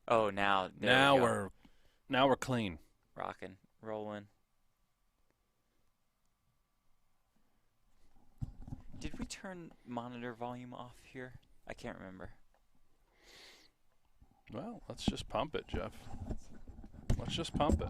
Oh, now we're clean. rocking, rolling. Did we turn monitor volume off here? I can't remember. Well, let's just pump it, Jeff. Let's just pump it.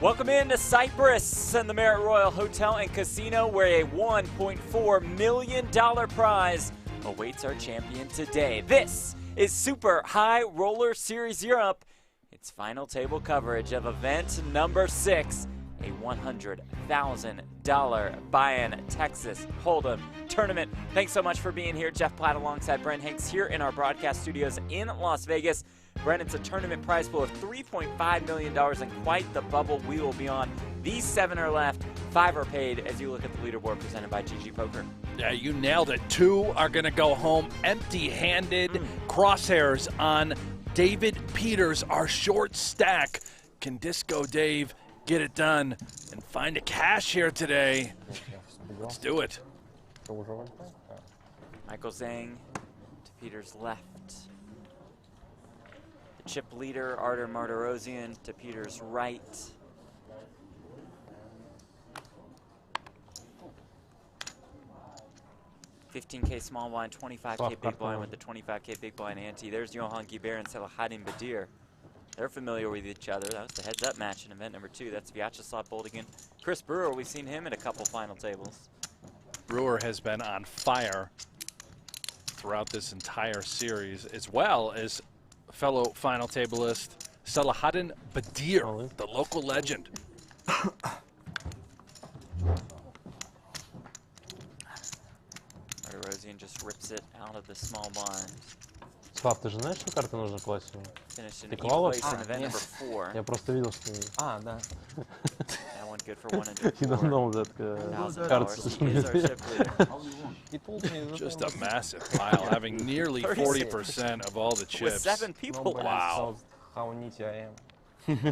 Welcome into Cyprus and the Marriott Royal Hotel and Casino, where a $1.4 million prize awaits our champion today. This is Super High Roller Series Europe. Its final table coverage of event number 6, a $100,000 buy-in Texas Hold'em tournament. Thanks so much for being here. Jeff Platt alongside Brent Hanks here in our broadcast studios in Las Vegas. Brent, it's a tournament prize pool of $3.5 million and quite the bubble we will be on. These 7 are left, 5 are paid as you look at the leaderboard presented by GG Poker. Yeah, you nailed it. 2 are going to go home empty-handed. Crosshairs on David Peters, our short stack. Can Disco Dave get it done and find a cash here today? Let's do it. Michael Zhang to Peters' left. The chip leader, Artur Martirosyan, to Peters' right. $15K small blind, $25K big blind with the $25K big blind ante. There's Johan Guibert and Selahattin Badir. They're familiar with each other. That was the heads-up match in event number 2. That's Vyacheslav Boldigin. Chris Brewer, we've seen him in a couple final tables. Brewer has been on fire throughout this entire series, as well as fellow final tableist Selahattin Badir, the local legend. Martirosyan just rips it out of the small blind. Слав, ты же знаешь, что карты нужно класть? Finished in Ты eighth клал place in вообще? event number 4. Я просто видел, что Да. That one good for 104. you don't know that cards. $1,000. He is our ship leader. He told me that Just I a was massive pile, having nearly 40% of all the With chips. 7 people nobody left. Wow. knows how nitty I am.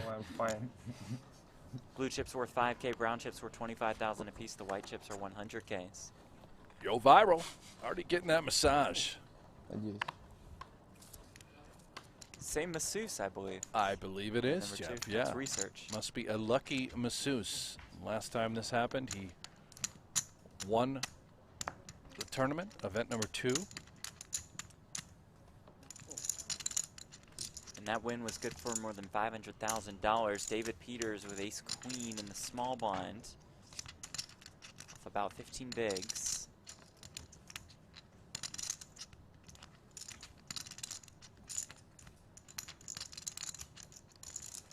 So I'm fine. Blue chips worth 5K, brown chips worth 25,000 apiece. The white chips are 100Ks. Yo, Viral. Already getting that massage. Надеюсь. Same masseuse, I believe. I believe it is, Number Jeff. 2. Yeah. That's research. Must be a lucky masseuse. Last time this happened, he won the tournament, event number 2. And that win was good for more than $500,000. David Peters with ace queen in the small blind. Off about 15 bigs.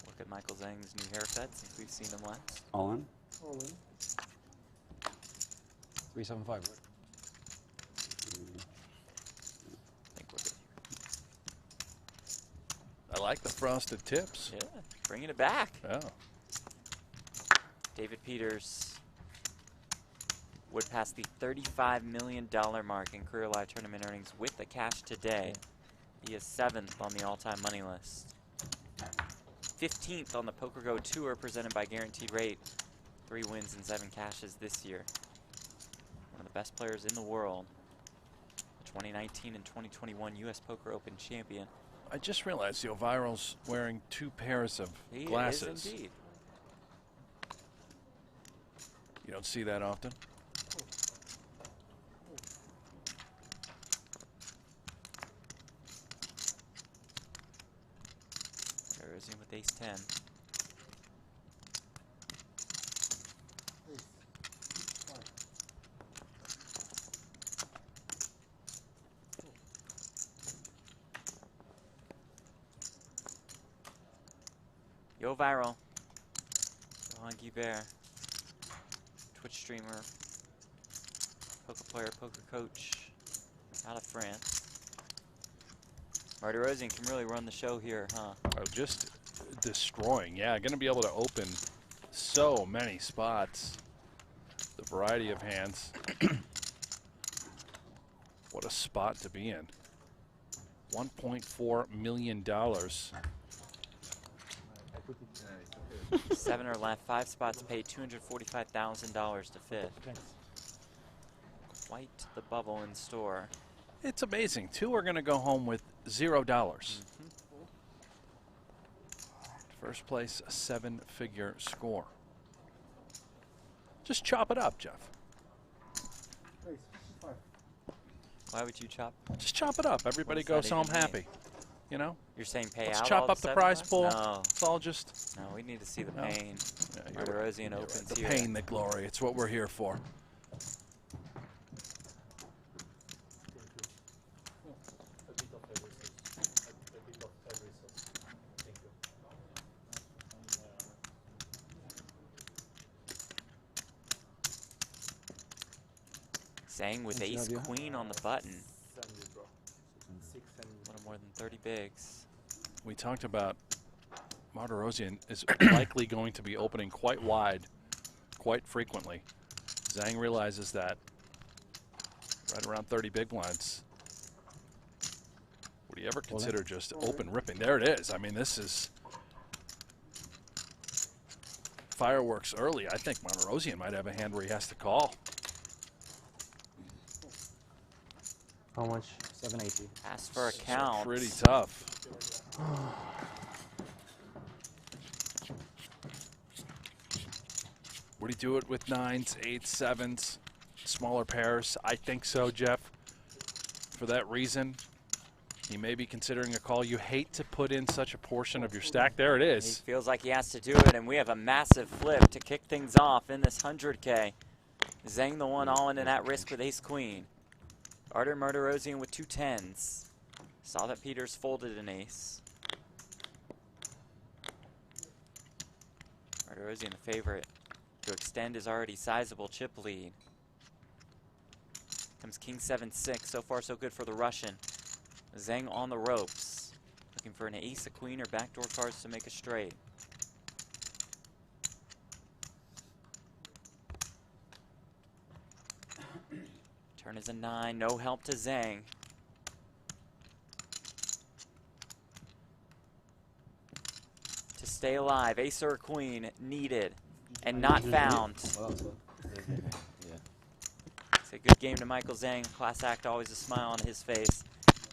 Look at Michael Zhang's new haircut since we've seen him last. All in? 375, right? I think we're good here. I like the frosted tips. Yeah, bringing it back. Yeah. David Peters would pass the $35 million mark in career live tournament earnings with the cash today. He is 7th on the all-time money list. 15th on the PokerGo Tour presented by Guaranteed Rate. 3 wins and 7 cashes this year. One of the best players in the world. The 2019 and 2021 U.S. Poker Open champion. I just realized the Viral's wearing 2 pairs of He glasses. is indeed. You don't see that often. There is him with ace 10. Yo, Viral. Johan Guibert. Twitch streamer. Poker player, poker coach. Out of France. Martirosian can really run the show here, huh? Oh, just destroying. Yeah, going to be able to open so many spots. The variety of hands. What a spot to be in. $1.4 million. 7 or left, 5 spots paid, $245,000 to 5th. Quite the bubble in store. It's amazing. 2 are going to go home with $0. First place, a 7-figure score. Just chop it up, Jeff. Why would you chop? Just chop it up. Everybody does that goes home even mean? happy. You know? You're saying pay Let's out chop all up the 7 prize bucks? pool. No, It's all just no, we need to see the No. pain. yeah, you're right. Martirosian You're opens right. The here. pain, the glory. It's what we're here for. Zhang with ace queen on the button. A little more than 30 bigs. We talked about Martirosian is likely going to be opening quite wide, quite frequently. Zhang realizes that right around 30 big blinds. Would he ever consider just open ripping? There it is. I mean, this is fireworks early. I think Martirosian might have a hand where he has to call. How much? 780. Ask for a So count. pretty tough. Would he do it with 9s, 8s, 7s, smaller pairs? I think so, Jeff. For that reason, he may be considering a call. You hate to put in such a portion of your stack. There it He is. feels like he has to do it, and we have a massive flip to kick things off in this 100K. Zhang the one all in and at risk with ace queen. Artur Martirosian with 2 10s. Saw that Peters folded an ace. Martirosian the favorite to extend his already sizable chip lead. Comes king 7-6. So far so good for the Russian. Zhang on the ropes, looking for an ace, a queen, or backdoor cards to make a straight. Turn is a 9, no help to Zhang. To stay alive, ace or queen needed and not found. It's a good game to Michael Zhang. Class act, always a smile on his face.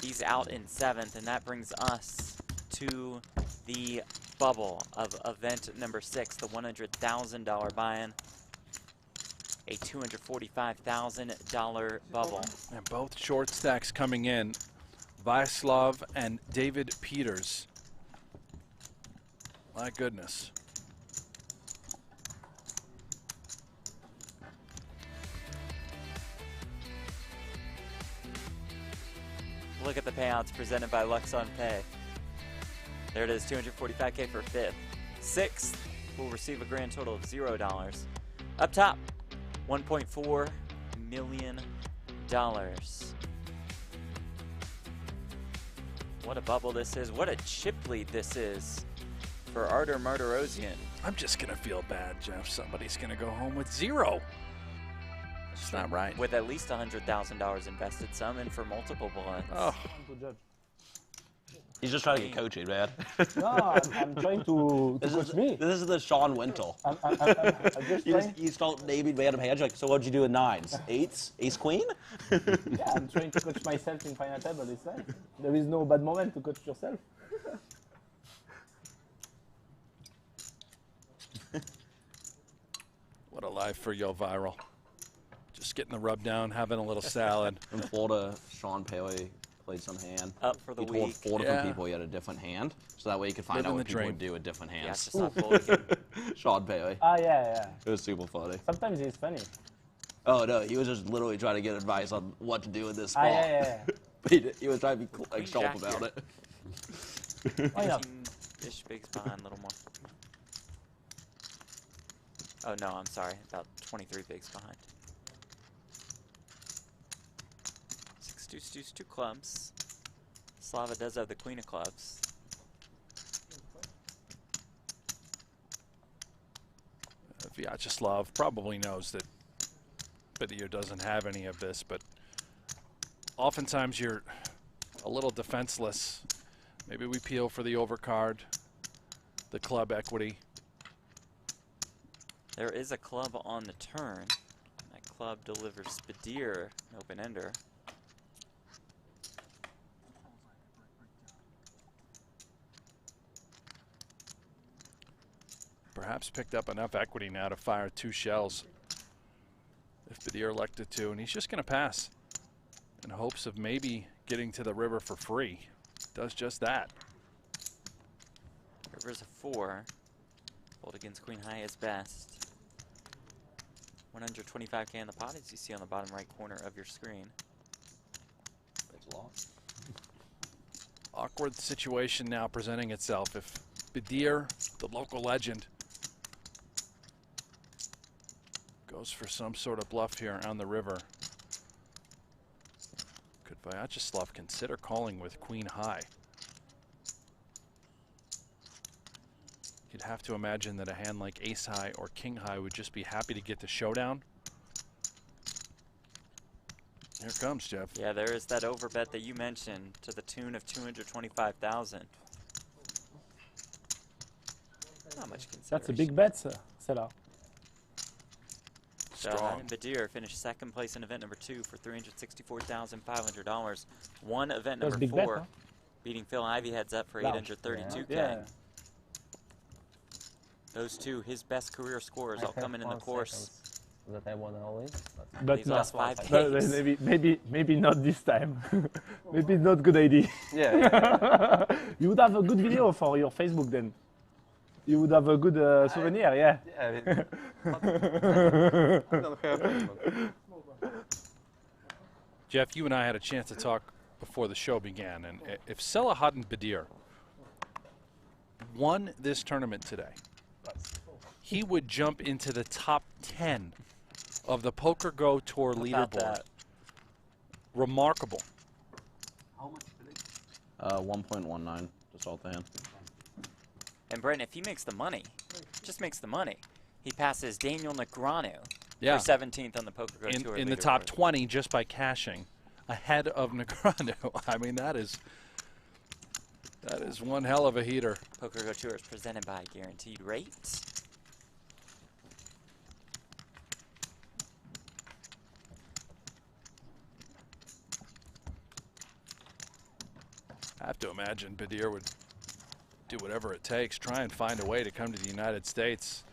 He's out in 7th, and that brings us to the bubble of event number 6, the $100,000 buy-in. A $245,000 bubble. And both short stacks coming in, Vyacheslav and David Peters. My goodness. Look at the payouts presented by Luxon Pay. There it is, $245K for 5th. 6th will receive a grand total of $0. Up top, $1.4 million. What a bubble this is. What a chip lead this is for Artur Martirosyan. I'm just going to feel bad, Jeff. Somebody's going to go home with 0. It's not right. With at least $100,000 invested, some in for multiple blinds. Oh. He's just trying to get coaching, man. No, I'm trying to coach me. This is the Sean Wintle. I'm just trying. You start naming random hands. Like, so what'd you do in 9s? 8s? Ace Queen? Yeah, I'm trying to coach myself in final table. It's nice. There is no bad moment to coach yourself. What a life for Yo Viral. Just getting the rub down, having a little salad. In Florida, Sean Paley played some hand. Up for the he told week. 4 different people he had a different hand, so that way you could find Living out the what people dream. would do with different Yeah, hands. it's just not folding. Sean Paley. Ah, yeah. It was super funny. Sometimes it's funny. Oh no, he was just literally trying to get advice on what to do in this spot. Ah, yeah. But he was trying to be like Queen sharp jack about here. it. Why not? 18-ish bigs behind, a little more. Oh no, I'm sorry, about 23 bigs behind. 6 deuce deuce, 2 clubs. Slava does have the queen of clubs. Vyacheslav probably knows that Badir doesn't have any of this, but oftentimes you're a little defenseless. Maybe we peel for the overcard, the club equity. There is a club on the turn. That club delivers Badir, an open-ender. Perhaps picked up enough equity now to fire 2 shells if Badir elected to, and he's just going to pass in hopes of maybe getting to the river for free. Does just that. River's a 4. Fold against queen high is best. 125K in the pot, as you see on the bottom right corner of your screen. It's lost. Awkward situation now presenting itself. If Badir, the local legend, goes for some sort of bluff here on the river, could Vyacheslav consider calling with queen high? You'd have to imagine that a hand like ace high or king high would just be happy to get the showdown. Here it comes, Jeff. Yeah, there is that overbet that you mentioned to the tune of 225,000. Not much consideration. That's a big bet, Seller. So Strong. Adam Badir finished 2nd place in event number 2 for $364,500. Won event That's number a big 4, bet, huh? beating Phil Ivey heads up for Wow. 832K. Yeah. Those two, his best career scores, all coming in the course. That I won all in. But He's no, lost 5 but games. maybe not this time. Maybe not good idea. Yeah. You would have a good video for your Facebook then. You would have a good souvenir, yeah. Jeff, you and I had a chance to talk before the show began, and if Selahattin Badir won this tournament today, he would jump into the top 10 of the Poker Go Tour How about leaderboard. that? Remarkable. 1.19 to salt the hand. And Brenton, if he makes the money, just makes the money, he passes Daniel Negreanu Yeah. for 17th on the Poker Go Tour in the top leaderboard. 20 just by cashing ahead of Negreanu. I mean, that is one hell of a heater. Poker Go Tour is presented by Guaranteed Rate. I have to imagine Badir would do whatever it takes, try and find a way to come to the United States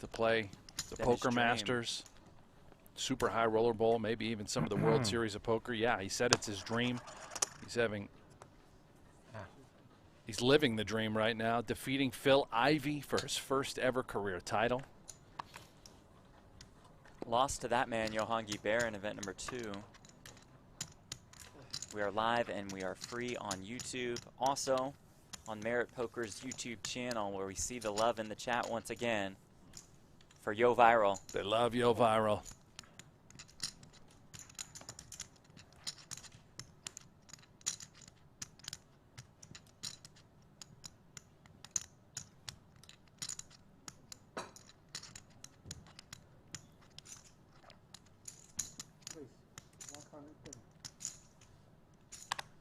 to play the Been his Poker dream. Masters, Super High Roller Bowl, maybe even some of the World Series of Poker. Yeah, he said it's his dream. He's living the dream right now, defeating Phil Ivey for his first ever career title. Lost to that man, Johan Guibert, in event number 2. We are live and we are free on YouTube. Also on Merit Poker's YouTube channel, where we see the love in the chat once again for Yo Viral. They love Yo Viral.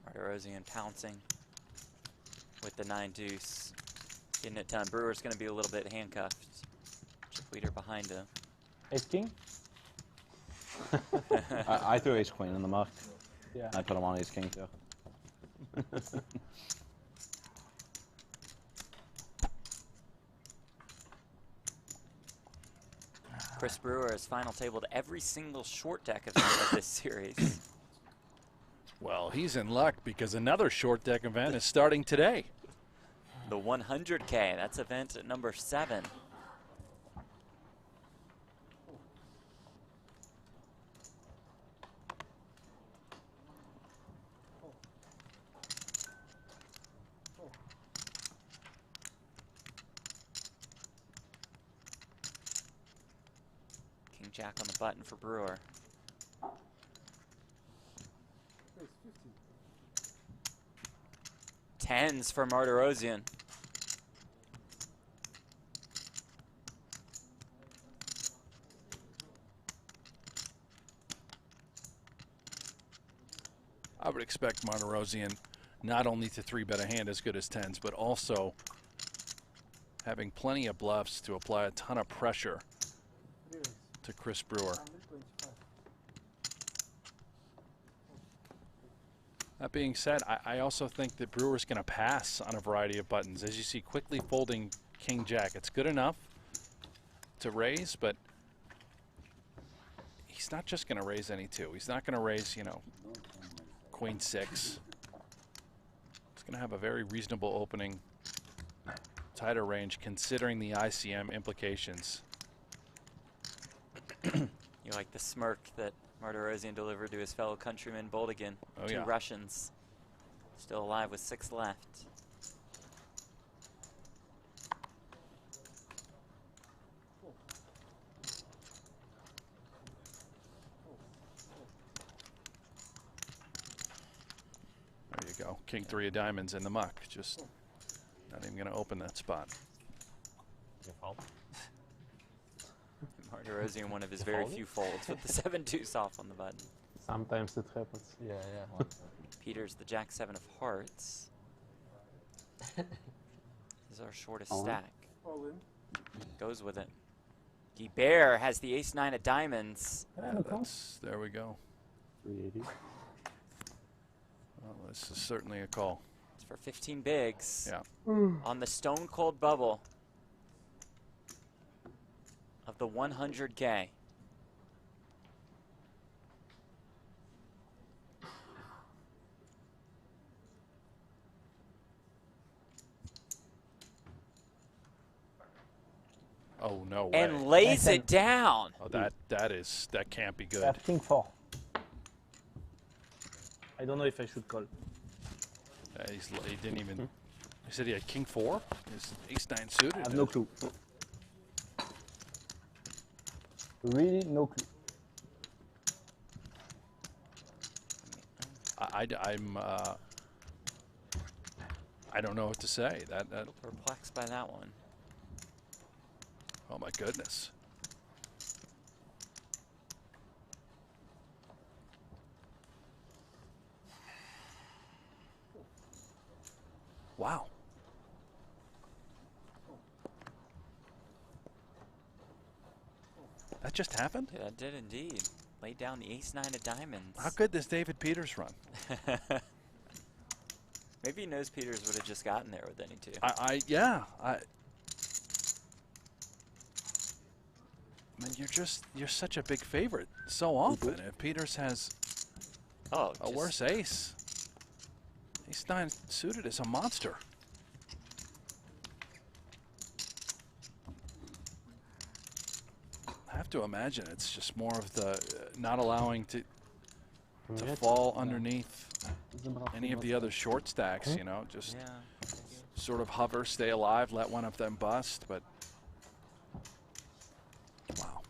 Martirosian pouncing with the 9 deuce. Getting it done. Brewer's going to be a little bit handcuffed. Chip leader behind him. Ace king? I threw ace queen in the muck. Yeah. I put him on ace king too. Chris Brewer has final tabled every single short deck event of this series. Well, he's in luck because another short deck event is starting today. The 100K, that's event number 7. King Jack on the button for Brewer. Tens for Martirosian. I would expect Martirosian not only to 3-bet a hand as good as tens, but also having plenty of bluffs to apply a ton of pressure to Chris Brewer. That being said, I also think that Brewer's going to pass on a variety of buttons. As you see, quickly folding King Jack. It's good enough to raise, but he's not just going to raise any 2. He's not going to raise, you know, Queen 6. He's going to have a very reasonable opening, tighter range, considering the ICM implications. You like the smirk that Martirosian delivered to his fellow countryman Boldigan. Oh, 2 yeah. Russians still alive with 6 left. There you go. King 3 of diamonds in the muck. Just not even going to open that spot. Your fault. Martirosian, one of his very few folds with the 7 deuce off on the button. Sometimes it happens. Yeah, yeah. Peter's the Jack 7 of hearts. This is our shortest All in. stack. Goes with it. Guibert has the ace 9 of diamonds. Yeah, there we go. 380. Well, this is certainly a call. It's for 15 bigs. Yeah. On the stone cold bubble of the 100K. Oh, no way. And lays Nice. it down. Oh, that can't be I good. have king 4. I don't know if I should call. He didn't even. He said he had King 4. His ace 9 suited. I have no clue. Really no clue. I don't know what to say. That A little perplexed by that one. oh my goodness. Wow. That just happened? Yeah, that did indeed. Laid down the ace-9 of diamonds. How good does David Peters run? Maybe he knows Peters would have just gotten there with any two. Yeah. I mean, you're such a big favorite so often. If Peters has a worse ace, ace-9 suited is a monster. I have to imagine it's just more of the not allowing to fall underneath any of the other short stacks, you know, just sort of hover, stay alive, let one of them bust, but wow.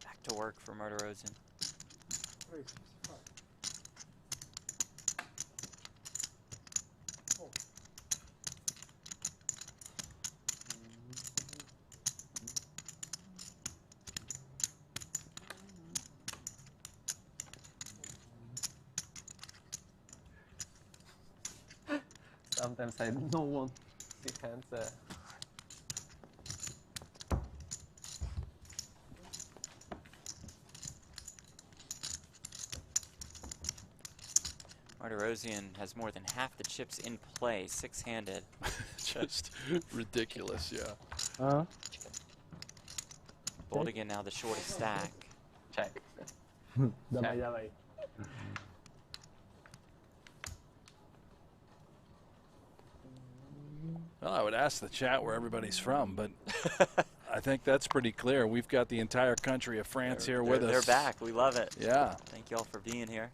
Back to work for Martirosian. Sometimes I don't want to see hands. Martirosian has more than half the chips in play, six-handed. Just ridiculous, yeah. Boldigan now the shortest stack. Check. Dawaj, dawaj. Well, I would ask the chat where everybody's from, but I think that's pretty clear. We've got the entire country of France here with us. They're back. We love it. Yeah. Thank you all for being here.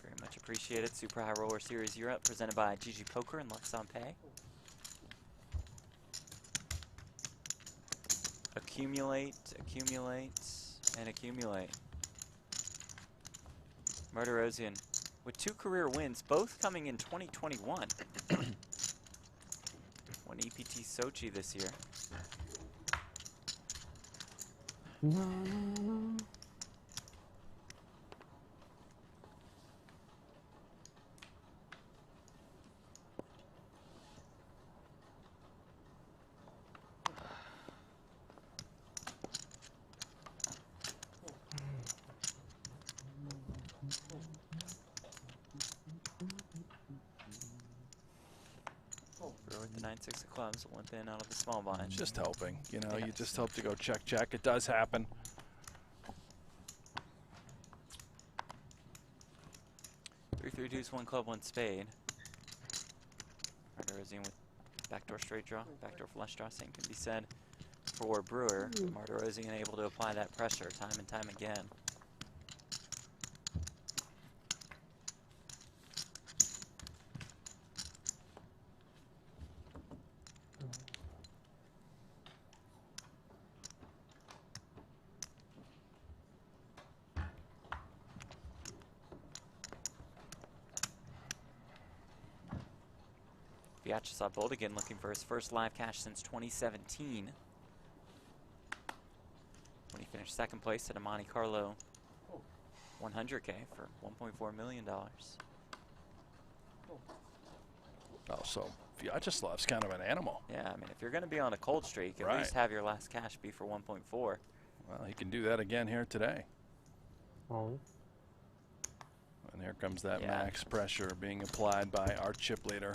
Very much appreciated. Super High Roller Series Europe presented by GG Poker and Luxon Pay. Accumulate, accumulate, and accumulate. Martirosian with 2 career wins, both coming in 2021. Won EPT Sochi this year. With the 9-6 of clubs, limp in out of the small blind. Just hoping, you know, Yes. you just hope to go check, check. It does happen. 3 deuce, 1 club, 1 spade. Martirosian with backdoor straight draw, backdoor flush draw. Same can be said for Brewer. Martirosian able to apply that pressure time and time again. Vyacheslav Boldigan looking for his first live cash since 2017. When he finished second place at a Monte Carlo 100K for $1.4 million. Oh, so Vyacheslav's kind of an animal. Yeah, I mean, if you're going to be on a cold streak, at Right. least have your last cash be for 1.4. Well, he can do that again here today. Oh, And here comes that Yeah. max pressure being applied by our chip leader.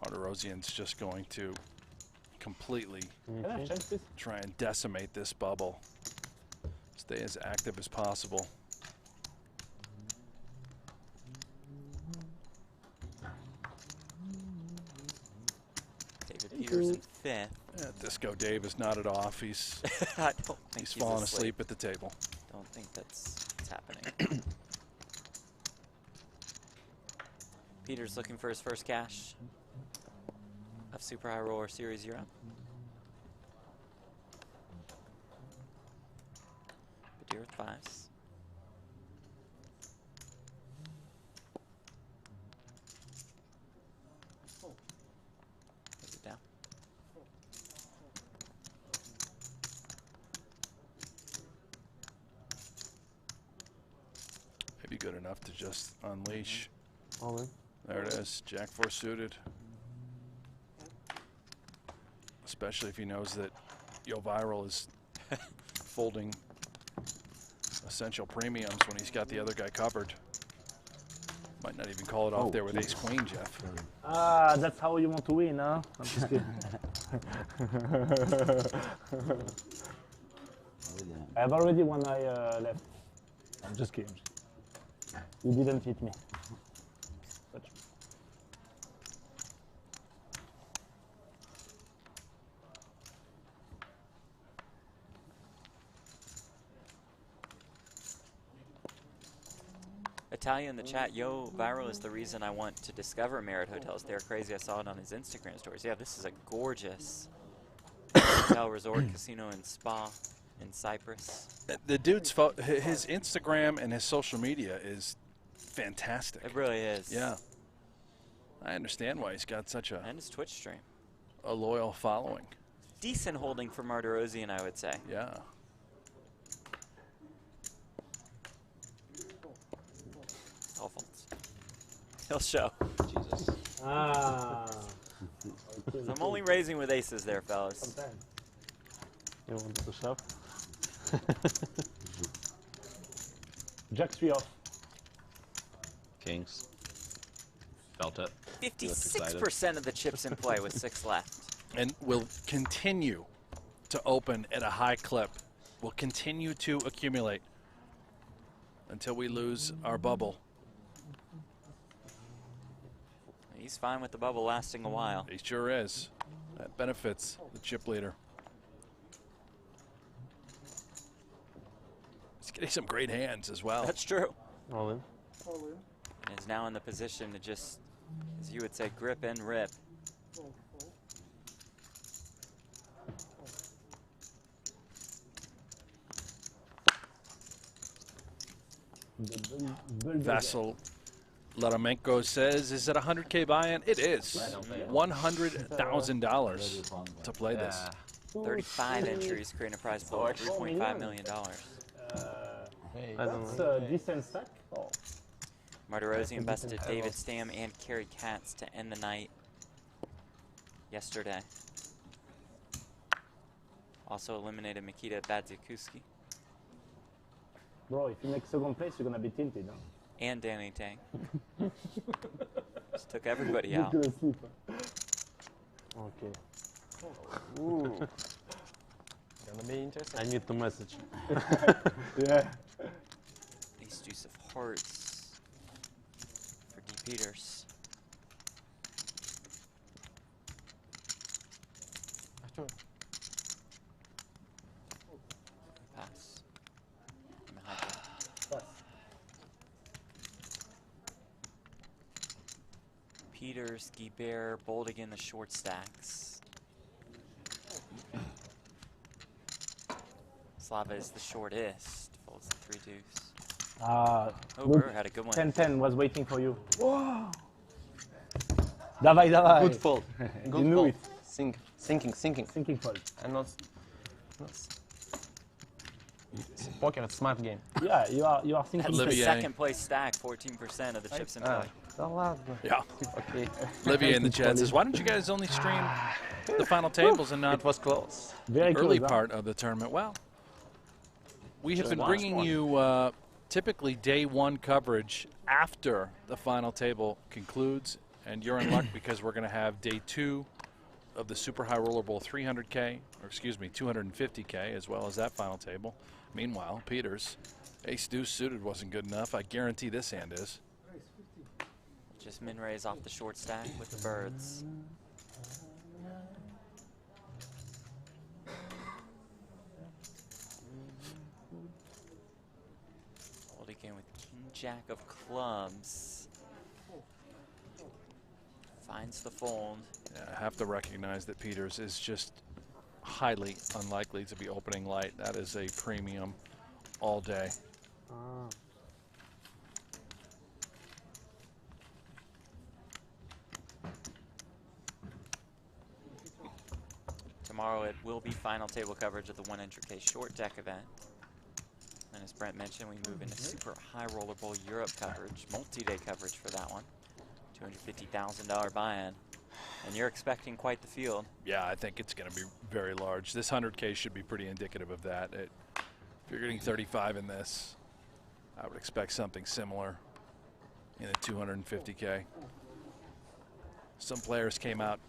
Martirosian's just going to completely Can I have chance, please? try and decimate this bubble. Stay as active as possible. David You Peters Peters in fifth. Yeah, Disco Dave is nodded off. He's I don't think he's fallen asleep at the table. Don't think that's what's happening. Peters looking for his first cash of Super High Roller Series 0. Badir with fives. Is it down? Maybe good enough to just unleash. All in. There it is, Jack 4 suited. Especially if he knows that Yo Viral is folding essential premiums when he's got the other guy covered. Might not even call it off there with ace queen, Jeff. Ah, that's how you want to win, huh? I'm just kidding. I have already one eye left. I'm just kidding. You didn't hit me. Touch. Italia in the chat, Yo Viral is the reason I want to discover Merit Hotels. They're crazy. I saw it on his Instagram stories. Yeah, this is a gorgeous hotel, resort, casino, and spa in Cyprus. The dude's his Instagram and his social media is fantastic. It really is. Yeah. I understand why he's got such And his Twitch stream. a loyal following. Decent holding for Martirosian, I would say. Yeah. All faults. He'll show. Jesus. Ah. So I'm only raising with aces there, fellas. Sometimes. You want to shove? Jack 3 off. Kings. Felt it. 56% of the chips in play with 6 left. And will continue to open at a high clip. Will continue to accumulate until we lose our bubble. He's fine with the bubble lasting a while. He sure is. That benefits the chip leader. He's getting some great hands as well. That's true. All in. And is now in the position to just, as you would say, grip and rip. Vasil Laramenko says, is it a 100K buy-in? It is. $100,000 to play this. 35 entries, creating a prize pool of $3.5 million. I don't That's know. a decent stack. Oh. Martirosian bested David Stam and Kerry Katz to end the night yesterday. Also eliminated Mikita Badziakuski Bro, if you make second place, you're gonna be tilted. Huh? and Danny Tang. Just took everybody You're out. gonna sleep. Huh? Okay. Gonna be interesting. I need to message. Yeah. Ace deuce of hearts for D. Peters. Pass. I'm a high draw. Pass. Peters, Guibert, bold again the short stacks. Slava is the shortest. Folds the 3 deuce. Ah, Oh, good. Brewer had a good one. 10-10 was waiting for you. Whoa! Dawaj, dawaj. Good fold. Good You knew fold. it. Sinking. Thinking fold. And not. Poker, it's smart game. Yeah, you are thinking. That's the Olivier. second place stack, 14% of the chips in play. Yeah. Okay. Olivia in the chat says, why don't you guys only stream the final tables and not It was close. Very the early close, huh? part of the tournament? Well, we have Just been last bringing one. you typically day one coverage after the final table concludes, and you're in luck because we're going to have day 2 of the Super High Roller Bowl 300K, or excuse me, 250K, as well as that final table. Meanwhile, Peters, ace deuce suited wasn't good enough. I guarantee this hand is. Just min raise off the short stack with the birds. jack of clubs. Finds the fold. Yeah, I have to recognize that Peters is just highly unlikely to be opening light. That is a premium all day. Ah. Tomorrow it will be final table coverage of the 100K short deck event. And as Brent mentioned, we move into Super High Roller Bowl Europe coverage, multi-day coverage for that one. $250,000 buy-in. And you're expecting quite the field. Yeah, I think it's going to be very large. This 100K should be pretty indicative of that. If you're getting 35 in this, I would expect something similar in a 250K. Some players came out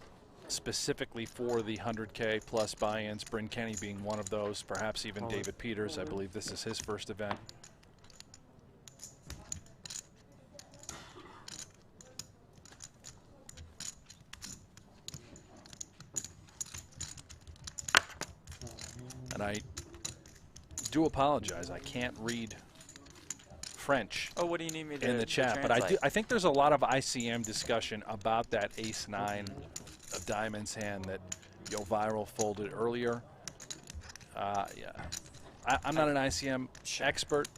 specifically for the 100K plus buy-ins, Bryn Kenny being one of those, perhaps even David Peters. I believe this is his first event. And I do apologize, I can't read French Oh, what do you need me to in the chat, but translate? I think there's a lot of ICM discussion about that ace-9 of diamonds hand that Yo Viral folded earlier. Yeah, I'm not an ICM expert.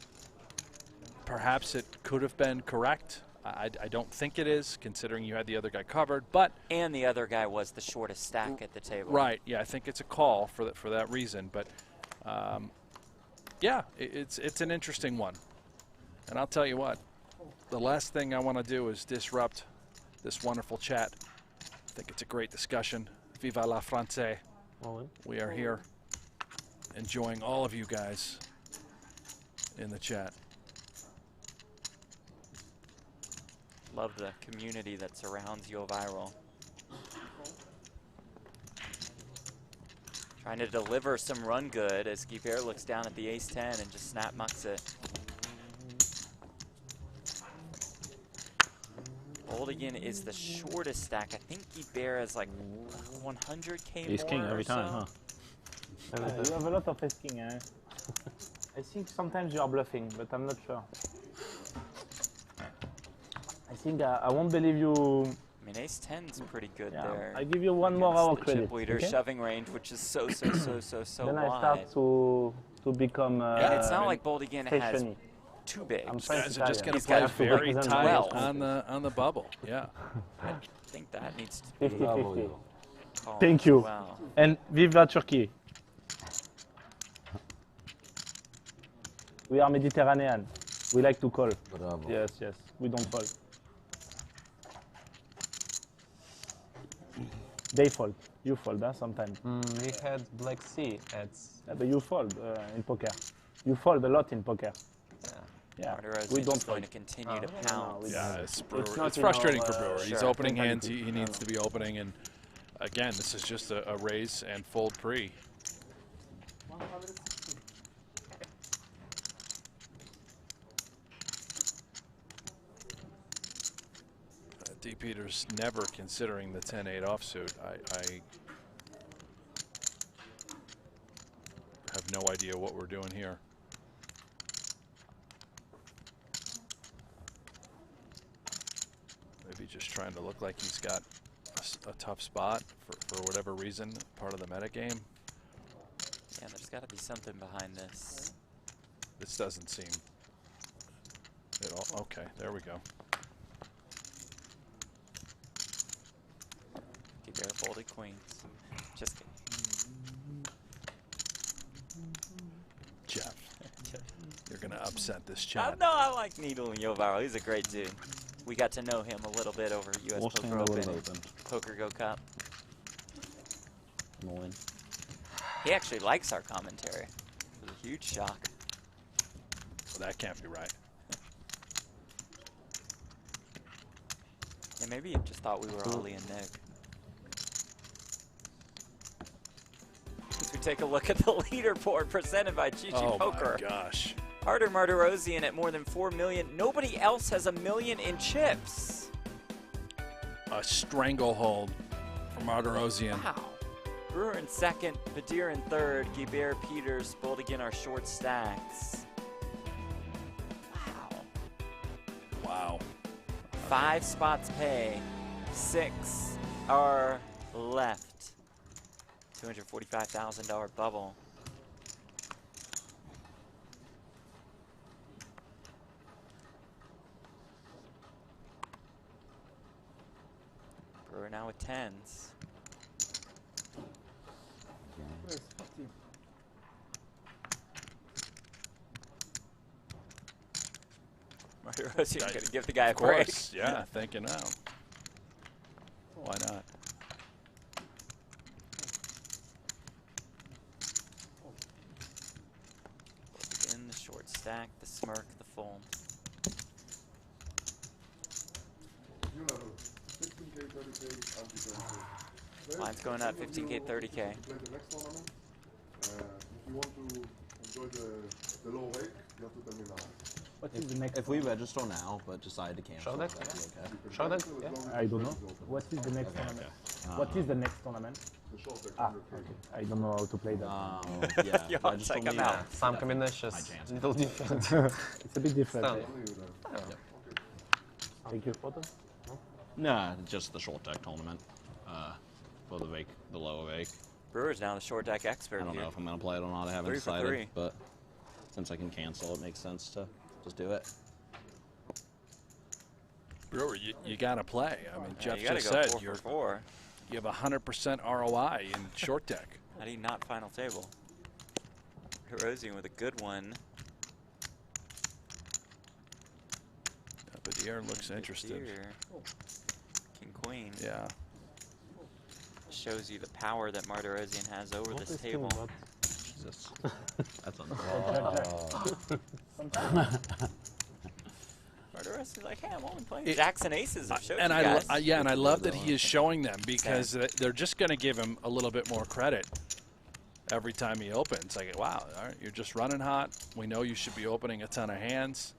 Perhaps it could have been correct. I don't think it is, considering you had the other guy covered, but And the other guy was the shortest stack at the table. right, yeah, I think it's a call for that reason, but yeah, it's an interesting one. And I'll tell you what, the last thing I want to do is disrupt this wonderful chat. I think it's a great discussion. Viva la France. All in. We are here enjoying all of you guys in the chat. Love the community that surrounds Yo Viral. Trying to deliver some run good as Guibert looks down at the ace-10 and just snap mucks it. Boldigan is the shortest stack. I think Guibert has like 100K Ace more king or every time, so. huh? You have a lot of asking, eh? I think sometimes you are bluffing, but I'm not sure. I think I won't believe you. I mean, ace-10's pretty good Yeah, there. I give you one more against hour the credit. chip leader Okay? shoving range, which is so Then I wide. start to become. And it's not like Boldigan has stationy. too big. I'm You trying guys to are just tell going you. to He's play got very 12. tight on the bubble. Yeah. I think that needs to be 50-50. called Thank as you. well. And viva Turkey. We are Mediterranean. We like to call. Bravo. Yes, yes. We don't fold. They fold. You fold, huh, sometimes. We had Black Sea at Yeah, but you fold in poker. You fold a lot in poker. Yeah, Martirosyan we don't is going fold. to continue to no, pounce. we Yeah, don't. it's, Brewer. not It's in frustrating our, for Brewer. He's sure, opening hands. mentality. He needs to be opening, and again, this is just a raise and fold pre. D. Peters never considering the 10-8 offsuit. I have no idea what we're doing here. Maybe just trying to look like he's got a tough spot for whatever reason, part of the metagame. Yeah, there's got to be something behind this. This doesn't seem at all. Okay, there we go. Guibert folded queens. Just kidding. Jeff, you're going to upset this chat. No, I like needling Yo Viral. He's a great dude. We got to know him a little bit over US Most thing Poker in the Open, world and open. Poker Go Cup. I'm all in. He actually likes our commentary. It was a huge shock. Well, that can't be right. Yeah, maybe he just thought we were Ollie and Nick. As we take a look at the leaderboard presented by GG Oh Poker. my gosh. Harder Martirosyan at more than 4 million. Nobody else has 1 million in chips. A stranglehold from Martirosyan. Wow. Brewer in second, Badir in third, Guibert, Peters, Boldigan our short stacks. Wow. 5 spots pay. 6 are left. $245,000 bubble. Brewer now with 10s. Mario Rossi going to give the guy a Of break. course, yeah, thinking now. Why not? In the short stack, the smirk, the full. Line's going up, 15K, 30K. What is the next If we register now but decide to cancel, Show that? that'd be okay. Show that? I don't know. What is the next tournament? What is the next tournament? Ah, okay. I don't know how to play that. Yeah, Yo, register check 'em me, out. yeah. Some combinations, chance. little different. It's a bit different. Stand. Take your photo. Nah, just the short deck tournament. For the lower vake. Brewer's now the short deck expert I don't here. know if I'm gonna play it or not. I haven't 3 for decided, 3. but since I can cancel, it makes sense to just do it. Brewer, you got to play. I mean, Yeah, Jeff you gotta just go said 4 for 4. you have 100% ROI in short deck. How do you not final table? Erosian with a good one. But the air looks interested. Here. King Queen. Yeah. Shows you the power that Martirosian has over What this is King table. what? Jesus. That's unfair. Martirosian's like, hey, I'm only playing Jacks and Aces. I've showed And you guys. yeah, and I love that he is showing them because they're just going to give him a little bit more credit every time he opens. Like, wow, all right, you're just running hot. We know you should be opening a ton of hands.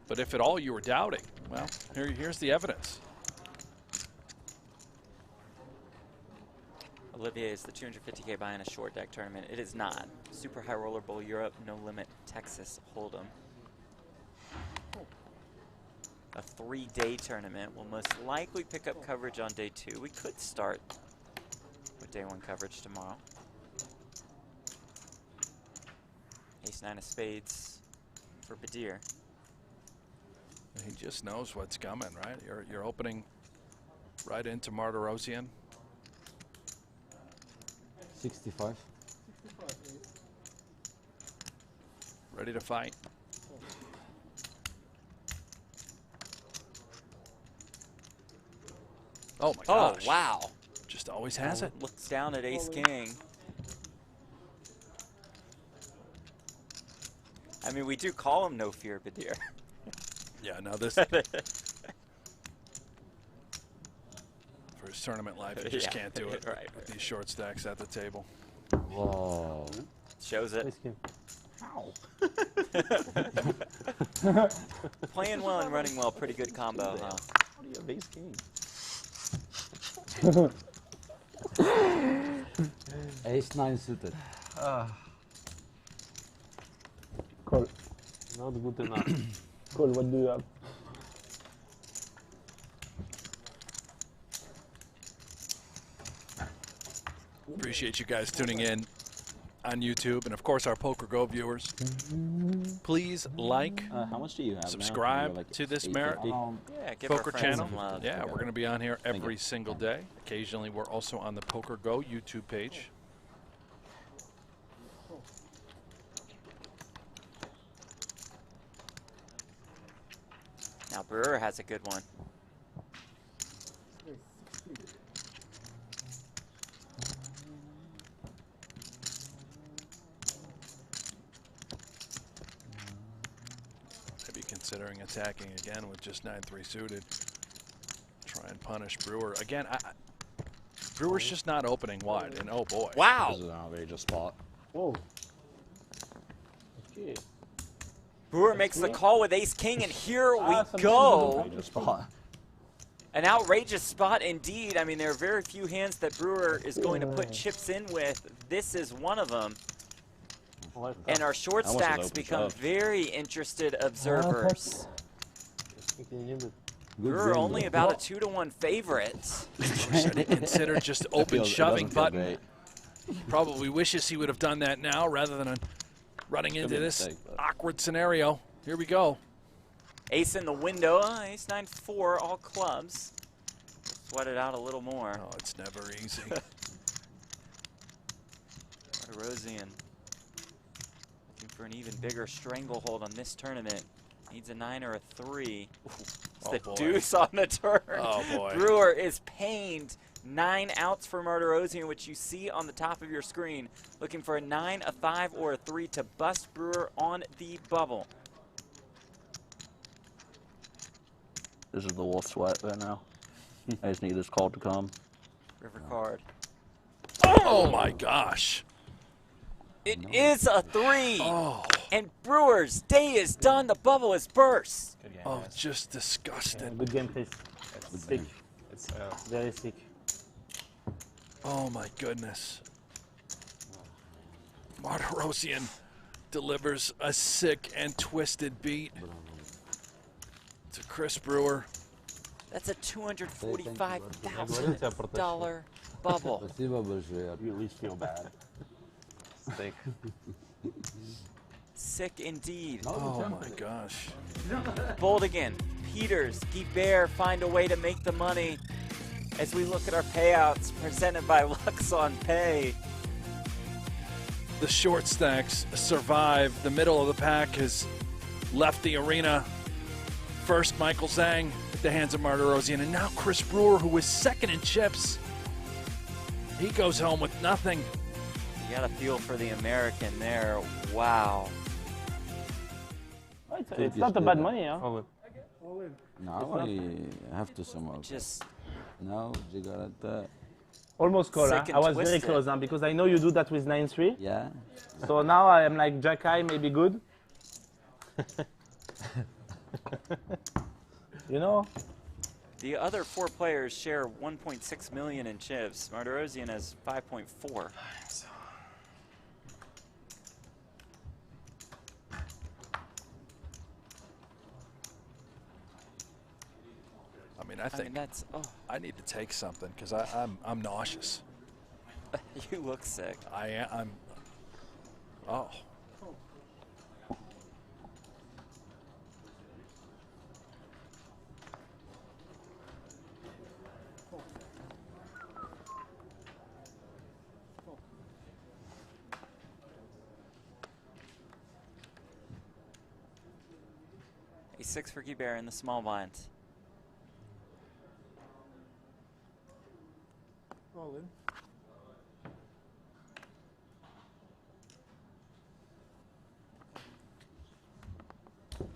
But if at all you were doubting, well, here's the evidence. Olivier is the 250K buy in a short deck tournament. It is not. Super High Roller Bowl Europe, No Limit, Texas Hold'em. A 3-day tournament. Will most likely pick up coverage on day 2. We could start with day 1 coverage tomorrow. Ace-9 of spades for Badir. He just knows what's coming, right? You're opening right into Martirosian. 65. Ready to fight. Oh my Oh, gosh. wow. Just always has it. Looks down at Ace-King. I mean, we do call him No Fear Badir. Yeah, no, this for his tournament life, you just Yeah, can't do it right. with these short stacks at the table. Whoa. Shows it. Ace King. Playing well and running well, pretty good combo, huh? How do you have ace king? Ace-9 suited. Cole. Not good enough. Cole, what do you have? Appreciate you guys tuning in on YouTube and of course our Poker Go viewers. Please like, How much do you have now? subscribe You have, like, to this 850? merit Yeah, give our Poker friends channel. some love. Yeah, we're going to be on here Thank every you. single day. Occasionally, we're also on the Poker Go YouTube page. Now Brewer has a good one. Maybe considering attacking again with just 9-3 suited. Try and punish Brewer. Again, Brewer's just not opening wide, and oh boy. Wow! This is an outrageous spot. Whoa. Okay. Brewer makes the call with Ace-King, and here we some go. Outrageous spot. An outrageous spot indeed. I mean, there are very few hands that Brewer is going to put chips in with. This is one of them. And our short That was an stacks open become shove. very interested observers. Thinking you need it. Brewer game, only though. about a 2-to-1 favorite. I didn't consider just open It shoving doesn't feel button. great. Probably wishes he would have done that now rather than running into be a this mistake, but- awkward scenario. Here we go. Ace in the window, ace 9-4, all clubs. Sweat it out a little more. Oh, it's never easy. Rosian looking for an even bigger stranglehold on this tournament. Needs a 9 or a 3. Ooh, it's Oh, the boy. deuce on the turn. Oh, boy. Brewer is pained. 9 outs for Martirosyan, which you see on the top of your screen. Looking for a 9, a 5, or a 3 to bust Brewer on the bubble. This is the wolf sweat right now. I just need this call to come. River card. Oh, my gosh. It is a 3. Oh, And Brewer's day is done. The bubble is burst. Good game, oh, guys. just disgusting. Good game, please. Sick. It's Very sick. Oh, my goodness. Martirosyan delivers a sick and twisted beat to Chris Brewer. That's a $245,000 bubble. Спасибо большое. You at least feel bad. steak. Sick indeed. Oh, my gosh. Boldigan, Peters, Guibert find a way to make the money as we look at our payouts presented by Luxon Pay. The short stacks survive. The middle of the pack has left the arena. First, Michael Zhang at the hands of Martirosyan, and now Chris Brewer, who was second in chips. He goes home with nothing. You got a feel for the American there. Wow. Oh, it's not a bad money, huh? Oh, Now I have to somehow. Just Now you got that. Almost call, huh? Sick and I was very twisted. close, huh? Because I know you do that with 9-3. Yeah. So now I am like Jack High, maybe good. You know? the other 4 players share 1.6 million in chips. Martirosyan has 5.4. I mean, I I think mean, that's, oh, I need to take something because I'm nauseous. you look sick. I'm. Oh. A 6 for Guibert in the small blind.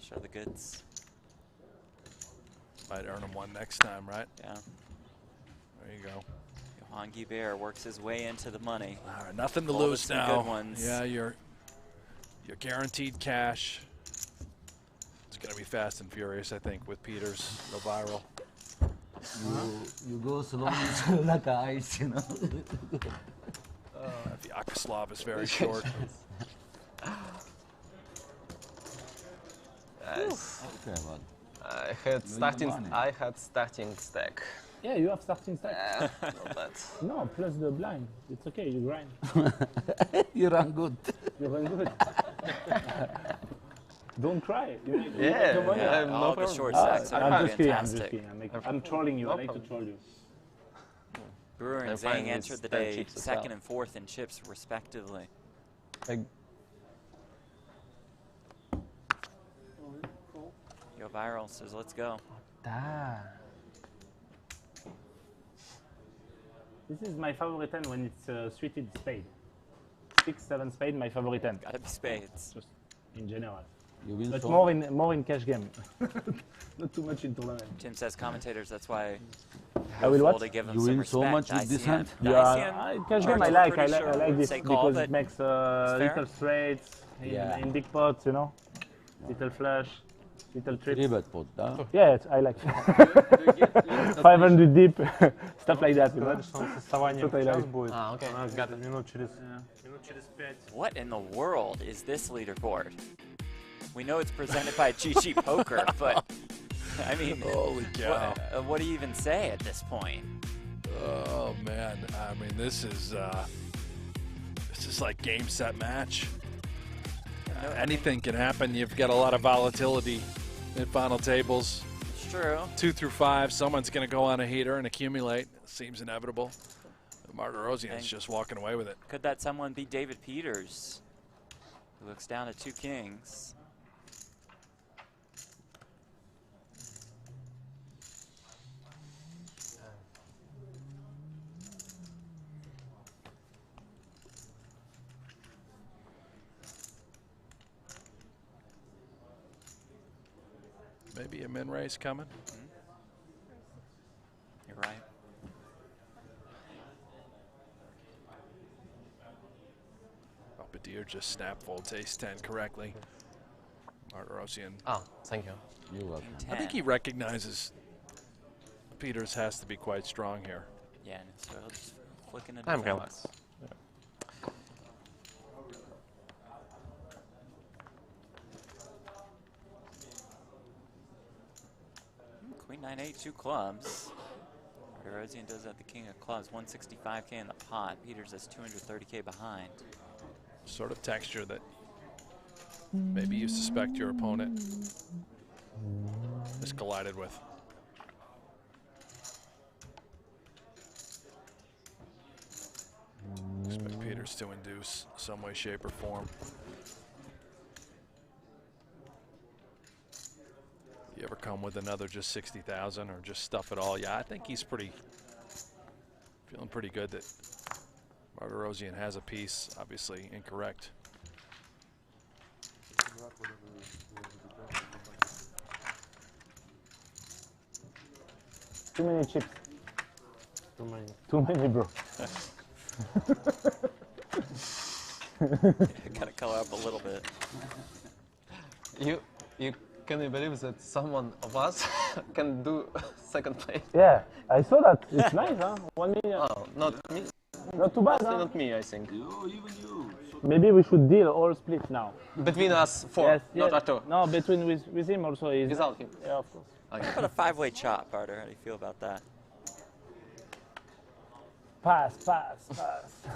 Show the goods. Might earn him one next time, right? Yeah. There you go. Johan Guibert works his way into the money. All right, nothing to All the lose two now. good ones. Yeah, you're guaranteed cash. It's gonna be fast and furious, I think, with Peters, the viral. You go slowly like ice, you know. The Akaslav is very short. Guys, Okay, but I had starting stack. Yeah, you have starting stack. Yeah, not bad. No, plus the blind. It's okay, you grind. you run good. You run good. Don't cry. You need Yeah, the money. yeah, Oh, no the problem. short stacks are I'm just kidding. I'm fantastic. just kidding. I'm trolling you. No I like to problem. troll you. Brewer and I'm fine Zhang with entered the 10 day chips as second well. and fourth in chips, respectively. Like, Yo, Viral says, let's go. This is my favorite hand when it's suited spade. 6, 7 spade, my favorite hand. Gotta be spades. Just in general. You win But so more in cash game. Not too much in tournament. Jim says commentators, that's why I will what? to give him You some win so respect. much with this hand? Yeah, cash game I like. I pretty sure like would this say call, because but it makes fair. little straights Yeah. in big pots, you know. Little flush, little trips. 3-bet pot, huh? Yeah, I like. 500 deep, stuff like that. You know? Состязание Что-то I like. будет. okay. У нас где-то минут через 5. What in the world is this leaderboard? We know it's presented by GG Poker, but I mean, Holy cow. what do you even say at this point? Oh man, I mean this is like game set match. Anything can happen. You've got a lot of volatility in final tables. It's true. 2 through 5, someone's going to go on a heater and accumulate. Seems inevitable. Martirosyan's just walking away with it. Could that someone be David Peters, who looks down at 2 kings? Maybe a min race coming. You're right. Badir just snap folds ace-10 correctly. Martirosyan. Oh, thank you. You're welcome. I think he recognizes Peters has to be quite strong here. Yeah, so he'll just flick into I'm going. defense. Queen 9-8, 2 clubs. Martirosyan does have the king of clubs, 165K in the pot. Peters is 230K behind. Sort of texture that maybe you suspect your opponent is collided with. Expect Peters to induce some way, shape, or form. You ever come with another just 60,000 or just stuff it all? Yeah, I think he's feeling pretty good that Martirosyan has a piece. Obviously incorrect. Too many chips. Too many. Too many, bro. Gotta color up a little bit. You can you believe that someone of us can do second place? Yeah, I saw that. It's nice, huh? 1 million. Oh, not me. Not too bad, Still huh? not me, I think. You, even you. Maybe we should deal all split now. Between us 4, Yes, not yes. Artur. No, between with him also is. Without him. Yeah, of course. How about a 5-way chop, Artur? How do you feel about that? Pass, pass, pass.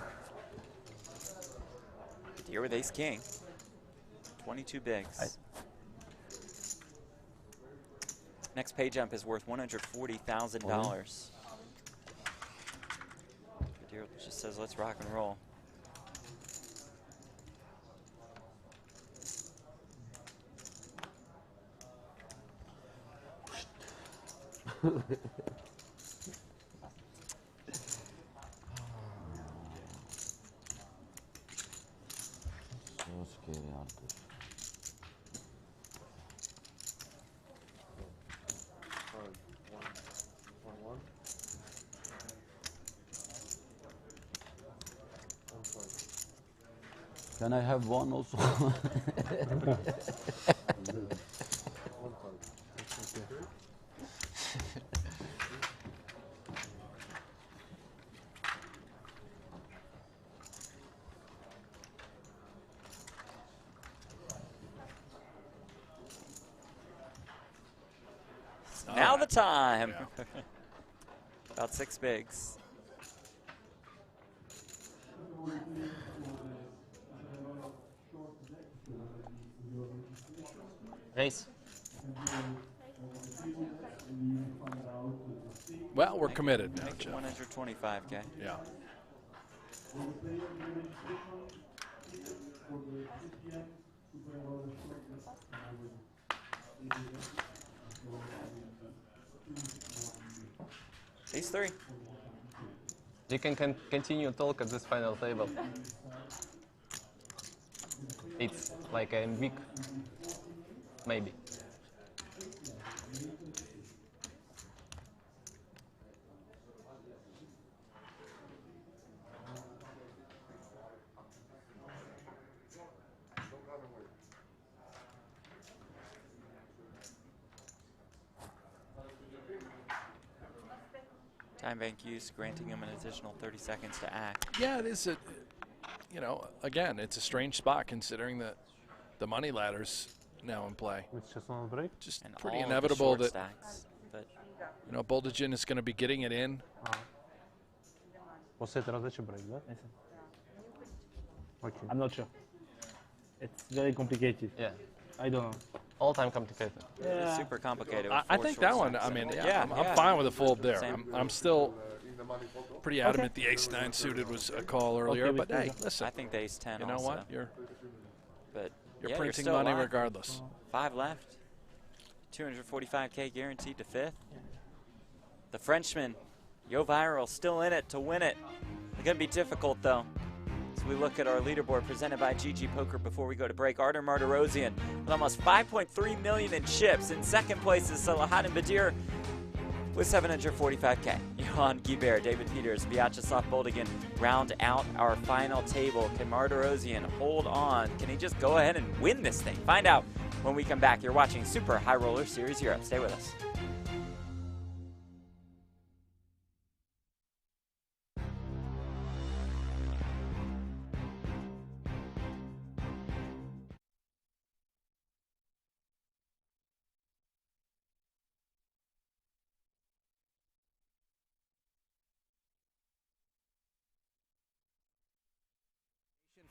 Here with ace king. 22 bigs. Next pay jump is worth $140,000. Kadir just says, let's rock and roll. So scary, Arthur. Can I have one also? Now the time. About 6 bigs. Race. Well, we're committed now, Make it Jeff. 125K. Yeah. Ace 3. You can continue talk at this final table. It's like a week, maybe. Time bank use, granting him an additional 30 seconds to act. Yeah, it is again, it's a strange spot considering that the money ladder's now in play. It's just on the break. Just And pretty all of the inevitable short that stacks, but Boldagin is going to be getting it in. Você deixa break, né? Okay. I'm not sure. It's very complicated. Yeah. I don't know. All time complicated. Yeah. super complicated. With I four think short that one, stacks. I mean, Yeah, I'm fine with a fold there. Same. I'm still pretty adamant the ace-9 suited was a call earlier, Okay, but we hey, can listen, I think the ace 10 you know also. what? You're Yeah, printing still money alive. regardless. 5 left. 245K guaranteed to 5th. The Frenchman, Yo Viral, still in it to win it. It's going to be difficult, though. As we look at our leaderboard presented by GG Poker before we go to break, Artem Martirosyan with almost 5.3 million in chips. In second place is Salahaddin Badir with 745K. Johan Guibert, David Peters, Vyacheslav Boldigan round out our final table. Can Martirosyan hold on? Can he just go ahead and win this thing? Find out when we come back. You're watching Super High Roller Series Europe. Stay with us.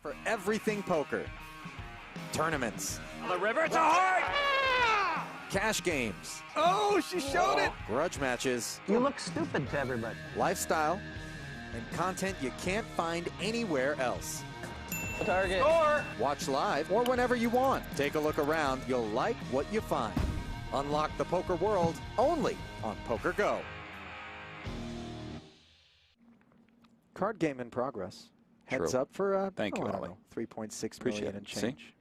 For everything poker. Tournaments. On the river, it's a heart! Cash games. Oh, she showed it. Grudge matches. You look stupid to everybody. Lifestyle. And content you can't find anywhere else. Target. Watch live or whenever you want. Take a look around. You'll like what you find. Unlock the poker world only on Poker Go. Card game in progress. Heads True. up for Thank you, Ollie. 3.6 Appreciate million it. and See? change.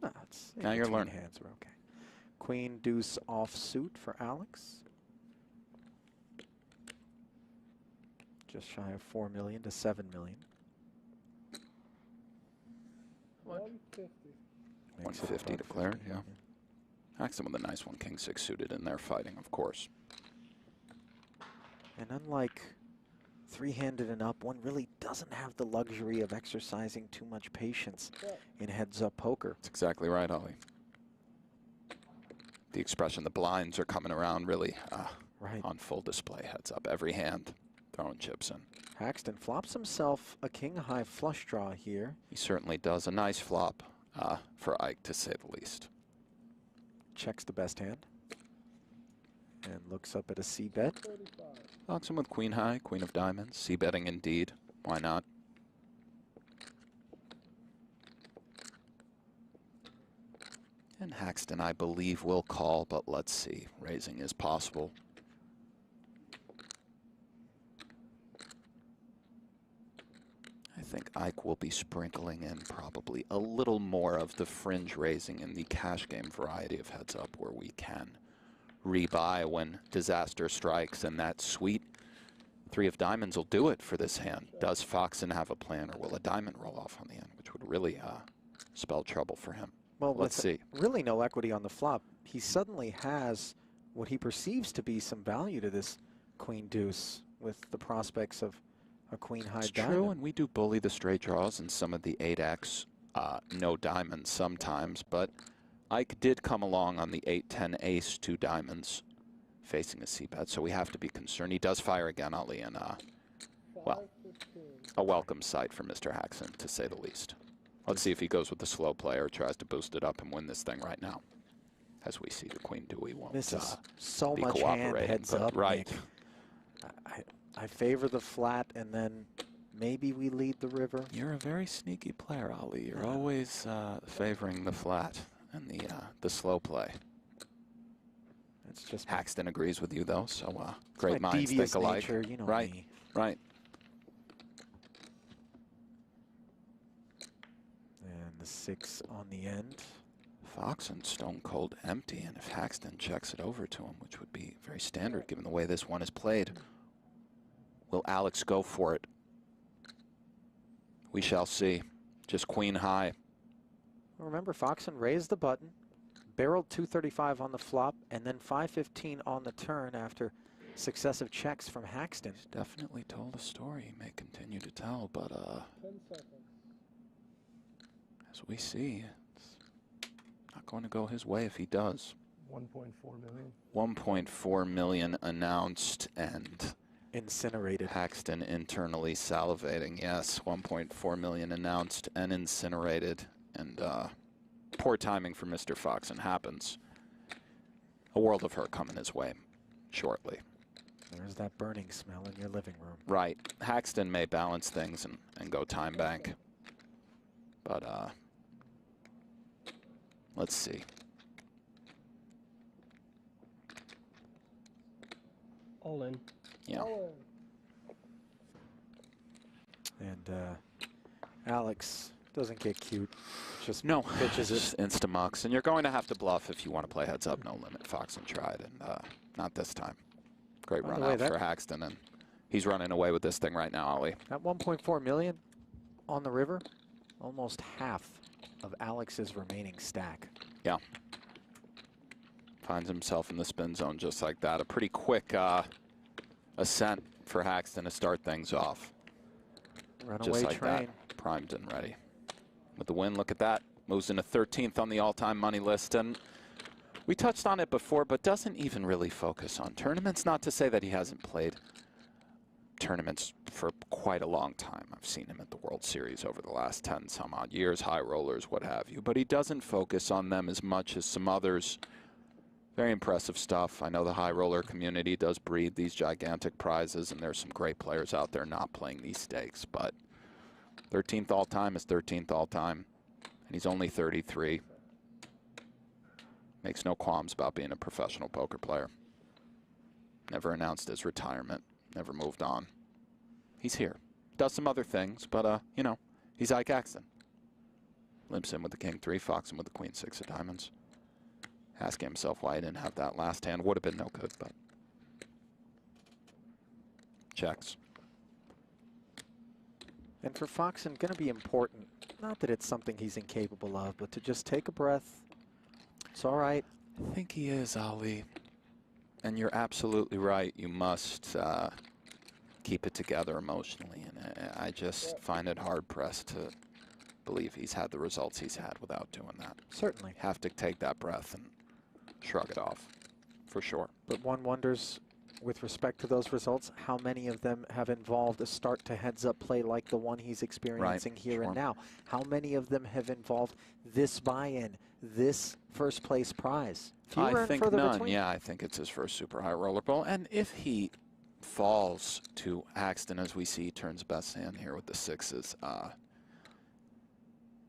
No, it's Now you're between learning. hands are okay. Queen deuce offsuit for Alex. Just shy of 4 million to 7 million. 150 declared, yeah. Axum with a nice one, king 6 suited in there fighting, of course. And unlike three-handed and up, one really doesn't have the luxury of exercising too much patience in heads-up poker. That's exactly right, Ollie. The expression, the blinds are coming around really Right. on full display. Heads up, every hand throwing chips in. Haxton flops himself a king-high flush draw here. He certainly does. A nice flop for Ike, to say the least. Checks the best hand. And looks up at a c-bet. Locks him with queen high, queen of diamonds. C-betting indeed. Why not? And Haxton, I believe, will call, but let's see. Raising is possible. I think Ike will be sprinkling in probably a little more of the fringe raising in the cash game variety of heads up where we can rebuy when disaster strikes, and that sweet 3 of diamonds will do it for this hand. Does Foxen have a plan, or will a diamond roll off on the end, which would really spell trouble for him? Well, let's see. Really no equity on the flop. He suddenly has what he perceives to be some value to this queen deuce with the prospects of a queen high It's diamond. true, and we do bully the straight draws and some of the 8x no diamonds sometimes, but Ike did come along on the 8-10 ace 2 diamonds facing a c-bet, so we have to be concerned. He does fire again, Ali, and well, a welcome sight for Mr. Haxton, to say the least. Let's see if he goes with the slow play or tries to boost it up and win this thing right now. As we see, the queen Dewey won't Misses so be much hand cooperating, heads but up. right. Nick. I favor the flat, and then maybe we lead the river. You're a very sneaky player, Ali. You're always favoring the flat and the slow play. It's just Haxton agrees with you, though, so great my minds devious think alike. nature, you know right, me. right. And the 6 on the end. Fox and stone cold empty, and if Haxton checks it over to him, which would be very standard given the way this one is played, will Alex go for it? We shall see. Just queen high. Remember, Foxen raised the button, barreled 235 on the flop, and then 515 on the turn after successive checks from Haxton. He's definitely told a story. He may continue to tell, but 10 seconds. as we see, it's not going to go his way if he does. 1.4 million. 1.4 million announced and Incinerated. Haxton internally salivating. Yes, 1.4 million announced and incinerated. And poor timing for Mr. Foxon happens. A world of hurt coming his way shortly. There's that burning smell in your living room. Right. Haxton may balance things and go time bank. But let's see. All in. Yeah. And Alex doesn't get cute. Just No, pitches just it. Instamucks. And you're going to have to bluff if you want to play heads up, no limit. Foxon tried, and not this time. Great By run the way, out that- for Haxton, and he's running away with this thing right now, Ollie. At 1.4 million on the river, almost half of Alex's remaining stack. Yeah. Finds himself in the spin zone just like that. A pretty quick ascent for Haxton to start things off. Runaway Just like train. that, primed and ready. With the win, look at that. Moves into 13th on the all-time money list. And we touched on it before, but doesn't even really focus on tournaments. Not to say that he hasn't played tournaments for quite a long time. I've seen him at the World Series over the last 10 some odd years, high rollers, what have you. But he doesn't focus on them as much as some others. Very impressive stuff. I know the high roller community does breed these gigantic prizes, and there's some great players out there not playing these stakes. But 13th all-time is 13th all-time, and he's only 33. Makes no qualms about being a professional poker player. Never announced his retirement. Never moved on. He's here. Does some other things, but, you know, he's Ike Axton. Limps in with the King-3, Foxon with the Queen-6 of diamonds. Asking himself why he didn't have that last hand. Would have been no good, but checks. And for Foxon, going to be important. Not that it's something he's incapable of, but to just take a breath. It's all right. I think he is, Ali. And you're absolutely right. You must keep it together emotionally. And I just find it hard-pressed to believe he's had the results he's had without doing that. Certainly. Have to take that breath and shrug it off, for sure. But one wonders, with respect to those results, how many of them have involved a start to heads-up play like the one he's experiencing here and now? How many of them have involved this buy-in, this first-place prize? Fewer I and think further none. between. Yeah, I think it's his first super high roller bowl. And if he falls to Axton, as we see, turns best hand here with the sixes,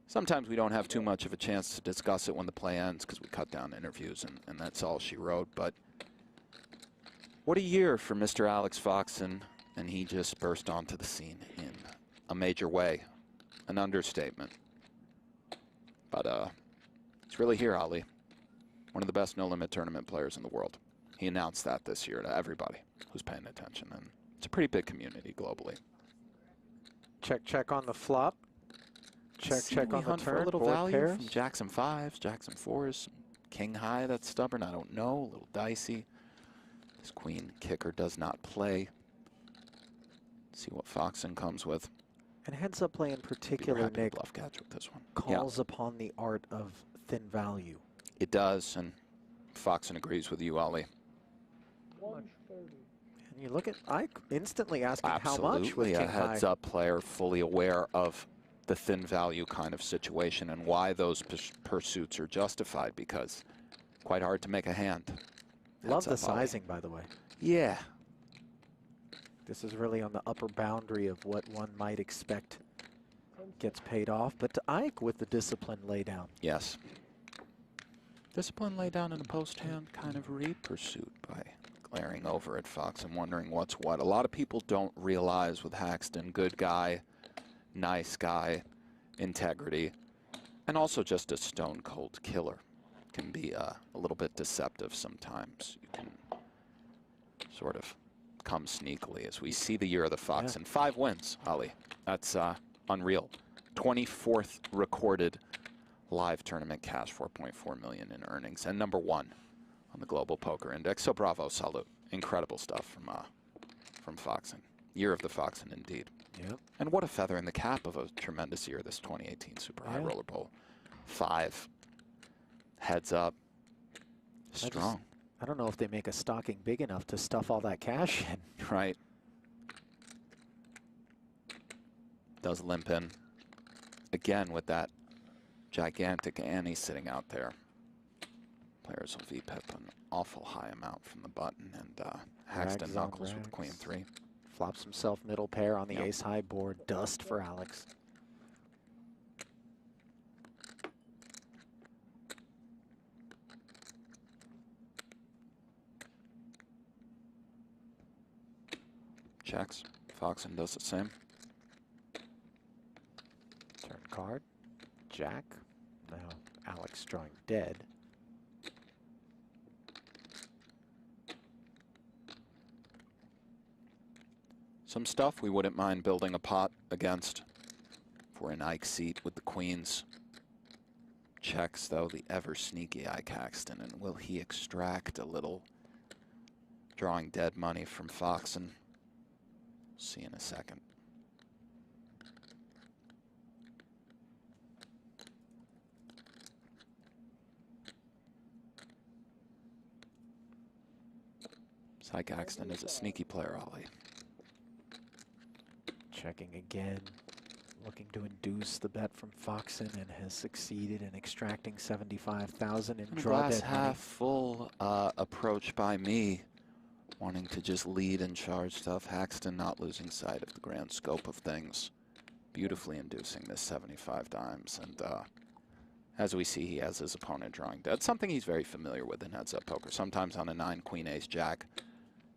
sometimes we don't have too much of a chance to discuss it when the play ends because we cut down interviews and that's all she wrote. But what a year for Mr. Alex Foxon, and he just burst onto the scene in a major way. An understatement. But he's really here, Ali. One of the best no-limit tournament players in the world. He announced that this year to everybody who's paying attention, and it's a pretty big community globally. Check, check on the flop. Check, check on the hunt turn. for a little board value pairs. from Jackson 5s, Jackson 4s, King High that's stubborn, I don't know, a little dicey. This queen kicker does not play. See what Foxon comes with. And heads-up play in particular, Happy to Nick, bluff catch with this one. calls upon the art of thin value. It does, and Foxon agrees with you, Ali. And you look at Ike instantly asking Absolutely, how much with a King High. heads-up player fully aware of the thin value kind of situation and why those pursuits are justified, because quite hard to make a hand. Love the Heads up, Ali. sizing, by the way. Yeah. This is really on the upper boundary of what one might expect gets paid off. But to Ike with the discipline lay down. Yes. Discipline lay down in a post-hand kind of read pursuit by glaring over at Fox and wondering what's what. A lot of people don't realize with Haxton, good guy, nice guy, integrity, and also just a stone-cold killer. Can be a little bit deceptive sometimes. You can sort of come sneakily as we see the year of the Fox and 5 wins, Ali. That's unreal. 24th recorded live tournament cash, 4.4 million in earnings, and #1 on the Global Poker Index. So bravo, salute. Incredible stuff from Foxon. Year of the Foxon indeed. Yep. And what a feather in the cap of a tremendous year, this 2018 Super High Roller Bowl. 5 Heads up. Strong. I don't know if they make a stocking big enough to stuff all that cash in. Right. Does limp in. Again with that gigantic ante sitting out there. Players will VPip an awful high amount from the button, and Haxton Rags on knuckles with rags. queen 3. Flops himself middle pair on the Yep. ace high board. Dust for Alex. Checks. Foxen does the same. Turn card. Jack. Now Alex drawing dead. Some stuff we wouldn't mind building a pot against. For an Ike seat with the queens. Checks, though, the ever sneaky Ike Haxton. And will he extract a little drawing dead money from Foxen? See in a second. Ike Haxton is a sneaky player, Ollie. Checking again. Looking to induce the bet from Foxen and has succeeded in extracting 75,000 in draw Glass dead money. half full approach by me. Wanting to just lead and charge stuff. Haxton not losing sight of the grand scope of things. Beautifully inducing this 75 dimes. And as we see, he has his opponent drawing dead. Something he's very familiar with in heads-up poker. Sometimes on a 9, queen, ace, jack,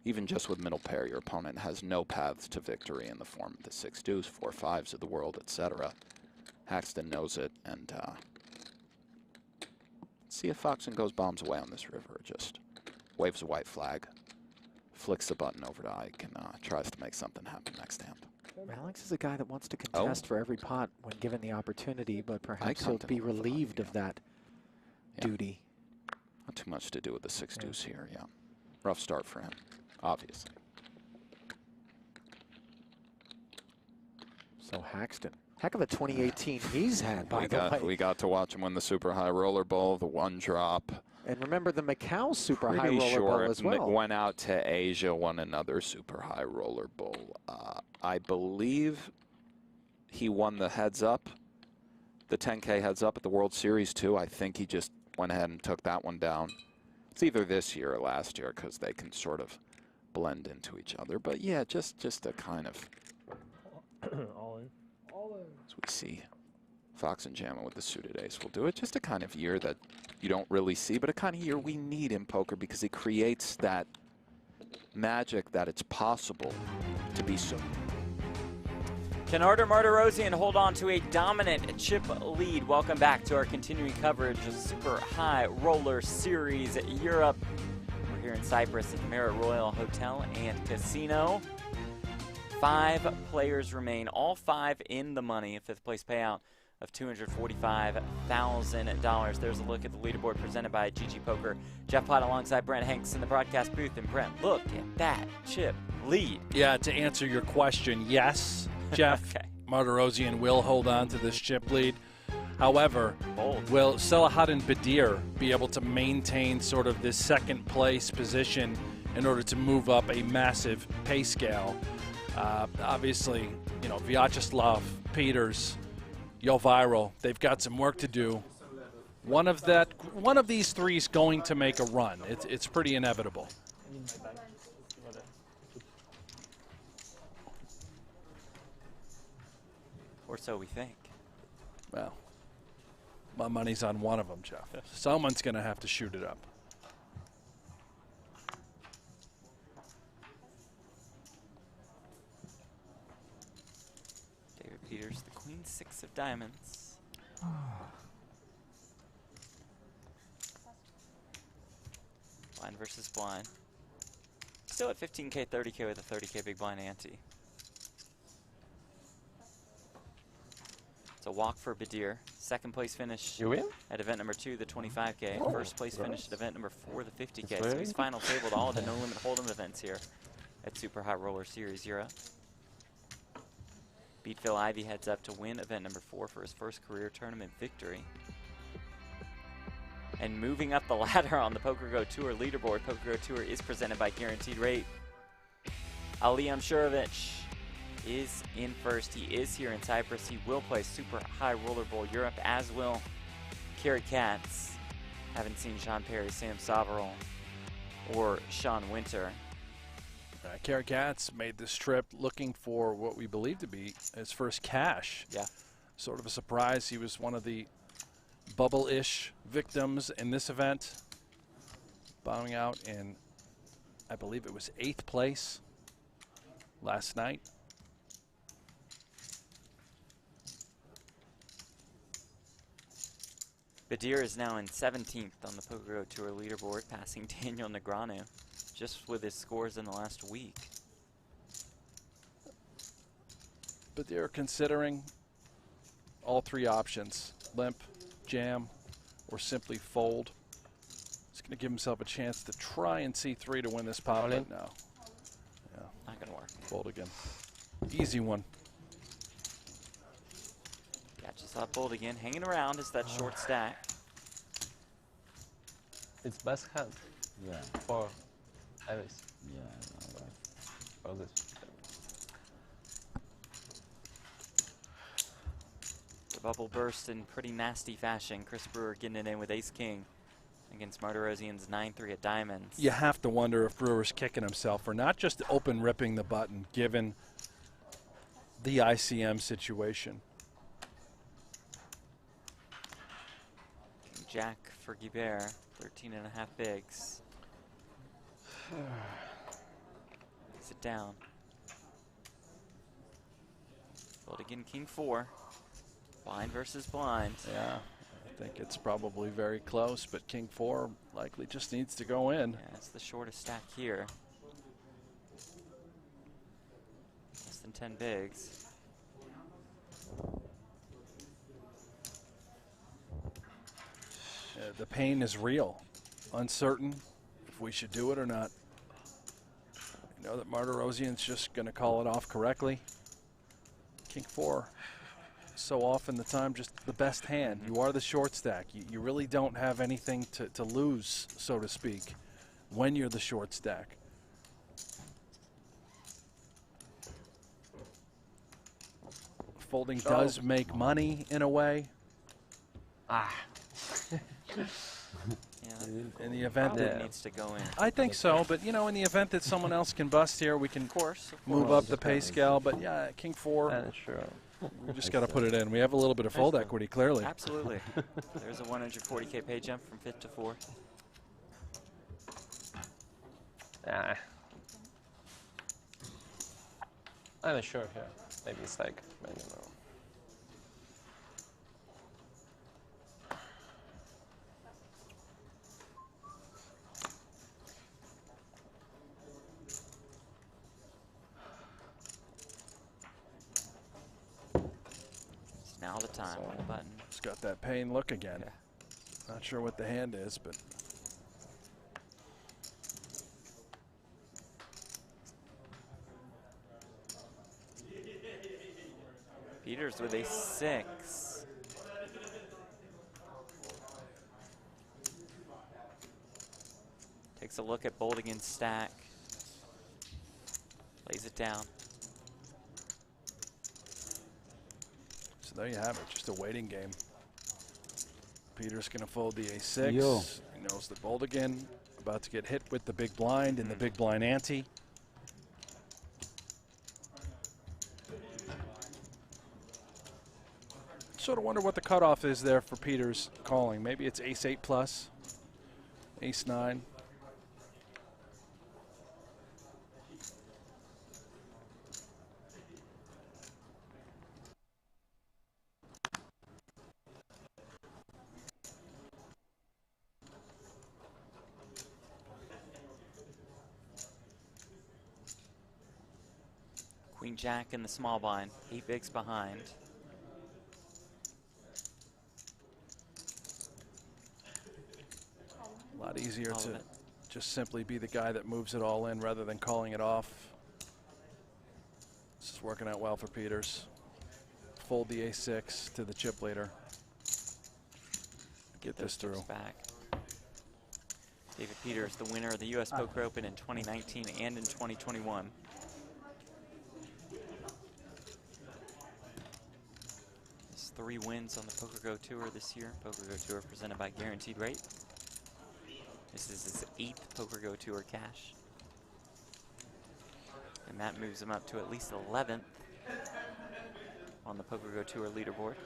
even just with middle pair, your opponent has no paths to victory in the form of the 6 deuce, 4 5s of the world, etc. Haxton knows it, and see if Foxen goes bombs away on this river. Just waves a white flag, flicks the button over to Ike, and tries to make something happen next hand. Alex is a guy that wants to contest for every pot when given the opportunity, but perhaps he'll be relieved of that duty. Not too much to do with the 6 deuce here, yeah. Rough start for him, obviously. So Haxton, heck of a 2018 he's had, by the way. We got to watch him win the Super High Roller Bowl, the 1 drop. And remember the Macau Super High Pretty Roller sure Bowl as well. Went out to Asia, won another Super High Roller Bowl. I believe he won the heads up, the 10K heads up at the World Series too. I think he just went ahead and took that one down. It's either this year or last year because they can sort of blend into each other. But yeah, just a kind of All in. All in. as we see Foxen jamming with the suited ace will do it. Just a kind of year that you don't really see, but a kind of year we need in poker because it creates that magic that it's possible to be so. Can Artur Martirosyan hold on to a dominant chip lead? Welcome back to our continuing coverage of Super High Roller Series Europe. We're here in Cyprus at the Marriott Royal Hotel and Casino. 5 players remain, all 5 in the money. A 5th place payout of $245,000. There's a look at the leaderboard presented by GG Poker. Jeff Platt alongside Brent Hanks in the broadcast booth. And Brent, look at that chip lead. Yeah, to answer your question, yes, Jeff. Okay. Martirosyan will hold on to this chip lead. However, will Selahattin Badir be able to maintain sort of this second place position in order to move up a massive pay scale? Obviously, you know, Vyacheslav, Peters, Yelviro, they've got some work to do. One of these 3 is going to make a run. It's pretty inevitable. Or so we think. Well, my money's on one of them, Jeff. Someone's going to have to shoot it up. David Peters, the queen 6 of diamonds. Blind versus blind. Still at 15K, 30K with a 30K big blind ante. It's a walk for Badir. 2nd place finish at event number 2, the 25K. 1st place finish at event number 4, the 50K. So he's final tabled all of the no limit hold'em events here at Super High Roller Series Europe. Beat Phil Ivey heads up to win event number 4 for his first career tournament victory. And moving up the ladder on the PokerGo Tour leaderboard, PokerGo Tour is presented by Guaranteed Rate. Aliyam Shurovich is in first. He is here in Cyprus. He will play Super High Roller Bowl Europe, as will Carrot Katz. Haven't seen Sean Perry, Sam Savarol, or Sean Winter. Carrot Katz made this trip looking for what we believe to be his first cash. Yeah. Sort of a surprise. He was one of the bubble-ish victims in this event, bowing out in, I believe it was 8th place last night. Badir is now in 17th on the PokerGo Tour leaderboard, passing Daniel Negreanu just with his scores in the last week. Badir considering all three options: limp, jam, or simply fold. He's going to give himself a chance to try and C3 to win this pot. All in? No. Yeah. Not going to work. Fold again. Easy one. Catches that fold again. Hanging around is that short stack. It's best hand Yeah, for Iris. yeah, no, right. For this. The bubble burst in pretty nasty fashion. Chris Brewer getting it in with ace-king against Martirosian's 9-3 at diamonds. You have to wonder if Brewer's kicking himself for not just open ripping the button, given the ICM situation. King Jack for Guibert, 13.5 bigs. Sit down. Fold again, King 4. Blind versus blind. Yeah, I think it's probably very close, but King 4 likely just needs to go in. Yeah, it's the shortest stack here. Less than 10 bigs. The pain is real. Uncertain if we should do it or not. You know that Martirosian's just going to call it off correctly. King 4, so often the time just the best hand. You are the short stack. You really don't have anything to lose, so to speak, when you're the short stack. Folding does make money in a way. Ah. Yeah, In the event that needs to go in. I think so, but you know, in the event that someone else can bust here, we can Of course. move up the pay scale. But yeah, King 4, And sure. we just got to put it in. We have a little bit of fold equity, clearly. Absolutely. There's a 140K pay jump from 5th to 4th. Yeah. I'm not sure here. Maybe it's like, I don't know. It's now the time on the button. It's got that pain look again. Yeah. Not sure what the hand is, but Peters with a 6. Takes a look at Boldigan's stack. Lays it down. so there you have it. Just a waiting game. Peter's going to fold the A6. Yo. He knows that Boldigan about to get hit with the big blind in the big blind ante. Sort of wonder what the cutoff is there for Peter's calling. Maybe it's ace-8 plus, ace-9. Queen Jack in the small blind, 8 bigs behind. A lot easier to just simply be the guy that moves it all in rather than calling it off. This is working out well for Peters. Fold the A6 to the chip leader. Get this through. Back. David Peters, the winner of the U.S. Poker Open in 2019 and in 2021. His 3 wins on the Poker Go Tour this year. Poker Go Tour presented by Guaranteed Rate. This is his 8th Poker Go Tour cash. And that moves him up to at least 11th on the Poker Go Tour leaderboard.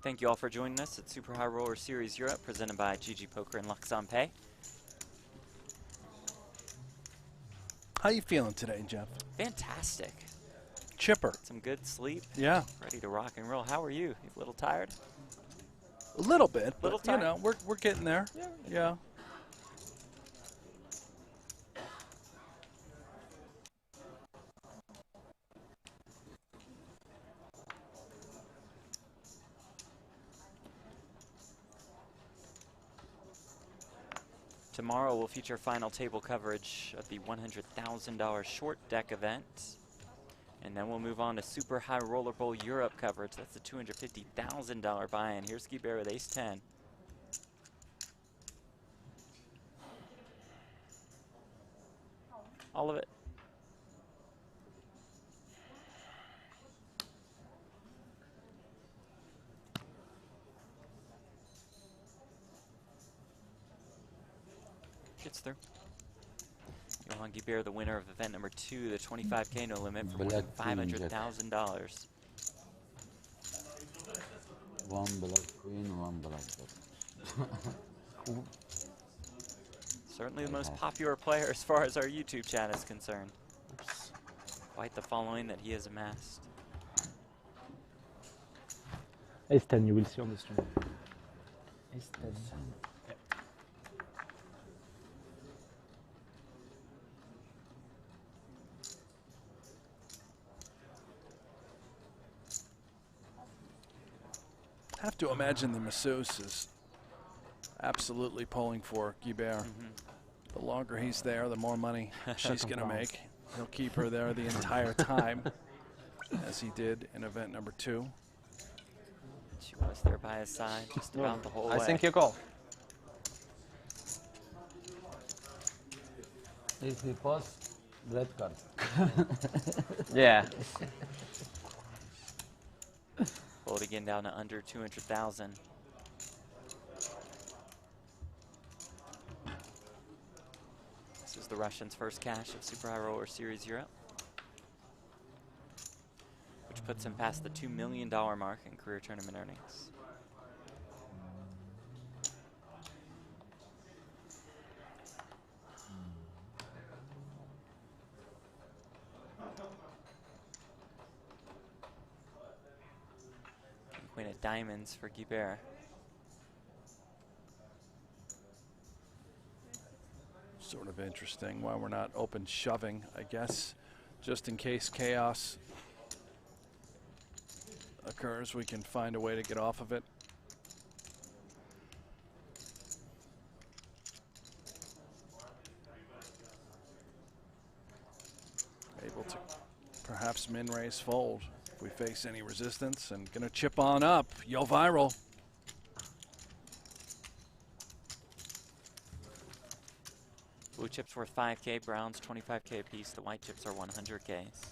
Thank you all for joining us at Super High Roller Series Europe, presented by GG Poker and Luxon Pay. How you feeling today, Jeff? Fantastic. Chipper. Some good sleep. Yeah. Ready to rock and roll. How are you? You a little tired? A little bit, Little but you tired? know, we're getting there. Yeah. Tomorrow we'll feature final table coverage of the $100,000 short deck event. And then we'll move on to Super High Roller Bowl Europe coverage. That's the $250,000 buy-in. Here's Guy Bear with ace-10. All of it. Gets through. Johan Guibert, the winner of event number 2, the 25K no limit for more than $500,000. One black queen, one black jack. Certainly the most popular player as far as our YouTube chat is concerned. Quite the following that he has amassed. Ace-10, you will see on the stream. Ace-10. I have to imagine the masseuse is absolutely pulling for Guibert. The longer he's there, the more money she's going to make. He'll keep her there the entire time, as he did in event number 2. She was there by his side just about the whole way. I think you call. If he posts, red card. Yeah. Pulled again down to under 200,000. This is the Russians' first cash of Super High Roller Series Europe, which puts him past the $2 million mark in career tournament earnings. Queen of diamonds for Guibert. Sort of interesting why we're not open shoving, I guess. Just in case chaos occurs, we can find a way to get off of it. Able to perhaps min raise fold if we face any resistance, and gonna chip on up. Yo viral. Blue chips worth 5K, browns 25K apiece. The white chips are 100Ks.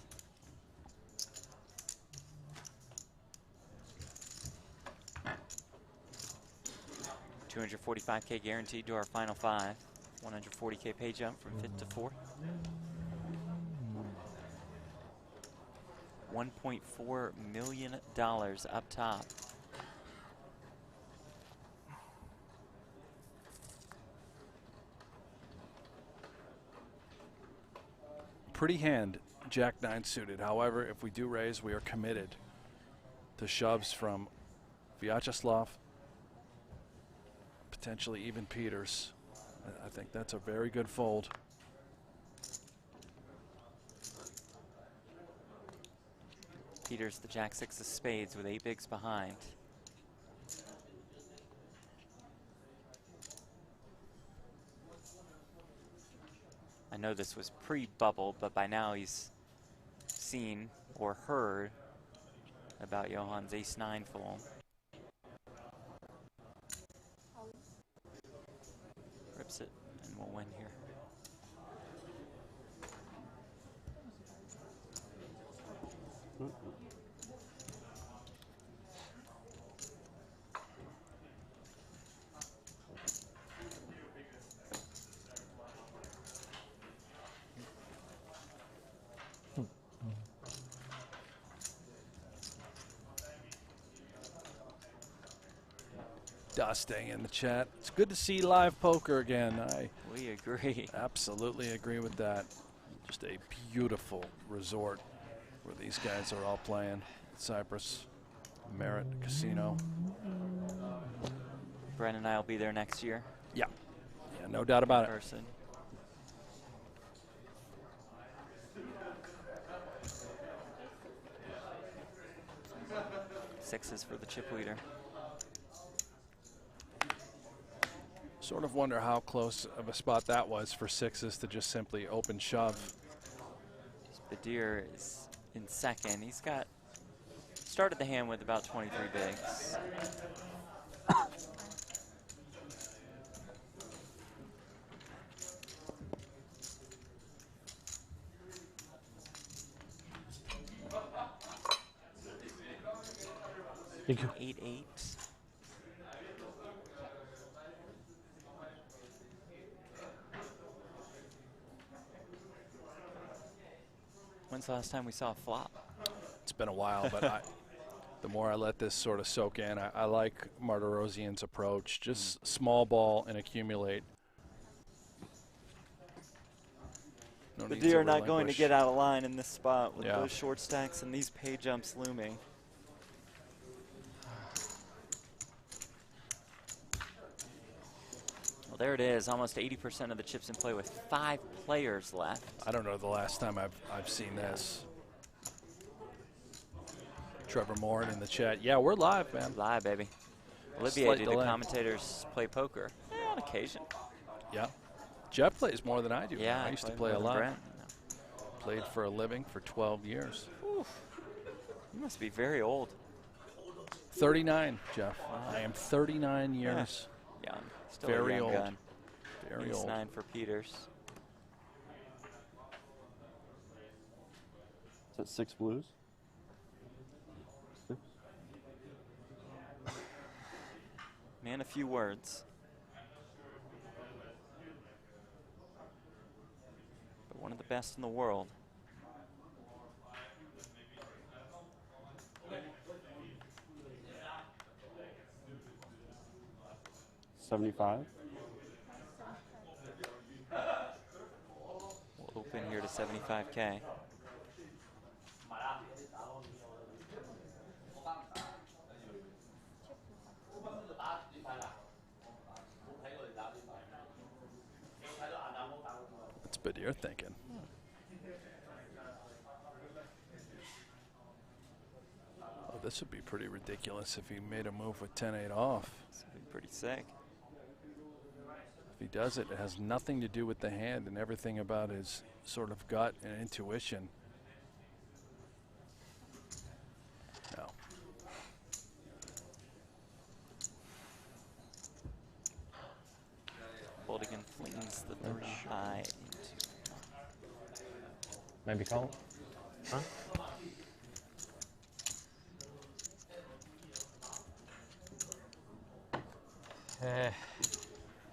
$245K guaranteed to our final 5. 140K pay jump from 5th to 4th. $1.4 million up top. Pretty hand, Jack-9 suited. However, if we do raise, we are committed to shoves from Vyacheslav, potentially even Peters. I think that's a very good fold. Peters, the Jack-6 of spades with 8 bigs behind. know this was pre-bubble, but by now he's seen or heard about Johan's ace-9 full. Rips it, and we'll win here. Dusting in the chat. It's good to see live poker again. We agree. Absolutely agree with that. Just a beautiful resort where these guys are all playing. Cyprus, Merit Casino. Brent and I will be there next year. Yeah, no doubt about it. Person. Sixes for the chip leader. Sort of wonder how close of a spot that was for sixes to just simply open shove. Badir is in second. He's started the hand with about 23 bigs. Thank you. 8-8. When's the last time we saw a flop? It's been a while, but the more I let this sort of soak in, I like Martirosian's approach. Just small ball and accumulate. No need to Badir not going to relinquish. get out of line in this spot with Yeah. those short stacks and these pay jumps looming. Well, there it is. Almost 80% of the chips in play with 5 players left. I don't know the last time I've seen this. Trevor Moore in the chat. Yeah, we're live, man. Live, baby. Olivier, Slight do the delay. commentators play poker? Yeah, on occasion. Yeah. Jeff plays more than I do. Yeah, I used to play a more than lot. Brent. Played for a living for 12 years. Oof. You must be very old. 39, Jeff. I am 39 years. Young. Still Very a young old. gun. Very Ace old. 9 for Peters. Is that 6 blues? 6? Man, a few words. But one of the best in the world. $75. We'll open here to 75K. What's Badir thinking? Oh, this would be pretty ridiculous if he made a move with 10-8 off. This would be pretty sick. If he does it, it has nothing to do with the hand and everything about his sort of gut and intuition. No. Boldigan flings the 3 high into. Maybe call? Huh?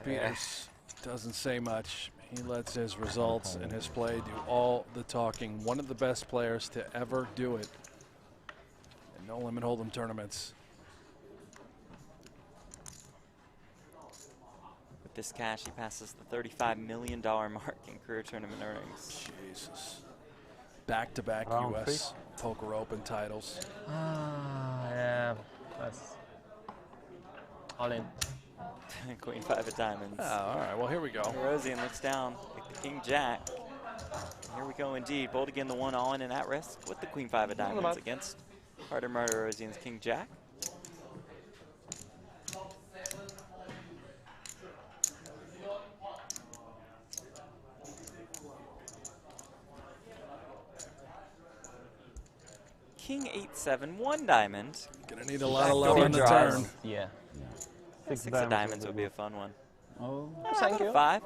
Peters doesn't say much. He lets his results and his play do all the talking. One of the best players to ever do it in no limit hold'em tournaments. With this cash, he passes the $35 million mark in career tournament earnings. Jesus. Back-to-back Round U.S. Poker Open titles. Yeah, that's all in. Queen 5 of diamonds. Oh, all right, well, here we go. Rosian looks down at the King Jack. Here we go indeed. Boldigan the 1 all in and at risk with the Queen 5 of diamonds against Carter Martirosian's King Jack. King 8-7, 1 diamond. Gonna need a lot of love Backdoor on the draws. turn. Yeah. 6 of diamonds would be a fun one. Oh, Thank you. 5.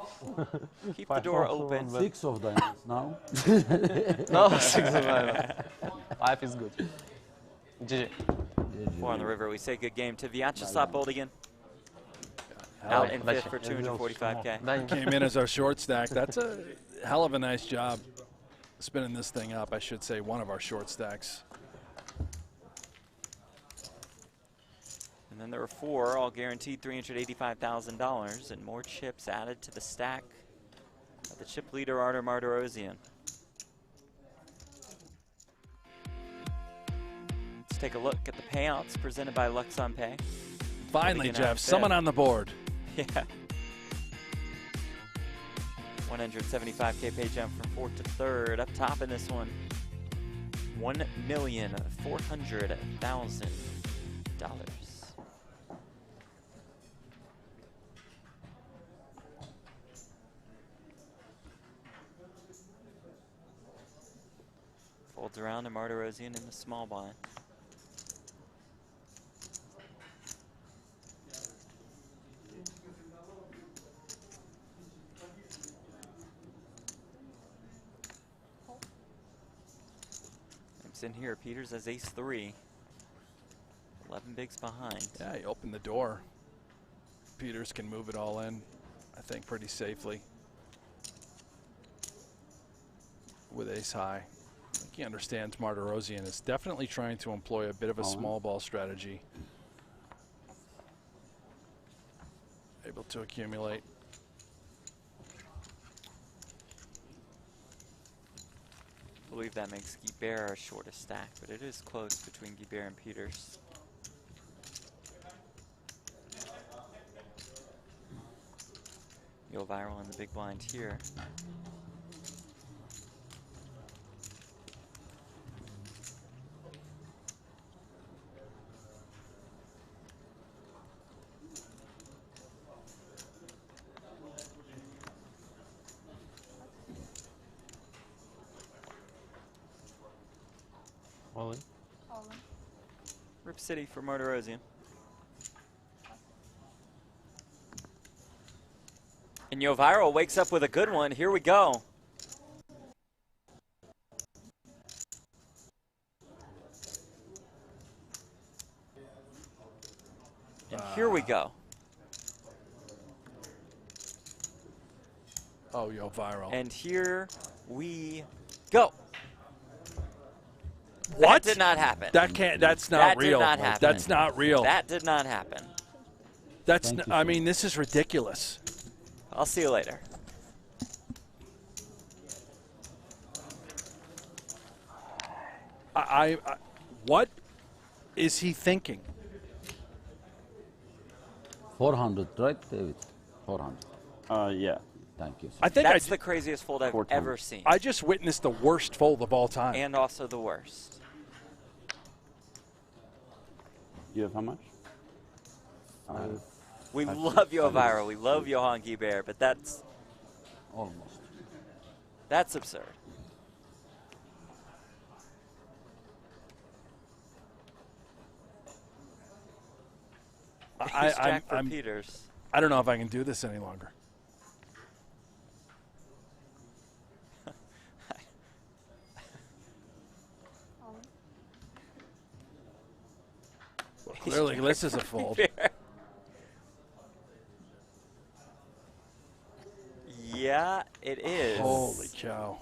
Keep the door open. 6 of diamonds now. No, 6 of diamonds. 5 is good. GG. 4 on the river. We say good game to Vyacheslav Boldigan. Out in 5th for 245K. Came in as our short stack. That's a hell of a nice job spinning this thing up. I should say one of our short stacks. And then there were 4, all guaranteed $385,000 and more chips added to the stack of the chip leader, Artur Martirosyan. Let's take a look at the payouts presented by Luxon Pay. Finally, Boldigan Jeff, out someone fifth. on the board. Yeah. 175K pay jump from 4th to 3rd. Up top in this one, $1,400,000. Folds around to Martirosyan in the small blind. It's in here. Peters has ace-3. 11 bigs behind. Yeah, he opened the door. Peters can move it all in, I think, pretty safely. With ace high. I think he understands Martirosyan is definitely trying to employ a bit of a small ball strategy. Able to accumulate. I believe that makes Guibert our shortest stack, but it is close between Guibert and Peters. Yo viral in the big blind here. All in. Rip City for Martirosyan. And Yo Viral wakes up with a good one. Here we go. And here we go. Oh, Yo Viral. And here we go. What? That did not happen. That can't. That's not That real. did not happen. That's not real. That did not happen. That's. I mean, this is ridiculous. I'll see you later. What is he thinking? 400, right, David? 400. Yeah. Thank you. I think That's the craziest fold I've 410. ever seen. I just witnessed the worst fold of all time. And also the worst. You have how much? We Five, love six, Yo seven. Viral. We love Johan Guibert, but that's Almost. absurd. Ace Jack for Peters. I don't know if I can do this any longer. Well, clearly, this is a fold. Yeah, it is. Holy cow.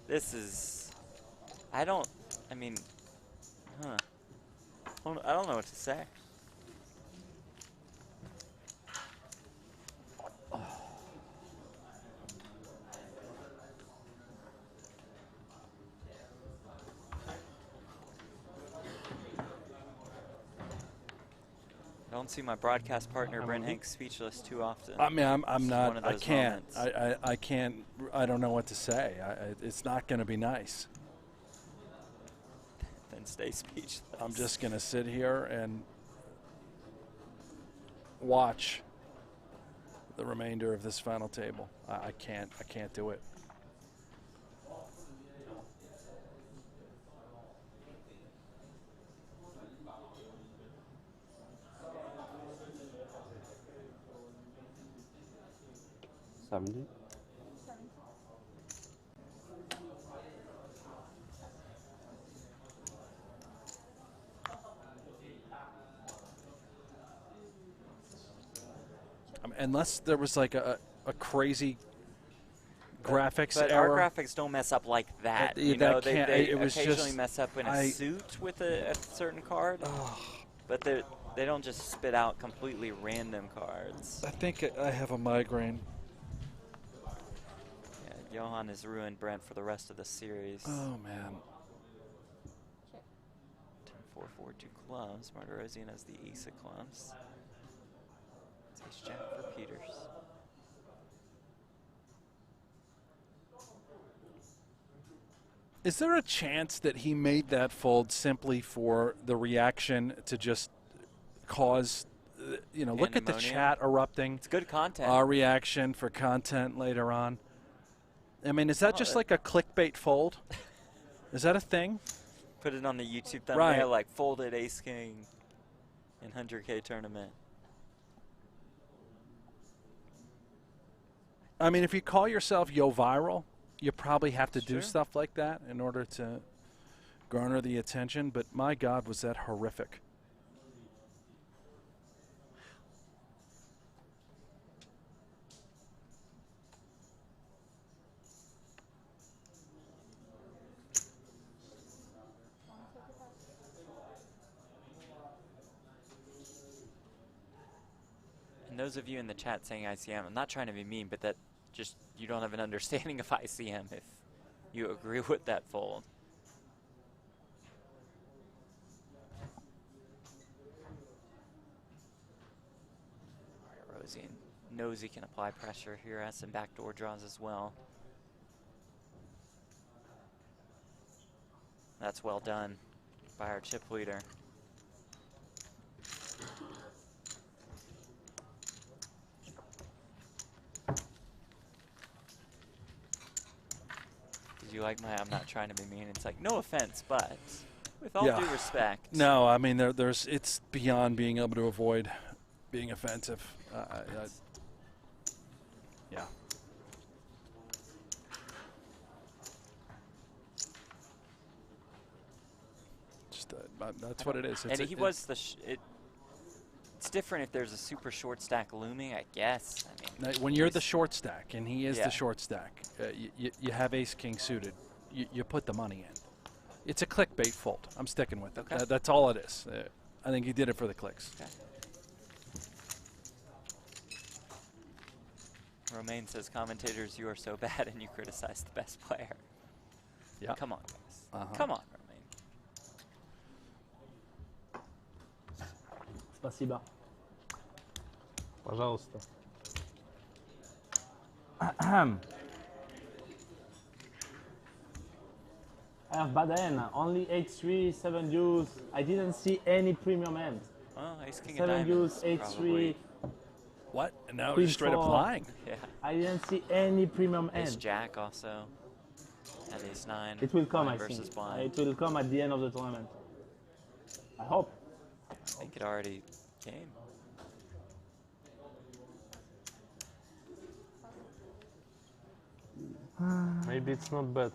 This is... I mean... Huh. I don't know what to say. I don't see my broadcast partner, Brent Hanks, speechless too often. I mean, I'm This is not. one of I those can't. moments. I can't. I don't know what to say. It's not going to be nice. Then stay speechless. I'm just going to sit here and watch the remainder of this final table. I can't. I can't do it. 70. Unless there was like a crazy graphics but error. our graphics don't mess up like that. You that know, they it was occasionally just, mess up in a suit with a certain card, but they don't just spit out completely random cards. I think I have a migraine. Yeah, Johan has ruined Brent for the rest of the series. Oh man. 10-4-4, 2 clubs. Martirosian has the ace of clubs. It's ace jack for Peters. Is there a chance that he made that fold simply for the reaction to just cause, look at the chat erupting. It's good content. Our reaction for content later on. I mean, is that just like a clickbait fold? Is that a thing? Put it on the YouTube thumbnail, Right. like folded ace king in 100K tournament. I mean, if you call yourself Yo Viral, you probably have to do Sure. stuff like that in order to garner the attention. But my God, was that horrific. And those of you in the chat saying ICM, I'm not trying to be mean, but that just, you don't have an understanding of ICM if you agree with that fold. Rosian knows he can apply pressure here, has some backdoor draws as well. That's well done by our chip leader. Did you like my, I'm not trying to be mean, it's like, no offense, but with all due respect. No, I mean, it's beyond being able to avoid being offensive. Yeah. Just, that's what it is. And he was the, it's different if there's a super short stack looming, I guess. I mean, when you're the short stack, and he is Yeah. the short stack, you have ace-king suited, you put the money in. It's a clickbait fold. I'm sticking with it. Okay. That's all it is. I think he did it for the clicks. Okay. Romaine says, commentators, you are so bad and you criticize the best player. Yeah. Come on, guys. Come on, Romaine. Спасибо. Пожалуйста. I have bad hand. Only H3, 7 deuce. I didn't see any premium hand. Well, ace king of 7 diamonds, deuce, probably. H3. What? And now Queen you're straight up four. lying. Yeah. I didn't see any premium Ace hand. jack also. And ace 9. It will come, I blind versus think. blind. It will come at the end of the tournament. I hope. I think it already came. Maybe it's not bad.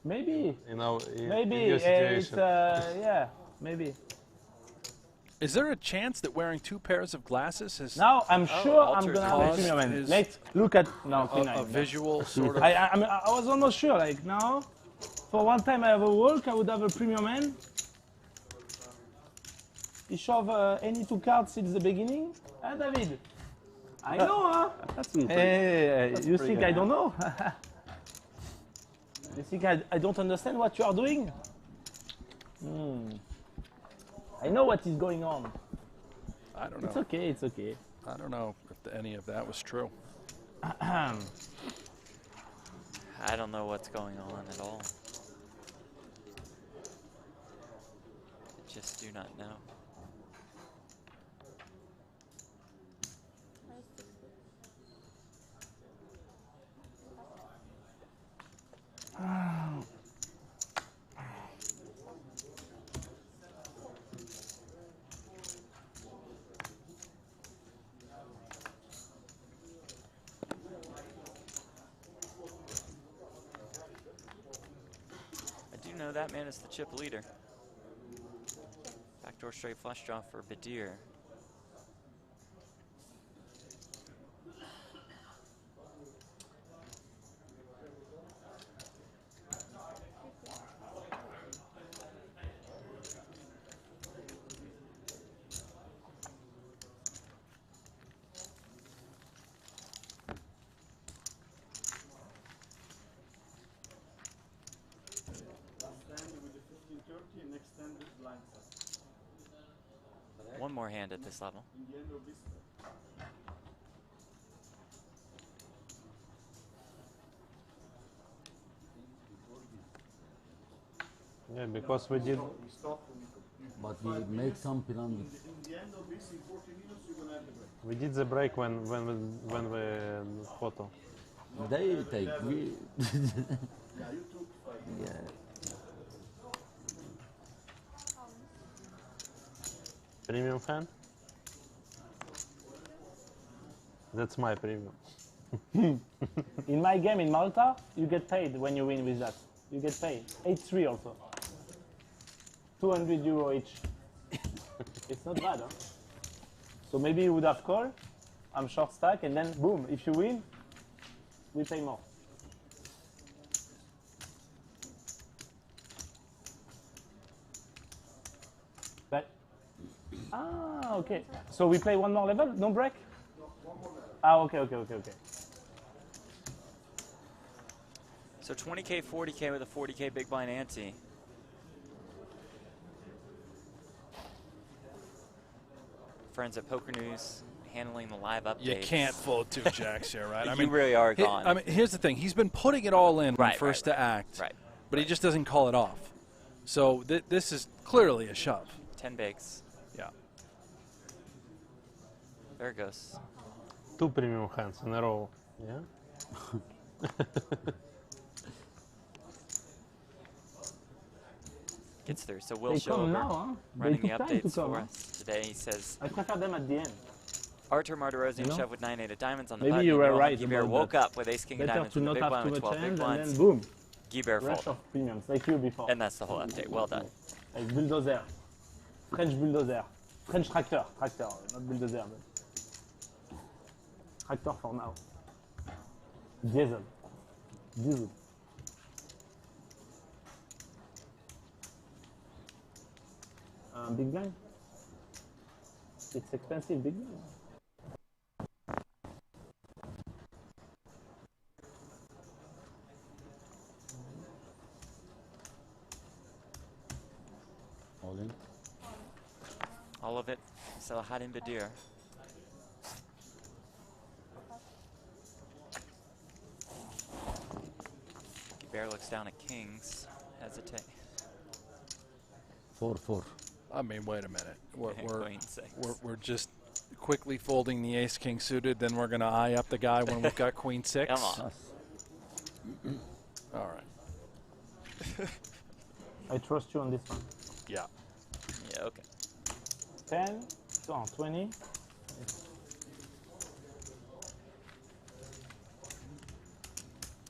Maybe. In your Maybe. situation. Yeah, maybe. Is there a chance that wearing 2 pairs of glasses has Now I'm sure I'm alters gonna have a caused premium hand. his- Next, look at now. a visual sort of? I was almost sure. Like now, for one time I have a walk, I would have a premium hand. He shove any 2 cards since the beginning. Ah, David. I know, huh? Hey, you think I don't know? You think I don't understand what you are doing? I know what is going on. I don't know. It's okay, it's okay. I don't know if any of that was true. I don't know what's going on at all. I just do not know. that man is the chip leader. Backdoor straight flush draw for Badir. One more hand at this level. Yeah, because we did. But we make some plan. We did the break when we photo. They take we. Yeah. Premium fan? That's my premium. In my game in Malta, you get paid when you win with that. You get paid. 8-3 also. 200 euro each. It's not bad, huh? So maybe you would have called, I'm short stack, and then boom, if you win, we pay more. But, okay. So we play one more level, no break? Okay. So 20K, 40K with a 40K big blind ante. Friends at Poker News handling the live updates. You can't fold 2 jacks here, right? You really are gone. I mean, here's the thing. He's been putting it all in when first to act, but he just doesn't call it off. So this is clearly a shove. 10 bigs. Yeah. There it goes. 2 premium hands in a row. Yeah. Gets through. So Will They show come over, now, huh? running They the took time to updates come, for huh? us today. He says I prefer them at the end. Artur Martirosyan You know? shove with 9-8 of diamonds on the Maybe button. you were Johan right Guibert about woke that. up with ace king of Better diamonds to in the not big have blind too with much 12 big hand and blinds. then boom. Guibert Rush folded. of premiums like you before. And that's the whole update. Well done. Like bulldozer. French bulldozer. French tractor. Tractor, not bulldozer. But tractor for now. Diesel. Diesel. Big blind. It's expensive, big blind. All in. All of it. Salahaddin Badir. Guibert looks down at kings. Hesitate. 4-4. I mean, wait a minute. Queen six. We're just quickly folding the ace king suited, then we're going to eye up the guy when we've got queen 6. Come on. All right. I trust you on this one. Yeah. Yeah, okay. 10, 20.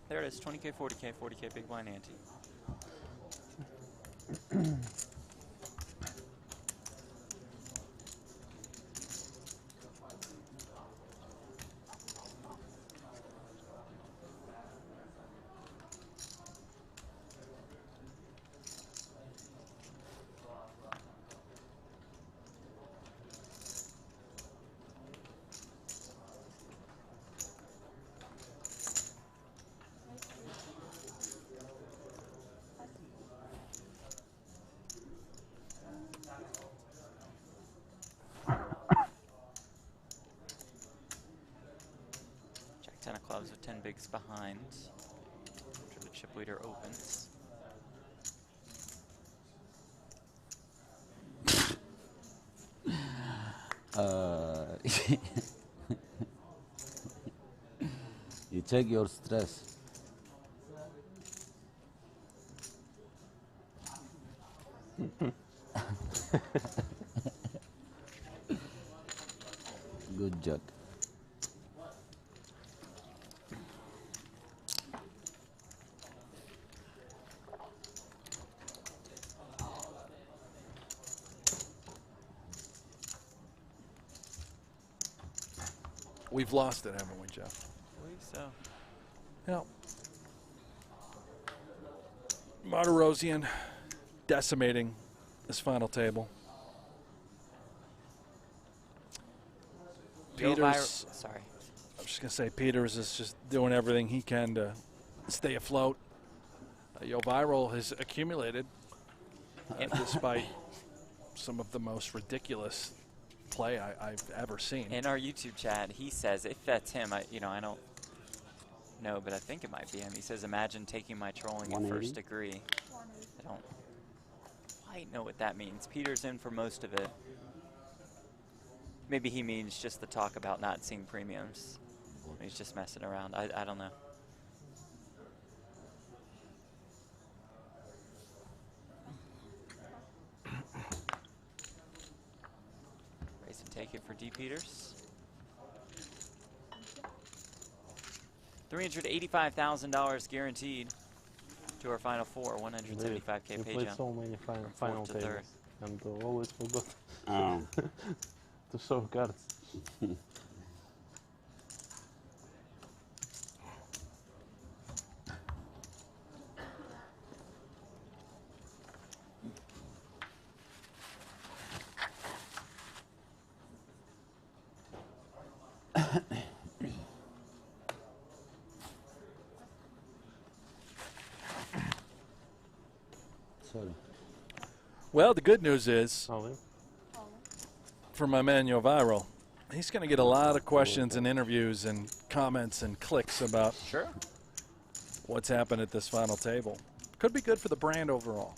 There it is. 20K, 40K, 40K big blind ante. Jack 10 of clubs with 10 bigs behind. After the chip leader opens. You check your stress. Good job. We've lost it, haven't we, Jeff? I believe so. Yeah. Martirosian decimating this final table. Peters, sorry. I'm just going to say Peters is just doing everything he can to stay afloat. Yoviral has accumulated despite some of the most ridiculous play I've ever seen. In our YouTube chat, he says, if that's him, I don't know, but I think it might be him. He says, imagine taking my trolling in first degree. I don't quite know what that means. Peter's in for most of it. Maybe he means just the talk about not seeing premiums. He's just messing around. I don't know. Raise and take it for D. Peters. $385,000 guaranteed to our final four. 175K We pay played jump. so many final to tables. third. And always forgot to show cards. Sorry. Well, the good news is, Oh, for my man Yoviral, he's going to get a lot of questions and interviews and comments and clicks about what's happened at this final table. Could be good for the brand overall.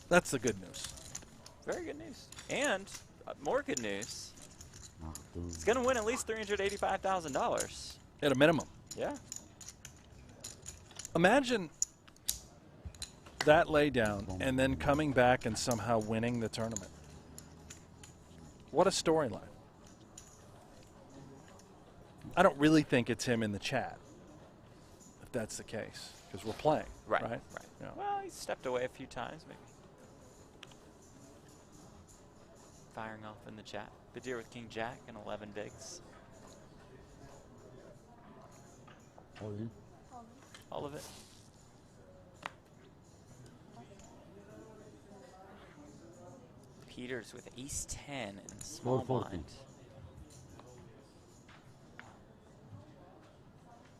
That's the good news. Very good news. And more good news. He's going to win at least $385,000. At a minimum. Yeah. Imagine that laydown and then coming back and somehow winning the tournament. What a storyline. I don't really think it's him in the chat, if that's the case, because we're playing. Right. Right. Yeah. Well, he stepped away a few times, maybe. Firing off in the chat. Badir with King Jack and 11 bigs. All in. All of it. Peters with ace 10 in the small 440. blind.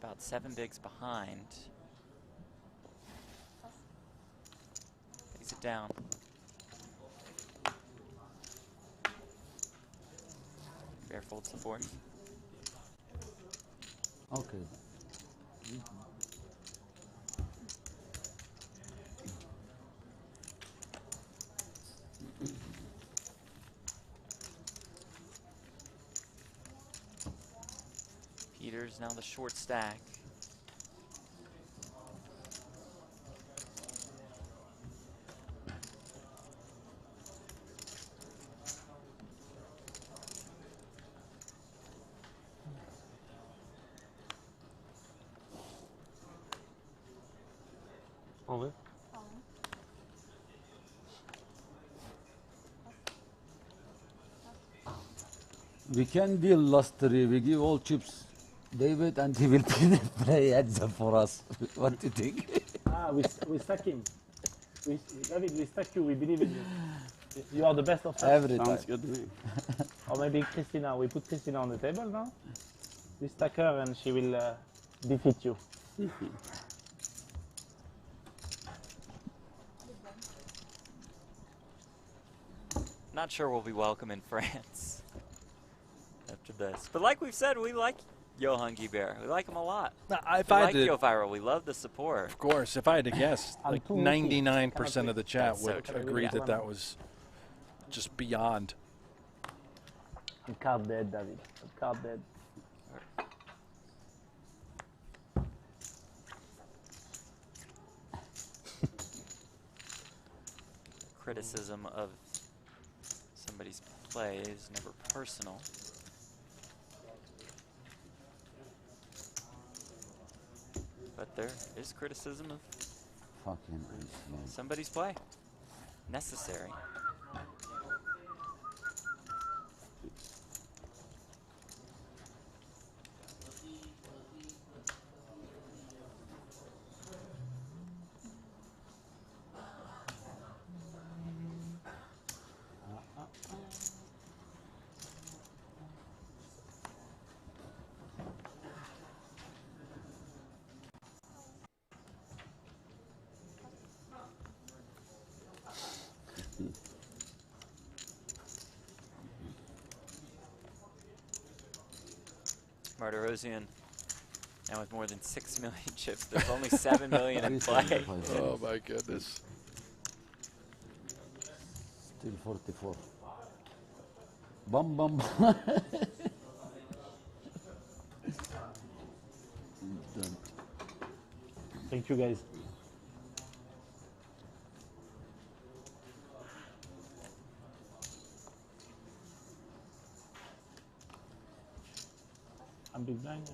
About 7 bigs behind. Lays it down. Bear folds the board. Okay. Peters now the short stack. Over. We can deal last three. We give all chips. David and he will play heads up for us. What do you think? We stack him. David, we stack you. We believe in you. You are the best of us. Every time. Sounds good to me. Or maybe Christina. We put Christina on the table now. We stack her and she will defeat you. Not sure we'll be welcome in France after this. But like we've said, we like Johan Guibert. We like him a lot. If We I like had to, Yoviral. We love the support. of course, if I had to guess, I'm like too lucky. 99% of the chat That's so would true. agree Yeah. that that was just beyond. I'm card dead, David. I'm card dead. Criticism of somebody's play is never personal. But there is criticism of Fucking insane. somebody's play. Necessary. Martirosian. And with more than 6 million chips, there's only 7 million in play. Oh my goodness. Still 44. Bum bum. Done. Thank you, guys. I'm big blind.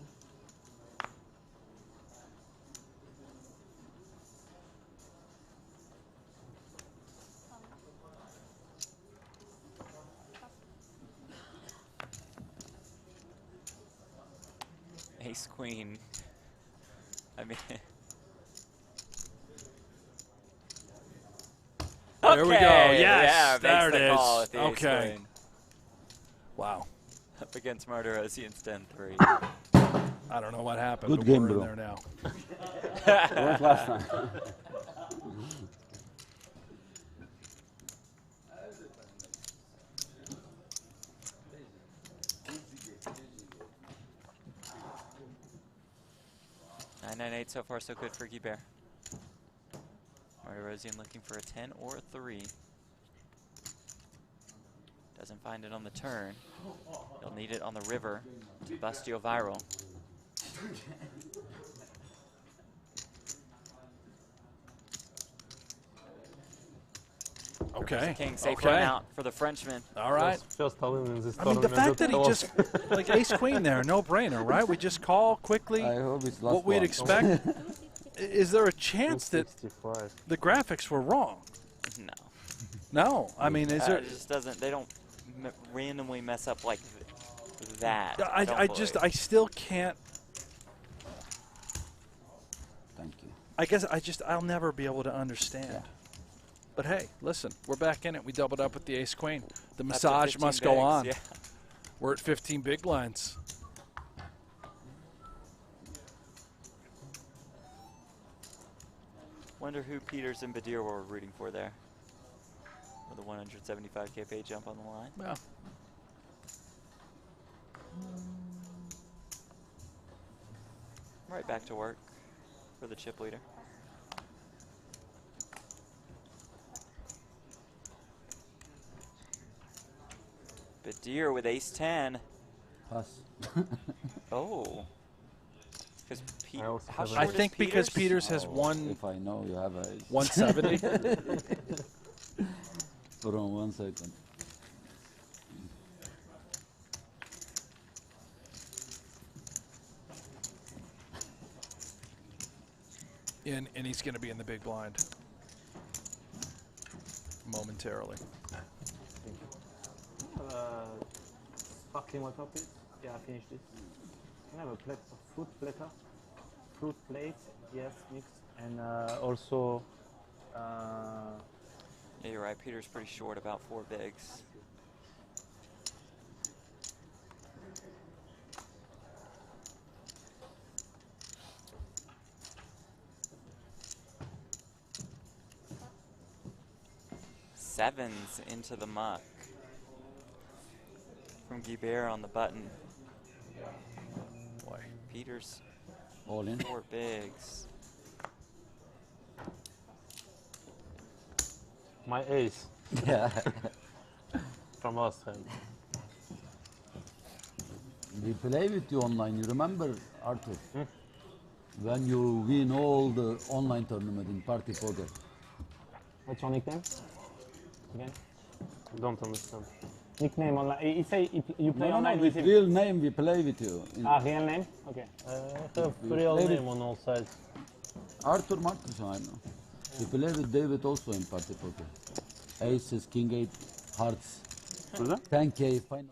Ace queen. I mean. There we go. Okay, Yes, yeah, there makes it the call is. with the ace Okay. queen. Wow. Up against Martirosian's 10-3. I don't know what happened. Good but game, we're bro. in there now. It was last time. $9.98 so far, so good for Guibert. Martirosian looking for a 10 or a 3. Doesn't find it on the turn. He'll need it on the river to Bustio viral. Okay. King, safe Okay. run out for the Frenchman. All right. First time in this I mean, the fact that he just, like ace queen there, no brainer, right? We just call quickly I hope it's last what we'd one. expect. Is there a chance that the graphics were wrong? No. No. I mean, is there? It just doesn't, they don't randomly mess up like that. I still can't. Thank you. I guess I'll never be able to understand. Yeah. But hey, listen, we're back in it. We doubled up with the ace queen. The Up to massage 15 must go bigs, on. Yeah. We're at 15 big blinds. Wonder who Peters and Badir were rooting for there. With a 175K pay jump on the line. Well, Right back to work for the chip leader. Badir with ace 10. Pass. Oh. Because how short I is think because Peters? Peters has Oh, won If I know you have a 170. Hold on 1 second. and he's going to be in the big blind momentarily. Sparkling water, please. Yeah, I finished it. Can I have a plate of fruit platter? Fruit plate, yes, mixed. And also... Yeah, you're right. Peters pretty short, about 4 bigs. Sevens into the muck from Guibert on the button. Boy. Peters, All in. 4 bigs. my ace Yeah. from Australia. We play with you online. You remember, Arthur? When you win all the online tournament in party poker. What's your nickname? Again? Don't understand. Nickname online. He say you play No, no, online with with him. real name we play with you. Real name? Okay. I have We real play name with- on all sides. Arthur Marcus, I know. We play with David also in party poker. Aces, king 8, hearts. 10K final.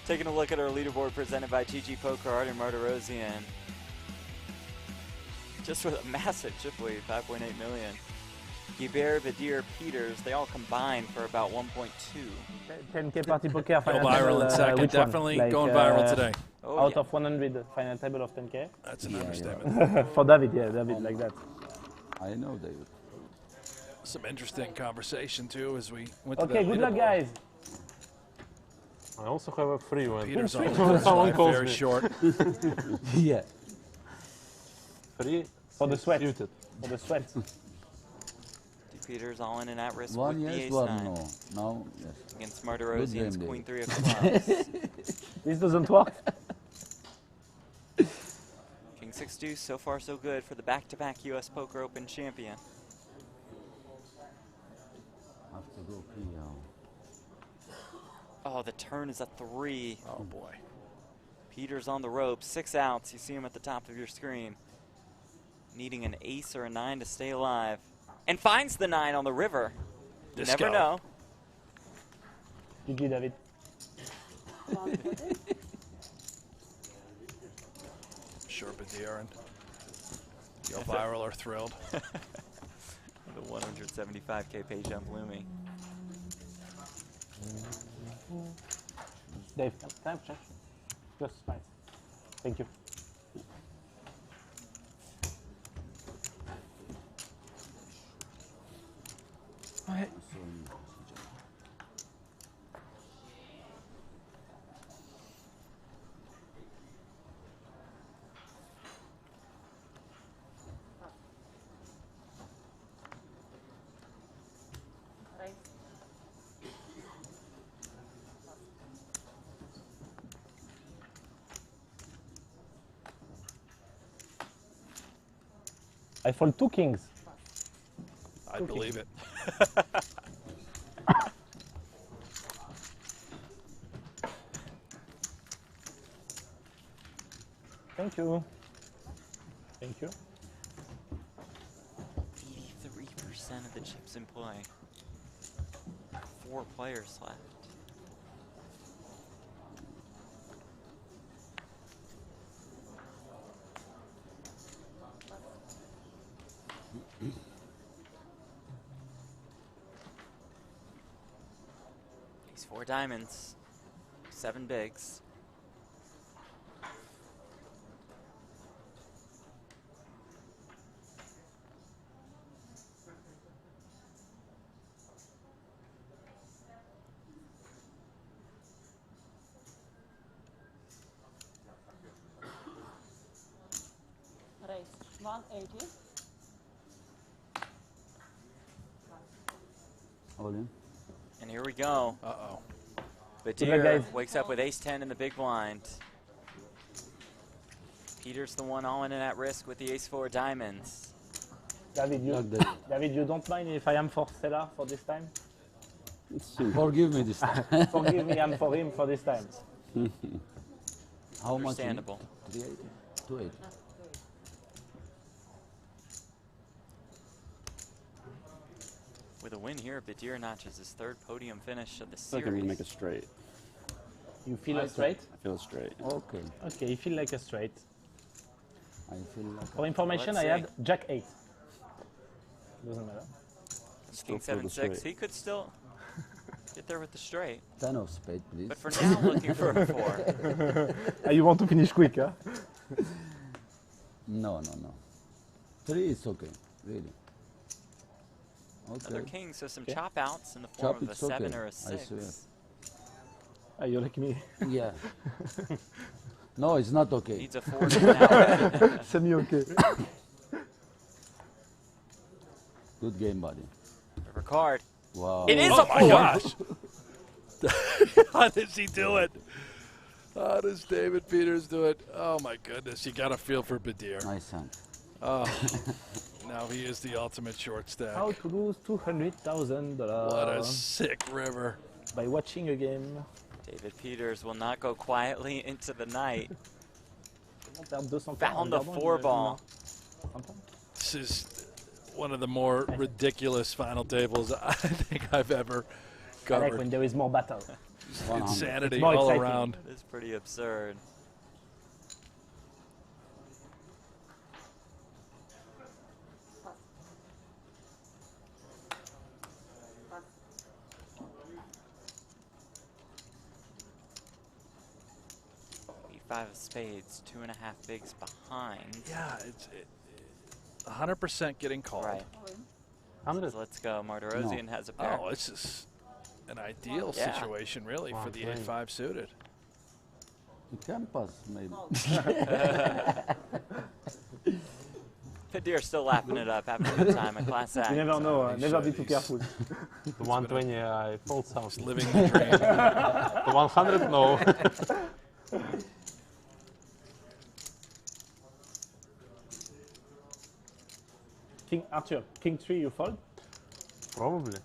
Taking a look at our leaderboard presented by GG Poker, Art and Martirosian. Just with a massive chip lead, 5.8 million. Guibert, Badir, Peters, they all combined for about 1.2. 10K party poker. Go final viral table, in second. which one? Definitely Like, going viral today. Oh, Out yeah. of 100, final table of 10K. That's an Yeah, understatement. For David, yeah, David, like that. I know, David. Some interesting conversation too as we went to Okay, that good luck, leaderboard. guys. I also have a free one. Peter's on Someone calls very me. short. Yeah. Free for the sweat. For the sweat. Peters all in and at risk One with the yes, ace one 9 no. Now, yes. against Martirosian's game, queen Dave. 3 of clubs. This doesn't work. King 6 deuce, so far so good for the back-to-back U.S. Poker Open champion. Have to go clear. Oh, the turn is a 3. Oh boy. Peters on the ropes, 6 outs. You see him at the top of your screen. Needing an ace or a 9 to stay alive. And finds the 9 on the river. You Disco. never know. GG, David. Sure, Badir and Yo Viral are thrilled. The 175K page on Bloomy. Dave, can I check? Just fine. Thank you. I fold 2 kings. I believe it. Thank you. Thank you. 83% of the chips in play. 4 players left. These 4 diamonds, 7 bigs. Raise 180. All in. And here we go. Uh-oh. Badir wakes up with ace-10 in the big blind. Peter's the one all in and at risk with the ace-4 diamonds. David, you don't mind if I am for seller for this time? Forgive me this time. Forgive me, I'm for him for this time. How much? Understandable. 380? 280. With a win here, Badir notches his 3rd podium finish of the I feel like I'm series. gonna make a straight. You feel a straight? I feel straight. Okay. Okay, you feel like a straight. I feel like. For information, Let's I see. had Jack 8. Doesn't matter. King Still feel the 7-6. straight. He could still get there with the straight. 10 of spade, please. But for now, looking for a 4. You want to finish quick, huh? No. 3 is okay, really. Another Okay. king, so some chop outs in the form Chop, of a it's okay, 7 or a I 6. swear. You like me? Yeah. No, it's not okay. Needs a 4 now. Semi-okay. Good game, buddy. River card. Wow. It is Oh a 4! my gosh! How does he do it? How does David Peters do it? Oh my goodness, you got to feel for Badir. Nice hand. Oh, now he is the ultimate short stack. How to lose $200,000 What a sick river. by watching a game. David Peters will not go quietly into the night. Found Found the 4 ball. This is one of the more ridiculous final tables I think I've ever I covered. like when there is more battle. Insanity It's more all exciting. around. It is pretty absurd. Five of spades, 2.5 bigs behind. Yeah, it's 100% getting called. Right. Says, let's go. Martirosian has a pair. Oh, it's just an ideal Yeah. situation, really, for the 8-5 suited. You can pass, maybe. Padir's still laughing it up, having a good time, a class act. You never know. He Never should. be too He's- careful. The 120, I fold some. He's living the dream. The 100, no. Arthur, King 3, you fold? Probably.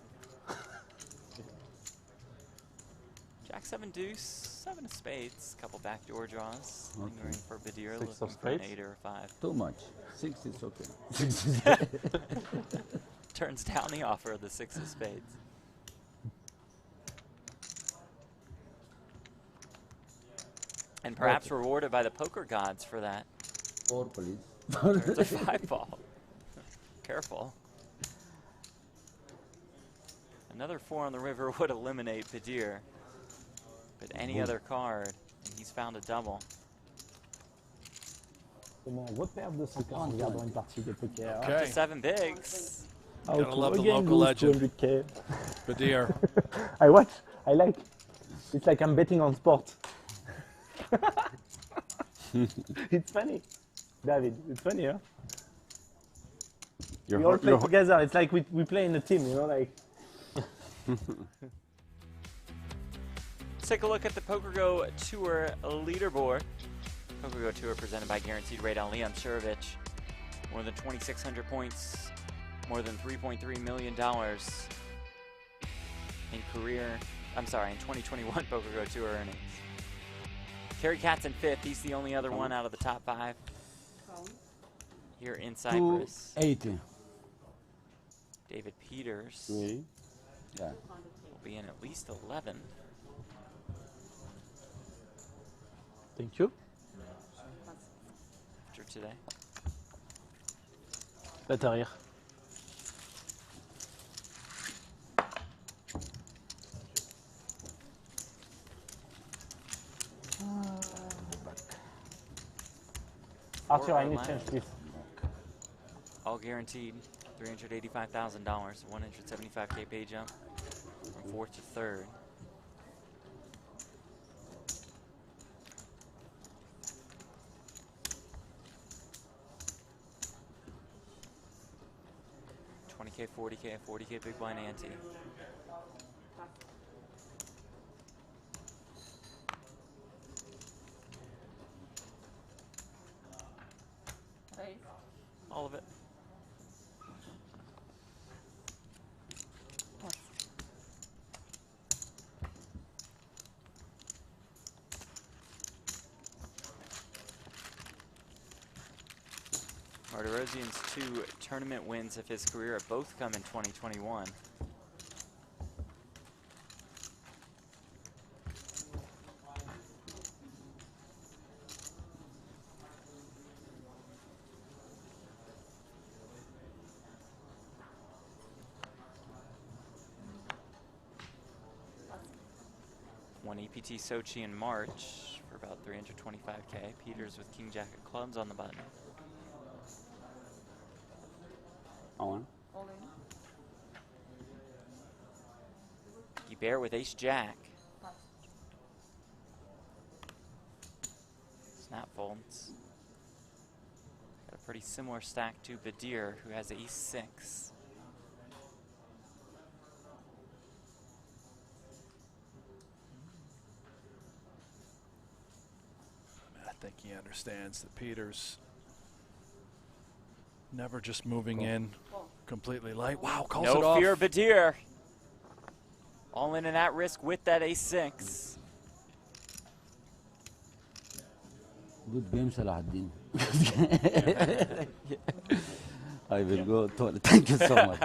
Jack 7 deuce, 7 of spades, couple backdoor draws, Okay. lingering for Padir, Six looking of for an spades. 8 or a 5. Too much. 6 is okay. Turns down the offer of the 6 of spades. And perhaps rewarded by the poker gods for that. 4, please. Turns a 5 ball. Careful. Another 4 on the river would eliminate Padir. But any other card, and he's found a double. Comment on repère 200K en regardant une partie de poker. Up to 7 bigs. How Gotta to love the again local lose legend. 200K. Padir. I watch. I like. It's like I'm betting on sport. It's funny, David. It's funny, huh? We all play together. It's like we play in a team, you know, like. Let's take a look at the PokerGo Tour leaderboard. PokerGo Tour presented by Guaranteed Rate on Liam Shurovich. More than 2,600 points, more than $3.3 million in in 2021 PokerGo Tour earnings. Kerry Katz in 5th. He's the only other one out of the top 5 here in Cyprus. 280. David Peters Yeah. will be in at least 11. Thank you. After today. Better here. Arthur, I need to change this. All guaranteed. $385,000, 175K pay jump from 4th to 3rd. $20K, $40K, 40K big blind ante. All of it. Martirosian's 2 tournament wins of his career have both come in 2021. Won EPT Sochi in March for about 325K. Peters with King Jack of clubs on the button. On. Guibert with Ace Jack. Snap folds. Got a pretty similar stack to Badir, who has Ace 6. I think he understands that Peters never just moving in completely light. Wow, calls it No off. fear, Badir. All in and at risk with that Ace 6. Good game, Salahuddin. I will go toilet. Thank you so much.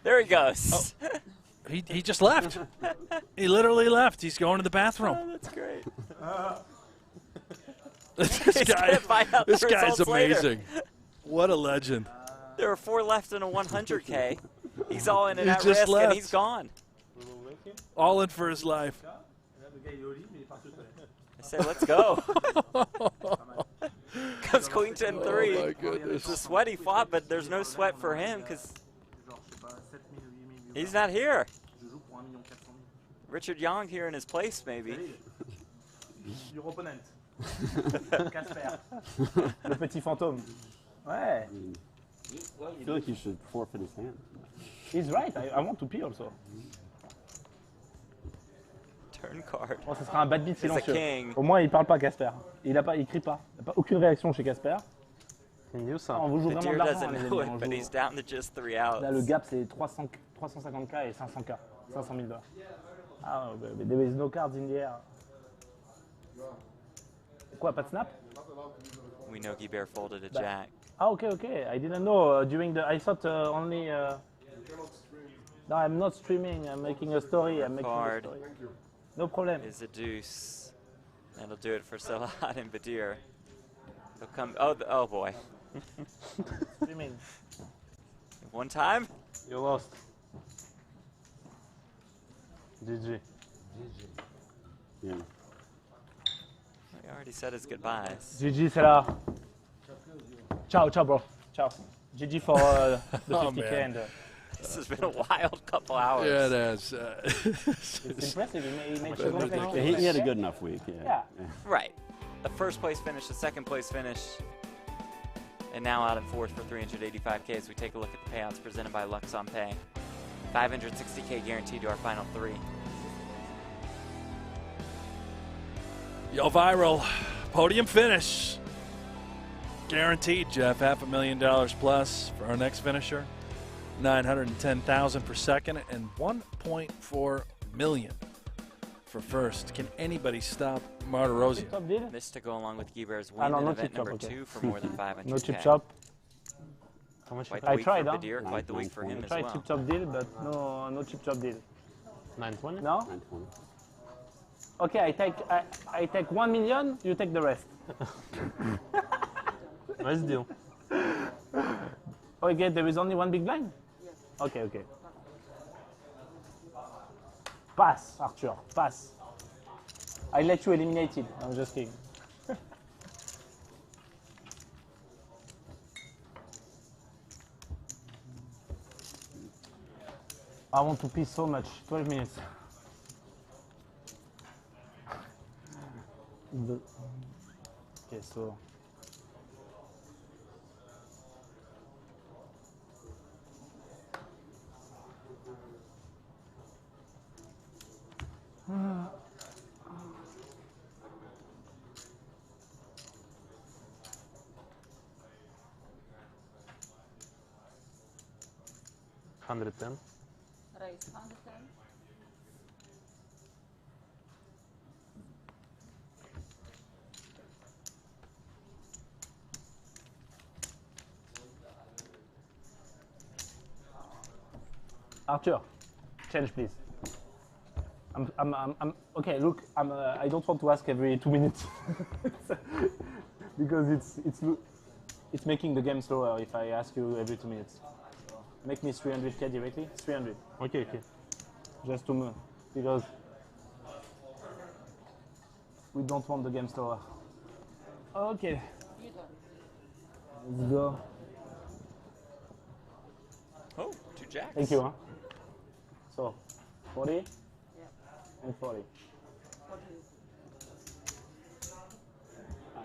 There he goes. Oh. He just left. He literally left. He's going to the bathroom. Oh, that's great. This guy's amazing. Later. What a legend. There are 4 left in a 100K. He's all in and He at just risk, left. and he's gone. All in for his life. I say, let's go. Comes Queen 10-3. Oh my goodness. It's a sweaty flop, but there's no sweat for him because he's not here. Richard Young here in his place, maybe. Your opponent. Casper. Le petit fantôme. Ouais. I feel like you should forfeit his hand. He's right. I want to pee also. Turn card. Bon, ce sera un bad beat It's a silencieux. king. Au moins, il parle pas, Casper. Il crie pas. Il n'y a pas aucune réaction chez Casper. Can you ça? On vous joue The vraiment de deer l'argent, doesn't les know amis. it, On but joue- he's down to just 3 outs. Là, le gap, c'est 350K et 500K. 500 000 $. Ah, but there is no cards in the air. Quoi, pas de snap? We know Guibert folded a jack. Ah, okay. I didn't know. I thought only... No, I'm not streaming. I'm making a story. Card No problem. is a deuce. That'll do it for Salah and Badir. They'll come. Oh boy. Streaming. One time. You lost. GG. Yeah. He already said his goodbyes. GG, c'est là. Ciao, bro. Ciao. GG for the 50K and... This has been a wild couple hours. Yeah, it has. It's impressive. He made sure Yeah, he had a good enough week. Yeah. Right. The first place finish, the second place finish, and now out in fourth for 385K as we take a look at the payouts presented by Lux on Pay. 560K guaranteed to our final 3. Yo, viral. Podium finish. Guaranteed, Jeff. $500,000 plus for our next finisher. 910,000 per second and 1.4 million for first. Can anybody stop Martirosyan? Top deal? This to go along with Guibert's win no, in no event chip chop, number okay. 2 for more than 500K. No chip chop. Quite the I week tried, for huh? Badir, quite the week for him as Try well. chip chop deal, but no chip chop deal. 920? No? 920. Okay, I take 1 million. You take the rest. Nice deal. Oh, again, there is only one big blind? Yes. Okay. Pass, Arthur, pass. I let you eliminate it. I'm just kidding. I want to pee so much. 12 minutes. Okay, so... $110. Raise 110. Arthur, change please. Okay. Look, I don't want to ask every 2 minutes because it's making the game slower if I ask you every 2 minutes. Make me 300K directly. 300. Okay. Just to move because we don't want the game slower. Okay. You turn. Let's go. Oh, 2 jacks. Thank you. Huh? So, 40 Yeah. and 40. 40.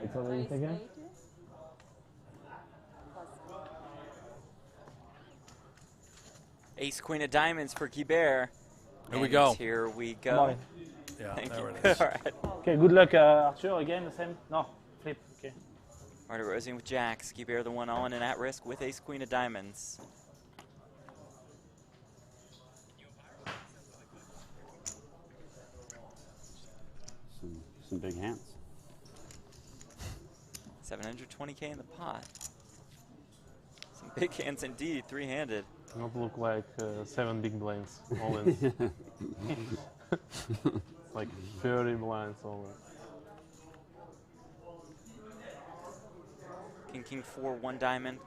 It's already Raise taken. 80. Pass. Ace Queen of Diamonds for Guibert. Here we And go. Here we Come go. on. Yeah, Thank there you. it is. All right. Okay, good luck, Arthur. Again, the same. No, flip. Okay. Martirosyan with jacks. Guibert the one on and at risk with Ace Queen of Diamonds. Some big hands. 720K in the pot. Some big hands indeed, 3-handed. Not look like 7 big blinds all in. Like 30 blinds all in. King 4, 1 diamond.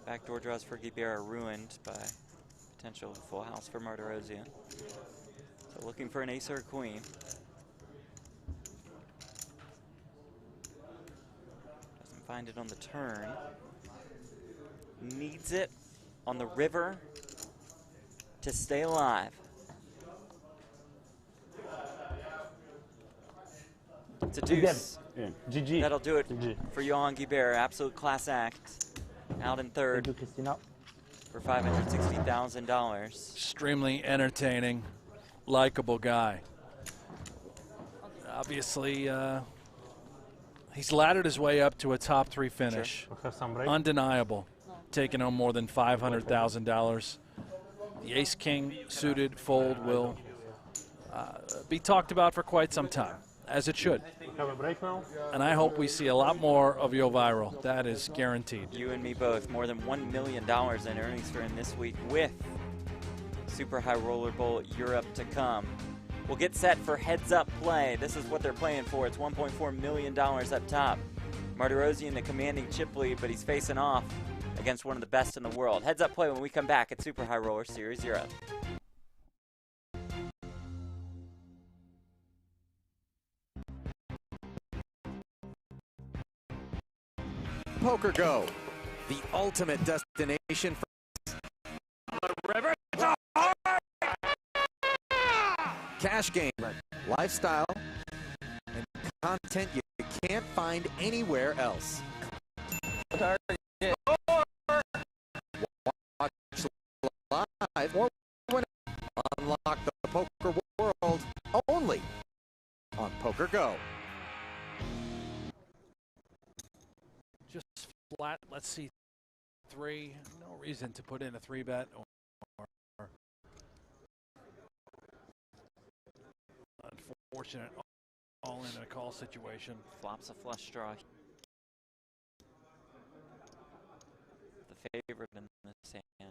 Backdoor draws for Guibert are ruined by potential full house for Martirosyan. So looking for an ace or a queen. Doesn't find it on the turn. Needs it on the river to stay alive. It's a deuce. Yeah. GG. That'll do it GG. for Johan Guibert. Absolute class act. Out in third. Thank you, Christina. For $560,000. Extremely entertaining, likable guy. Obviously, he's laddered his way up to a top 3 finish. Sure. Undeniable. Taking home more than $500,000. The ace-king suited fold will be talked about for quite some time, as it should. Have a break now. And I hope we see a lot more of Yo Viral. That is guaranteed. You and me both. More than $1 million in earnings for him this week with Super High Roller Bowl Europe to come. We'll get set for heads up play. This is what they're playing for. It's $1.4 million up top. Martirosyan, the commanding chip lead, but he's facing off against one of the best in the world. Heads up play when we come back at Super High Roller Series Europe. Poker Go, the ultimate destination for river. cash game, lifestyle, and content you can't find anywhere else. Watch live or win. Unlock the poker world only on Poker Go. Just flat, let's see, 3. No reason to put in a 3-bet or unfortunate all in a call situation. Flops a flush draw. The favorite in this hand.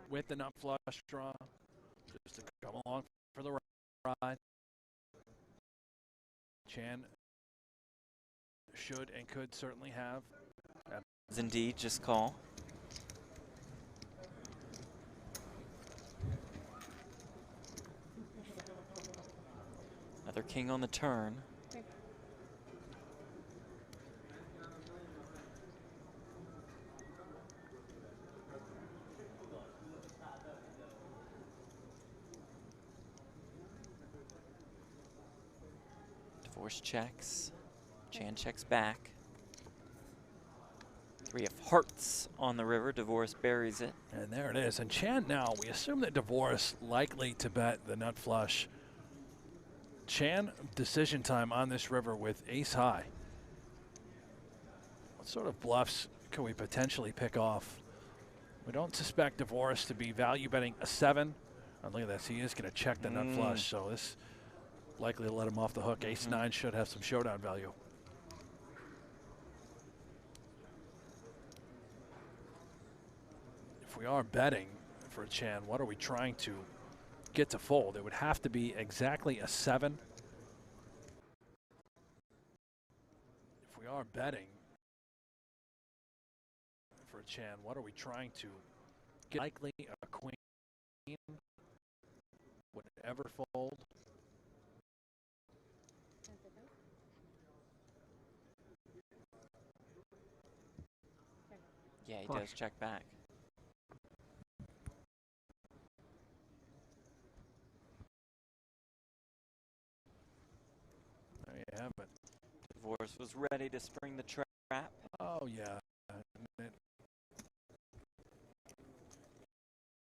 With the nut flush draw, just to come along for the ride. Chan should and could certainly have. Indeed, just call. Another king on the turn. Divorce checks. Chan checks back. 3 of hearts on the river. Divorce buries it. And there it is. And Chan now, we assume that Divorce likely to bet the nut flush. Chan decision time on this river with ace high. What sort of bluffs can we potentially pick off? We don't suspect Divorce to be value betting a 7. Oh, look at this. He is going to check the nut flush. So this likely to let him off the hook. Ace 9 should have some showdown value. If we are betting for Chan, what are we trying to get to fold? It would have to be exactly a 7. If we are betting for Chan, what are we trying to get? Likely a queen would ever fold. Yeah, he does check back. There you have it. Divorce was ready to spring the trap. Oh, yeah.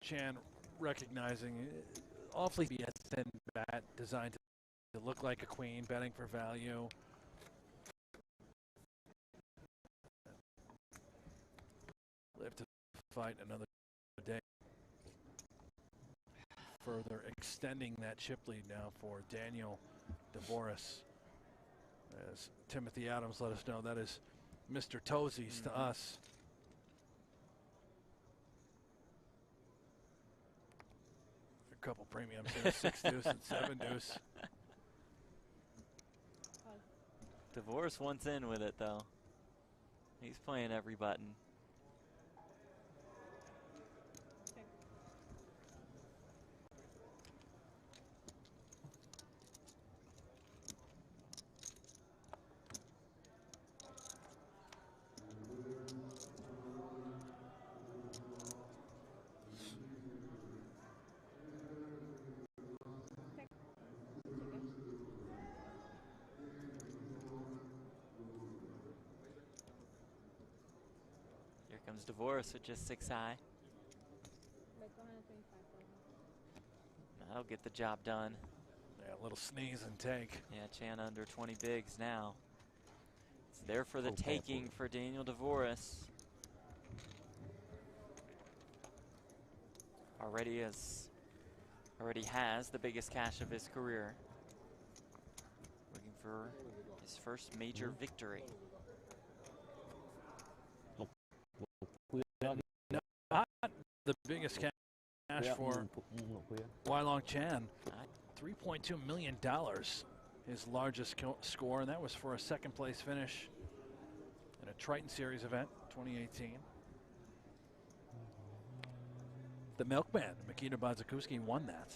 Chan recognizing awfully be a thin bat designed to look like a queen, betting for value. Live to fight another day. Further extending that chip lead now for Daniel Divorce. As Timothy Adams let us know, that is Mr. Toesies to us. A couple premiums here, 6 deuce and 7 deuce. Divorce wants in with it, though. He's playing every button. comes Dvorak with just 6 high. That'll get the job done. Yeah, a little sneeze and take. Yeah, Chan under 20 bigs now. It's there for the taking for Daniel Dvorak. Already has the biggest cash of his career. Looking for his first major victory. Not the biggest cash for Weilong Chan. $3.2 million, his largest score, and that was for a second place finish in a Triton Series event, 2018. The Milkman, Mikita Badzakuski, won that.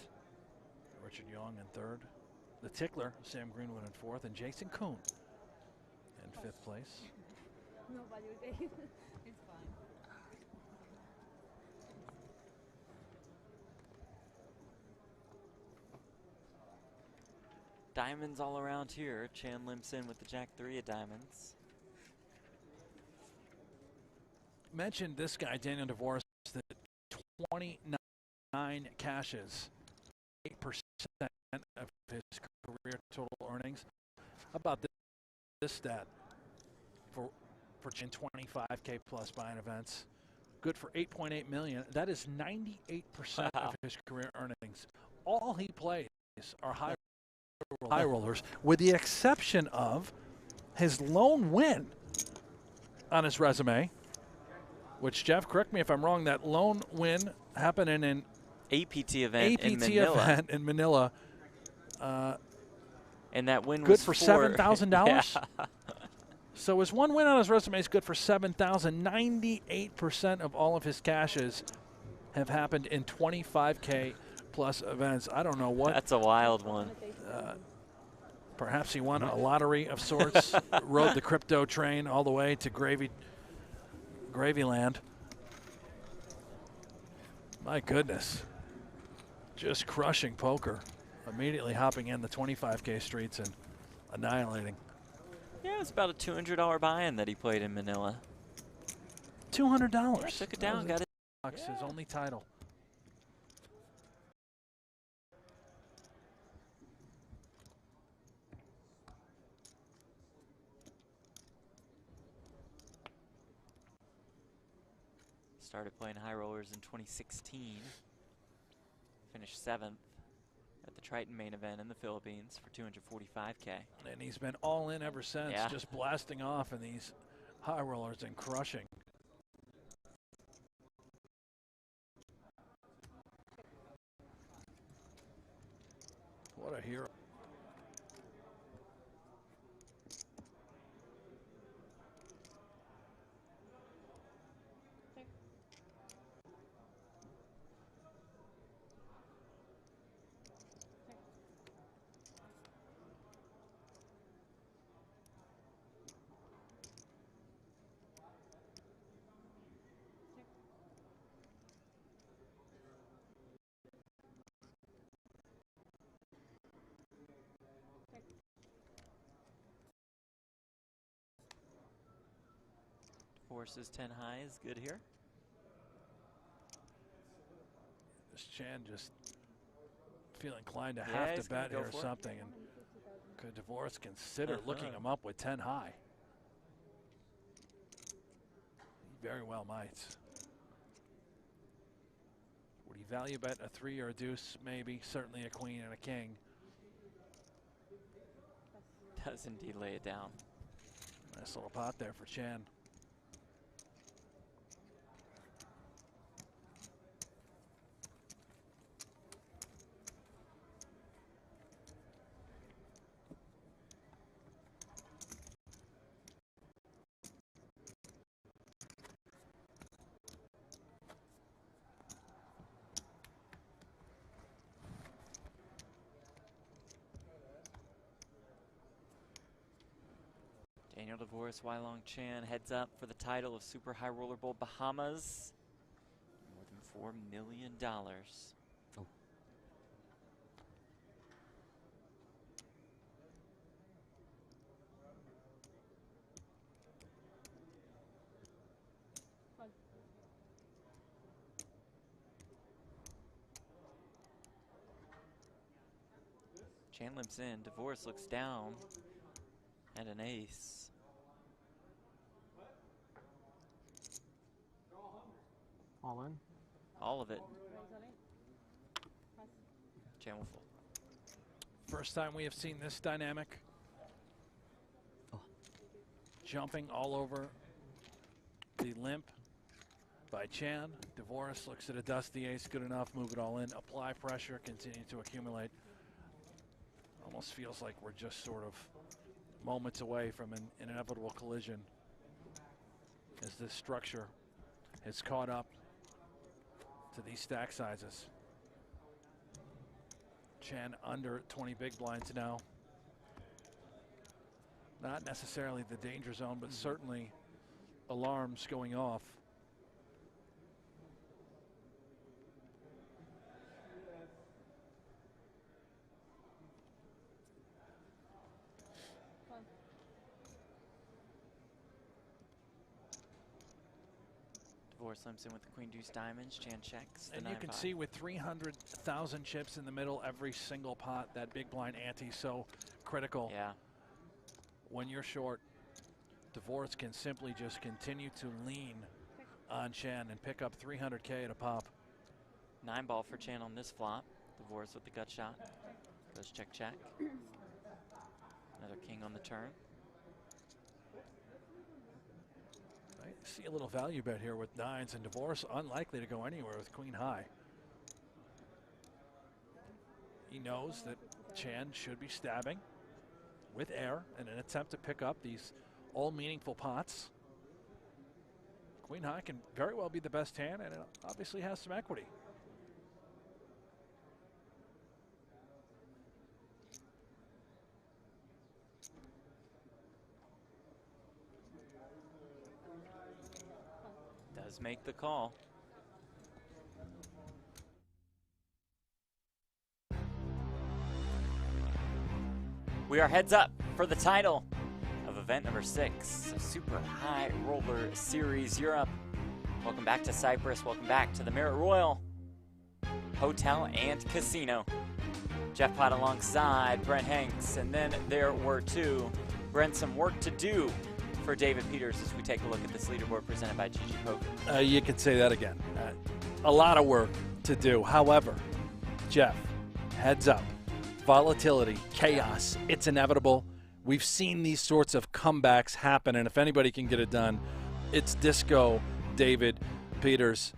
Richard Young in third. The Tickler, Sam Greenwood in fourth, and Jason Kuhn in fifth place. Nobody will take it. It's fine. Diamonds all around here. Chan limps in with the Jack 3 of diamonds. Mentioned this guy, Daniel Dvorak, that 29 cashes, 8% of his career total earnings. How about this stat for Chan, 25K plus buying events? Good for 8.8 million. That is 98% of his career earnings. All he plays are high rollers, with the exception of his lone win on his resume, which, Jeff, correct me if I'm wrong, that lone win happened in an APT event in Manila. And that win good was for $7,000. Yeah. So his one win on his resume is good for $7,000. 98% of all of his cashes have happened in 25K plus events. I don't know what. That's a wild one. Perhaps he won a lottery of sorts, rode the crypto train all the way to Gravyland. My goodness. Just crushing poker. Immediately hopping in the 25K streets and annihilating. Yeah, it's about a $200 buy-in that he played in Manila. $200. Yeah, took it down, got it. His only title. Started playing high rollers in 2016. Finished 7th at the Triton main event in the Philippines for $245K. And he's been all in ever since, Yeah. just blasting off in these high rollers and crushing. What a hero. Forces 10 high is good here. This Chan just feeling inclined to Yeah, have he's to gonna bet go here or for it. something. And could Dvorak consider looking him up with 10 high? He very well might. Would he value bet a 3 or a deuce? Maybe. Certainly a queen and a king. Does indeed lay it down. Nice little pot there for Chan. Daniel Dvorak, Weilong Chan heads up for the title of Super High Roller Bowl Bahamas. More than $4 million. Oh. Chan limps in. Divorce looks down at an ace. All in. All of it. Chan will fold. First time we have seen this dynamic. Jumping all over the limp by Chan. Divorce looks at a dusty ace, good enough, move it all in, apply pressure, continue to accumulate. Almost feels like we're just sort of moments away from an inevitable collision as this structure has caught up to these stack sizes. Chan under 20 big blinds now. Not necessarily the danger zone, but certainly alarms going off. Divorce limps in with the queen deuce diamonds. Chan checks. And you can see with 300,000 chips in the middle, every single pot, that big blind ante so critical. Yeah. When you're short, Divorce can simply just continue to lean on Chan and pick up 300K at a pop. 9-ball for Chan on this flop. Divorce with the gut shot. Goes check, check. Another king on the turn. I see a little value bet here with nines, and Divorce unlikely to go anywhere with queen high. He knows that Chan should be stabbing with air in an attempt to pick up these all meaningful pots. Queen high can very well be the best hand, and it obviously has some equity. Does make the call. We are heads up for the title of event number 6, Super High Roller Series Europe. Welcome back to Cyprus. Welcome back to the Marriott Royal Hotel and Casino. Jeff Platt alongside Brent Hanks, and then there were two. Brent, some work to do for David Peters as we take a look at this leaderboard presented by GG Poker. You could say that again. A lot of work to do. However, Jeff, heads up. Volatility, chaos, it's inevitable. We've seen these sorts of comebacks happen, and if anybody can get it done, it's Disco David Peters.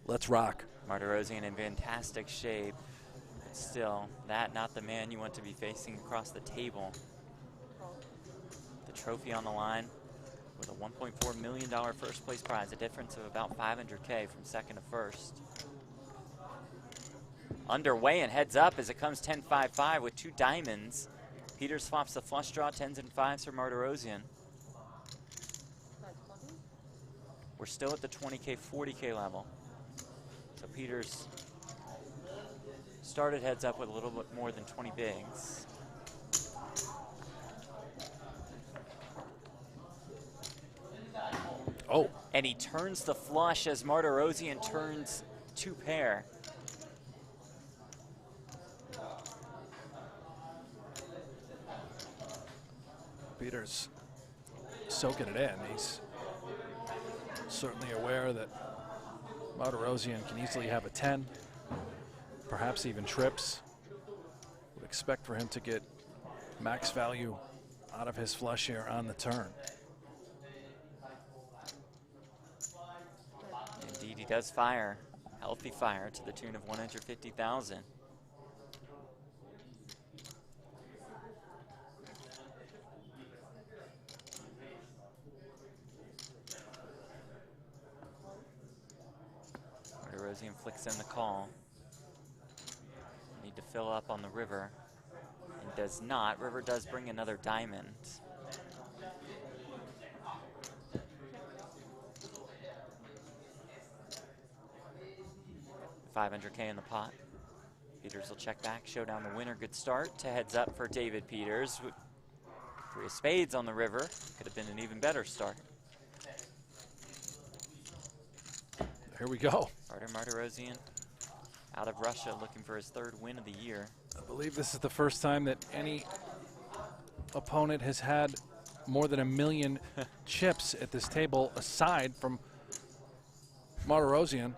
Let's rock. Martirosian in fantastic shape. Still, that not the man you want to be facing across the table. The trophy on the line with a $1.4 million first place prize, a difference of about 500K from second to first. Underway and heads up as it comes 10-5-5 with 2 diamonds. Peters flops the flush draw, 10s and 5s for Martirosian. We're still at the 20K, 40K level. So Peters started heads up with a little bit more than 20 bigs. Oh. And he turns the flush as Martirosian turns 2 pair. Peters soaking it in. He's certainly aware that Martirosian can easily have a 10, perhaps even trips. Would expect for him to get max value out of his flush here on the turn. Indeed, he does fire. Healthy fire to the tune of 150,000. Martirosian flicks in the call. Need to fill up on the river. And does not. River does bring another diamond. $500K in the pot. Peters will check back, show down the winner. Good start to heads up for David Peters. 3 of spades on the river. Could have been an even better start. Here we go. Artem Martirosian out of Russia looking for his 3rd win of the year. I believe this is the first time that any opponent has had more than 1 million chips at this table, aside from Martirosyan.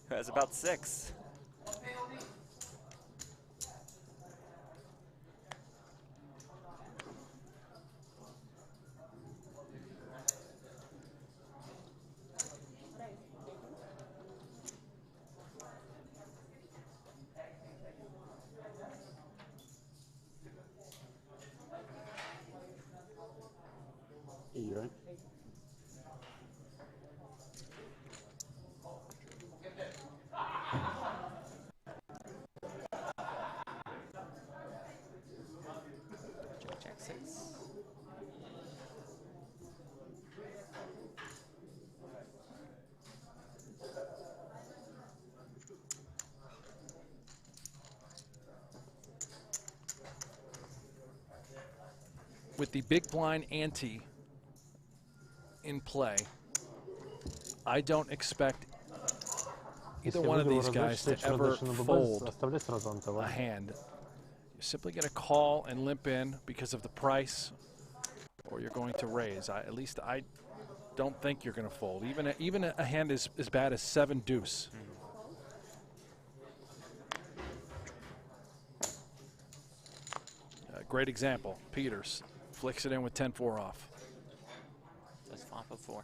Who has about 6. You right? Check 6. With the big blind ante in play, I don't expect either one of these guys to ever fold a hand. You're simply going to call and limp in because of the price, or you're going to raise. At least I don't think you're going to fold. Even a hand as bad as 7 deuce. Great example. Peters flicks it in with 10-4 off. Does flop a 4.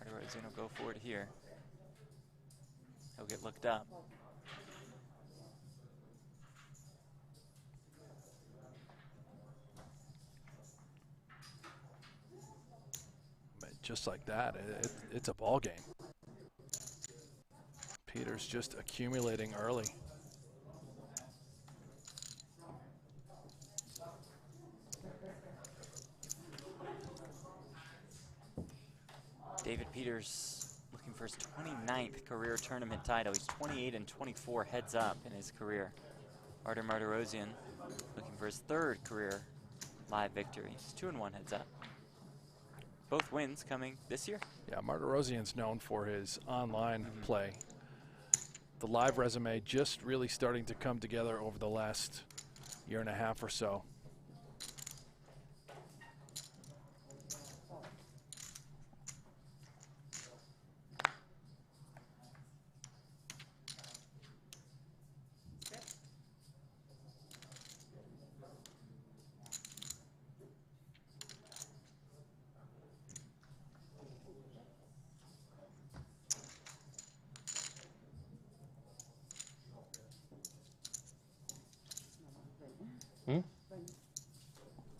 Martirosyan will go for it here. He'll get looked up. Just like that, it's a ball game. Peters just accumulating early. David Peters looking for his 29th career tournament title. He's 28-24 heads up in his career. Artur Martirosyan looking for his 3rd career live victory. He's 2-1 heads up. Both wins coming this year. Yeah, Martirosyan's known for his online play. The live resume just really starting to come together over the last 1.5 years or so.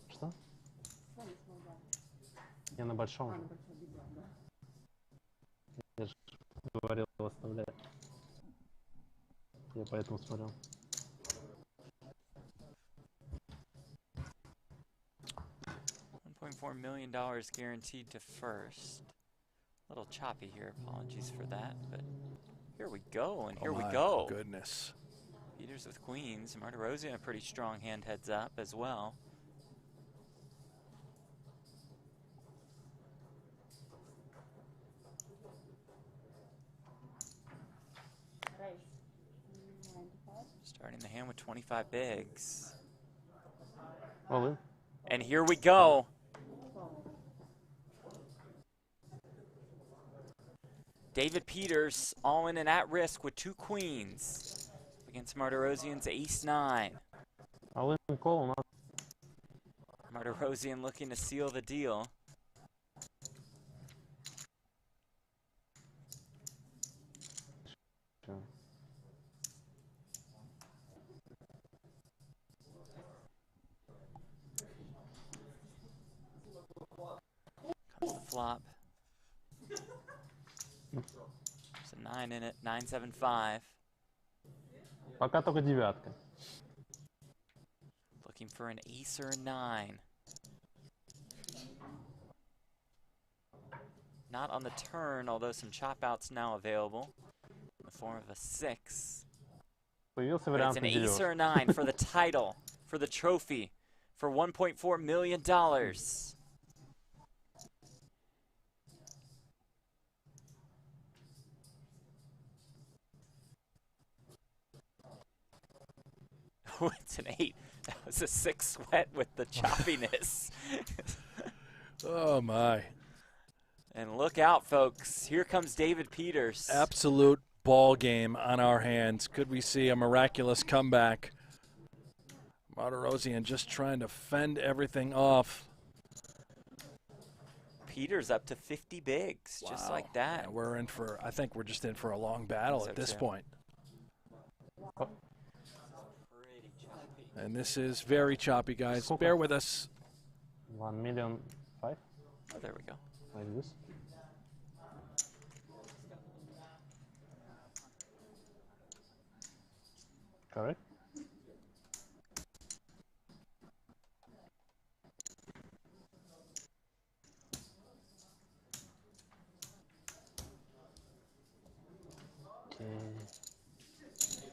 Что? Я на большом. Я же говорил оставлять. Я поэтому смотрел. $1.4 million guaranteed to first. A little choppy here, apologies for that, but here we go, and here we go. Goodness. Peters with queens. Martirosyan, a pretty strong hand heads up as well. Starting the hand with 25 bigs. All in. And here we go. David Peters all in and at risk with 2 queens against Martirosyan's ace-9. All in call. Martirosyan looking to seal the deal. flop. There's a 9 in it, 975. Пока только девятка. Looking for an ace or a 9. Not on the turn, although some chop outs now available in the form of a 6. Появился But вариант it's на an ace девятку. or a 9 for the title, for the trophy, for $1.4 million. Oh, it's an 8. That was a 6 sweat with the choppiness. Oh, my. And look out, folks. Here comes David Peters. Absolute ball game on our hands. Could we see a miraculous comeback? Martirosyan just trying to fend everything off. Peters up to 50 bigs, just Wow. like that. Yeah, we're in for, I think we're just in for a long battle at this point. And this is very choppy, guys. Bear with us. 1,000,005. Oh, there we go. Like this. Correct.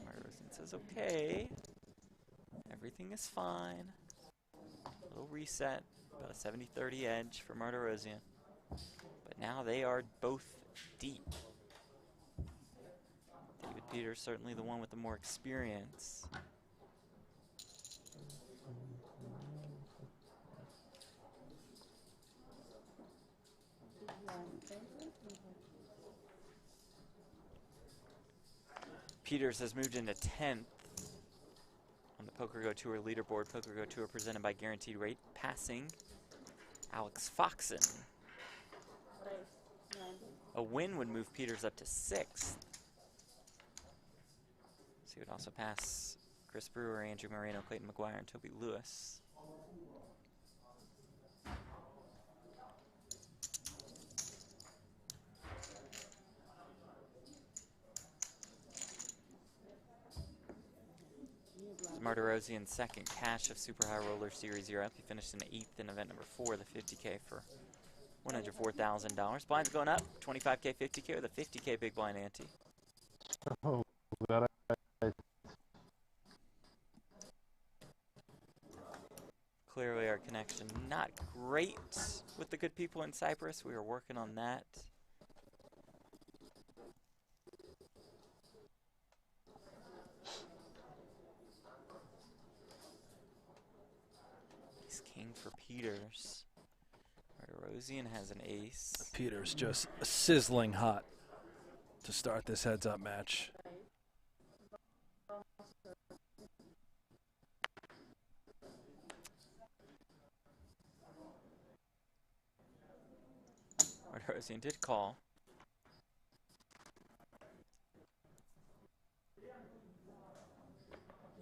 Martirosyan says, okay. Everything is fine. A little reset. About a 70-30 edge for Martirosyan. But now they are both deep. David Peters certainly the one with the more experience. Peters has moved into 10th on the PokerGo Tour leaderboard. PokerGo Tour presented by Guaranteed Rate, passing Alex Foxen. A win would move Peters up to 6th. So he would also pass Chris Brewer, Andrew Moreno, Clayton McGuire, and Toby Lewis. Martirosyan's second cash of Super High Roller Series Europe. He finished in 8th in event number 4, the 50K for $104,000. Blinds going up, 25K, 50K, with a 50K big blind ante. Oh, that Clearly our connection not great with the good people in Cyprus. We are working on that. Ace king for Peters. Martirosyan has an ace. Peters just sizzling hot to start this heads-up match. Martirosyan did call.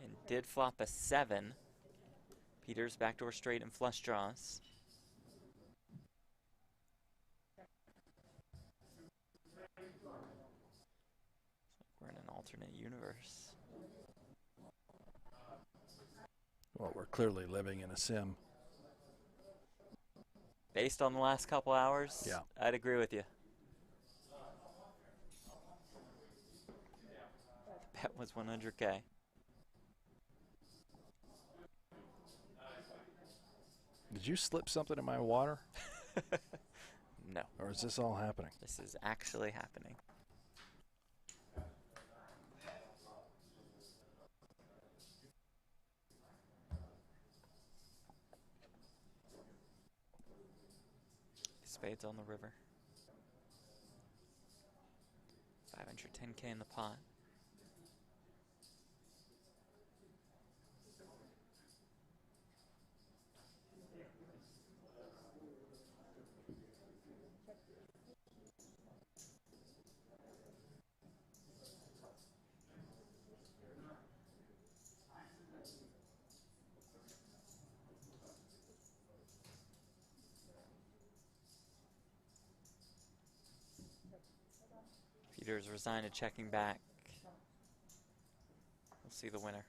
And did flop a 7. Peters backdoor straight and flush draws. We're in an alternate universe. Well, we're clearly living in a sim. Based on the last couple hours, yeah, I'd agree with you. The bet was 100K. Did you slip something in my water? No. Or is this all happening? This is actually happening. Spades on the river. 510K in the pot. Peters resigned to checking back. We'll see the winner.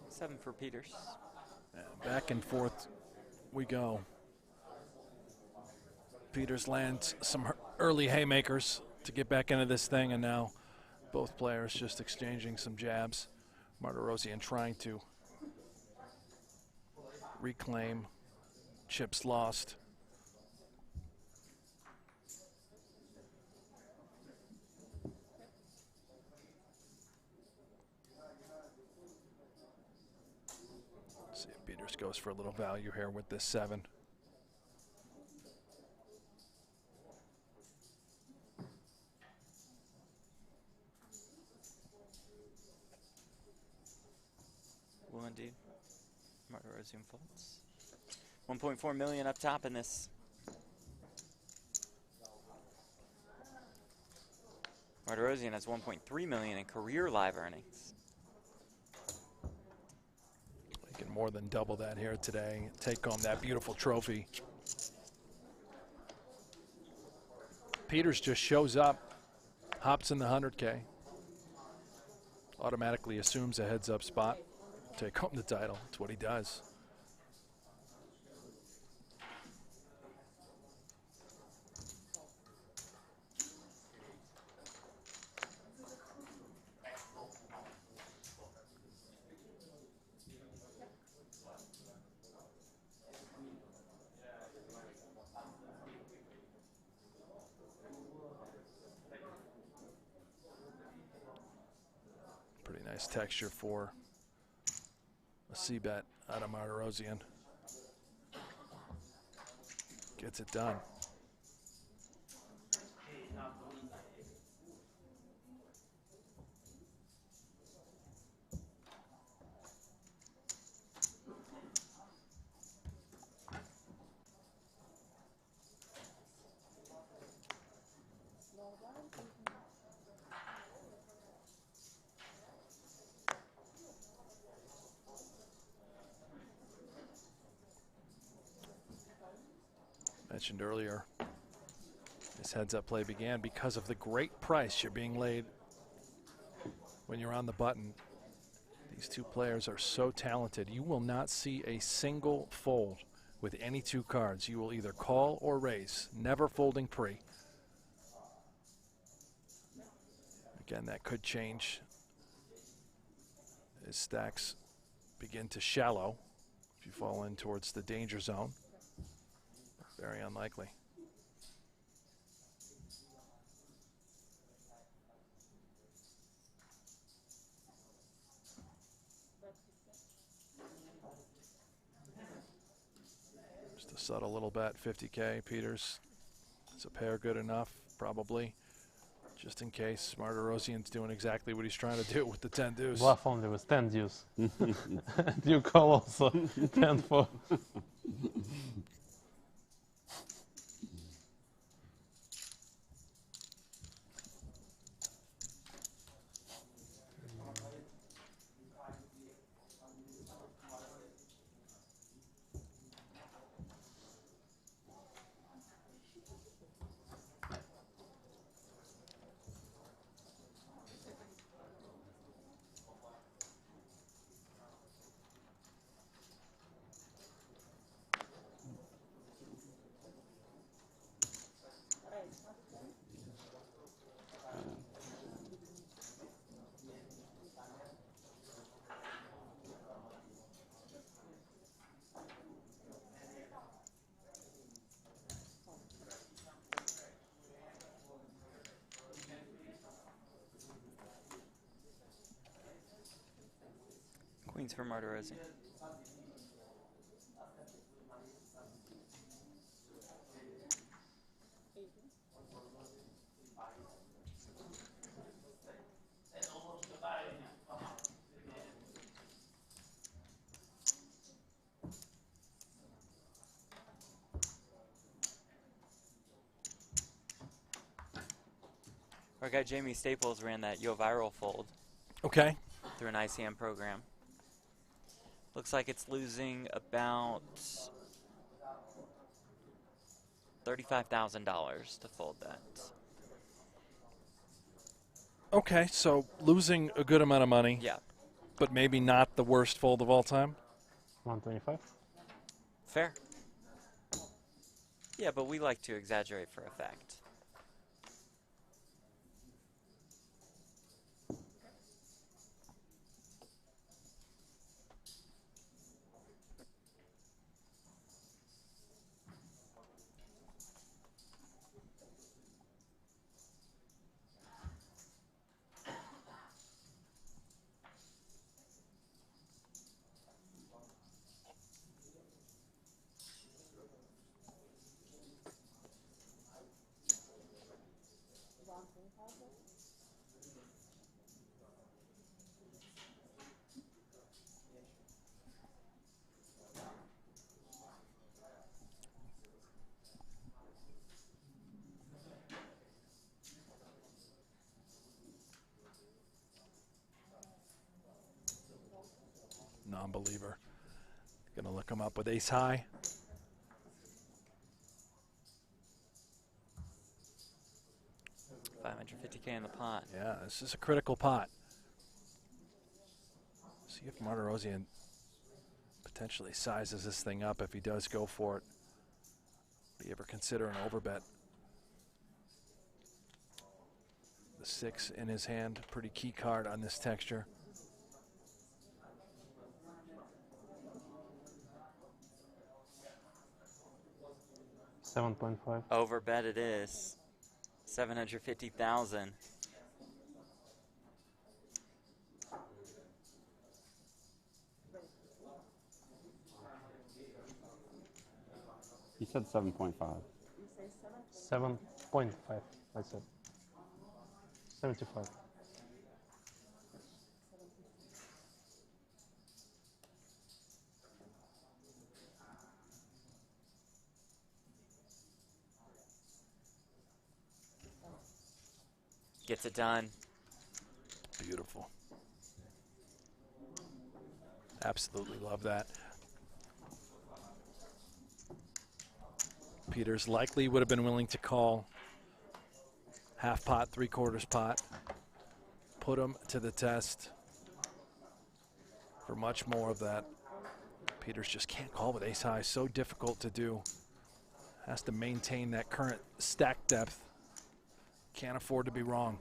Seven for Peters. Back and forth we go. Peters lands some early haymakers to get back into this thing, and now both players just exchanging some jabs. Martirosyan trying to reclaim chips lost. See if Peters goes for a little value here with this 7. Will indeed. Martirosyan folds. 1.4 million up top in this. Martirosyan has 1.3 million in career live earnings. He can more than double that here today. Take home that beautiful trophy. Peters just shows up, hops in the 100K, automatically assumes a heads-up spot, take home the title. That's what he does. Pretty nice texture for a C-bet out of Martirosyan. Gets it done. Mentioned earlier, this heads-up play began because of the great price you're being laid when you're on the button. These two players are so talented. You will not see a single fold with any two cards. You will either call or raise, never folding pre. Again, that could change as stacks begin to shallow if you fall in towards the danger zone. Very unlikely. To settle a little bet, 50K. Peters, is a pair good enough? Probably. Just in case. Martirosian's doing exactly what he's trying to do with the 10 deuce. Bluff only with 10 deuce. You call also 10-4. Queens for Martirosian. Our guy Jamie Staples ran that Yo Viral fold. Okay. Through an ICM program. Looks like it's losing about $35,000 to fold that. Okay, so losing a good amount of money. Yeah. But maybe not the worst fold of all time. 125. Fair. Yeah, but we like to exaggerate for effect. Non-believer. Gonna look him up with ace high. $550K in the pot. Yeah, this is a critical pot. See if Martirosian potentially sizes this thing up if he does go for it. Do you ever consider an overbet? The 6 in his hand, pretty key card on this texture. $7.5. Overbet it is. 750,000. He said 7.5. 7.5, I said. 75. Gets it done. Beautiful. Absolutely love that. Peters likely would have been willing to call half pot, 3/4 pot. Put him to the test for much more of that. Peters just can't call with ace high. So difficult to do. Has to maintain that current stack depth. Can't afford to be wrong.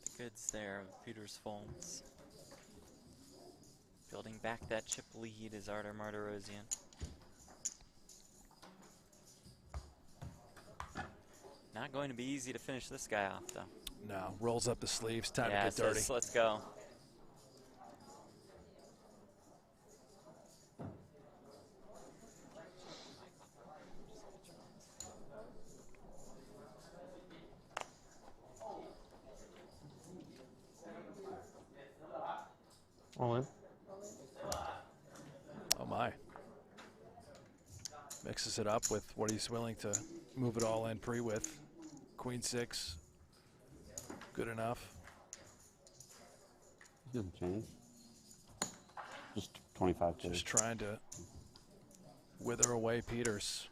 The goods there with Peters folds. Building back that chip lead is Artur Martirosian. Not going to be easy to finish this guy off, though. No, rolls up the sleeves, time to get says, dirty. let's go. All in. Oh my. Mixes it up with what he's willing to move it all in pre with. Queen 6. Good enough. He doesn't change. Just 25. Just trying to wither away Peters.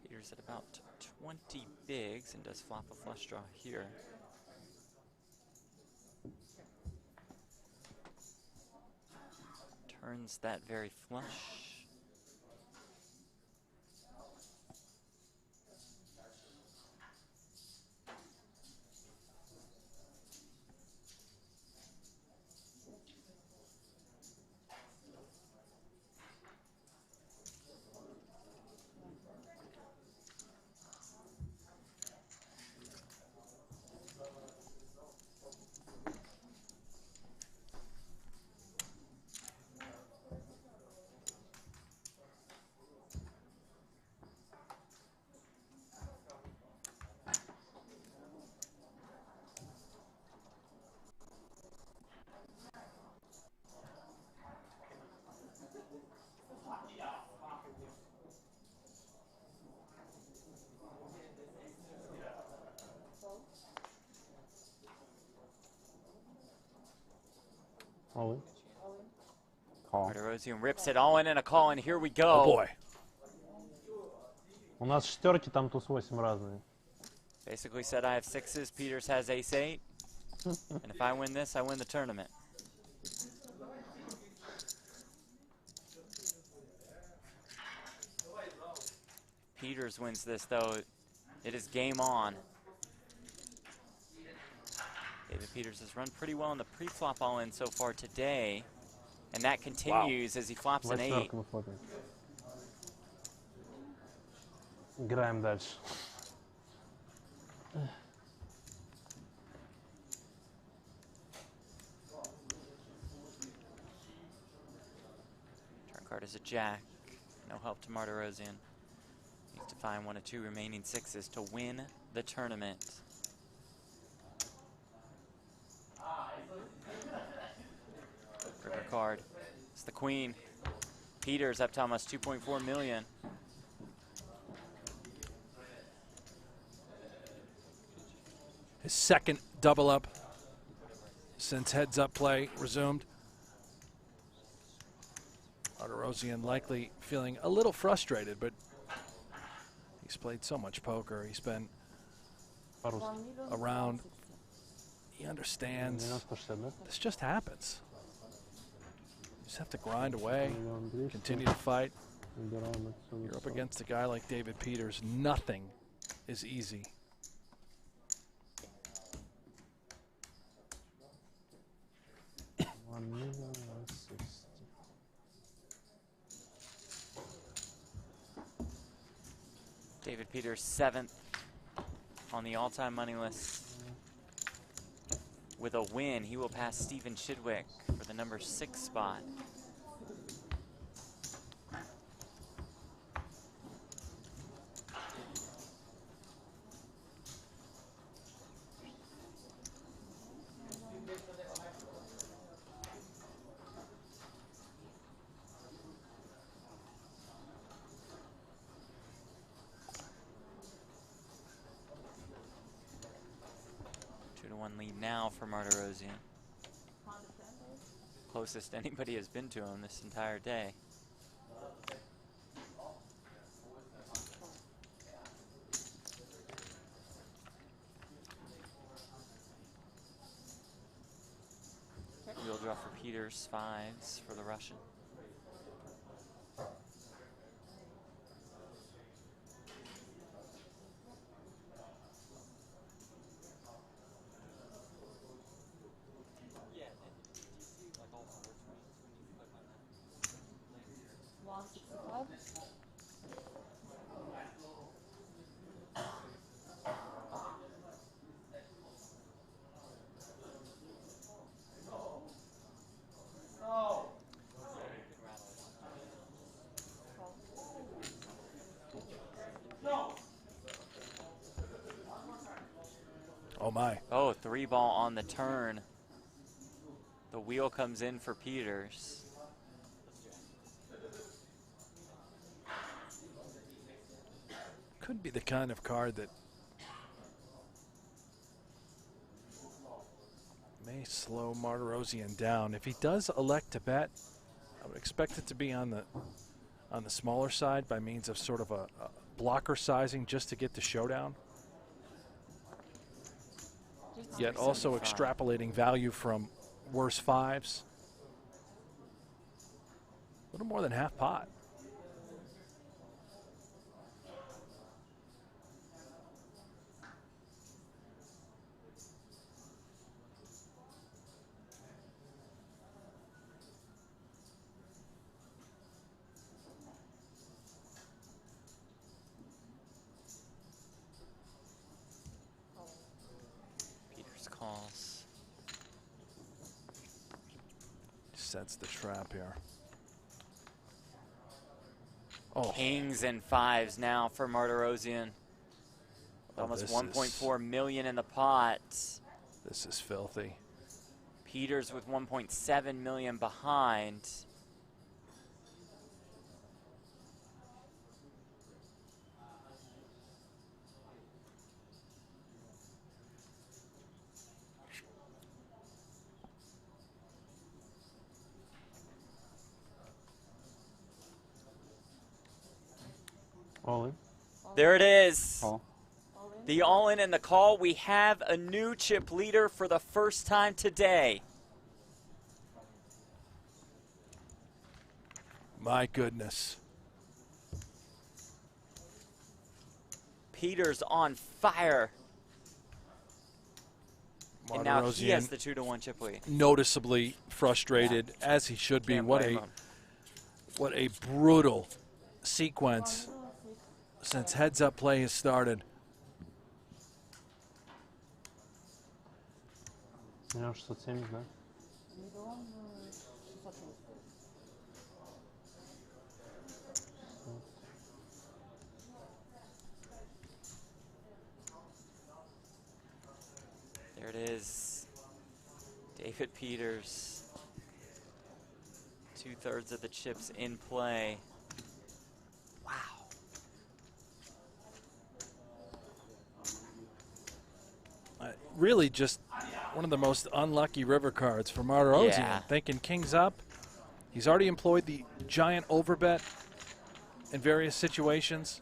Peters at about 20 bigs and does flop a flush draw here. Turns that very flush. All in. Call. Martirosyan rips it all in and a call, and here we go. Oh boy. У нас шестерки, там туз 8 разные. Basically said I have sixes, Peters has ace 8. And if I win this, I win the tournament. Peters wins this, though. It is game on. David Peters has run pretty well in the pre-flop all-in so far today. And that continues as he flops an 8. Играем дальше. Turn card is a jack. No help to Martirosyan. Needs to find one of two remaining sixes to win the tournament. River card. It's the queen. Peters up to almost 2.4 million. His second double up since heads up play resumed. Martirosyan likely feeling a little frustrated, but he's played so much poker. He's been around. He understands. This just happens. You just have to grind away, continue to fight. You're up against a guy like David Peters. Nothing is easy. David Peters 7th on the all-time money list. With a win, he will pass Stephen Chidwick for the number 6 spot. Lead now for Martirosyan. Closest anybody has been to him this entire day. draw for Peters, 5s for the Russian. Oh, my. Oh, 3-ball on the turn. The wheel comes in for Peters. Could be the kind of card that may slow Martirosian down. If he does elect to bet, I would expect it to be on the smaller side by means of sort of a blocker sizing just to get the showdown. Yet also extrapolating value from worse 5s. A little more than half pot. Calls. Sets the trap here. Oh. Kings and 5s now for Martirosian. Almost 1.4 million in the pot. This is filthy. Peters with 1.7 million behind. All in. There it is. All. The all-in and the call. We have a new chip leader for the first time today. My goodness. Peters on fire. And now he has Martirosian the 2-to-1 chip lead. Noticeably frustrated, as he should be. What a brutal sequence since heads-up play has started. Miałeś 170, да? There it is. David Peters. 2/3 of the chips in play. Wow. Really just one of the most unlucky river cards for Martirosian. Yeah. Thinking kings up. He's already employed the giant overbet in various situations.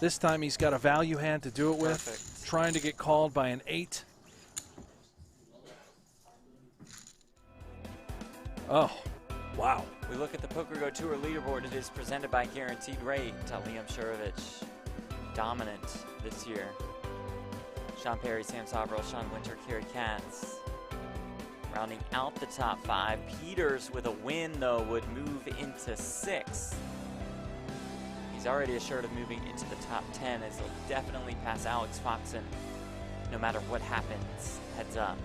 This time he's got a value hand to do it with. Perfect. Trying to get called by an 8. Oh, wow. We look at the PokerGo Tour leaderboard. It is presented by Guaranteed Rate. Liam Shurovich, dominant this year. Sean Perry, Sam Soverell, Sean Winter, Kerry Katz. Rounding out the top 5. Peters with a win, though, would move into 6th. He's already assured of moving into the top 10, as he'll definitely pass Alex Foxen no matter what happens. Heads up.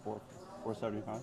475.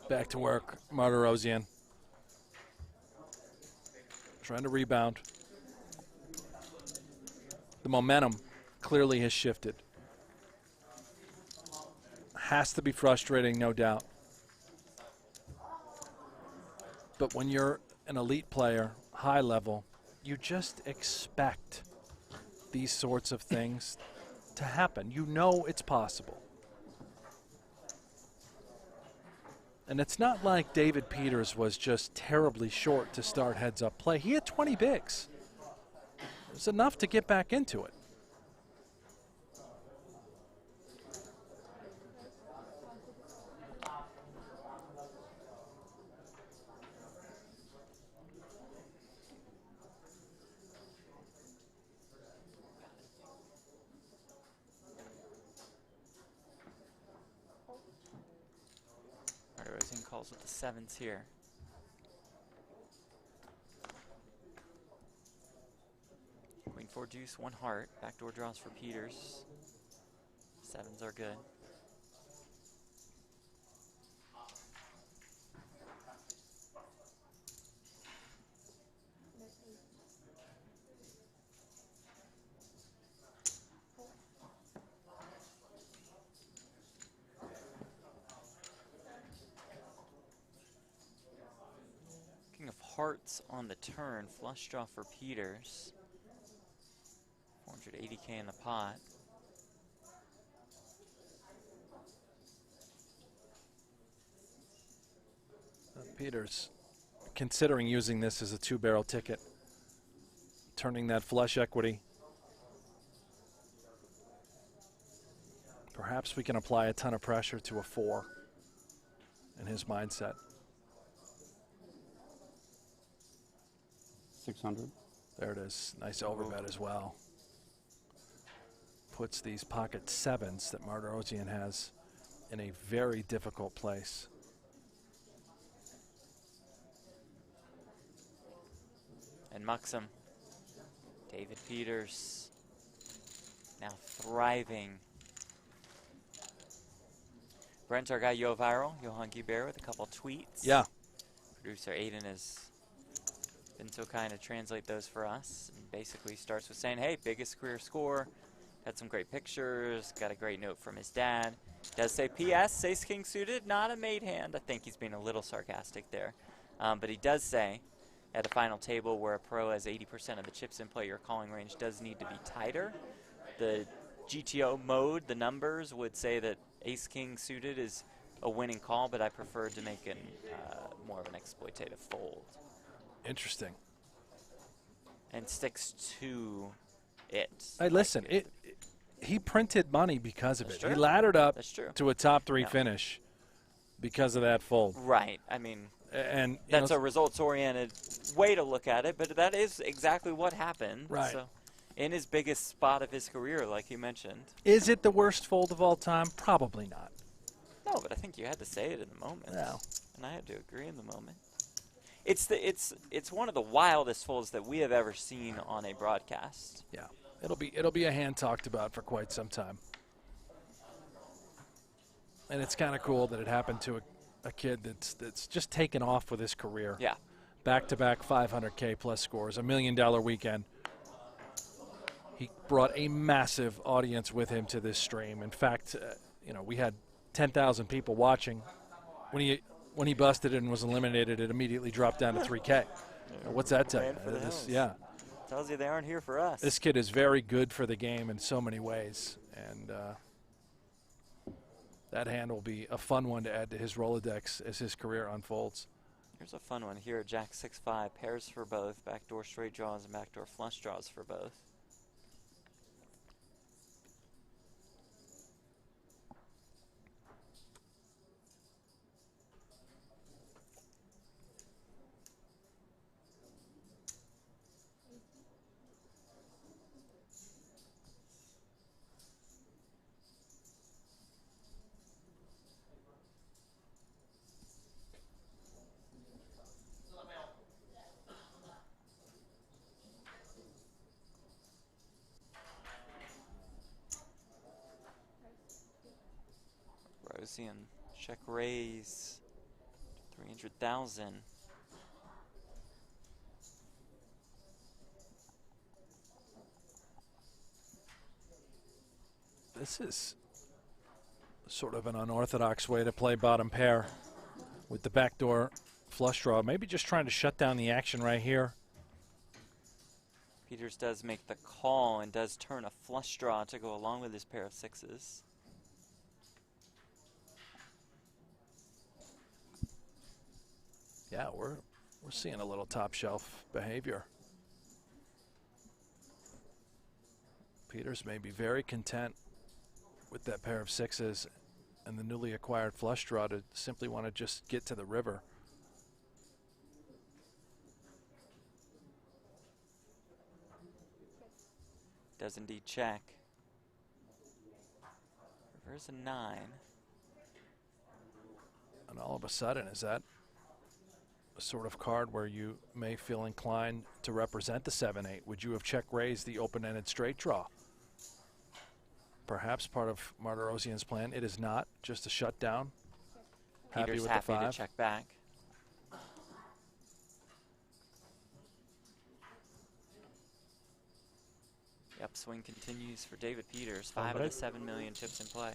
Back to work, Martirosyan. Trying to rebound. The momentum clearly has shifted. Has to be frustrating, no doubt. But when you're an elite player, high level, you just expect these sorts of things to happen. You know it's possible. And it's not like David Peters was just terribly short to start heads-up play. He had 20 bigs. It was enough to get back into it. Martirosyan calls with the sevens here. Queen 4 deuce, 1 heart. Backdoor draws for Peters. Sevens are good. King of hearts on the turn. Flush draw for Peters. 480K in the pot. Peters considering using this as a 2-barrel ticket, turning that flush equity. Perhaps we can apply a ton of pressure to a 4 in his mindset. 600. There it is. Nice overbet as well. Puts these pocket sevens that Martirosyan has in a very difficult place. And Muxum. David Peters. Now thriving. Brent, our guy Yo Viral, Johan Guibert with a couple tweets. Yeah. Producer Aiden has been so kind to translate those for us. And basically starts with saying, hey, biggest career score. Had some great pictures. Got a great note from his dad. Does say, P.S. Ace King suited, not a made hand. I think he's being a little sarcastic there. But he does say, at a final table where a pro has 80% of the chips in play, your calling range does need to be tighter. The GTO mode, the numbers would say that Ace King suited is a winning call, but I prefer to make an more of an exploitative fold. Interesting. And sticks to it. Hey, listen, he printed money because of That's it. true. He laddered up That's true. to a top 3 Yeah. finish because of that fold. Right. I mean, and that's a results-oriented way to look at it, but that is exactly what happened. Right. So, in his biggest spot of his career, like you mentioned. Is it the worst fold of all time? Probably not. No, but I think you had to say it in the moment. Yeah. And I had to agree in the moment. It's one of the wildest folds that we have ever seen on a broadcast. Yeah. It'll be a hand talked about for quite some time. And it's kind of cool that it happened to a kid that's just taken off with his career. Yeah. Back-to-back 500K plus scores, $1 million weekend. He brought a massive audience with him to this stream. In fact, you know, we had 10,000 people watching. When he busted and was eliminated, it immediately dropped down to 3K. What's that tell you? Yeah. Tells you they aren't here for us. This kid is very good for the game in so many ways, and that hand will be a fun one to add to his Rolodex as his career unfolds. Here's a fun one here at Jack 6-5. Pairs for both, backdoor straight draws and backdoor flush draws for both. Rosian, check raise, 300,000. This is sort of an unorthodox way to play bottom pair with the backdoor flush draw. Maybe just trying to shut down the action right here. Peters does make the call and does turn a flush draw to go along with his pair of sixes. Yeah, we're seeing a little top shelf behavior. Peters may be very content with that pair of sixes and the newly acquired flush draw to simply want to just get to the river. Does indeed check. River's a 9. And all of a sudden, is that a sort of card where you may feel inclined to represent the 7-8? Would you have check raised the open-ended straight draw? Perhaps part of Martirosyan's plan. It is not just a shutdown. Peters happy to check back. The upswing continues for David Peters. 5 of the 7 million chips in play.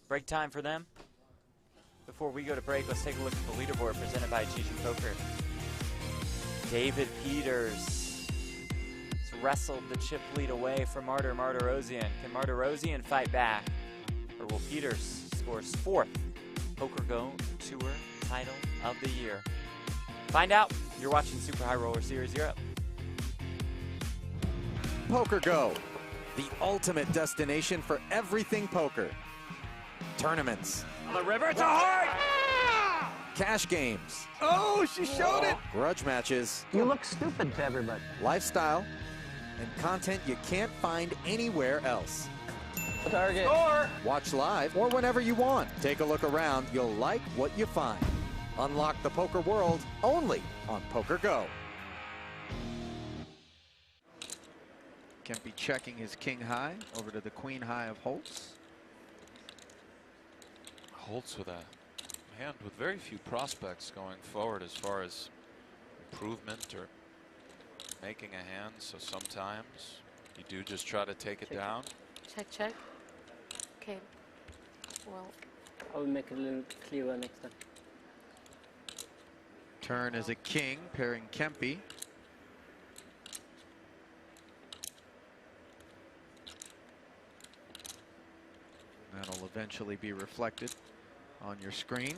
Break time for them. Before we go to break, let's take a look at the leaderboard presented by GG Poker. David Peters has wrestled the chip lead away from Martirosyan. Can Martirosyan fight back? Or will Peters score his 4th Poker Go Tour title of the year? Find out. You're watching Super High Roller Series Europe. Poker Go, the ultimate destination for everything poker. Tournaments. On the river, it's a heart! Cash games. Oh, she showed it! Grudge matches. You look stupid to everybody. Lifestyle. And content you can't find anywhere else. Target. Or watch live or whenever you want. Take a look around. You'll like what you find. Unlock the poker world only on Poker Go. Kempe checking his king high over to the queen high of Holtz. Holtz with a hand with very few prospects going forward as far as improvement or making a hand, so sometimes you do just try to take it down. Check, check. Okay. Well, I will make it a little clearer next time. Turn as a king, pairing Kempe. That'll eventually be reflected on your screen.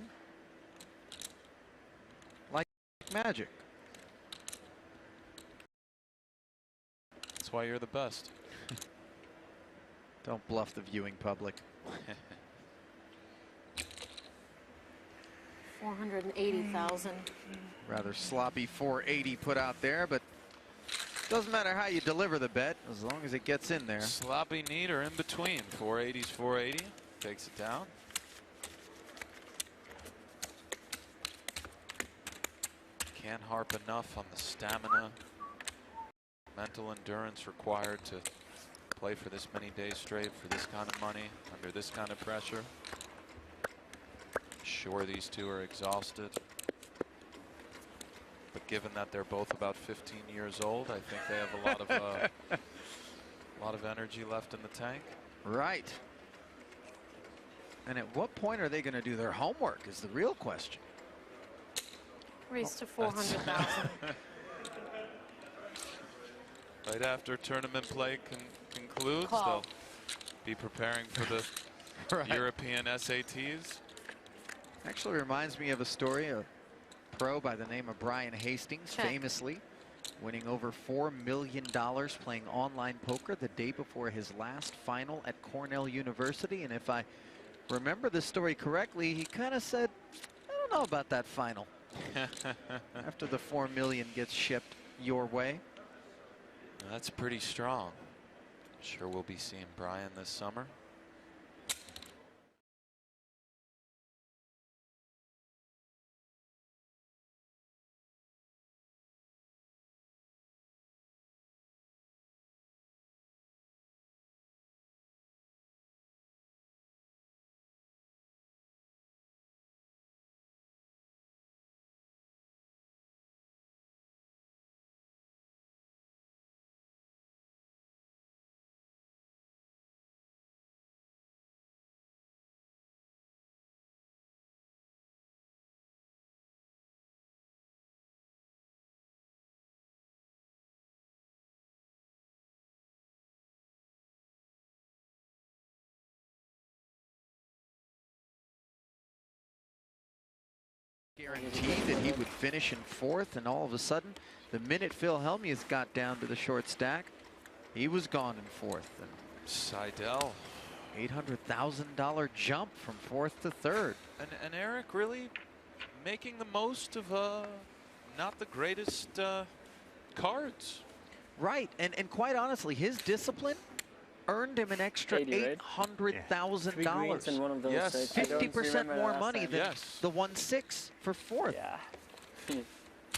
Like magic. That's why you're the best. Don't bluff the viewing public. 480,000. Rather sloppy 480 put out there, but doesn't matter how you deliver the bet as long as it gets in there. Sloppy, neat, or in between. 480's 480. Takes it down. Can't harp enough on the stamina, mental endurance required to play for this many days straight for this kind of money under this kind of pressure. Sure, these two are exhausted. But given that they're both about 15 years old, I think they have a lot of energy left in the tank. Right. And at what point are they going to do their homework is the real question. Raise to 400,000. Right after tournament play concludes, Call. they'll be preparing for the European SATs. Actually reminds me of a story, a pro by the name of Brian Hastings, famously winning over $4 million playing online poker the day before his last final at Cornell University. And if I remember the story correctly, he kind of said, I don't know about that final. After the $4 million gets shipped your way. That's pretty strong. Sure we'll be seeing Brian this summer. Guaranteed that he would finish in fourth, and all of a sudden, the minute Phil Hellmuth got down to the short stack, he was gone in fourth. And Seidel. $800,000 jump from fourth to third. And Eric really making the most of not the greatest cards. Right, and quite honestly, his discipline earned him an extra $800,000. Yes, 50% more money than the 1/6 for fourth. Yeah.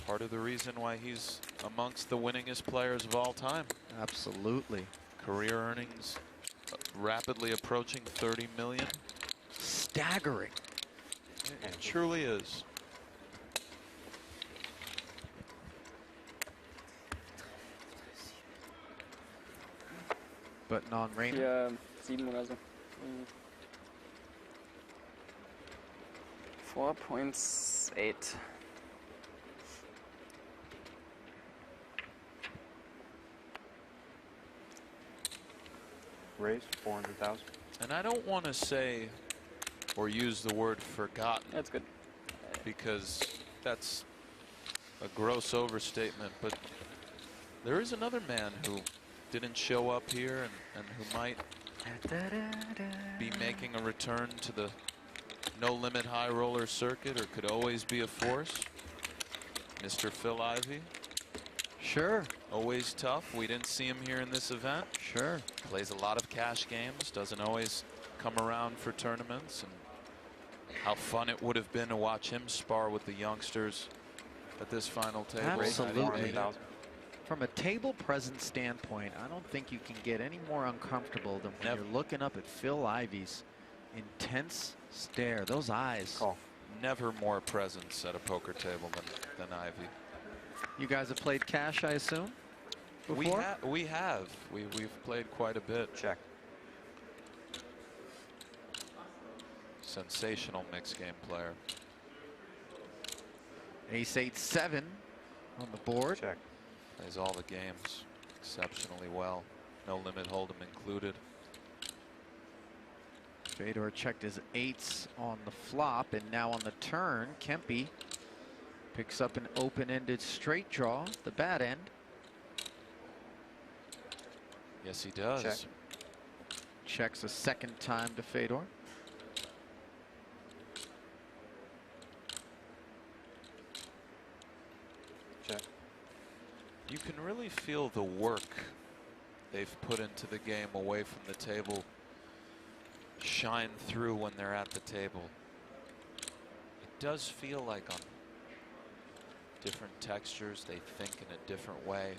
Part of the reason why he's amongst the winningest players of all time. Absolutely. Career earnings rapidly approaching 30 million. Staggering. It truly is. But non-rainer. Ja, 7 oder so. 4.8. Raise 400,000. And I don't want to say or use the word forgotten. That's good. Because that's a gross overstatement, but there is another man who didn't show up here and who might be making a return to the no-limit high roller circuit, or could always be a force. Mr. Phil Ivey. Sure. Always tough. We didn't see him here in this event. Sure. Plays a lot of cash games. Doesn't always come around for tournaments. And how fun it would have been to watch him spar with the youngsters at this final table. Absolutely. From a table presence standpoint, I don't think you can get any more uncomfortable than when you're looking up at Phil Ivey's intense stare. Those eyes. Never more presence at a poker table than Ivey. You guys have played cash, I assume? Before? We have. We've played quite a bit. Check. Sensational mixed game player. Ace 8-7 on the board. Check. Plays all the games exceptionally well. No limit hold'em included. Fedor checked his eights on the flop, and now on the turn, Kempe picks up an open-ended straight draw, the bad end. Yes, he does. Check. Checks a second time to Fedor. Check. You can really feel the work they've put into the game away from the table shine through when they're at the table. It does feel like on different textures they think in a different way.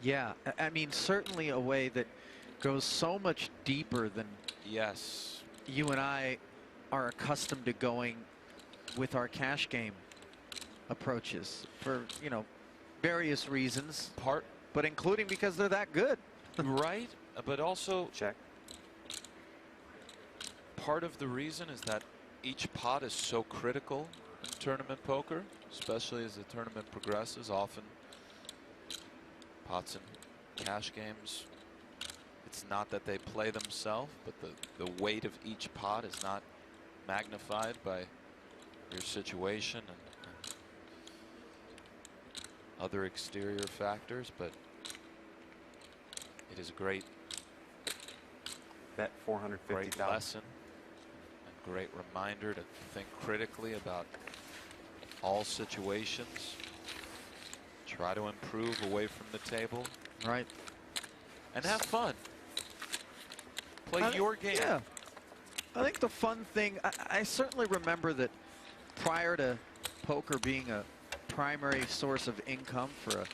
Yeah, I mean, certainly a way that goes so much deeper than yes you and I are accustomed to going with our cash game approaches for, you know, various reasons, but including because they're that good. Right, but also check. Part of the reason is that each pot is so critical in tournament poker, especially as the tournament progresses. Often pots and cash games, it's not that they play themselves, but the weight of each pot is not magnified by your situation and other exterior factors, but it is a great bet 450,000. Great lesson, a great reminder to think critically about all situations. Try to improve away from the table. Right. And have fun. Play your game. Yeah. I think the fun thing, I certainly remember that prior to poker being a primary source of income for a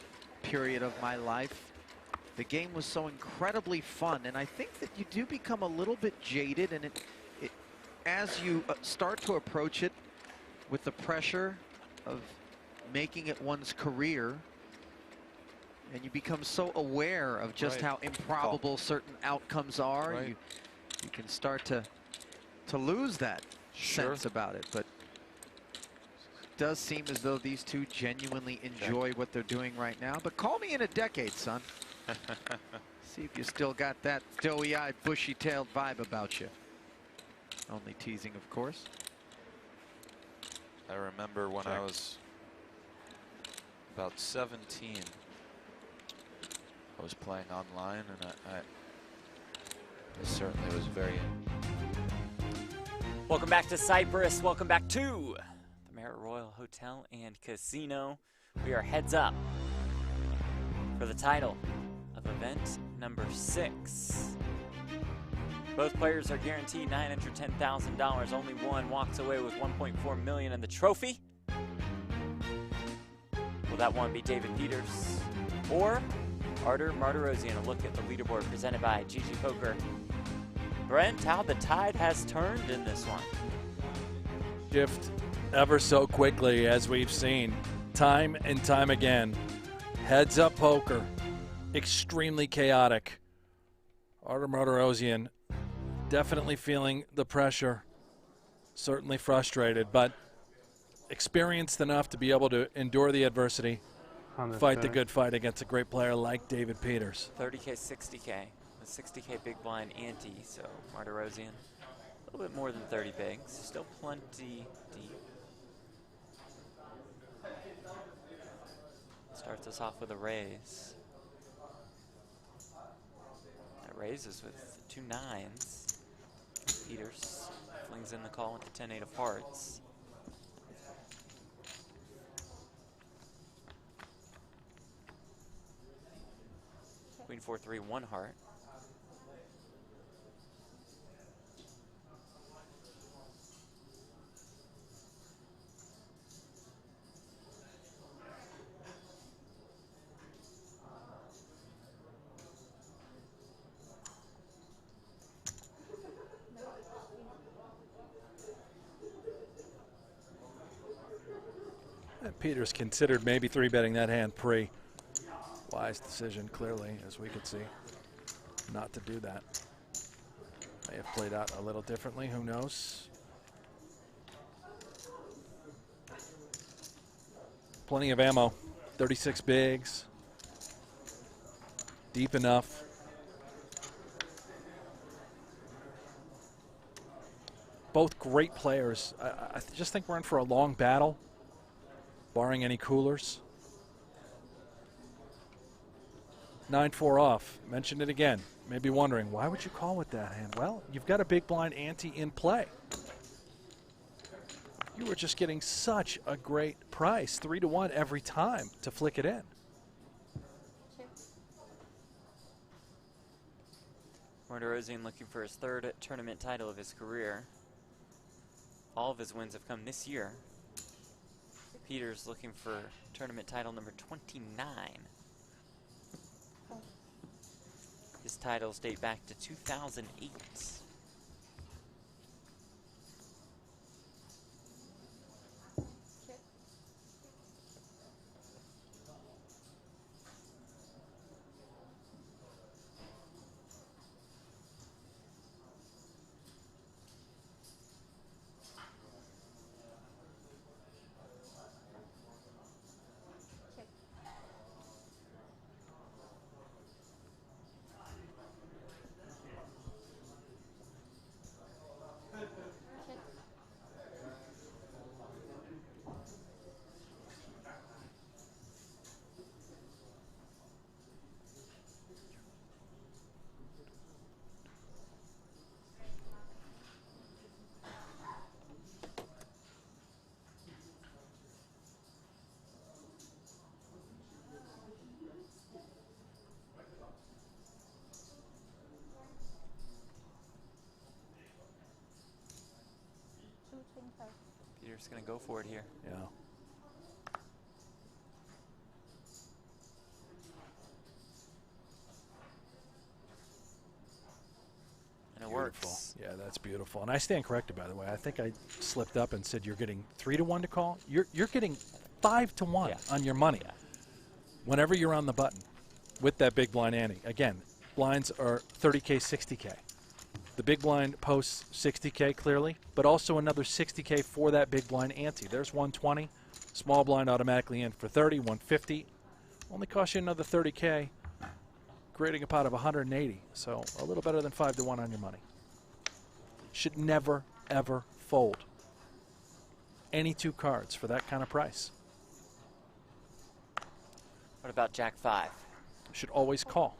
period of my life, the game was so incredibly fun, and I think that you do become a little bit jaded, and as you start to approach it with the pressure of making it one's career, and you become so aware of just how improbable certain outcomes are, you can start to lose that sense about it. But it does seem as though these two genuinely enjoy what they're doing right now. But call me in a decade, son. See if you still got that doughy-eyed, bushy-tailed vibe about you. Only teasing, of course. I remember when I was about 17, I was playing online, and I certainly was very. Welcome back to Cyprus. Welcome back to the Marriott Royal Hotel and Casino. We are heads up for the title of event number 6. Both players are guaranteed $910,000. Only one walks away with $1.4 million in the trophy. Will that one be David Peters or Artur Martirosyan? A look at the leaderboard presented by GG Poker. Brent, how the tide has turned in this one. Shift ever so quickly, as we've seen time and time again. Heads up poker, extremely chaotic. Artur Martirosyan definitely feeling the pressure, certainly frustrated, but experienced enough to be able to endure the adversity, fight the good fight against a great player like David Peters. 30K, 60K. A 60K big blind ante, so Martirosyan a little bit more than 30 bigs. Still plenty deep. Starts us off with a raise. That raises with 2 9s. Peters flings in the call with the 10-8 of hearts. Queen 4-3, 1 heart. Peters considered maybe 3-betting that hand pre. Wise decision, clearly, as we could see, not to do that. May have played out a little differently, who knows? Plenty of ammo, 36 bigs, deep enough. Both great players. I just think we're in for a long battle, barring any coolers. 9-4 off. Mentioned it again. Maybe wondering, why would you call with that hand? Well, you've got a big blind ante in play. You were just getting such a great price, 3-1 every time to flick it in. Martirosyan looking for his 3rd tournament title of his career. All of his wins have come this year. Peters looking for tournament title number 29. His titles date back to 2008. Peter's going to go for it here. Yeah. And it Beautiful. works. Yeah, that's beautiful. And I stand corrected, by the way. I think I slipped up and said you're getting 3-to-1 to call. You're getting 5-to-1 on your money whenever you're on the button with that big blind ante. Again, blinds are 30K, 60K. The big blind posts 60K clearly, but also another 60K for that big blind ante. There's 120. Small blind automatically in for 30, 150. Only costs you another 30K, creating a pot of 180. So a little better than 5-to-1 on your money. Should never, ever fold any two cards for that kind of price. What about Jack 5? Should always call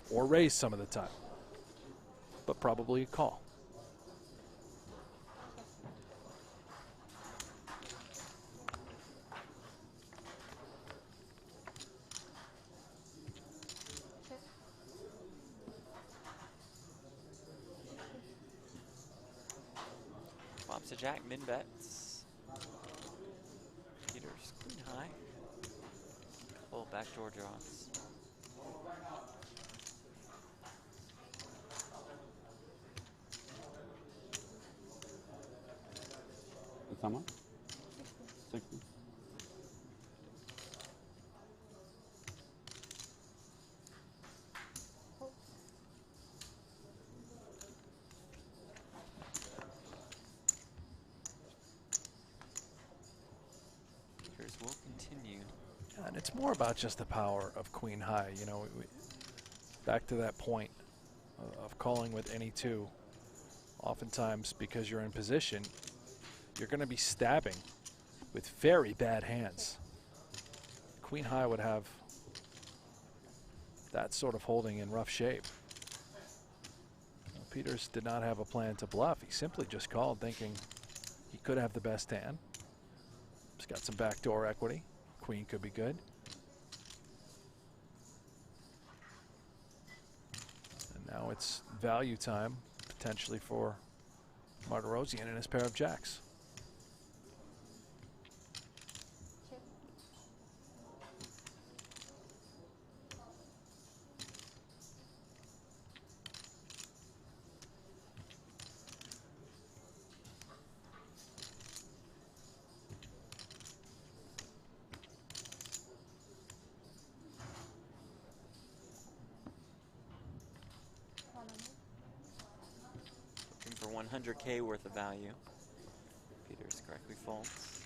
or raise some of the time, but probably a call. Flops to Jack, min bets. Peter's queen high. Full backdoor draws. Someone? 60. Peters will continue. And it's more about just the power of queen high. You know, back to that point of calling with any two. Oftentimes, because you're in position, you're going to be stabbing with very bad hands. Queen high would have that sort of holding in rough shape. Well, Peters did not have a plan to bluff. He simply just called thinking he could have the best hand. He's got some backdoor equity. Queen could be good. And now it's value time, potentially for Martirosian and his pair of jacks. Looking for 100K worth of value. Peters correctly folds.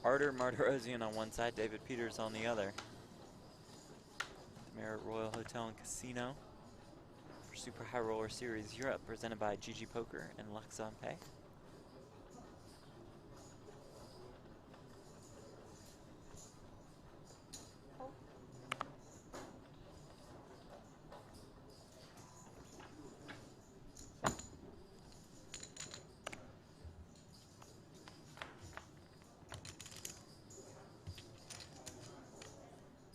Artur Martirosian on one side, David Peters on the other. Marriott Royal Hotel and Casino for Super High Roller Series Europe, presented by GG Poker and Lux on Pay.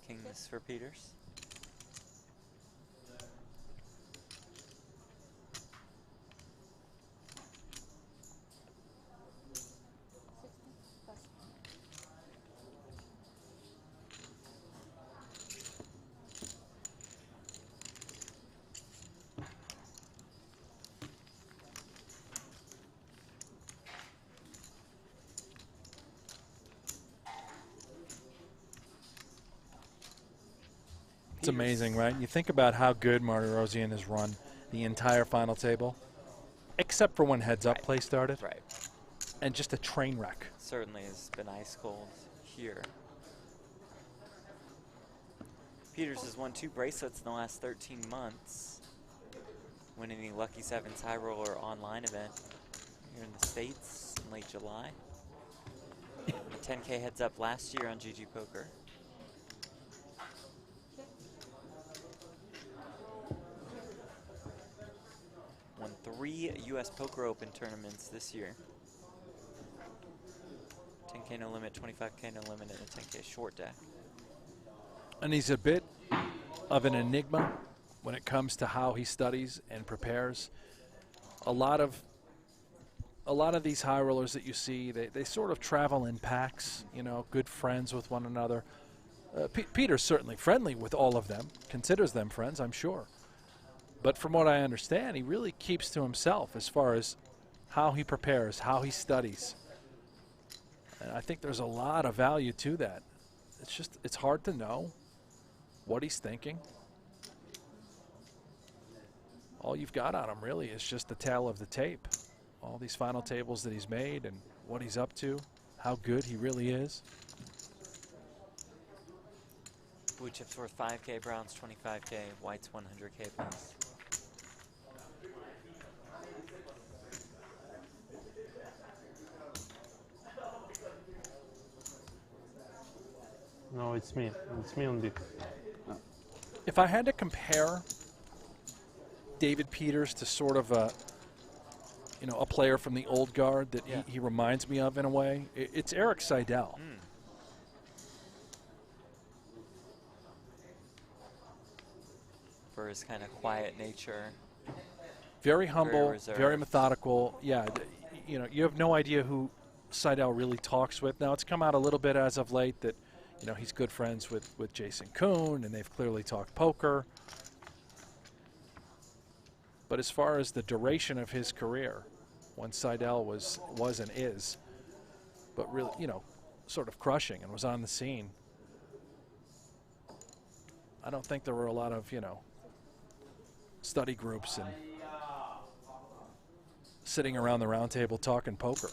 King Ace for Peters. It's amazing, right? You think about how good Martirosyan has run the entire final table, except for when heads-up play started. Right. And just a train wreck. Certainly has been ice cold here. Peters has won 2 bracelets in the last 13 months, winning the Lucky Sevens High Roller online event here in the States in late July. The 10K heads-up last year on GG Poker. Won 3 US Poker Open tournaments this year. 10K no limit, 25K no limit, and a 10K short deck. And he's a bit of an enigma when it comes to how he studies and prepares. A lot of these high rollers that you see, they sort of travel in packs, you know, good friends with one another. Peter's certainly friendly with all of them, considers them friends, I'm sure. But from what I understand, he really keeps to himself as far as how he prepares, how he studies. And I think there's a lot of value to that. It's hard to know what he's thinking. All you've got on him really is just the tail of the tape. All these final tables that he's made and what he's up to, how good he really is. Blue chips worth 5K, browns 25K, whites 100K plus. No, it's me. It's me on this. If I had to compare David Peters to sort of a player from the old guard that he reminds me of in a way, it's Eric Seidel. For his kind of quiet nature. Very humble, reserved. very methodical. Yeah, you have no idea who Seidel really talks with. Now, it's come out a little bit as of late that, he's good friends with Jason Kuhn, and they've clearly talked poker. But as far as the duration of his career, when Seidel was and is, but really, sort of crushing and was on the scene, I don't think there were a lot of, study groups and sitting around the round table talking poker.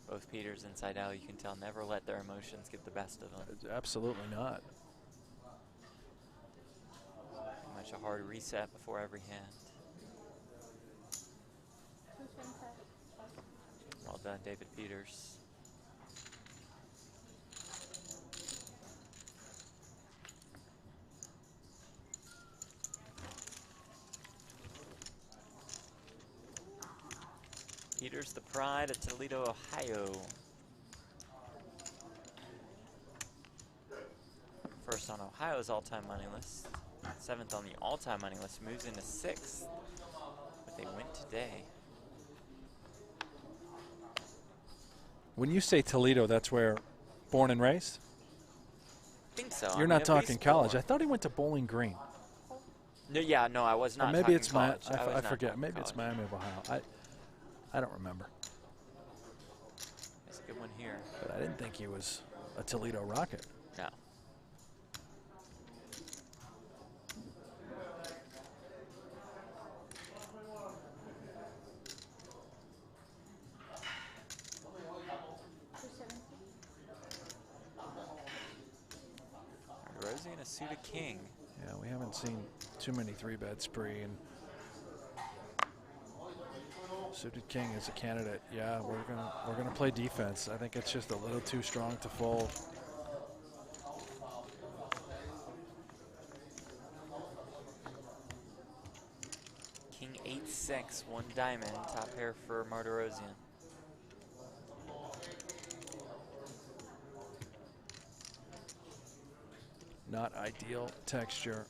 Both Peters and Seidel, you can tell, never let their emotions get the best of them. Absolutely not. Pretty much a hard reset before every hand. Well done, David Peters. Peters, the pride of Toledo, Ohio. First on Ohio's all-time money list. 7th on the all-time money list. Moves into 6th with a win today. When you say Toledo, that's where born and raised? I think so. You're not talking college. I thought he went to Bowling Green. No, yeah, no, I was not. Or maybe it's college. I forget. Maybe it's Miami of Ohio. I don't remember. It's a good one here. But I didn't think he was a Toledo Rocket. No. Rosie and a suited king. Yeah, we haven't seen too many 3-bet spree, and Suited king is a candidate. Yeah, we're gonna play defense. I think it's just a little too strong to fold. King 8-6, 1 diamond, top pair for Martirosian. Not ideal texture.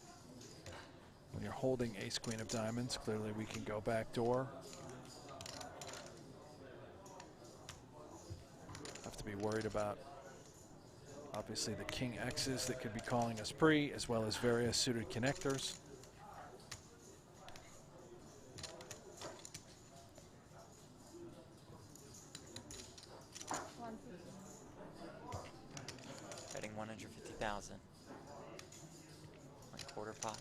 When you're holding ace queen of diamonds, clearly we can go back door. Have to be worried about obviously the king X's that could be calling us pre, as well as various suited connectors. Betting 150,000. Like quarter pot.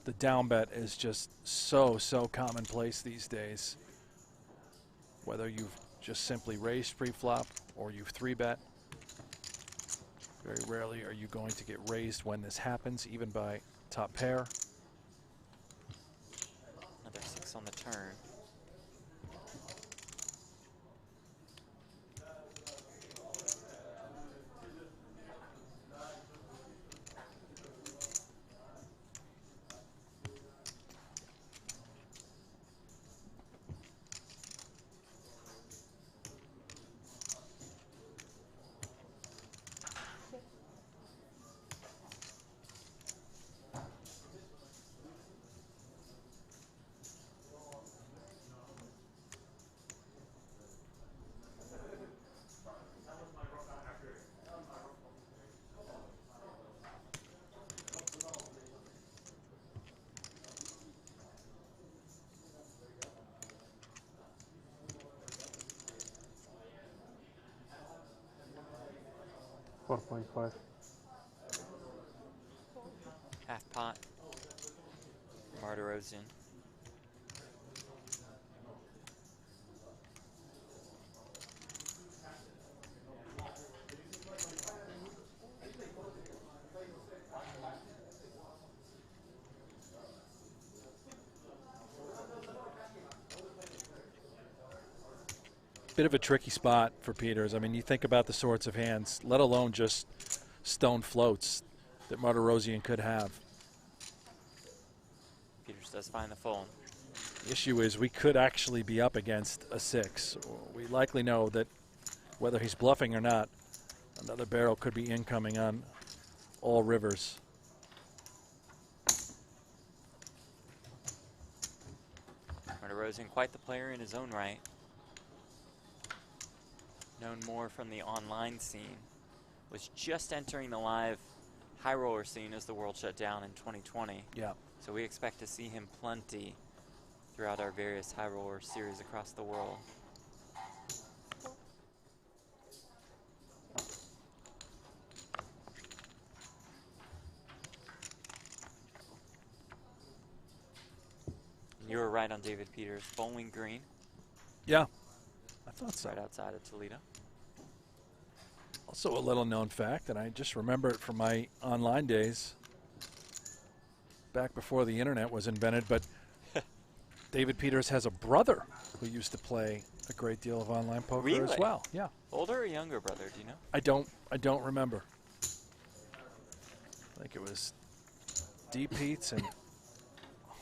The down bet is just so commonplace these days. Whether you've just simply raised pre-flop or you've 3-bet, very rarely are you going to get raised when this happens, even by top pair. Another 6 on the turn. $4.5. Half pot. Martirosian. Bit of a tricky spot for Peters. I mean, you think about the sorts of hands, let alone just stone floats that Martirosian could have. Peters does find the fold. The issue is we could actually be up against a 6. We likely know that whether he's bluffing or not, another barrel could be incoming on all rivers. Martirosian, quite the player in his own right. Known more from the online scene. Was just entering the live high roller scene as the world shut down in 2020. Yeah. So we expect to see him plenty throughout our various high roller series across the world. You were right on David Peters. Bowling Green. Yeah, I thought so. Right outside of Toledo. Also a little known fact, and I just remember it from my online days back before the internet was invented, but David Peters has a brother who used to play a great deal of online poker as well. Yeah. Older or younger brother, do you know? I don't remember. I think it was D. Peets and I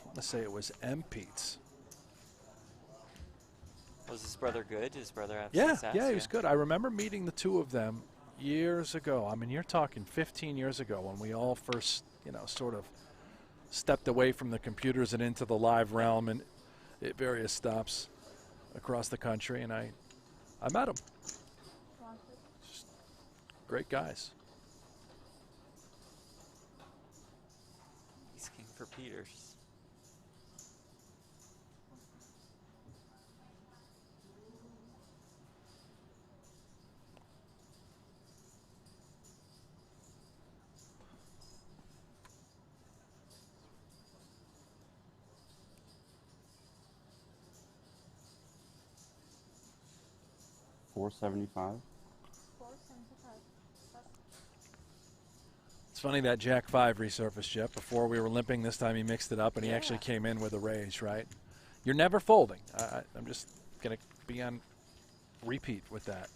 want to say it was M. Peets. Was his brother good? Did his brother have Yeah, success? yeah, he was good. I remember meeting the two of them years ago. I mean, you're talking 15 years ago when we all first, sort of stepped away from the computers and into the live realm and at various stops across the country. And I met them. Just great guys. He's king for Peters. $475. It's funny that Jack 5 resurfaced, Jeff. Before we were limping, this time he mixed it up and he actually came in with a raise, right? You're never folding. I'm just going to be on repeat with that.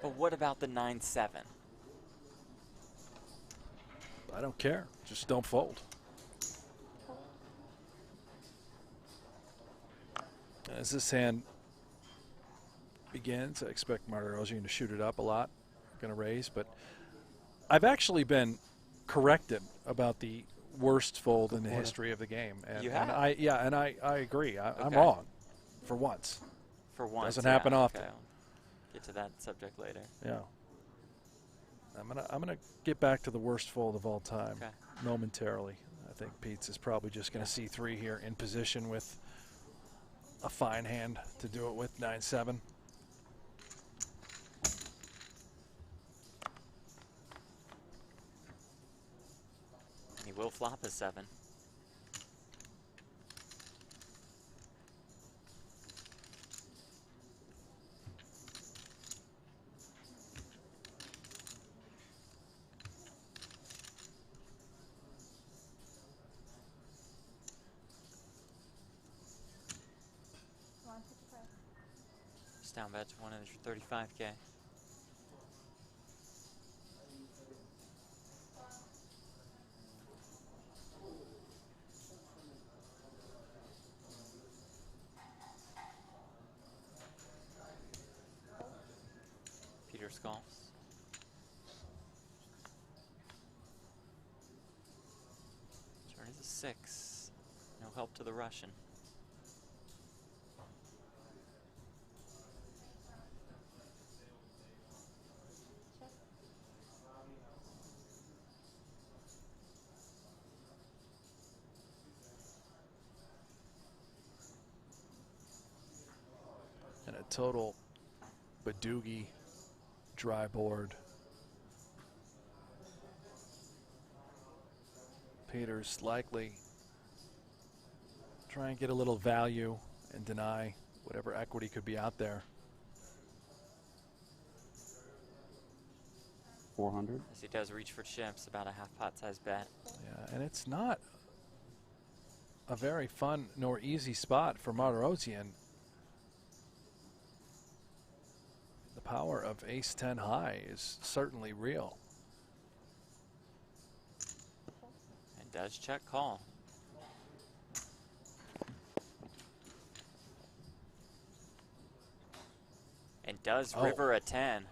But what about the 9-7? I don't care. Just don't fold. As this hand begins, I expect Martirosyan to shoot it up a lot. Going to raise, but I've actually been corrected about the worst fold in the history of the game. And, You have? and I agree. I'm wrong for once. For once. Doesn't happen often. Okay. Get to that subject later. Yeah. I'm gonna get back to the worst fold of all time momentarily. I think Pete's is probably just going to see 3 here in position with a fine hand to do it with 9-7. He will flop a 7. Just down bet to 135K. Peter Skulls. Turn is a 6. No help to the Russian. And a total Badoogie dry board. Peter's likely try and get a little value and deny whatever equity could be out there. 400. As he does reach for chips, about a half pot size bet. Yeah, and it's not a very fun nor easy spot for Martirosyan. The power of ace-10 high is certainly real. And does check call. And does river a 10.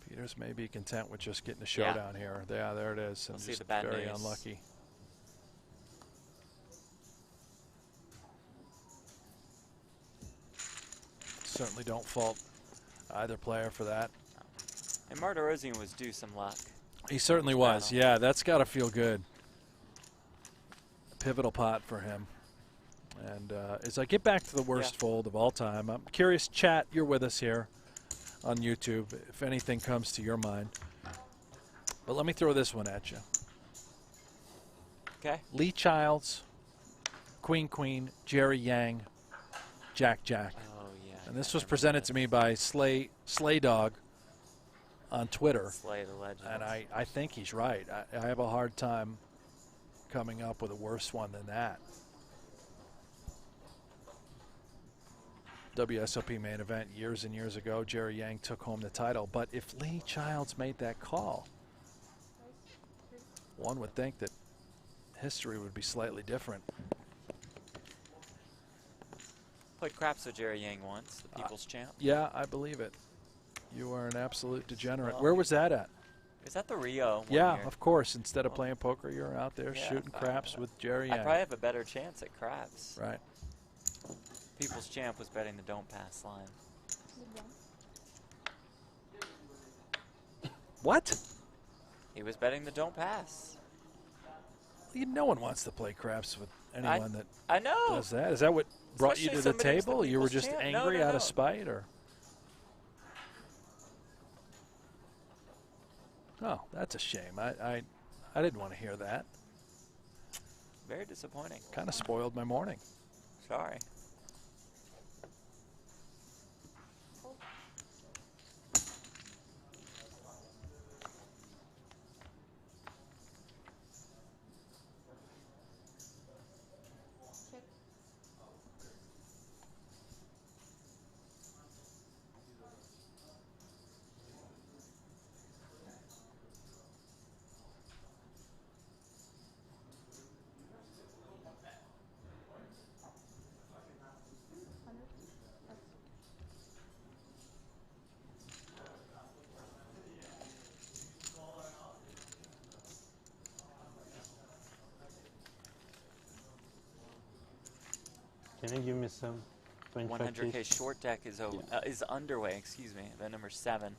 Peters may be content with just getting a showdown here. Yeah, there it is. And We'll see just the bad very news. unlucky. Certainly don't fault either player for that. And Martirosyan was due some luck. He certainly was. Yeah, that's got to feel good. A pivotal pot for him. And as I get back to the worst fold of all time, I'm curious, chat, you're with us here on YouTube, if anything comes to your mind. But let me throw this one at you. Okay. Lee Childs, Queen Queen, Jerry Yang, Jack Jack. Oh, yeah. And this was presented to me by Slay Dog on Twitter. Slay the legend. And I think he's right. I have a hard time coming up with a worse one than that. WSOP main event years and years ago, Jerry Yang took home the title. But if Lee Childs made that call, one would think that history would be slightly different. Played craps with Jerry Yang once, the People's Champ. Yeah, I believe it. You are an absolute degenerate. Well, Where was that at? Is that the Rio one Yeah, year? of course. Instead of playing poker, you're out there Yeah, shooting craps with Jerry Yang. I probably have a better chance at craps. Right. People's Champ was betting the don't pass line. What? He was betting the don't pass. No one wants to play craps with anyone that I know. does that. Is that what brought you to the somebody who's the table? You were people's just champ. No, angry no, out no. of spite, or? Oh, that's a shame. I didn't want to hear that. Very disappointing. Kind of spoiled my morning. Sorry. Can you give me some 25 100K please? short deck is is underway. Excuse me. Event number 7.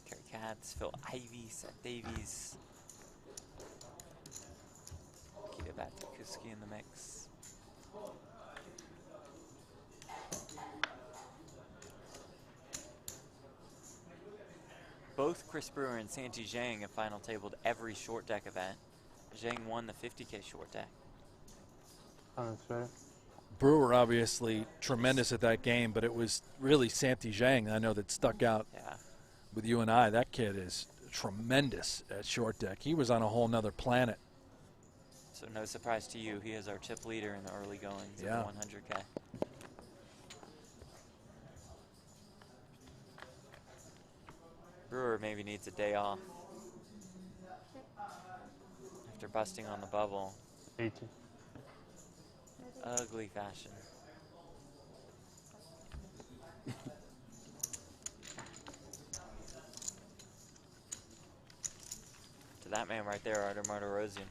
Kerry Katz, Phil Ivey, Seth Davies, Kita Batikuski in the mix. Both Chris Brewer and Santi Zhang have final tabled every short deck event. Zhang won the 50K short deck. Brewer obviously tremendous at that game, but it was really Santi Zhang I know that stuck out with you and I. That kid is tremendous at short deck. He was on a whole nother planet. So no surprise to you, he is our chip leader in the early goings of the 100K. Brewer maybe needs a day off after busting on the bubble. 80. Ugly fashion. To that man right there, Artur Martirosyan.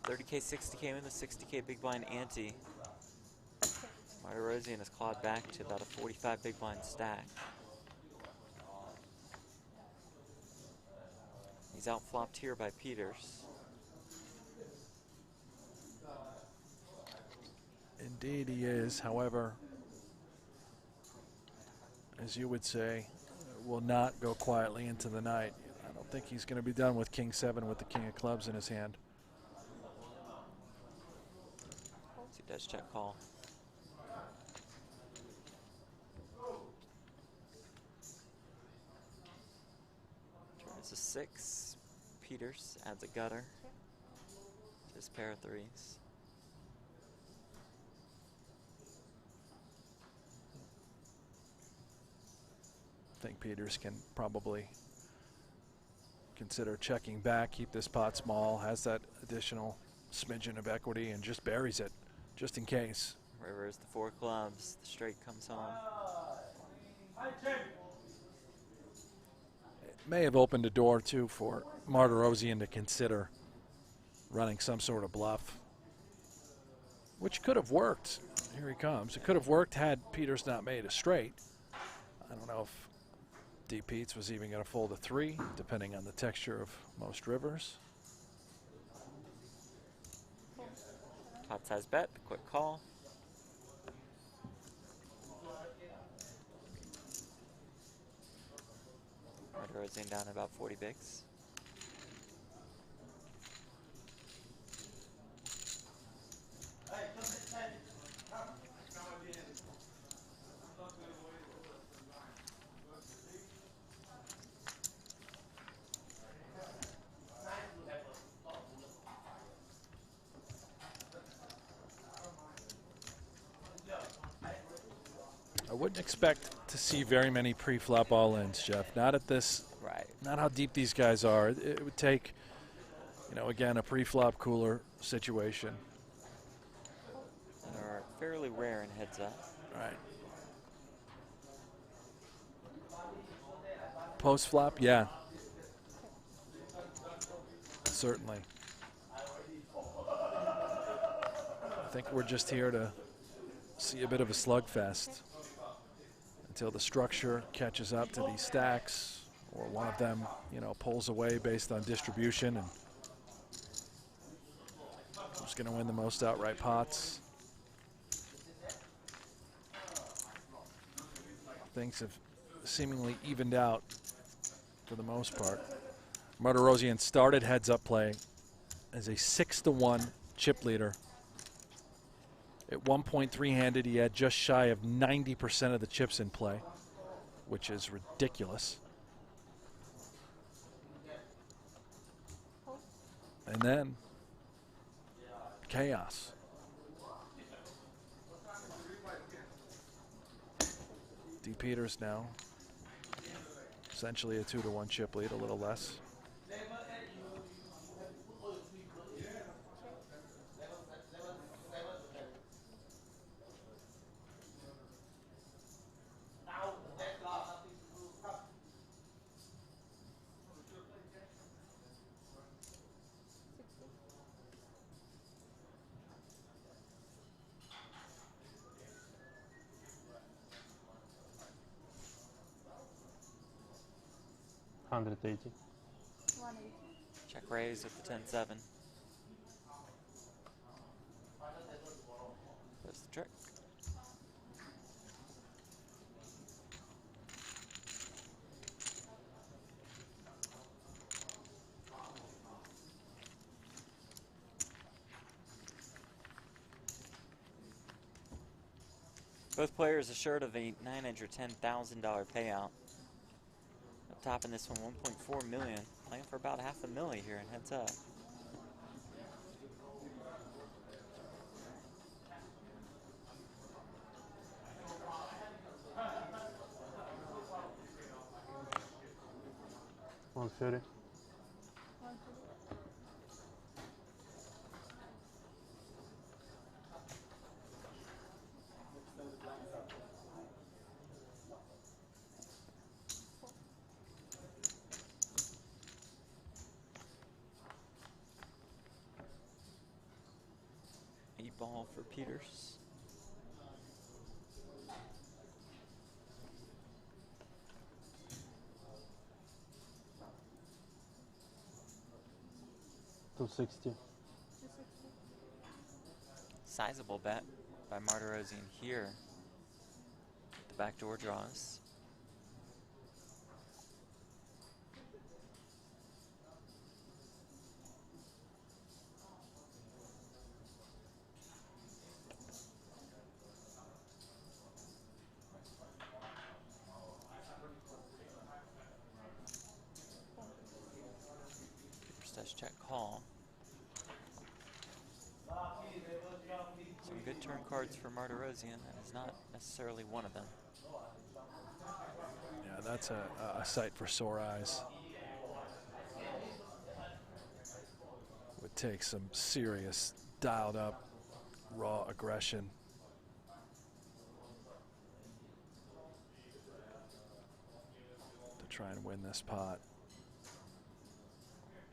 $30K, $60K with a $60K big blind ante. Martirosyan has clawed back to about a 45 big blind stack. He's outflopped here by Peters. Indeed he is. However, as you would say, will not go quietly into the night. I don't think he's going to be done with King 7 with the King of Clubs in his hand. He does check call. Tries a 6. Peters adds a gutter to his pair of 3s. I think Peters can probably consider checking back, keep this pot small, has that additional smidgen of equity, and just buries it, just in case. River is the 4 clubs. The straight comes home. It may have opened a door, too, for Martirosyan to consider running some sort of bluff, which could have worked. Here he comes. It could have worked had Peters not made a straight. I don't know if D. Peets was even going to fold a 3, depending on the texture of most rivers. Pot size bet, the quick call. Martirosyan down about 40 bigs. I wouldn't expect to see very many pre-flop all-ins, Jeff. Not at this not how deep these guys are. It would take, you know, again, a pre-flop cooler situation. They're fairly rare in heads up. Right. Post-flop, yeah. Certainly. I think we're just here to see a bit of a slugfest until the structure catches up to these stacks, or one of them, you know, pulls away based on distribution, and who's going to win the most outright pots. Things have seemingly evened out for the most part. Martirosyan started heads-up play as a 6-1 chip leader. At 1.3-handed, he had just shy of 90% of the chips in play, which is ridiculous. And then chaos. D. Peters now essentially a 2-1 chip lead, a little less. $180. Check raise at the 10-7. There's the trick. Both players assured of a $910,000 payout. Up top in this one, $1.4 million. Playing for about $500,000 here in heads up. $130. Ball for Peters. $260. Sizable bet by Martirosyan here. The backdoor draws. Check call. Some good turn cards for Martirosyan. That is not necessarily one of them. Yeah, that's a sight for sore eyes. Would take some serious, dialed up, raw aggression. To try and win this pot.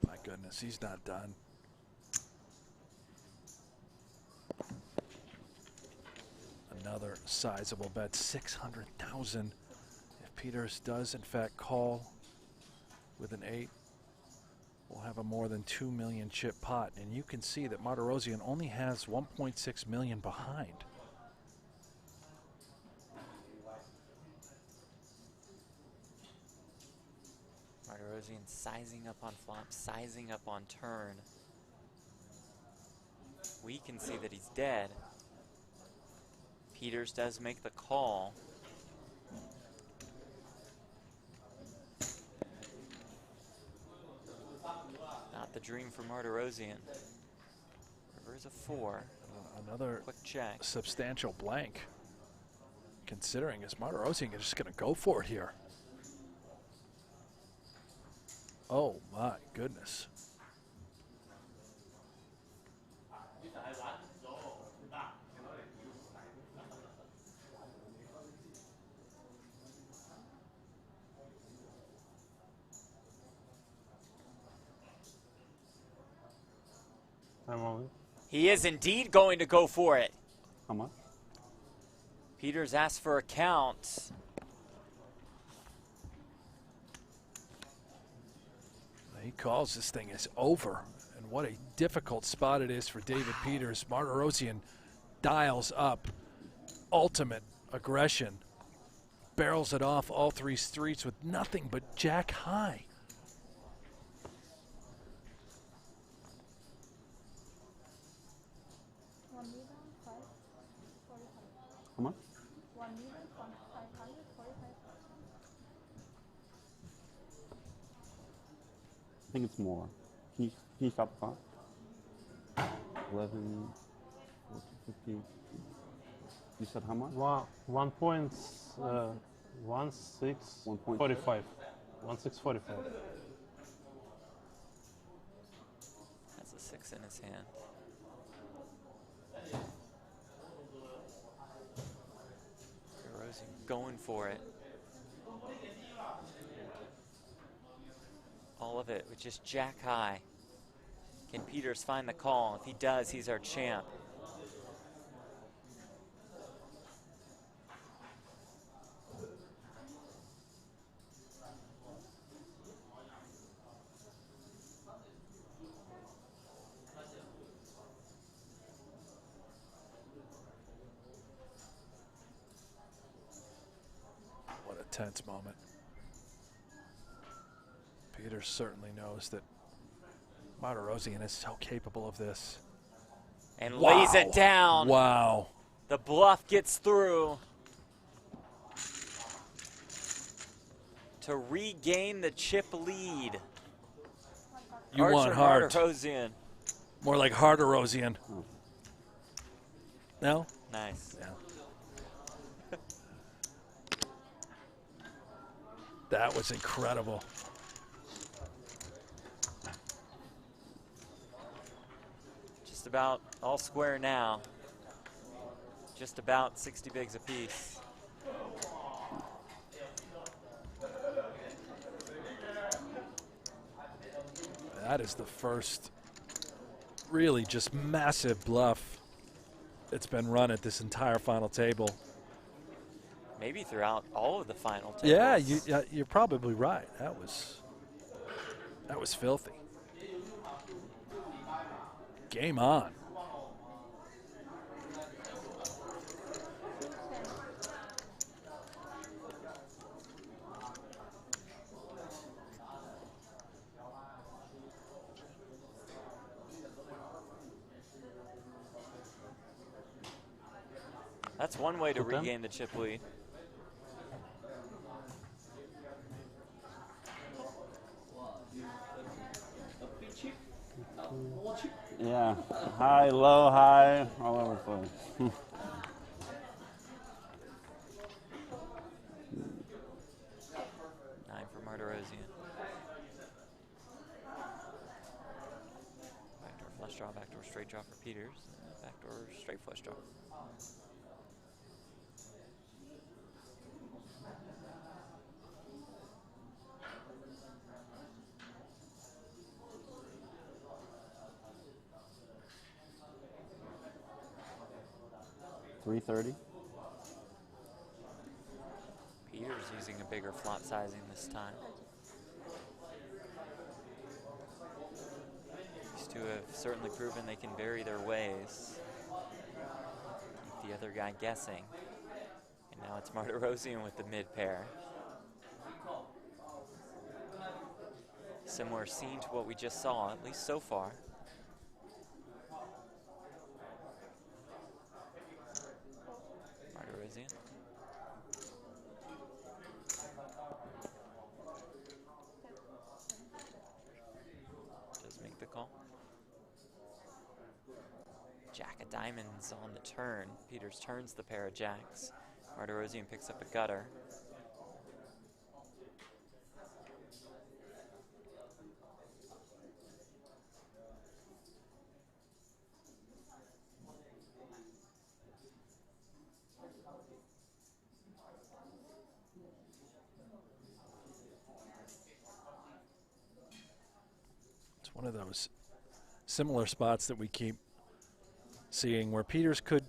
My goodness, he's not done. Another sizable bet, 600,000. If Peters does in fact call with an 8, we'll have a more than 2 million chip pot. And you can see that Martirosyan only has 1.6 million behind. Martirosyan sizing up on flop, sizing up on turn. We can see that he's dead. Peters does make the call. Not the dream for Martirosyan. River is a 4. Another quick check. Substantial blank. Considering is Martirosyan just going to go for it here. Oh, my goodness. He is indeed going to go for it. How much? Peters asked for a count. He calls this thing is over. And what a difficult spot it is for David Peters. Martirosyan dials up ultimate aggression. Barrels it off all three streets with nothing but jack high. How much? I think it's more. Can you stop the clock? 11, 14, 15. You said how much? 1.1645. 1645. Has a 6 in his hand. Martirosyan going for it. All of it with just jack high. Can Peters find the call? If he does, he's our champ. What a tense moment. Peters certainly knows that Martirosyan is so capable of this. And lays it down. Wow. The bluff gets through to regain the chip lead. You want heart. Martirosyan. More like Harderosian. No? Nice. Yeah. That was incredible. Just about all square now. Just about 60 bigs apiece. That is the first really just massive bluff that's been run at this entire final table. Maybe throughout all of the final tables. Yeah, you're probably right. That was filthy. Game on. That's one way to regain the chip lead. Yeah, high, low, high, all over the place. 9 for Martirosyan. Backdoor flush draw, backdoor straight draw for Peters. Backdoor straight flush draw. $330. Peters using a bigger flop sizing this time. These two have certainly proven they can vary their ways. Keep the other guy guessing. And now it's Martirosyan with the mid pair. Similar scene to what we just saw, at least so far. Martirosyan. Does make the call. Jack of diamonds on the turn. Peters turns the pair of jacks. Martirosyan picks up a gutter. It's one of those similar spots that we keep seeing where Peters could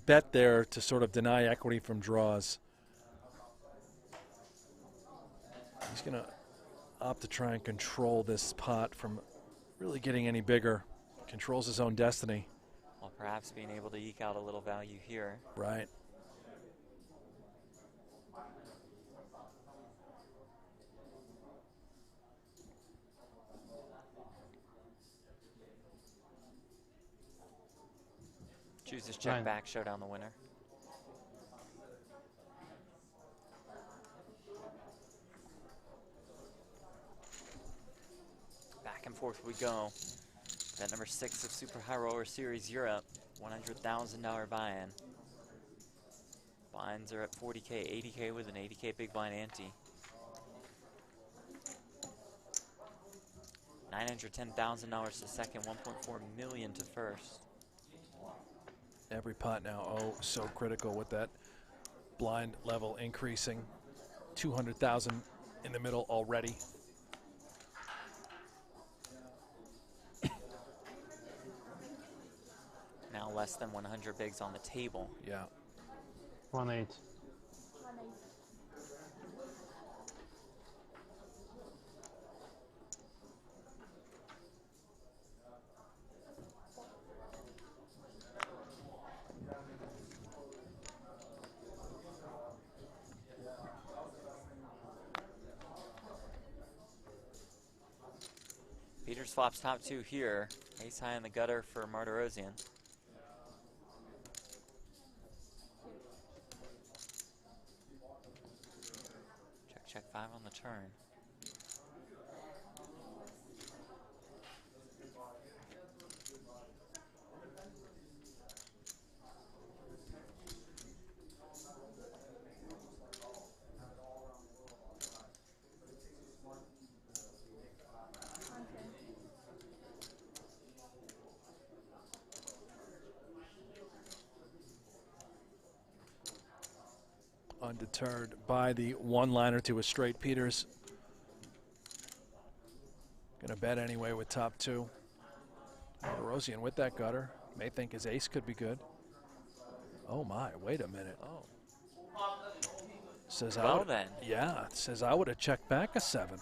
bet there to sort of deny equity from draws. He's going to opt to try and control this pot from really getting any bigger. Controls his own destiny. Well, perhaps being able to eke out a little value here. Right. Chooses check back, show down the winner. Back and forth we go. Bet number 6 of Super High Roller Series Europe, $100,000 buy-in. Blinds are at 40K, 80K with an 80K big blind ante. $910,000 to second, $1.4 million to first. Every pot now, oh, so critical with that blind level increasing. 200,000 in the middle already. Now less than 100 bigs on the table. Yeah. 1-8. Peters flops top 2 here. Ace high in the gutter for Martirosian. Check 5 on the turn. Undeterred by the one-liner to a straight, Peters gonna bet anyway with top 2. Martirosian with that gutter. May think his ace could be good. Oh my, wait a minute. Oh. Says Well I would, then. yeah, says I would have checked back a 7.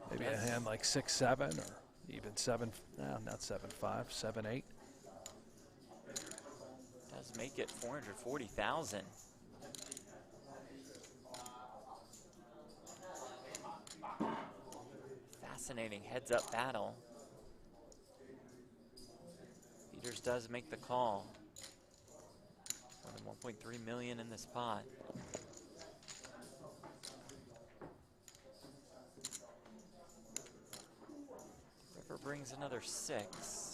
Maybe a hand like 6-7 or even 7, no, not 7-5, 7-8. Does make it 440,000. Fascinating heads-up battle. Peters does make the call. More than 1.3 million in this pot. River brings another 6.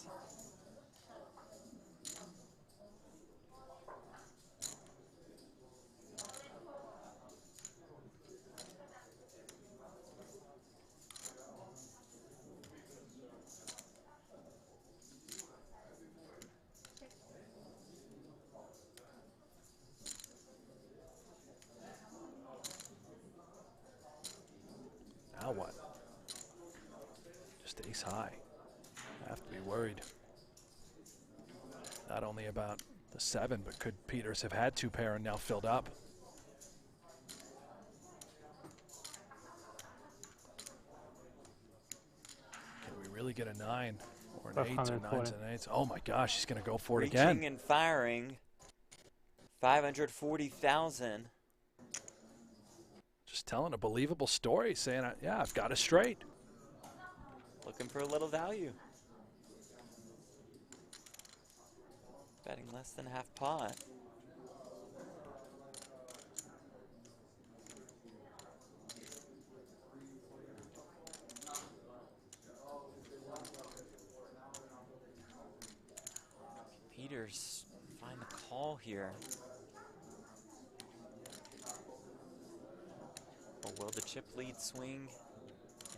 Now what? Just ace high. Have to be worried. Not only about the 7, but could Peters have had 2 pair and now filled up? Can we really get a 9 or an 8 or 9s and 8s? Oh my gosh, he's going to go for it again. Reaching and firing. 540,000. Just telling a believable story, saying, yeah, I've got it straight. Looking for a little value. Betting less than half pot. Peters find the call here. Or will the chip lead swing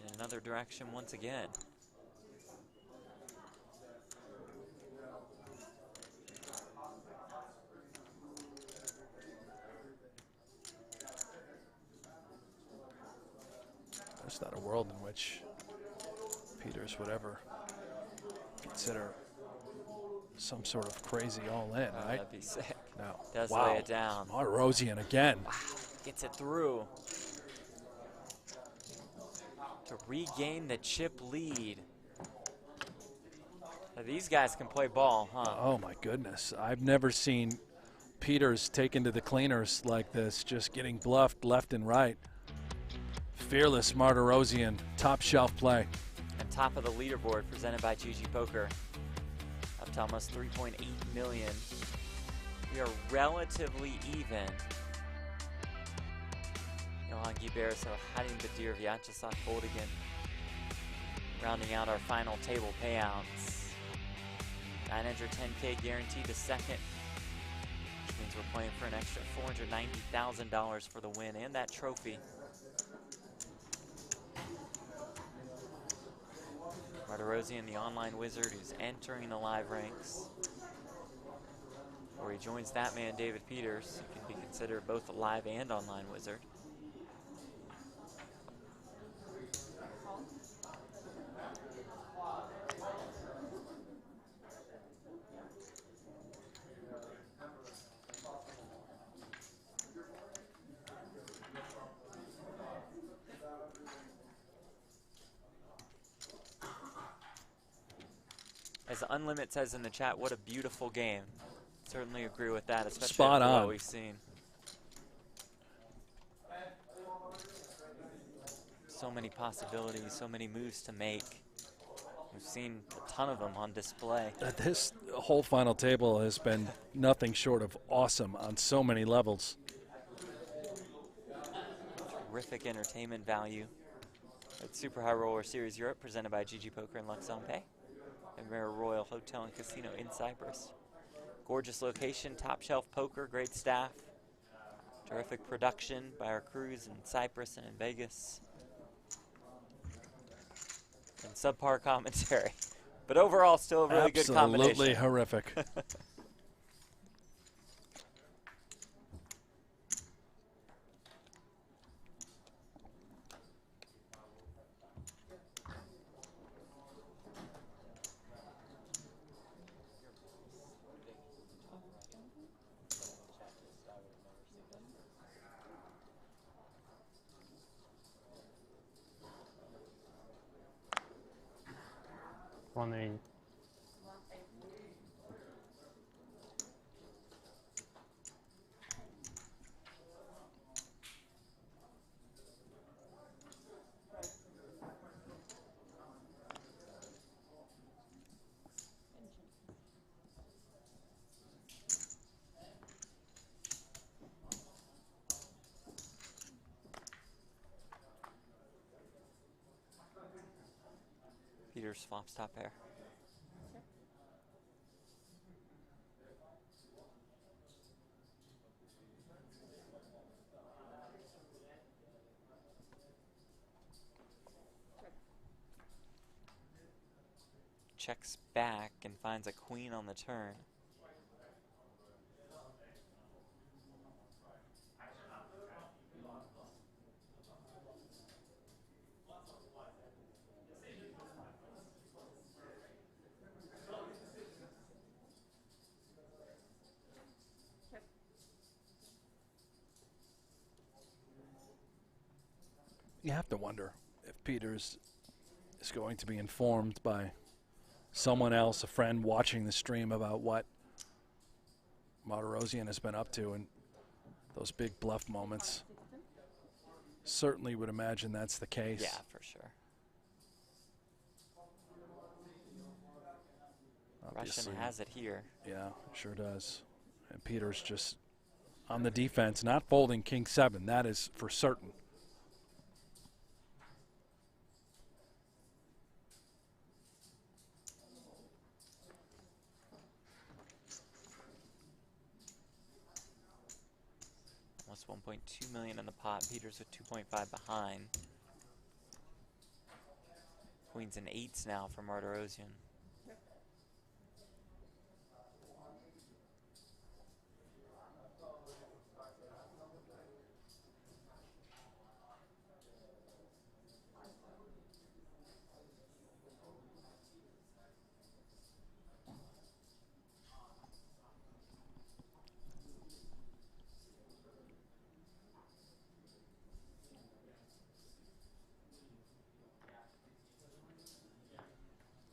in another direction once again? There's not a world in which Peters would ever consider some sort of crazy all-in, right? That'd be sick. No. Does Wow. lay it down. Martirosyan again. Wow. Gets it through to regain the chip lead. Now, these guys can play ball, huh? Oh, my goodness. I've never seen Peters taken to the cleaners like this, just getting bluffed left and right. Fearless Martirosyan, top shelf play. And top of the leaderboard presented by GG Poker. Up to almost 3.8 million. We are relatively even. Johan Guibert, so Hadim Badir, Vyacheslav Boldigan. Rounding out our final table payouts. 910K guaranteed to second. Which means we're playing for an extra $490,000 for the win and that trophy. Martirosyan, the online wizard who's entering the live ranks. Where he joins that man, David Peters, who can be considered both a live and online wizard. As Unlimit says in the chat, what a beautiful game. Certainly agree with that, especially Spot after on. what we've seen. So many possibilities, so many moves to make. We've seen a ton of them on display. This whole final table has been nothing short of awesome on so many levels. Terrific entertainment value. At Super High Roller Series Europe, presented by GG Poker and Lux on Pay. And Rare Royal Hotel and Casino in Cyprus. Gorgeous location, top shelf poker, great staff. Terrific production by our crews in Cyprus and in Vegas. And subpar commentary. But overall, still a really good combination. Absolutely horrific. Wondering. Peters flops top pair. Checks back and finds a queen on the turn. You have to wonder if Peters is going to be informed by someone else, a friend watching the stream, about what Martirosyan has been up to in those big bluff moments. Certainly would imagine that's the case. Yeah, for sure. Obviously, Russian has it here. Yeah, sure does. And Peters just on the defense, not folding king 7. That is for certain. Almost 1.2 million in the pot. Peters with 2.5 behind. Queens and 8s now for Martirosyan.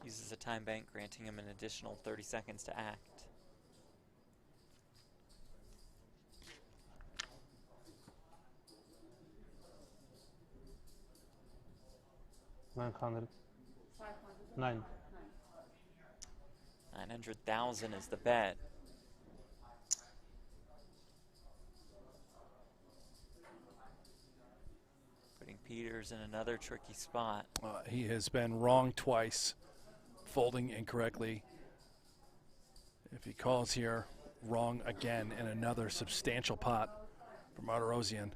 Uses a time bank, granting him an additional 30 seconds to act. $900. 900,000 is the bet. Putting Peters in another tricky spot. He has been wrong twice, folding incorrectly. If he calls here, wrong again in another substantial pot for Martirosyan.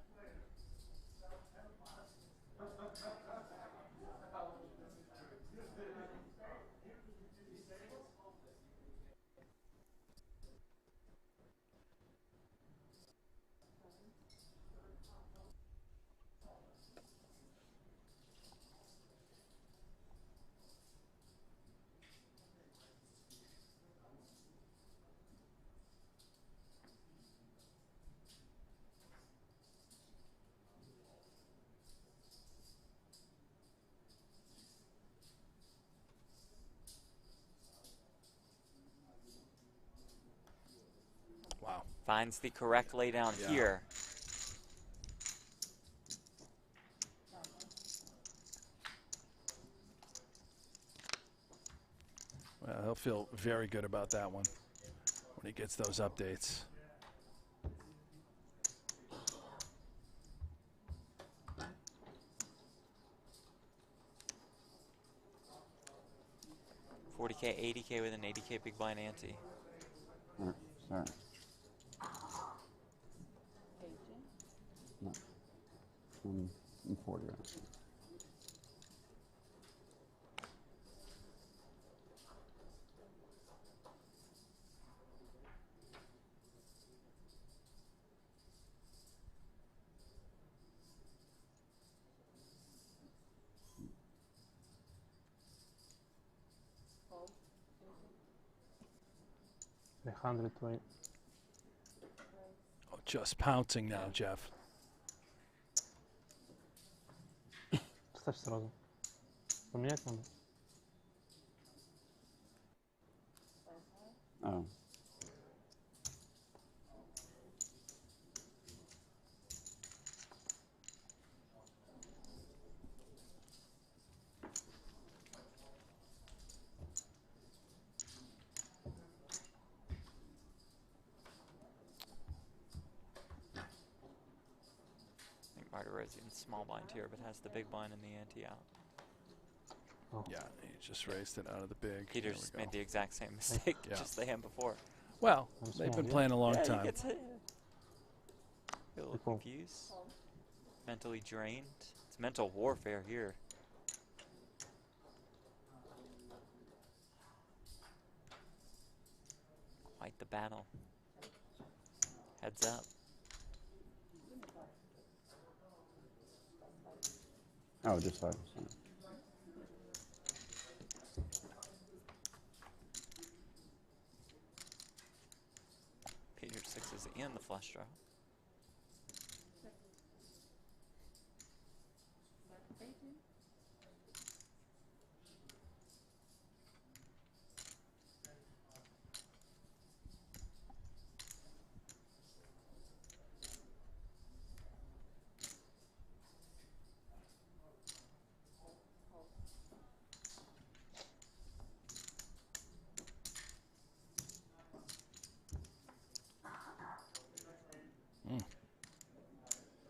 Wow. Finds the correct laydown here. Well, he'll feel very good about that one when he gets those updates. $40K, $80K with an $80K big blind ante. Sorry. No. 40, right? $120. Oh, just pouncing now, Jeff. Ставь сразу. Поменять надо. Oh. Martirosyan's small blind here, but has the big blind and the ante out. Oh. Yeah, he just raised it out of the big. Peters made the exact same mistake just the hand before. Well, they've been playing a long time. He gets hit. A little confused. Mentally drained. It's mental warfare here. Quite the battle. Heads up. Oh, just 5%. Peters sixes and the flush draw.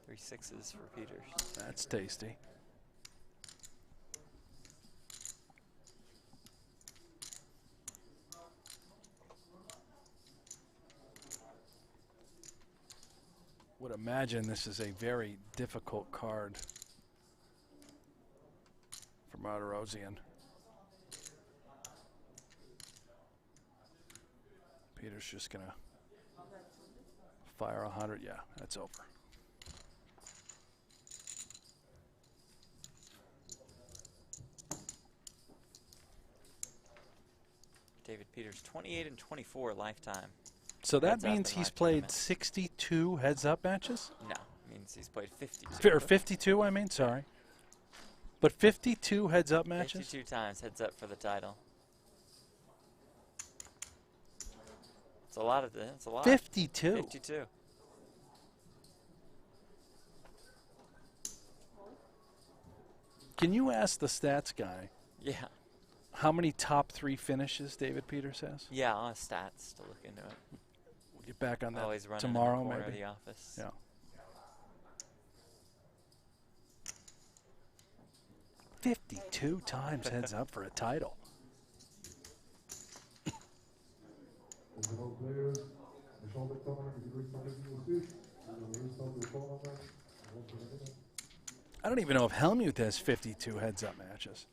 Three sixes for Peters. That's tasty. Would imagine this is a very difficult card for Martirosyan. Peters just gonna fire 100. Yeah, that's over. David Peters, 28 and 24 lifetime. So that means he's played 62 heads-up matches? No, it means he's played 52. Or 52, I mean, sorry. But 52 heads-up matches? 52 times heads up for the title. It's a lot of it's a lot. 52. 52. Can you ask the stats guy? Yeah. How many top 3 finishes David Peters has? Yeah, I'll have stats to look into it. We'll get back on that Always running tomorrow, in the corner maybe. Of the office. Yeah. 52 times heads up for a title. I don't even know if Helmuth has 52 heads up matches.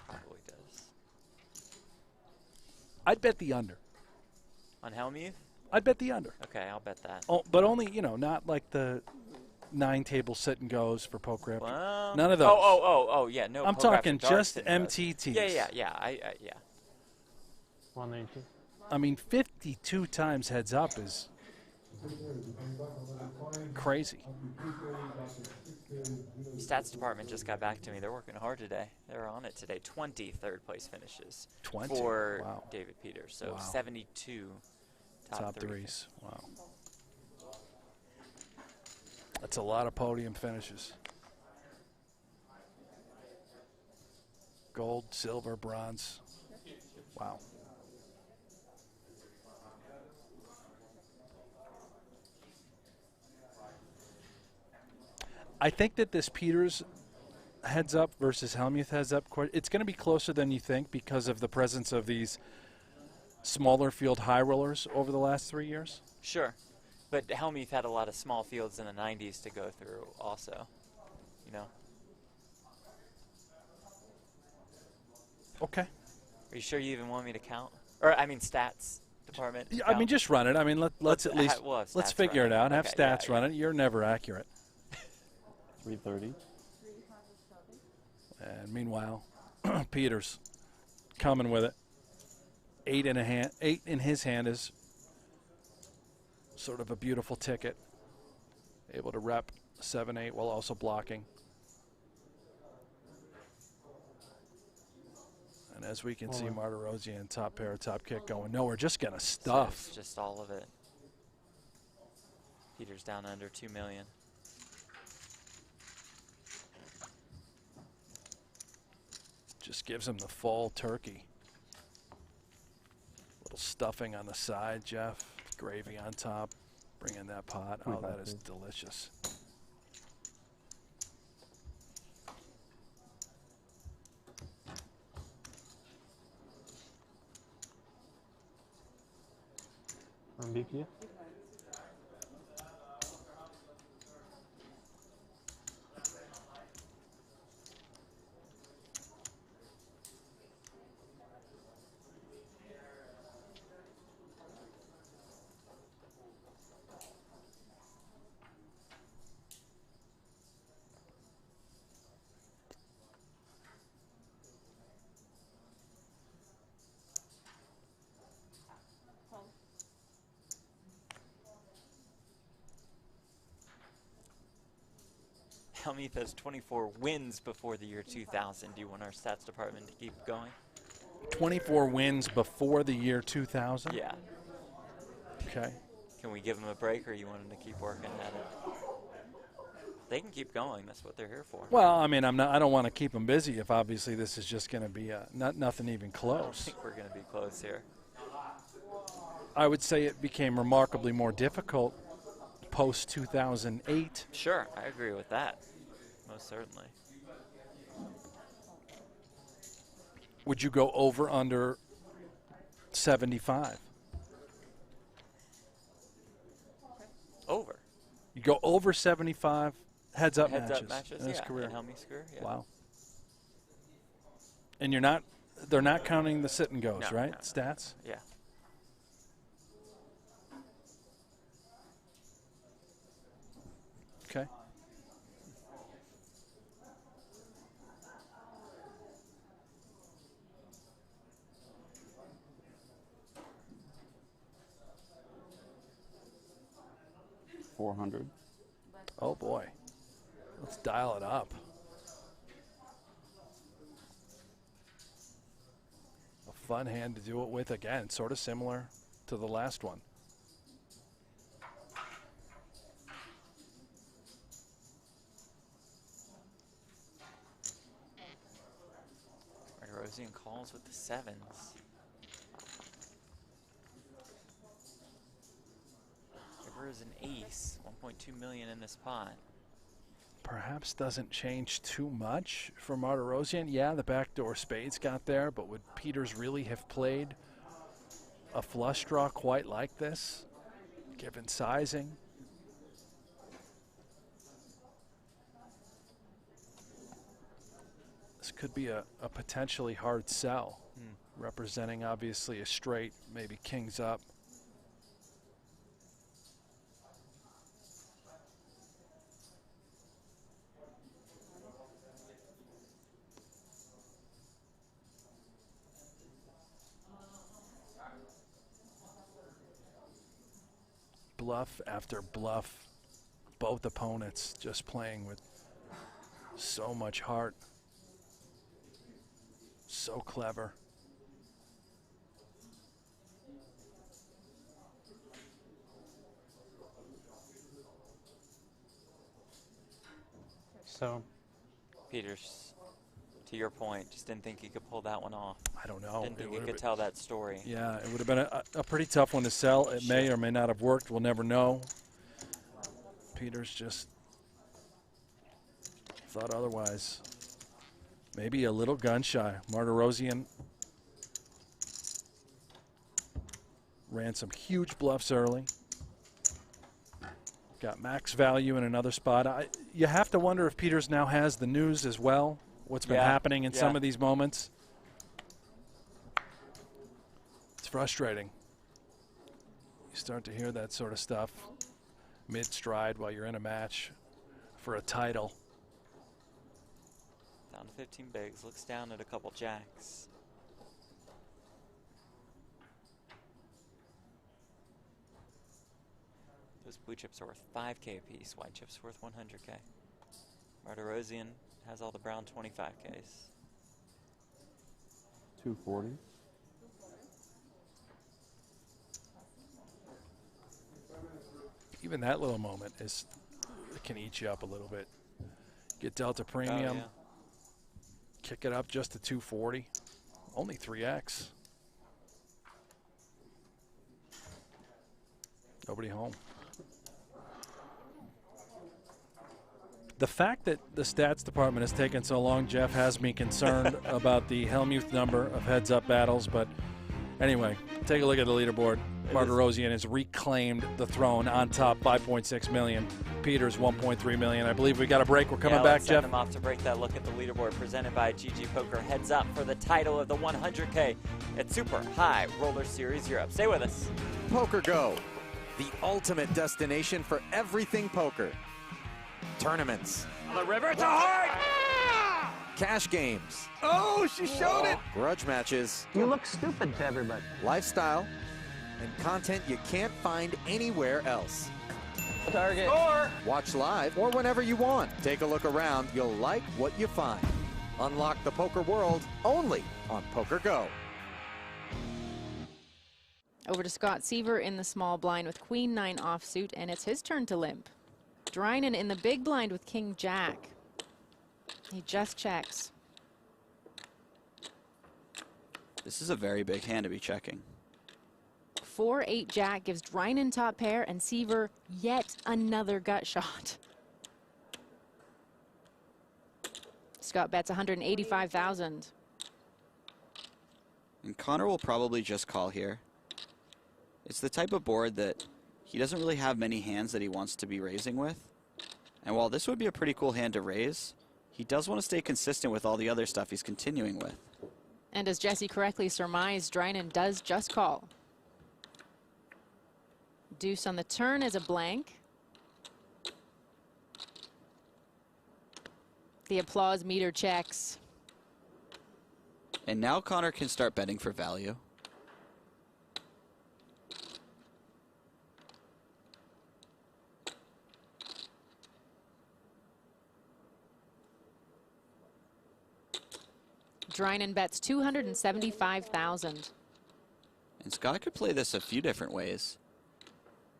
Probably does. I'd bet the under. On Helmuth? I'd bet the under. Okay, I'll bet that. Oh, but only, not like the 9 table sit and goes for poker. Well, none of those. Oh, yeah, no. I'm poker talking after dark just sit and goes. MTTs. Yeah. Yeah. 190. I mean, 52 times heads up is crazy. Stats department just got back to me. They're working hard today. They're on it today. 20 third-place finishes 20? for Wow. David Peters. So Wow. 72 top threes. Wow. That's a lot of podium finishes. Gold, silver, bronze. Wow. I think that this Peters heads up versus Helmuth heads up, it's going to be closer than you think because of the presence of these smaller field high rollers over the last 3 years. Sure. But Helmuth had a lot of small fields in the 90s to go through also, Okay. Are you sure you even want me to count? Or, I mean, stats department? Yeah, I mean, just run it. I mean, let's at least, we'll have let's stats figure it running. out. Have Okay, stats yeah. run it. You're never accurate. 330. And meanwhile, Peters coming with it. 8 in his hand is sort of a beautiful ticket. Able to rep 7-8 while also blocking. And as we can see, Martirosian top pair, top kick going. No, we're just going to stuff. So it's just all of it. Peters down under 2 million. Just gives him the full turkey. Little stuffing on the side, Jeff. Gravy on top. Bring in that pot. Oh, that is delicious. Big here. Helmuth has 24 wins before the year 2000. Do you want our stats department to keep going? 24 wins before the year 2000? Yeah. Okay. Can we give them a break, or you want them to keep working at it? They can keep going. That's what they're here for. Well, I mean, I don't want to keep them busy if obviously this is just going to be nothing even I don't close. think we're going to be close here. I would say it became remarkably more difficult post 2008. Sure, I agree with that. Most certainly. Would you go over under 75? Over. You go over 75 heads up Heads matches up matches, in his yeah, career. in Helmuth's career, yeah. Wow. And they're not counting the sit and goes, No, right? no. Stats? Yeah. Okay. $400. Oh boy. Let's dial it up. A fun hand to do it with again, sort of similar to the last one. Rosian calls with the sevens. River is an ace, 1.2 million in this pot. Perhaps doesn't change too much for Martirosyan. Yeah, the backdoor spades got there, but would Peters really have played a flush draw quite like this, given sizing? This could be a potentially hard sell, representing obviously a straight, maybe kings up. Bluff after bluff, both opponents just playing with so much heart. So clever. So, Peters, to your point, just didn't think he could pull that one off. I don't know. Didn't think he could tell that story. Yeah, it would have been a pretty tough one to sell. It may or may not have worked. We'll never know. Peters just thought otherwise. Maybe a little gun shy. Martirosyan ran some huge bluffs early. Got max value in another spot. You have to wonder if Peters now has the news as well. What's been happening in some of these moments. It's frustrating. You start to hear that sort of stuff mid-stride while you're in a match for a title. Down to 15 bigs, looks down at a couple jacks. Those blue chips are worth 5K a piece, white chips worth 100K. Martirosyan has all the brown 25Ks. 240. Even that little moment can eat you up a little bit. Get Delta Premium. Oh, yeah. Kick it up just to 240. Only 3x. Nobody home. The fact that the stats department has taken so long, Jeff, has me concerned about the Helmuth number of heads-up battles. But anyway, take a look at the leaderboard. Martirosyan has reclaimed the throne on top, 5.6 million. Peters, 1.3 million. I believe we got a break. We're coming back, let's Jeff. send them off to break that look at the leaderboard presented by GG Poker. Heads up for the title of the 100K at Super High Roller Series Europe. Stay with us. Poker Go, the ultimate destination for everything poker. Tournaments. On the river, it's a heart! Cash games. Oh, she showed it. Grudge matches. You look stupid to everybody. Lifestyle. And content you can't find anywhere else. Target. Or watch live or whenever you want. Take a look around. You'll like what you find. Unlock the poker world only on Poker Go. Over to Scott Seaver in the small blind with Queen 9 offsuit, and it's his turn to limp. Drinan in the big blind with King Jack. He just checks. This is a very big hand to be checking. 4-8 Jack gives Drinan top pair and Seaver yet another gut shot. Scott bets 185,000. And Connor will probably just call here. It's the type of board that he doesn't really have many hands that he wants to be raising with. And while this would be a pretty cool hand to raise, he does want to stay consistent with all the other stuff he's continuing with. And as Jesse correctly surmised, Drinan does just call. Deuce on the turn is a blank. The applause meter checks. And now Connor can start betting for value. Drinan bets 275,000. And Scott could play this a few different ways.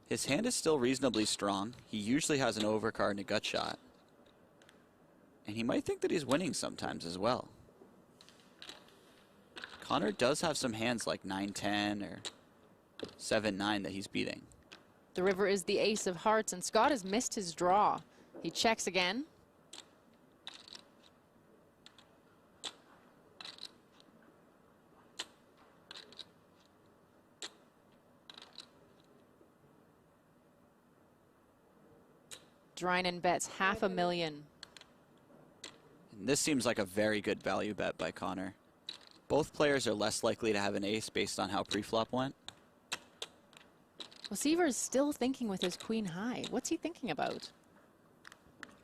His hand is still reasonably strong. He usually has an overcard and a gut shot. And he might think that he's winning sometimes as well. Connor does have some hands like 9-10 or 7-9 that he's beating. The river is the ace of hearts, and Scott has missed his draw. He checks again. Drinan bets $500,000. And this seems like a very good value bet by Connor. Both players are less likely to have an ace based on how pre-flop went. Well, Seaver is still thinking with his queen high. What's he thinking about?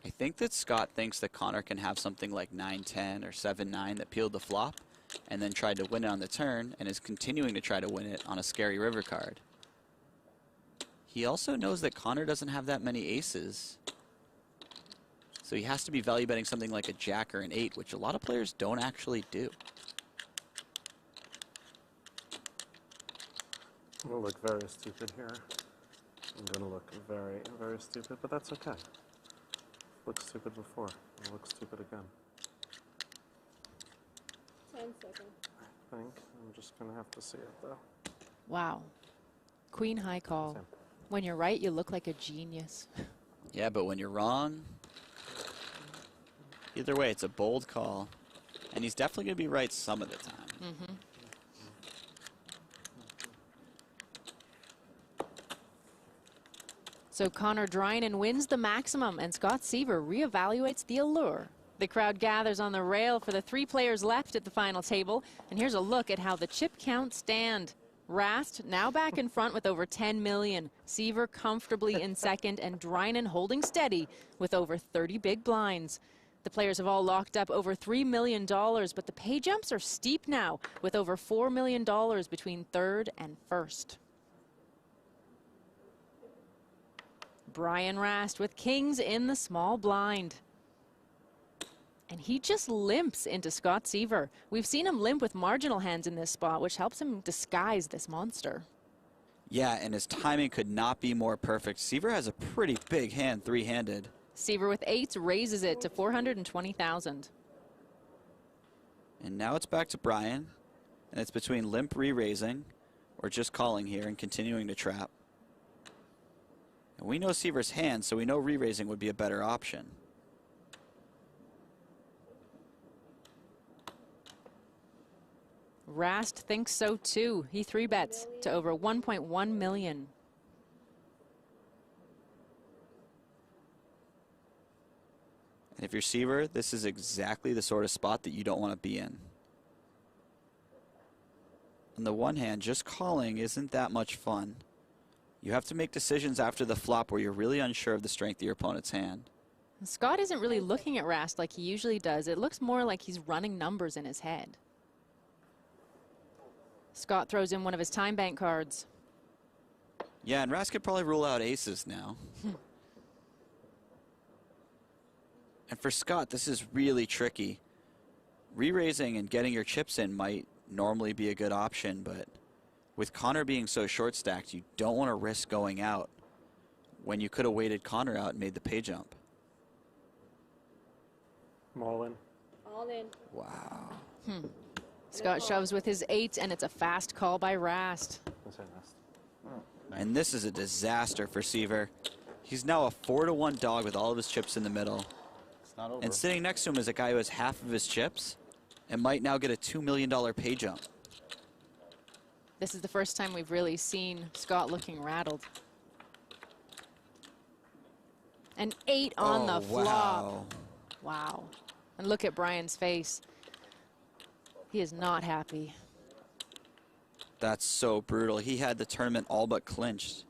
I think that Scott thinks that Connor can have something like 9-10 or 7-9 that peeled the flop and then tried to win it on the turn and is continuing to try to win it on a scary river card. He also knows that Connor doesn't have that many aces. So he has to be value betting something like a jack or an 8, which a lot of players don't actually do. I'm gonna look very stupid here. I'm gonna look very, very stupid, but that's okay. Looked stupid before. I'll look stupid again. 10 seconds. I think I'm just gonna have to see it though. Wow. Queen high call. Same. When you're right, you look like a genius. Yeah, but when you're wrong, either way, it's a bold call. And he's definitely going to be right some of the time. Mm-hmm. So Connor Drinan wins the maximum, and Scott Seaver reevaluates the allure. The crowd gathers on the rail for the 3 players left at the final table. And here's a look at how the chip counts stand. Rast now back in front with over 10 million. Seaver comfortably in second, and Drinan holding steady with over 30 big blinds. The players have all locked up over $3 million, but the pay jumps are steep now with over $4 million between third and first. Brian Rast with kings in the small blind. And he just limps into Scott Seaver. We've seen him limp with marginal hands in this spot, which helps him disguise this monster. Yeah, and his timing could not be more perfect. Seaver has a pretty big hand, 3-handed. Seaver with 8s raises it to 420,000. And now it's back to Brian, and it's between limp re-raising or just calling here and continuing to trap. And we know Seaver's hand, so we know re-raising would be a better option. Rast thinks so too. He 3-bets to over 1.1 million. And if you're Seaver, this is exactly the sort of spot that you don't want to be in. On the one hand, just calling isn't that much fun. You have to make decisions after the flop where you're really unsure of the strength of your opponent's hand. Scott isn't really looking at Rast like he usually does. It looks more like he's running numbers in his head. Scott throws in one of his time bank cards. Yeah, and Rast could probably rule out aces now. And for Scott, this is really tricky. Re-raising and getting your chips in might normally be a good option, but with Connor being so short-stacked, you don't want to risk going out when you could have waited Connor out and made the pay jump. I'm all in. All in. Wow. Scott shoves with his 8, and it's a fast call by Rast. And this is a disaster for Seaver. He's now a 4-1 dog with all of his chips in the middle. It's not over. And sitting next to him is a guy who has half of his chips and might now get a $2 million pay jump. This is the first time we've really seen Scott looking rattled. An 8 on the flop. Wow. Wow. And look at Brian's face. He is not happy. That's so brutal. He had the tournament all but clinched.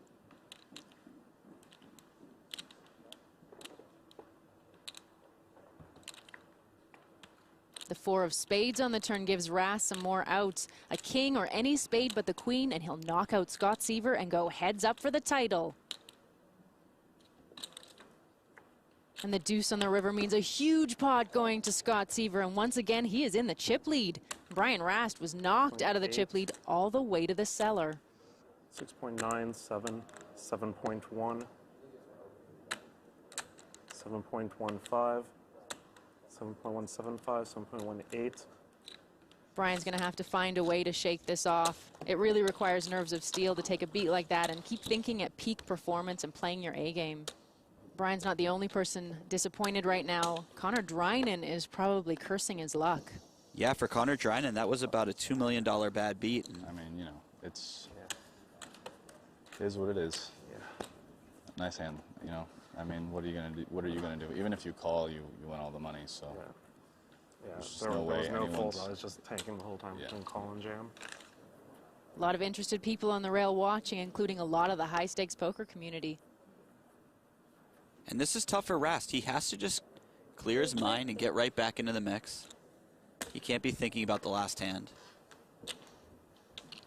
The 4 of spades on the turn gives Rast some more outs. A king or any spade but the queen, and he'll knock out Scott Seaver and go heads up for the title. And the deuce on the river means a huge pot going to Scott Seaver, and once again he is in the chip lead. Brian Rast was knocked out of the chip lead all the way to the cellar. 6.97, 7.1, 7.15, 7.175, 7.18. Brian's going to have to find a way to shake this off. It really requires nerves of steel to take a beat like that and keep thinking at peak performance and playing your A game. Brian's not the only person disappointed right now. Connor Drynan is probably cursing his luck. Yeah, for Connor Drynan, that was about a $2 million bad beat. I mean, you know, it is what it is. Yeah. Nice hand, you know. I mean, what are you gonna do? What are you gonna do? Even if you call, you win all the money. So. Yeah, there's just there no way was no anyone's. fold. I was just tanking the whole time between call and jam. A lot of interested people on the rail watching, including a lot of the high-stakes poker community. And this is tough for Rast. He has to just clear his mind and get right back into the mix. He can't be thinking about the last hand.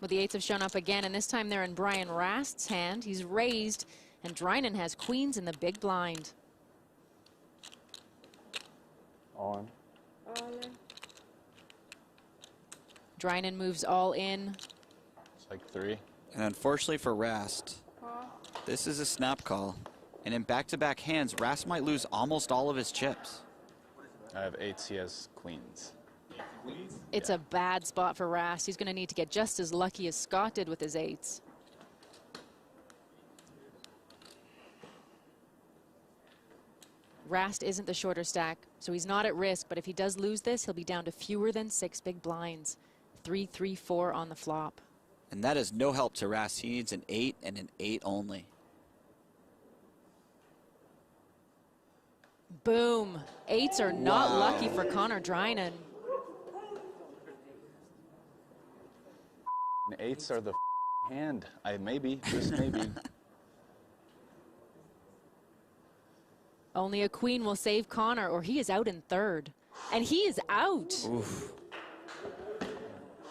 Well, the eights have shown up again, and this time they're in Brian Rast's hand. He's raised, and Drynan has queens in the big blind. On. Drynan moves all in. It's like 3. And unfortunately for Rast, this is a snap call. And in back-to-back hands, Rast might lose almost all of his chips. I have 8s. He has queens. It's a bad spot for Rast. He's going to need to get just as lucky as Scott did with his eights. Rast isn't the shorter stack, so he's not at risk, but if he does lose this, he'll be down to fewer than 6 big blinds. 3, 3, 4 on the flop. And that is no help to Rast. He needs an 8 and an 8 only. Boom. Eights are not lucky for Connor Drynan. And 8s are the hand. Maybe, just maybe. Only a queen will save Connor, or he is out in third. And he is out. Oof.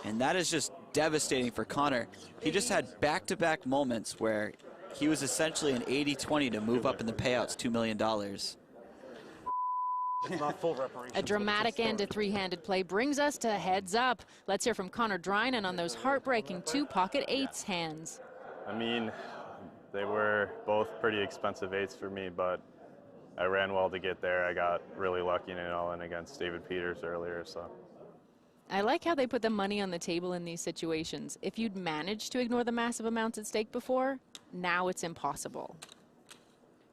And that is just devastating for Connor. He just had back-to-back moments where he was essentially an 80-20 to move up in the payouts $2 million. It's not full reparations. A dramatic end to three-handed play brings us to heads up. Let's hear from Connor Drynan on those heartbreaking 2 pocket 8s hands. I mean, they were both pretty expensive 8s for me, but I ran well to get there. I got really lucky in it all in against David Peters earlier, so. I like how they put the money on the table in these situations. If you'd managed to ignore the massive amounts at stake before, now it's impossible.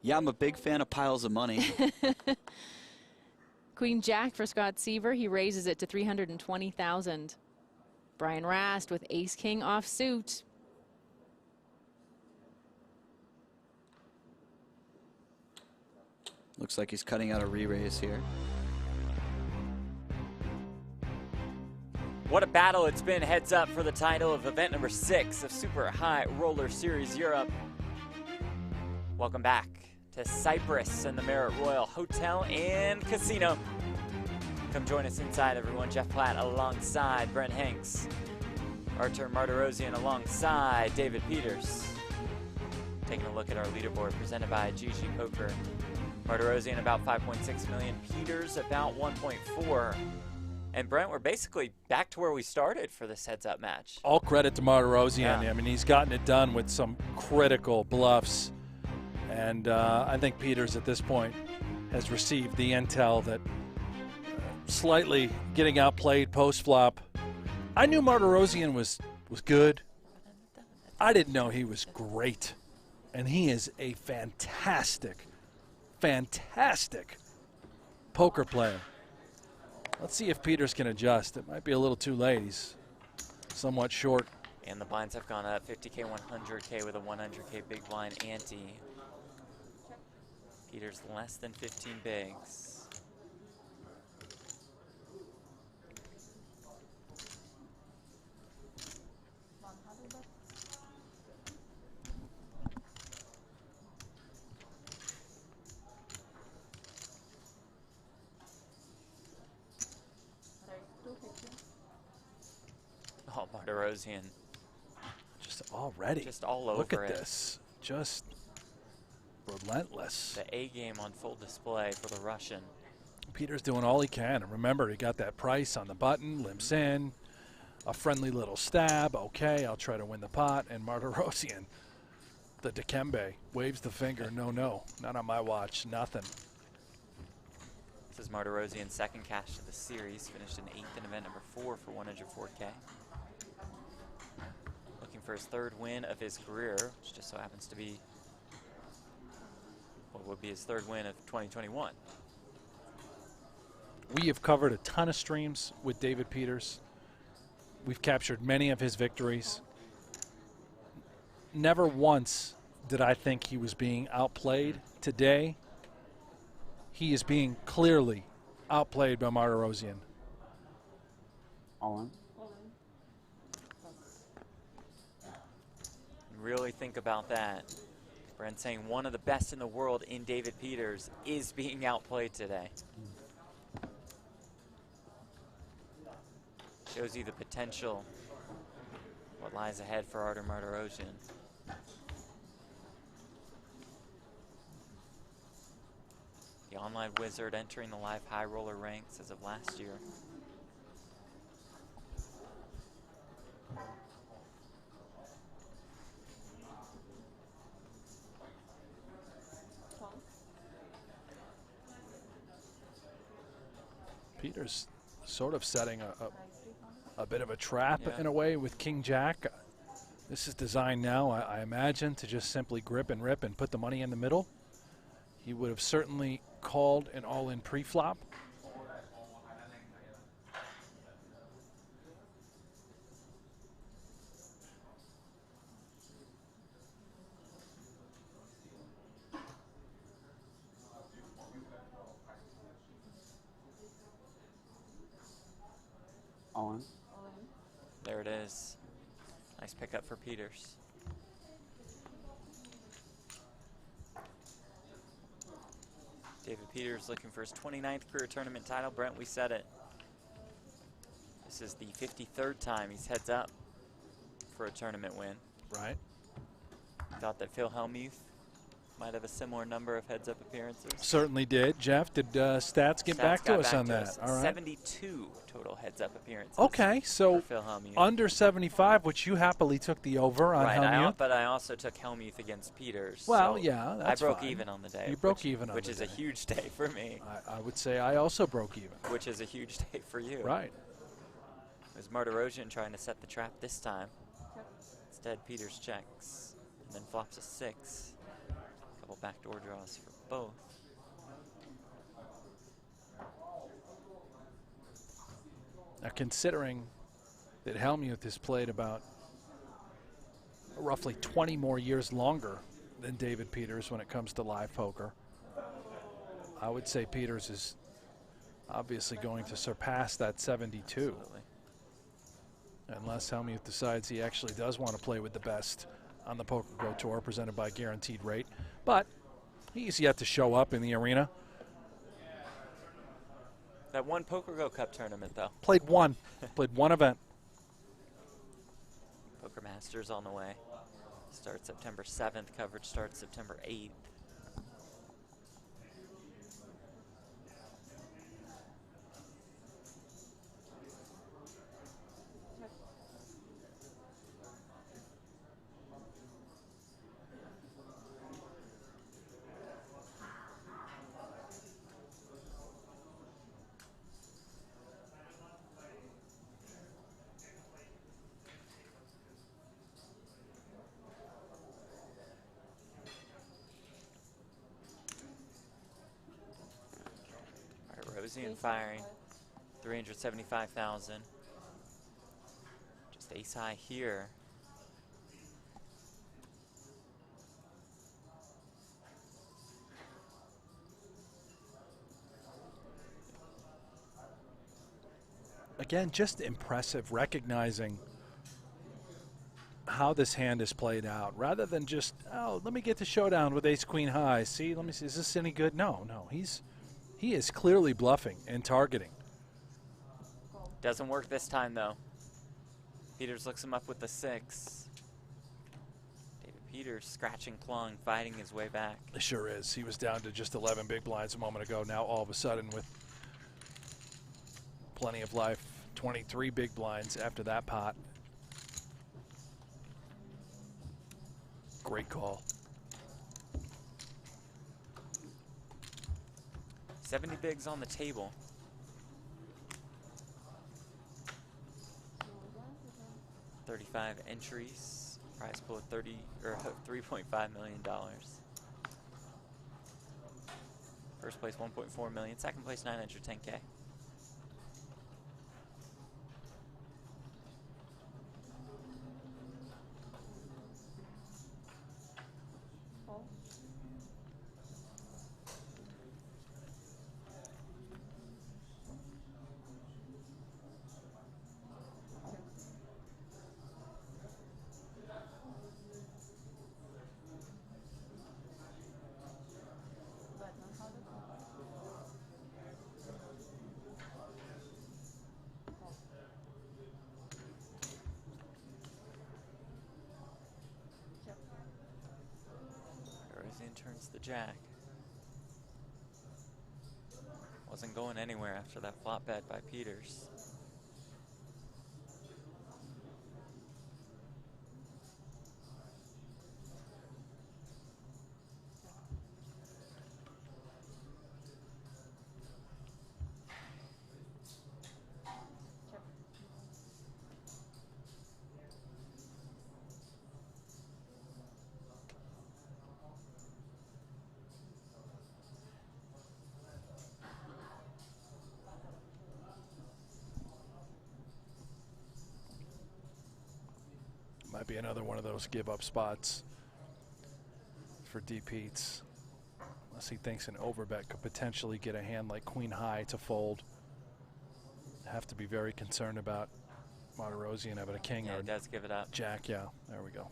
Yeah, I'm a big fan of piles of money. Queen Jack for Scott Seaver. He raises it to $320,000. Brian Rast with Ace King offsuit. Looks like he's cutting out a re-raise here. What a battle it's been. Heads up for the title of event number 6 of Super High Roller Series Europe. Welcome back to Cyprus and the Marriott Royal Hotel and Casino. Come join us inside, everyone. Jeff Platt alongside Brent Hanks. Artur Martirosyan alongside David Peters. Taking a look at our leaderboard presented by GG Poker. Martirosyan about 5.6 million. Peters about 1.4. And Brent, we're basically back to where we started for this heads-up match. All credit to Martirosyan. Yeah. I mean, he's gotten it done with some critical bluffs. And I think Peters at this point has received the intel that slightly getting outplayed post-flop. I knew Martirosyan was good. I didn't know he was great. And he is a fantastic poker player. Let's see if Peters can adjust. It might be a little too late. He's somewhat short. And the blinds have gone up 50K, 100K with a 100K big blind ante. Peters less than 15 bigs. Oh, Martirosyan. Just already. Just all over Look at it. this. Just relentless. The A game on full display for the Russian. Peters doing all he can. And remember, he got that price on the button, limps in, a friendly little stab. Okay, I'll try to win the pot. And Martirosyan, the Dikembe, waves the finger. No, not on my watch. Nothing. This is Martirosyan's second cash of the series. Finished in 8th in event number 4 for 104K. Looking for his 3rd win of his career, which just so happens to be what would be his 3rd win of 2021. We have covered a ton of streams with David Peters. We've captured many of his victories. Never once did I think he was being outplayed. Today, he is being clearly outplayed by Martirosyan. All in. Really think about that. Brent saying one of the best in the world in David Peters is being outplayed today. Shows you the potential, what lies ahead for Artur Martirosyan. The online wizard entering the live high roller ranks as of last year. Peters sort of setting a bit of a trap in a way with King Jack. This is designed now, I imagine, to just simply grip and rip and put the money in the middle. He would have certainly called an all-in pre-flop. All in. There it is. Nice pickup for Peters. David Peters looking for his 29th career tournament title. Brent, we said it. This is the 53rd time he's heads up for a tournament win. Right. Thought that Phil Hellmuth might have a similar number of heads-up appearances. Certainly did. Jeff, did stats get back to us on that? All right. 72 total heads-up appearances. Okay, so Phil Hellmuth. under 75, which you happily took the over on Hellmuth. But I also took Hellmuth against Peters. Well, so yeah, that's I broke fine. even on the day. You broke even on which the is day. a huge day for me. I would say I also broke even. Which is a huge day for you. Right. It was Martirosyan trying to set the trap this time. Instead, Peters checks and then flops a 6. Couple backdoor draws for both. Now, considering that Hellmuth has played about roughly 20 more years longer than David Peters when it comes to live poker, I would say Peters is obviously going to surpass that 72. Absolutely. Unless Hellmuth decides he actually does want to play with the best on the Poker Go Tour presented by Guaranteed Rate. But he's yet to show up in the arena. That one Poker Go Cup tournament, though. Played one. Played one event. Poker Masters on the way. Starts September 7th. Coverage starts September 8th. Martirosyan firing 375,000. Just ace high here. Again, just impressive, recognizing how this hand is played out, rather than just, oh, let me get the showdown with ace queen high. See, let me see, is this any good? No, he is clearly bluffing and targeting. Doesn't work this time, though. Peters looks him up with the 6. David Peters scratching, clawing, fighting his way back. It sure is. He was down to just 11 big blinds a moment ago. Now all of a sudden with plenty of life, 23 big blinds after that pot. Great call. 70 bigs on the table. $35 entries. Prize pool of $3.5 million. First place 1.4 million. Second place 910K. Turns the jack. Wasn't going anywhere after that flop bet by Peters. Might be another one of those give-up spots for Deep Heats. Unless he thinks an overbet could potentially get a hand like Queen High to fold. Have to be very concerned about Martirosian having a king. Yeah, or it does give it up. Jack, yeah, there we go.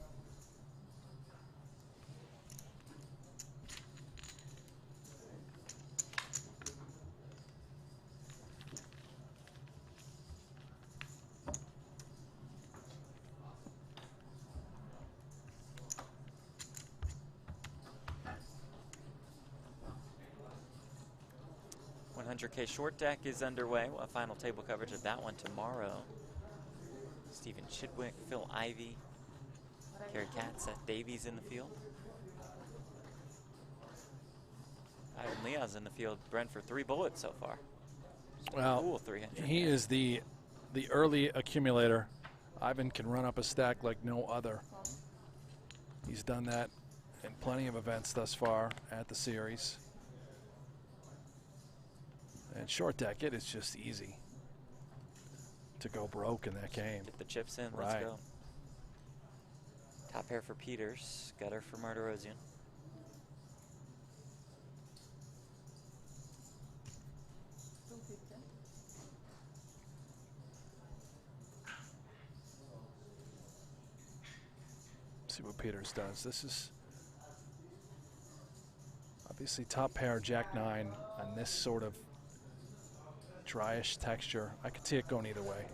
$100K short deck is underway. We'll have final table coverage of that one tomorrow. Stephen Chidwick, Phil Ivey, Gary Katz, Seth Davies in the field. Ivan Leah's in the field. Brentford 3 bullets so far. Well, cool 300. He is the early accumulator. Ivan can run up a stack like no other. He's done that in plenty of events thus far at the series. And short deck, it is just easy to go broke in that game. Get the chips in. Right. Let's go. Top pair for Peters. Gutter for Martirosian. See what Peters does. This is obviously top pair Jack-9 on this sort of dryish texture. I could see it going either way.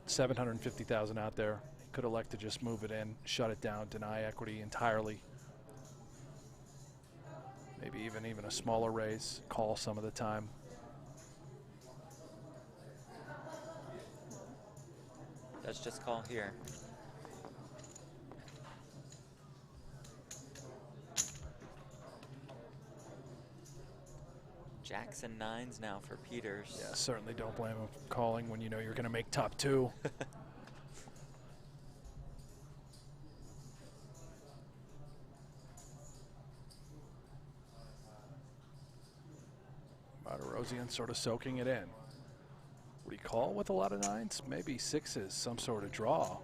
750,000 out there. He could elect to just move it in, shut it down, deny equity entirely. Maybe even a smaller raise, call some of the time. Let's just call here. Jacks and 9s now for Peters. Yeah, certainly don't blame him for calling when you know you're going to make top 2. Martirosian sort of soaking it in. Would he call with a lot of 9s? Maybe 6s, some sort of draw.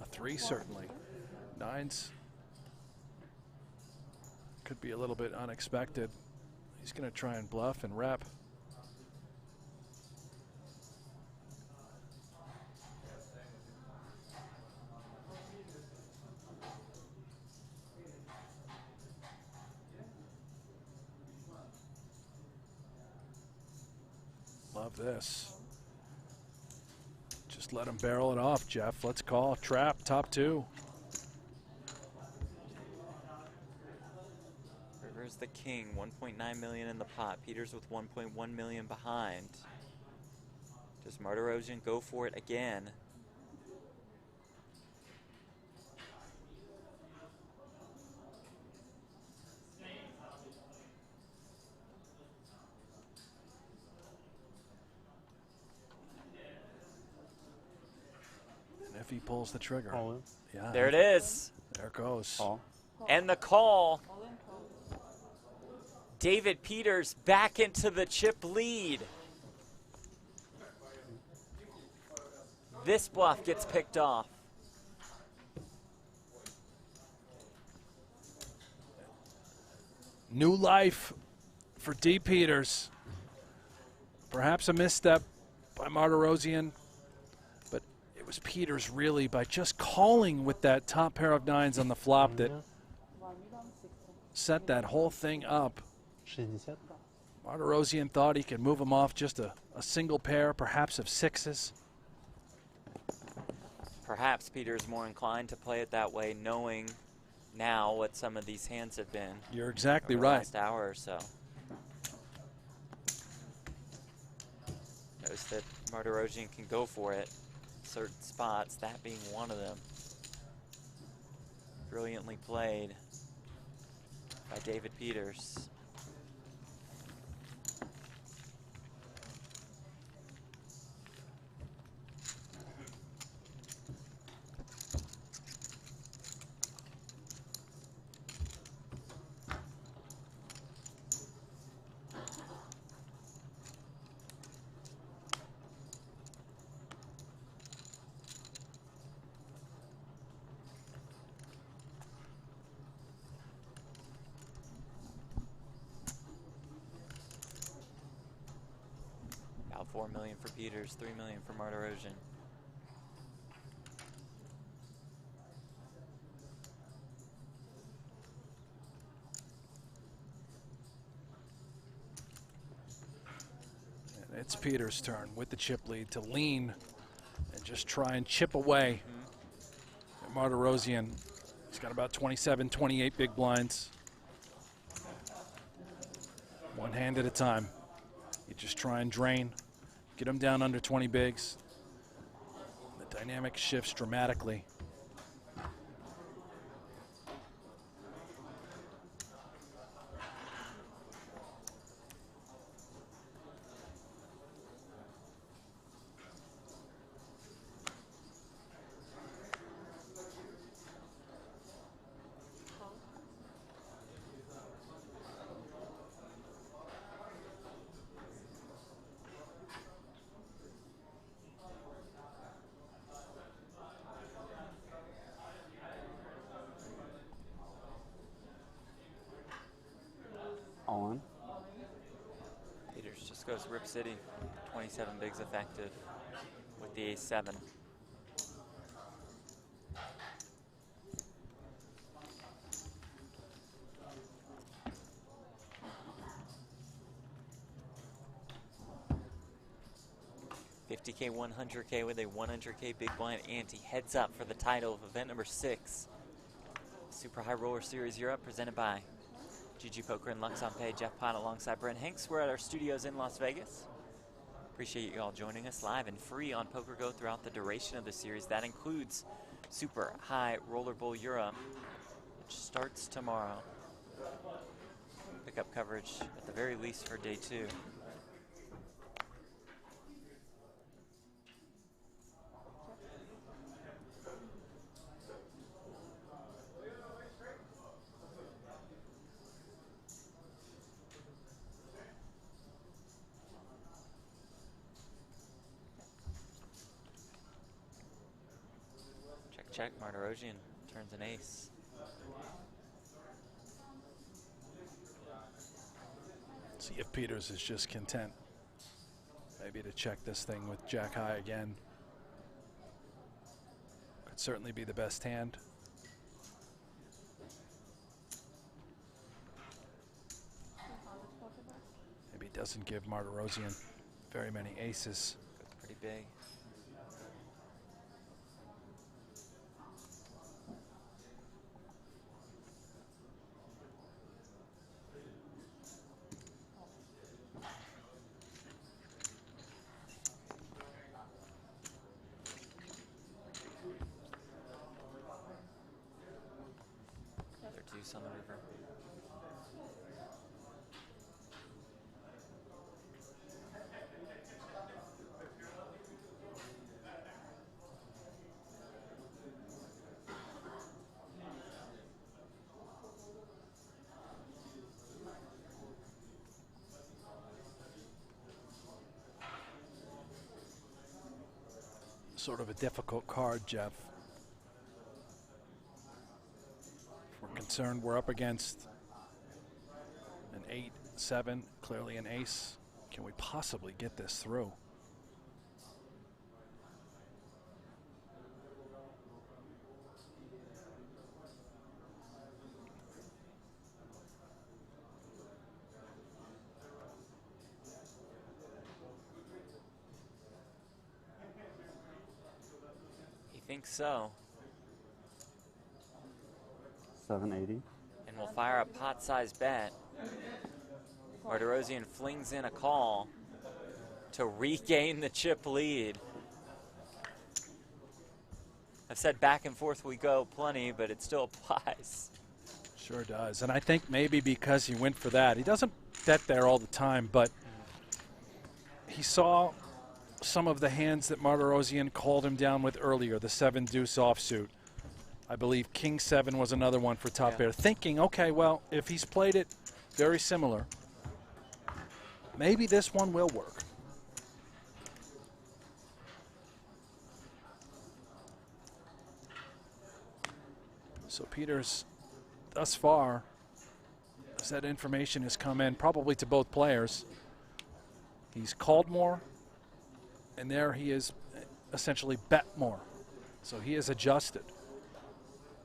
A 3 certainly. 9s could be a little bit unexpected. He's going to try and bluff and rep. Love this. Just let him barrel it off, Jeff. Let's call. Trap, top 2. king, 1.9 million in the pot. Peters with 1.1 million behind. Does Martirosyan go for it again? And if he pulls the trigger, yeah, There it is. There it goes. And the call. David Peters back into the chip lead. This bluff gets picked off. New life for D. Peters. Perhaps a misstep by Martirosyan, but it was Peters really by just calling with that top pair of nines on the flop that set that whole thing up. Martirosyan thought he could move him off just a single pair, perhaps of sixes. Perhaps Peters more inclined to play it that way, knowing now what some of these hands have been. You're exactly over the right. last hour or so. Knows that Martirosyan can go for it in certain spots, that being one of them. Brilliantly played by David Peters. About 4 million for Peters, 3 million for Martirosyan. And it's Peters' turn with the chip lead to lean and just try and chip away at Martirosyan. He's got about 27, 28 big blinds. One hand at a time. You just try and drain, get him down under 20 bigs. The dynamic shifts dramatically. On. Peters just goes Rip City, 27 bigs effective with the ace-7. $50K, $100K with a $100K big blind ante. Heads up for the title of event number 6. Super High Roller Series Europe, presented by GG Poker and Lux on Pay. Jeff Pott alongside Brent Hanks. We're at our studios in Las Vegas. Appreciate you all joining us live and free on Poker Go throughout the duration of the series. That includes Super High Roller Bowl Europe, which starts tomorrow. Pick up coverage at the very least for day 2. Check, Martirosyan turns an ace. See if Peters is just content. Maybe to check this thing with Jack High again. Could certainly be the best hand. Maybe doesn't give Martirosyan very many aces. Pretty big. deuce on the river. Sort of a difficult card, Jeff. If we're concerned, we're up against an 8-7, clearly an ace. Can we possibly get this through? Think so. 780. And we'll fire a pot-sized bet. Martirosyan flings in a call to regain the chip lead. I've said back and forth we go plenty, but it still applies. Sure does. And I think maybe because he went for that, he doesn't bet there all the time, but he saw some of the hands that Martirosyan called him down with earlier, the 7-deuce offsuit. I believe King 7 was another one for top pair. Thinking, okay, well, if he's played it very similar, maybe this one will work. So Peters, thus far, as that information has come in, probably to both players, he's called more, and there he is essentially bet more. So he has adjusted.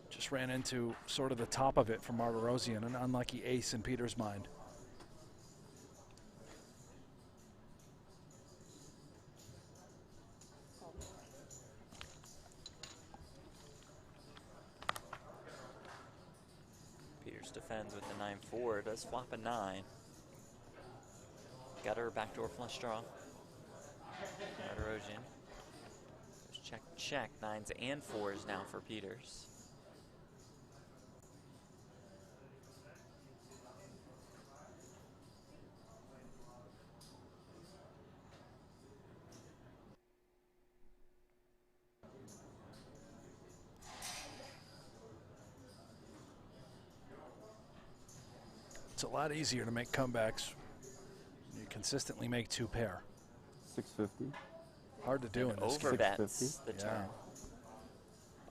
Just ran into sort of the top of it for Martirosyan, an unlucky ace in Peters' mind. Peters defends with the 9-4, does flop a 9. Gutter, backdoor flush draw. Martirosyan. Check, check. 9s and 4s now for Peters. It's a lot easier to make comebacks. You consistently make 2 pair. 650. Hard to do in this game. Overbets the turn.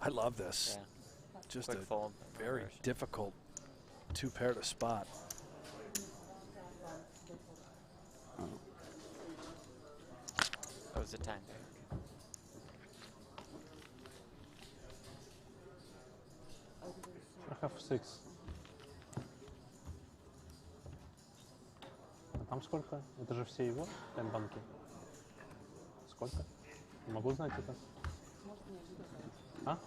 I love this. Yeah. Just Quick a fold. very difficult 2 pair to spot. That was the time. I have 6. А там сколько? Это же все его тайм-банки. Сколько? Могу знать это? А?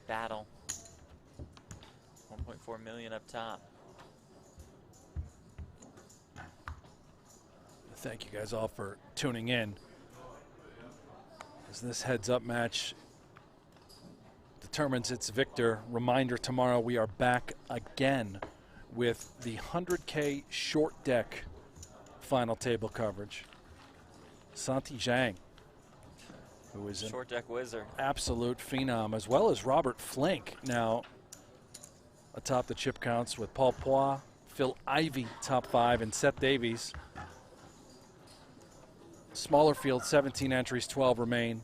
Battle. 1.4 million up top. Thank you guys all for tuning in. As this heads-up match determines its victor. Reminder, tomorrow we are back again with the 100K short deck final table coverage. Santi Zhang, who is short deck wizard, absolute phenom, as well as Robert Flink now atop the chip counts with Paul Poix, Phil Ivey top 5, and Seth Davies. Smaller field, 17 entries, 12 remain,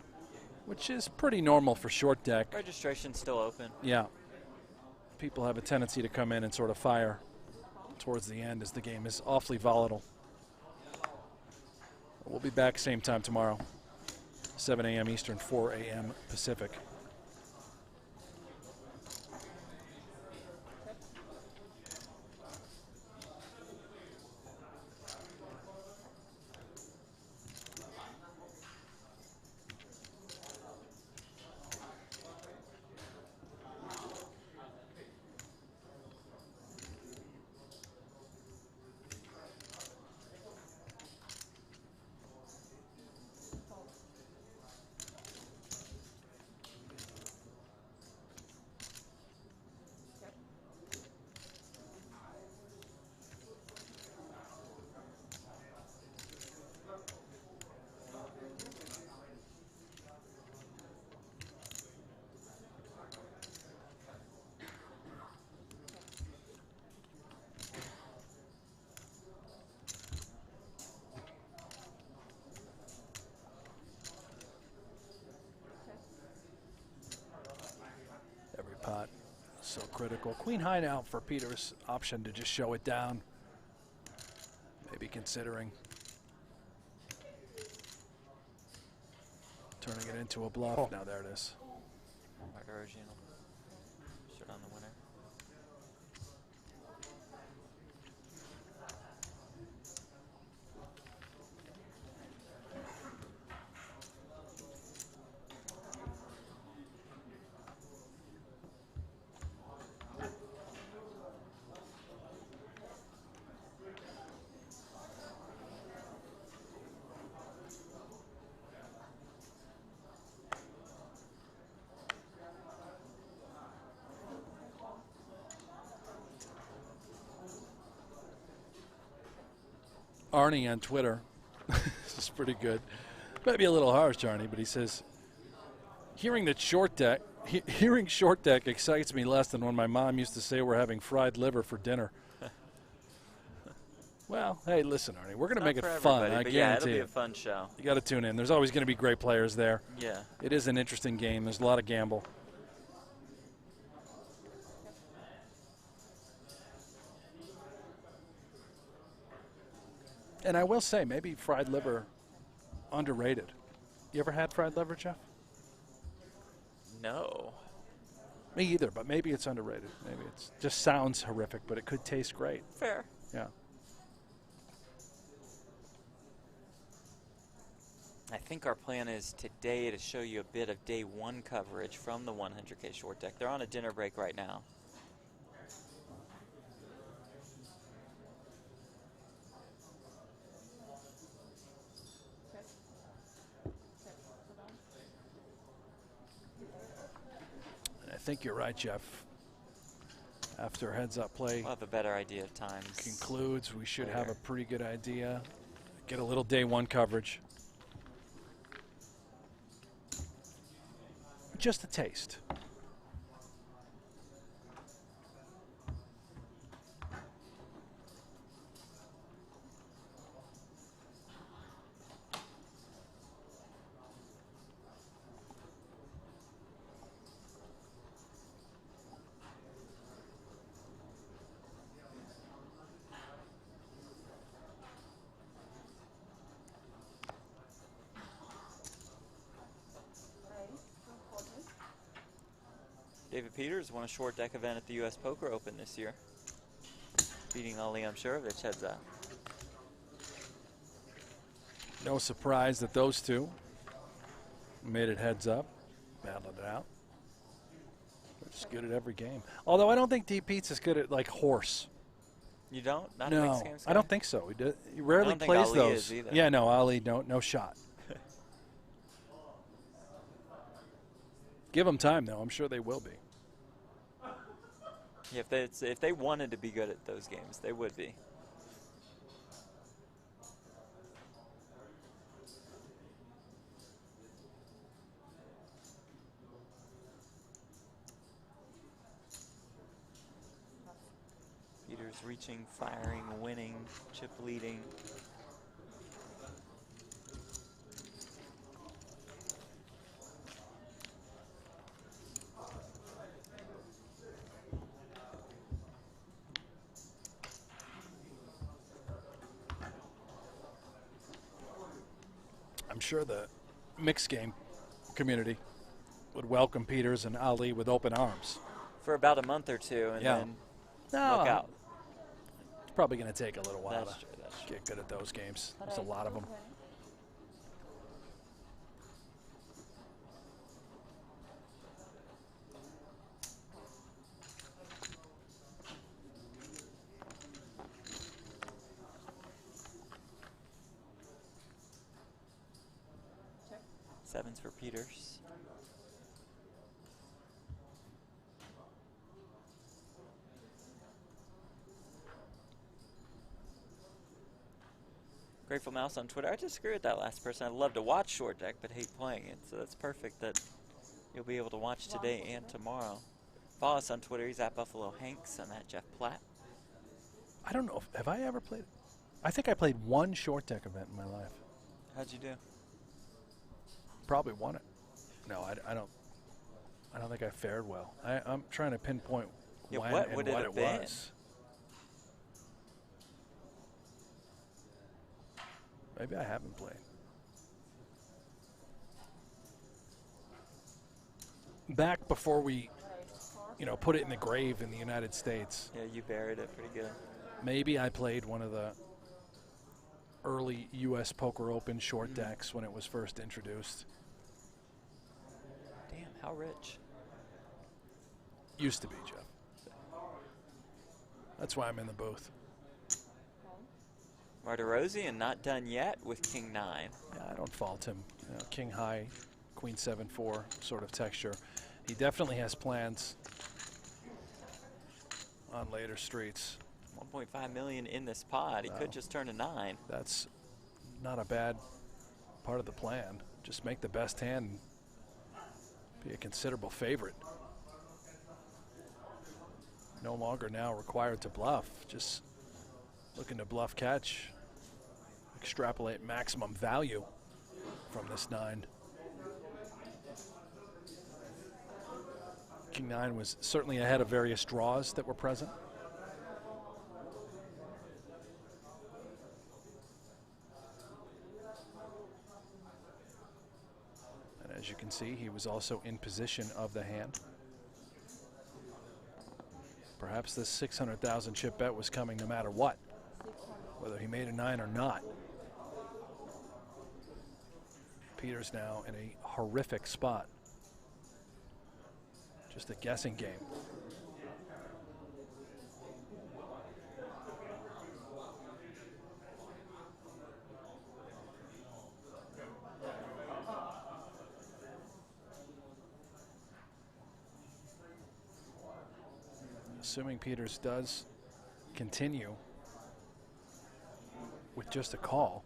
which is pretty normal for short deck. Registration's still open. Yeah. People have a tendency to come in and sort of fire towards the end as the game is awfully volatile. We'll be back same time tomorrow. 7 a.m. Eastern, 4 a.m. Pacific. pot. So critical. Queen high now for Peters. Option to just show it down. Maybe considering turning it into a bluff. Oh. Now there it is. Original. Shut on the winner. Arnie on Twitter. This is pretty good. Maybe a little harsh, Arnie, but he says, hearing short deck excites me less than when my mom used to say we're having fried liver for dinner. Well, hey, listen, Arnie, we're going to make it fun. I guarantee yeah, it'll be it. a fun show. You got to tune in. There's always going to be great players there. Yeah. It is an interesting game. There's a lot of gamble. And I will say, maybe fried liver, underrated. You ever had fried liver, Jeff? No. Me either, but maybe it's underrated. Maybe it just sounds horrific, but it could taste great. Fair. Yeah. I think our plan is today to show you a bit of day one coverage from the 100K short deck. They're on a dinner break right now. I think you're right, Jeff. After heads-up play We'll have a better idea of times. concludes, we should have a pretty good idea. Get a little day one coverage. Just a taste. David Peters won a short deck event at the U.S. Poker Open this year, beating Ali SHRB heads up. No surprise that those two made it heads up, battled it out. They're just good at every game. Although I don't think D. Pete's as good at like horse. You don't? Not a No, mixed games guy? I don't think so. He rarely I don't think plays Ali those. is either. Yeah, no, Ali, no shot. Give them time, though. I'm sure they will be. Yeah, if they wanted to be good at those games, they would be. Peters reaching, firing, winning, chip leading. I'm sure the mixed game community would welcome Peters and Ali with open arms. For about a month or two, and then look out. It's probably going to take a little while That's to true, that's true. get good at those games. There's a lot of them. Sevens for Peters. Grateful Mouse on Twitter. I disagree with that last person. I'd love to watch short deck, but hate playing it. So that's perfect that you'll be able to watch today and tomorrow. Follow us on Twitter. He's at Buffalo Hanks. I'm at Jeff Platt. I don't know. Have I ever played? I think I played one short deck event in my life. How'd you do? Probably won it. No, I don't. I don't think I fared well. I'm trying to pinpoint when what and would what it it have been? was. Maybe I haven't played. Back before we, put it in the grave in the United States. Yeah, you buried it pretty good. Maybe I played one of the early U.S. Poker Open short decks when it was first introduced. Damn, how rich. Used to be, Jeff. That's why I'm in the booth. Martirosian not done yet with King 9. Yeah, I don't fault him. King high, Queen 7-4 sort of texture. He definitely has plans on later streets. 1.5 million in this pod. He could just turn a 9. That's not a bad part of the plan. Just make the best hand, be a considerable favorite. No longer now required to bluff, just looking to bluff catch, extrapolate maximum value from this 9. King 9 was certainly ahead of various draws that were present. And as you can see, he was also in position of the hand. Perhaps this 600,000 chip bet was coming no matter what, whether he made a 9 or not. Peters now in a horrific spot. Just a guessing game. Assuming Peters does continue with just a call.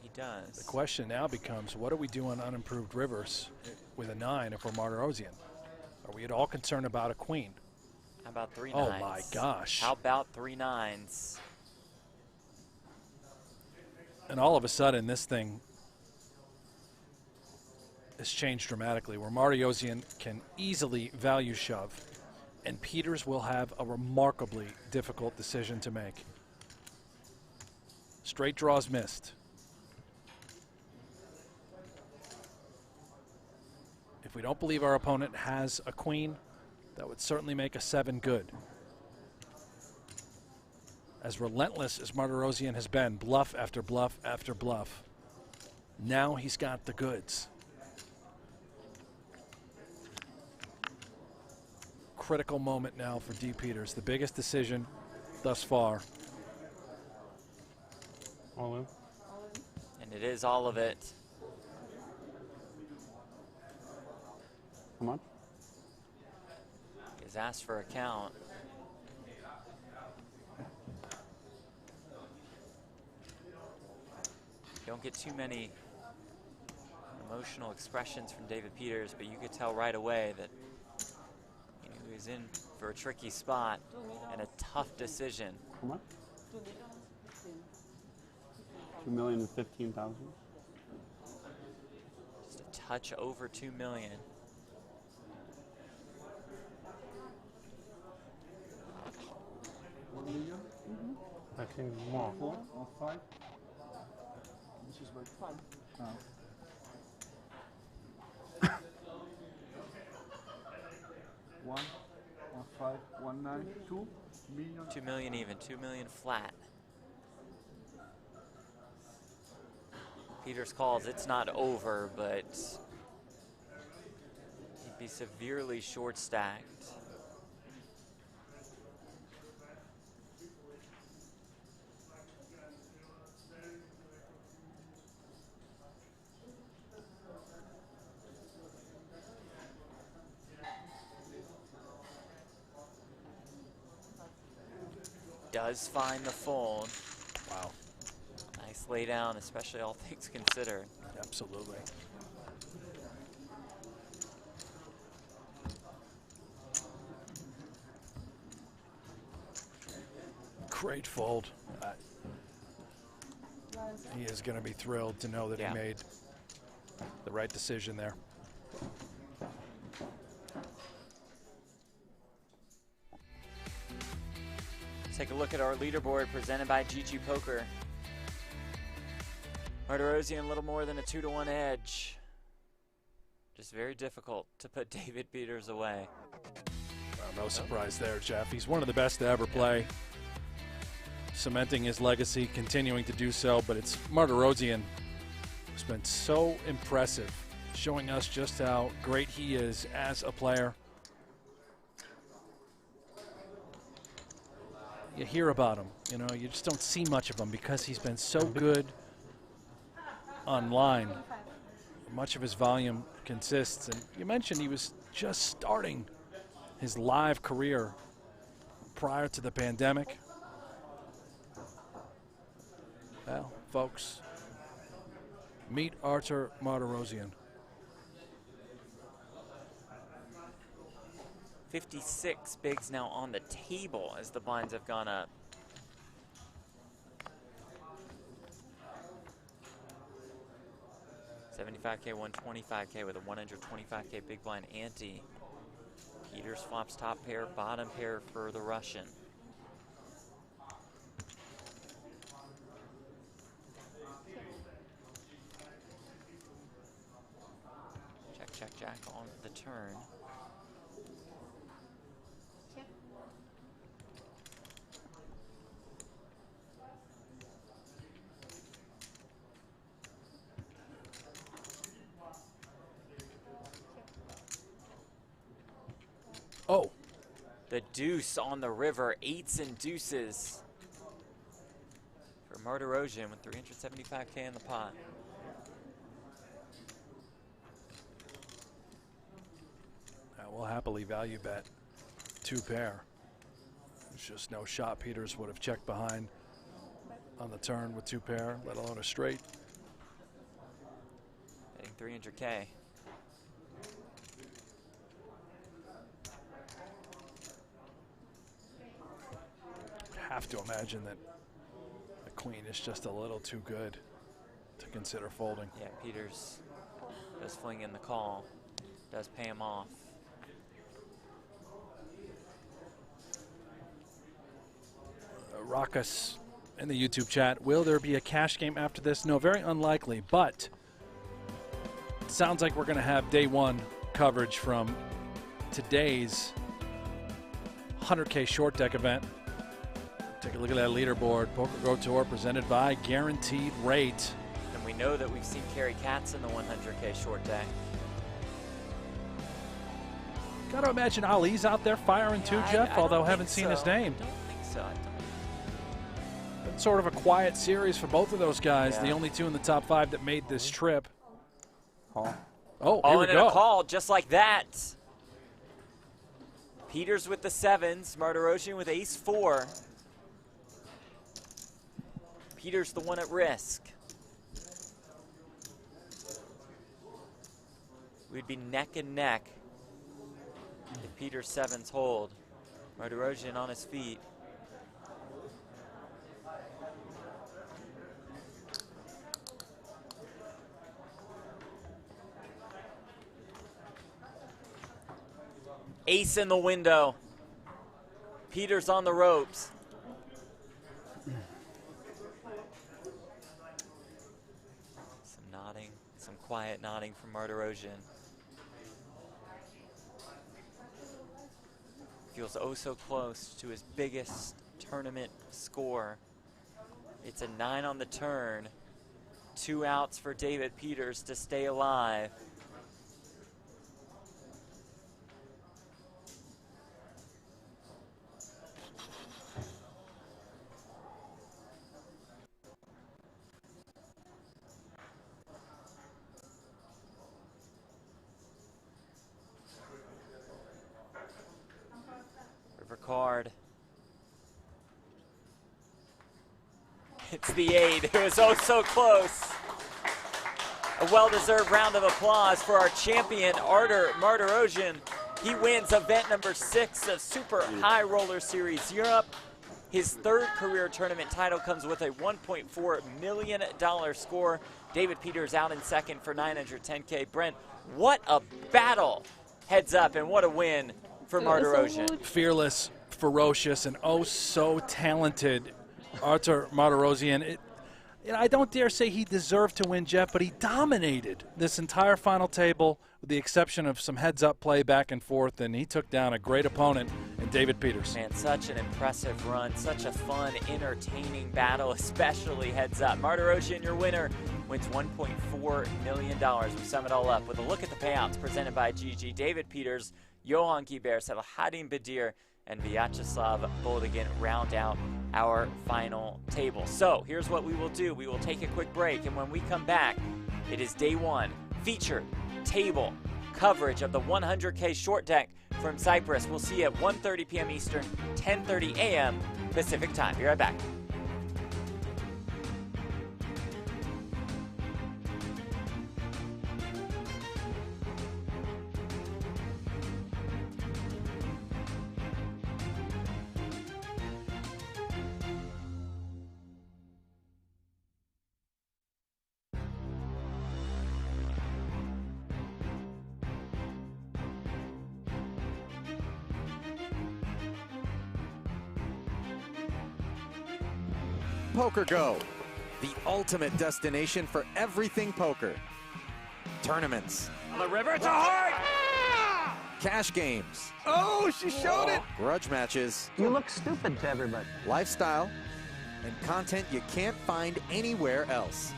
He does. The question now becomes, what do we do on unimproved rivers with a 9 if we're Martirosian? Are we at all concerned about a queen? How about 3 Oh 9s? my gosh. How about 3 9s? And all of a sudden, this thing has changed dramatically, where Martirosian can easily value shove, and Peters will have a remarkably difficult decision to make. Straight draws missed. If we don't believe our opponent has a queen, that would certainly make a 7 good. As relentless as Martirosian has been, bluff after bluff after bluff, now he's got the goods. Critical moment now for D. Peters, the biggest decision thus far. All in. And it is all of it. How much? He's asked for a count. Don't get too many emotional expressions from David Peters, but you could tell right away that he was in for a tricky spot and a tough decision. How much? 2,015,000. Just a touch over 2 million. I think more. 4 or 5. This is like fun. One, 5, 1, 9, 2 million. 2 million even, 2 million flat. Peters calls, it's not over, but he'd be severely short stacked. Does find the fold. Wow. Nice lay down, especially all things considered. Absolutely. Great fold. He is going to be thrilled to know that he made the right decision there. Take a look at our leaderboard presented by GG Poker. Martirosyan a little more than a 2-to-1 edge. Just very difficult to put David Peters away. Well, no surprise there, Jeff. He's one of the best to ever play. Cementing his legacy, continuing to do so, but it's Martirosyan who's been so impressive, showing us just how great he is as a player. You hear about him, you know, you just don't see much of him because he's been so good online. Much of his volume consists, and you mentioned he was just starting his live career prior to the pandemic. Well, folks, meet Artur Martirosyan. 56 bigs now on the table as the blinds have gone up. $75K, $125K with a $125K big blind ante. Peters flops top pair, bottom pair for the Russian. Check, check, jack on the turn. Oh. The deuce on the river, 8s and deuces for Martirosyan with $375K in the pot. We'll happily value bet 2 pair. There's just no shot Peters would have checked behind on the turn with 2 pair, let alone a straight. Betting $300K. Have to imagine that the queen is just a little too good to consider folding. Yeah, Peters does fling in the call, does pay him off. Rakas in the YouTube chat, will there be a cash game after this? No, very unlikely, but it sounds like we're going to have day one coverage from today's 100K short deck event. Take a look at that leaderboard. Poker Go Tour presented by Guaranteed Rate. And we know that we've seen Kerry Katz in the 100K short deck. Got to imagine Ali's out there firing too, Jeff, although I haven't seen his name. I don't think so. It's sort of a quiet series for both of those guys, the only 2 in the top 5 that made this trip. Call. Oh, all here we in go. A call just like that. Peters with the 7s, Martirosyan with ace-4. Peters the one at risk. We'd be neck and neck if Peters' 7s hold. Martirosyan on his feet. Ace in the window. Peters on the ropes. Some nodding, some quiet nodding from Martirosyan. Feels oh so close to his biggest tournament score. It's a 9 on the turn. 2 outs for David Peters to stay alive. Card. It's the 8. It was oh so close. A well-deserved round of applause for our champion, Artur Martirosyan. He wins event number 6 of Super High Roller Series Europe. His 3rd career tournament title comes with a $1.4 million score. David Peters out in 2nd for $910K. Brent, what a battle heads up and what a win for Martirosyan. Fearless ferocious and oh so talented Artur Martirosyan. I don't dare say he deserved to win, Jeff, but he dominated this entire final table with the exception of some heads-up play back and forth, and he took down a great opponent in David Peters. Man, such an impressive run, such a fun, entertaining battle, especially heads-up. Martirosyan, your winner, wins $1.4 million. We sum it all up with a look at the payouts presented by GG. David Peters, Johan Guibert, Selahattin Badir, and Vyacheslav Boldigan round out our final table. So here's what we will do. We will take a quick break, and when we come back, it is day one, featured table coverage of the 100K short deck from Cyprus. We'll see you at 1:30 p.m. Eastern, 10:30 a.m. Pacific time. Be right back. Poker Go, the ultimate destination for everything poker. Tournaments. On the river to heart! Cash games. Oh, she showed it. Grudge matches. You look stupid to everybody. Lifestyle. And content you can't find anywhere else.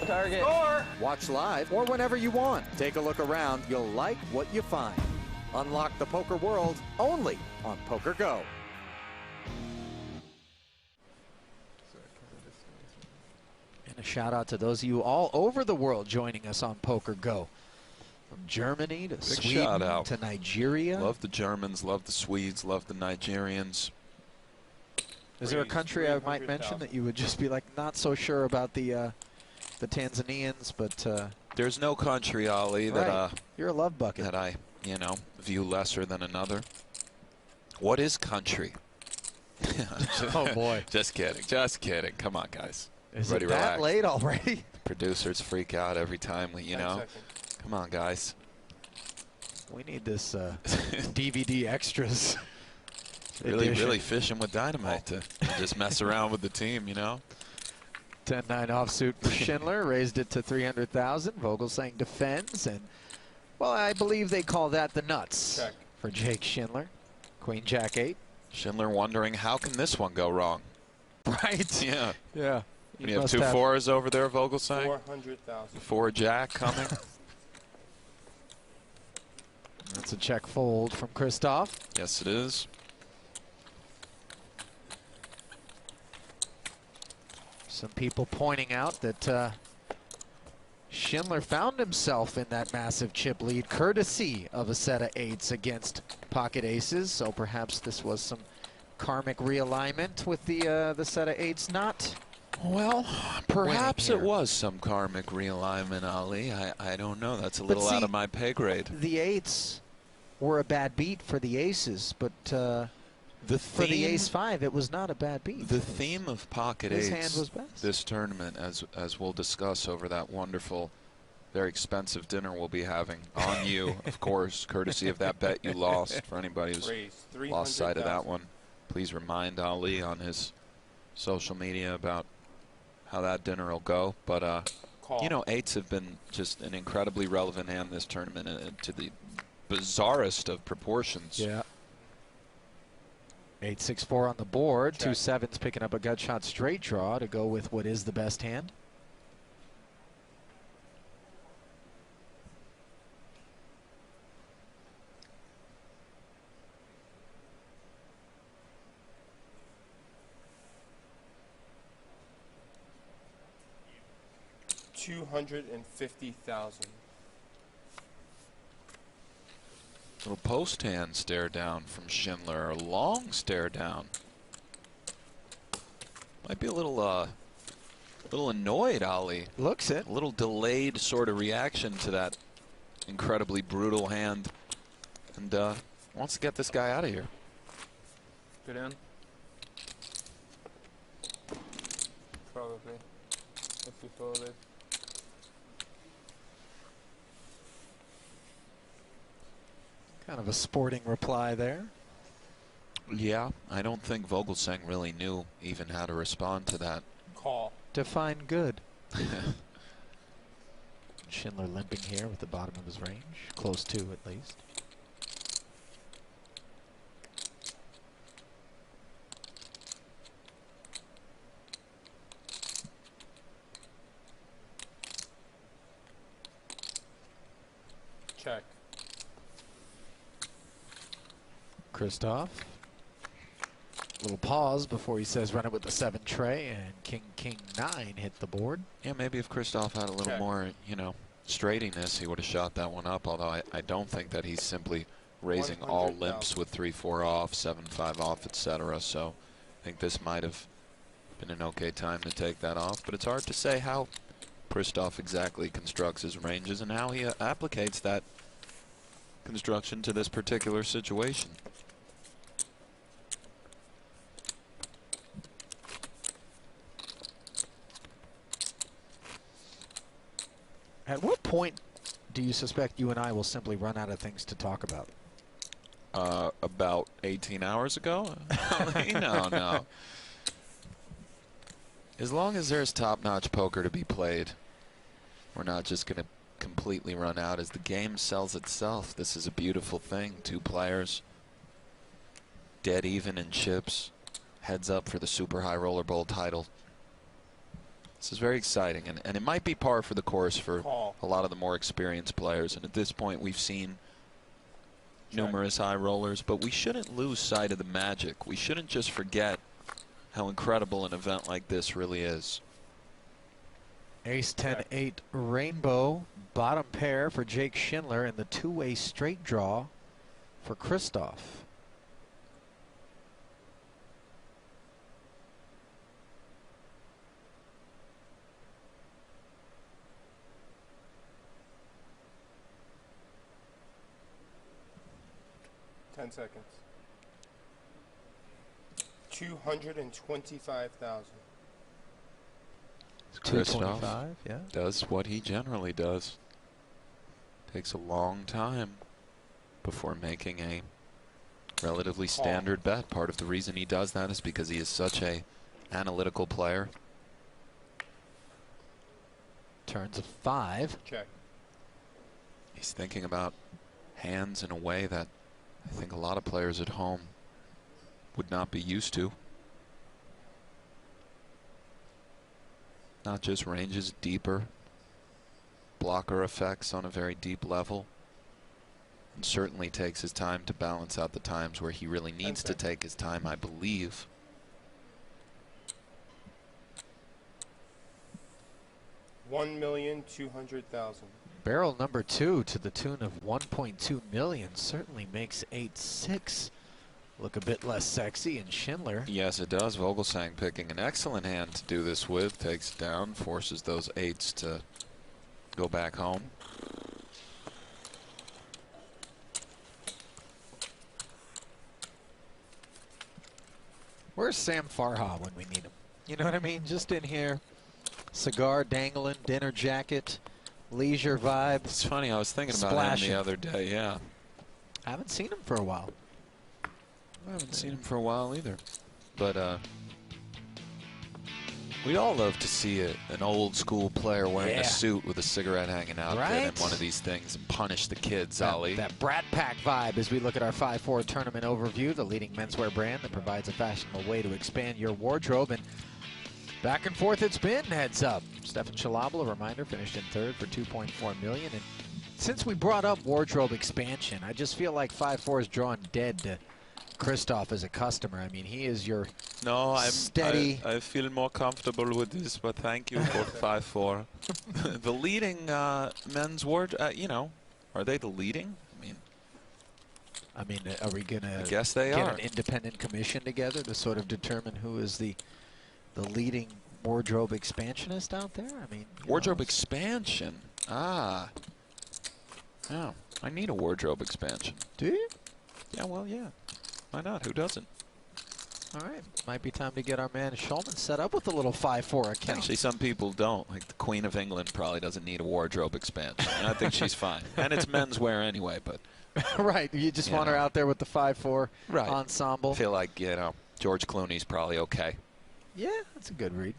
Target. Or watch live or whenever you want. Take a look around. You'll like what you find. Unlock the poker world only on Poker Go. A shout out to those of you all over the world joining us on Poker Go. From Germany to Big Sweden shout out to Nigeria. Love the Germans, love the Swedes, love the Nigerians. Is there a country I might mention that you would just be like not so sure about the Tanzanians, but there's no country, Ali, that right. You're a love bucket. that I, view lesser than another. What is country? Oh boy. Just kidding. Just kidding. Come on, guys. Is Everybody it that relax. late already? Producers freak out every time we, Come on, guys. We need this DVD extras. Really fishing with dynamite to just mess around with the team, 10-9 offsuit for Schindler, raised it to 300,000. Vogelsang defends, and well, I believe they call that the nuts Check. for Jake Schindler. Queen Jack 8. Schindler wondering how can this one go wrong? Right. Yeah. Yeah. You have two fours over there, Vogelsang. 400,000. 4 Jack coming. That's a check fold from Christoph. Yes, it is. Some people pointing out that Schindler found himself in that massive chip lead courtesy of a set of 8s against pocket aces. So perhaps this was some karmic realignment with the set of 8s not. Well, perhaps it was some karmic realignment, Ali. I don't know. That's a little out of my pay grade. The 8s were a bad beat for the aces, but for the ace-5, it was not a bad beat. The theme of pocket His eights hand was best. this tournament, as we'll discuss over that wonderful, very expensive dinner we'll be having on you, of course, courtesy of that bet you lost. For anybody who's lost sight of that one, please remind Ali on his social media about how that dinner will go. But, 8s have been just an incredibly relevant hand this tournament to the bizarrest of proportions. Yeah. 8-6-4 on the board. Check. 2 7s picking up a gut shot straight draw to go with what is the best hand. $250,000. Little post hand stare down from Schindler, a long stare down. Might be a little annoyed, Ali. Looks it. A little delayed sort of reaction to that incredibly brutal hand, and wants to get this guy out of here. Good in. Probably. If we fold it. Kind of a sporting reply there. Yeah, I don't think Vogelsang really knew even how to respond to that. Call. Define good. Schindler limping here with the bottom of his range, close to at least. Check. Christoph. Little pause before he says run it with the 7 tray, and King 9 hit the board. Yeah, maybe if Christoph had a little more, you know, straightiness, he would have shot that one up. Although I don't think that he's simply raising all limps with 3-4 off, 7-5 off, etc. So I think this might have been an okay time to take that off. But it's hard to say how Christoph exactly constructs his ranges and how he applicates that construction to this particular situation. At what point do you suspect you and I will simply run out of things to talk about? About 18 hours ago? No. As long as there's top-notch poker to be played, we're not just going to completely run out. As the game sells itself, this is a beautiful thing. 2 players, dead even in chips, heads up for the Super High Roller Bowl title. This is very exciting, and it might be par for the course for a lot of the more experienced players. And at this point, we've seen numerous high rollers, but we shouldn't lose sight of the magic. We shouldn't just forget how incredible an event like this really is. Ace 10-8 rainbow, bottom pair for Jake Schindler, and the 2-way straight draw for Christoph. Seconds. 225,000. Christoph yeah. does what he generally does. Takes a long time before making a relatively standard bet. Part of the reason he does that is because he is such a analytical player. Turns of 5. Check. He's thinking about hands in a way that I think a lot of players at home would not be used to. Not just ranges deeper, blocker effects on a very deep level, and certainly takes his time to balance out the times where he really needs to take his time, I believe. $1,200,000. Barrel number 2 to the tune of 1.2 million certainly makes 8-6 look a bit less sexy. And Schindler, yes, it does. Vogelsang picking an excellent hand to do this with. Takes down, forces those 8s to go back home. where's Sam Farha when we need him? You know what I mean? Just in here, cigar dangling, dinner jacket, leisure vibe. It's funny, I was thinking about him the other day, yeah. I haven't seen him for a while. I haven't seen him for a while either. But we all love to see an old school player wearing a suit with a cigarette hanging out in one of these things and punish the kids, Ali. That Brat Pack vibe as we look at our 5-4 tournament overview, the leading menswear brand that provides a fashionable way to expand your wardrobe. And back and forth it's been, heads up. Stefan Schalabel, a reminder, finished in 3rd for $2.4 million. And since we brought up wardrobe expansion, I just feel like 5-4 is drawn dead to Christoph as a customer. I mean, he is your steady. I feel more comfortable with this, but thank you for 5-4. The leading men's wardrobe, you know, are they the leading? I mean, are we gonna? I guess they get are. An independent commission together to sort of determine who is the leading wardrobe expansionist out there? I mean, wardrobe expansion. Ah. Oh, I need a wardrobe expansion. Do you? Yeah, well, yeah. Why not? Who doesn't? All right, might be time to get our man Shulman set up with a little 5-4 account. Actually, some people don't. Like the Queen of England probably doesn't need a wardrobe expansion. I think she's fine. And it's menswear anyway, but. Right, you just want her out there with the 5-4 ensemble. I feel like, George Clooney's probably okay. Yeah, that's a good read.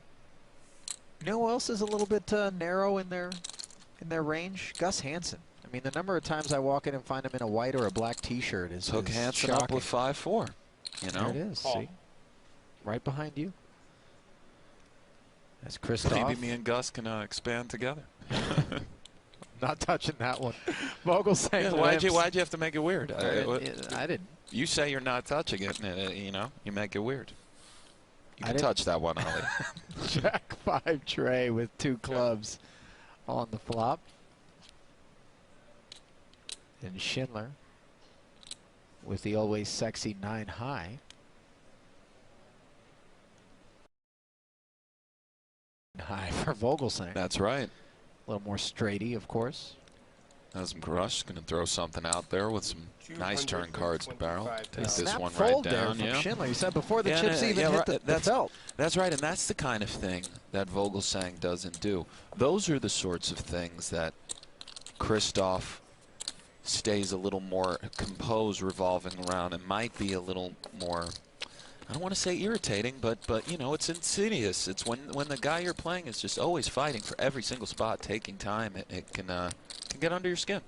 You know who else is a little bit narrow in their range? Gus Hansen. I mean, the number of times I walk in and find him in a white or a black T-shirt is Hook Hansen shocking. up with 5-4. You know, there it is. See, right behind you. That's Christoph. Maybe me and Gus can expand together. Not touching that one. Vogel saying, why'd you have to make it weird? I didn't. You say you're not touching it, and you make it weird. You can touch that one, Ollie. Jack 5 tray with 2 clubs on the flop. And Schindler with the always sexy 9 high. High for Vogelsang. That's right. A little more straighty, of course. As Crush going to throw something out there with some nice turn cards to barrel. Take this one fold right down. there from Schindler. You said before the chips even hit the felt. That's right, and that's the kind of thing that Vogelsang doesn't do. Those are the sorts of things that Christoph stays a little more composed revolving around and might be a little more, I don't want to say irritating, but it's insidious. It's when the guy you're playing is just always fighting for every single spot, taking time. It can get under your skin.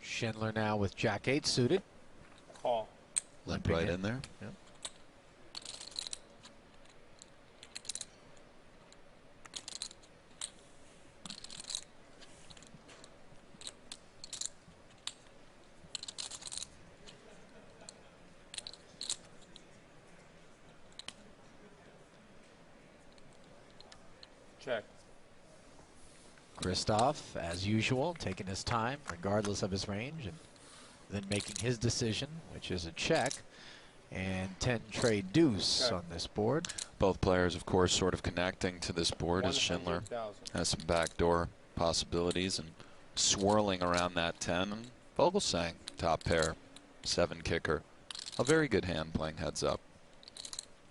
Schindler now with Jack 8 suited. Call. Limp right in there. Yep. Check. Christoph, as usual, taking his time, regardless of his range, and then making his decision, which is a check. And 10 trade deuce on this board. Both players, of course, sort of connecting to this board as Schindler has some backdoor possibilities and swirling around that 10. And Vogelsang, top pair, 7 kicker. A very good hand playing heads up.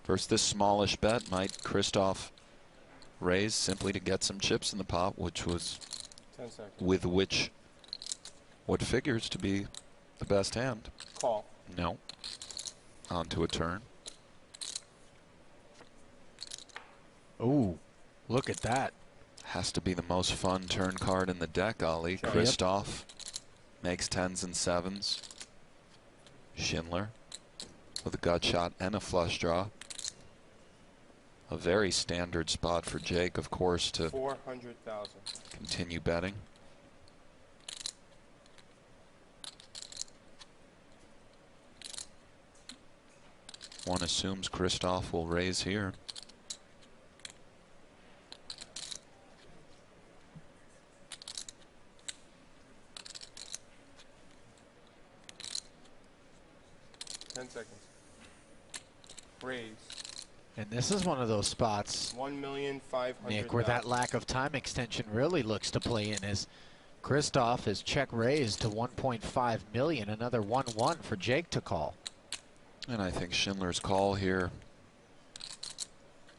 First, this smallish bet might Christoph raise simply to get some chips in the pot, which was 10 seconds. With which what figures to be the best hand. Call. No. Onto a turn. Ooh, look at that. Has to be the most fun turn card in the deck, Ollie. Yep. Christoph makes 10s and 7s. Schindler with a gut shot and a flush draw. A very standard spot for Jake, of course, to 400,000. continue betting. One assumes Christoph will raise here. Raise. And this is one of those spots, 1,500,000. Nick, where that lack of time extension really looks to play in, as Christoph is check raised to 1.5 million, another 1-1 for Jake to call. And I think Schindler's call here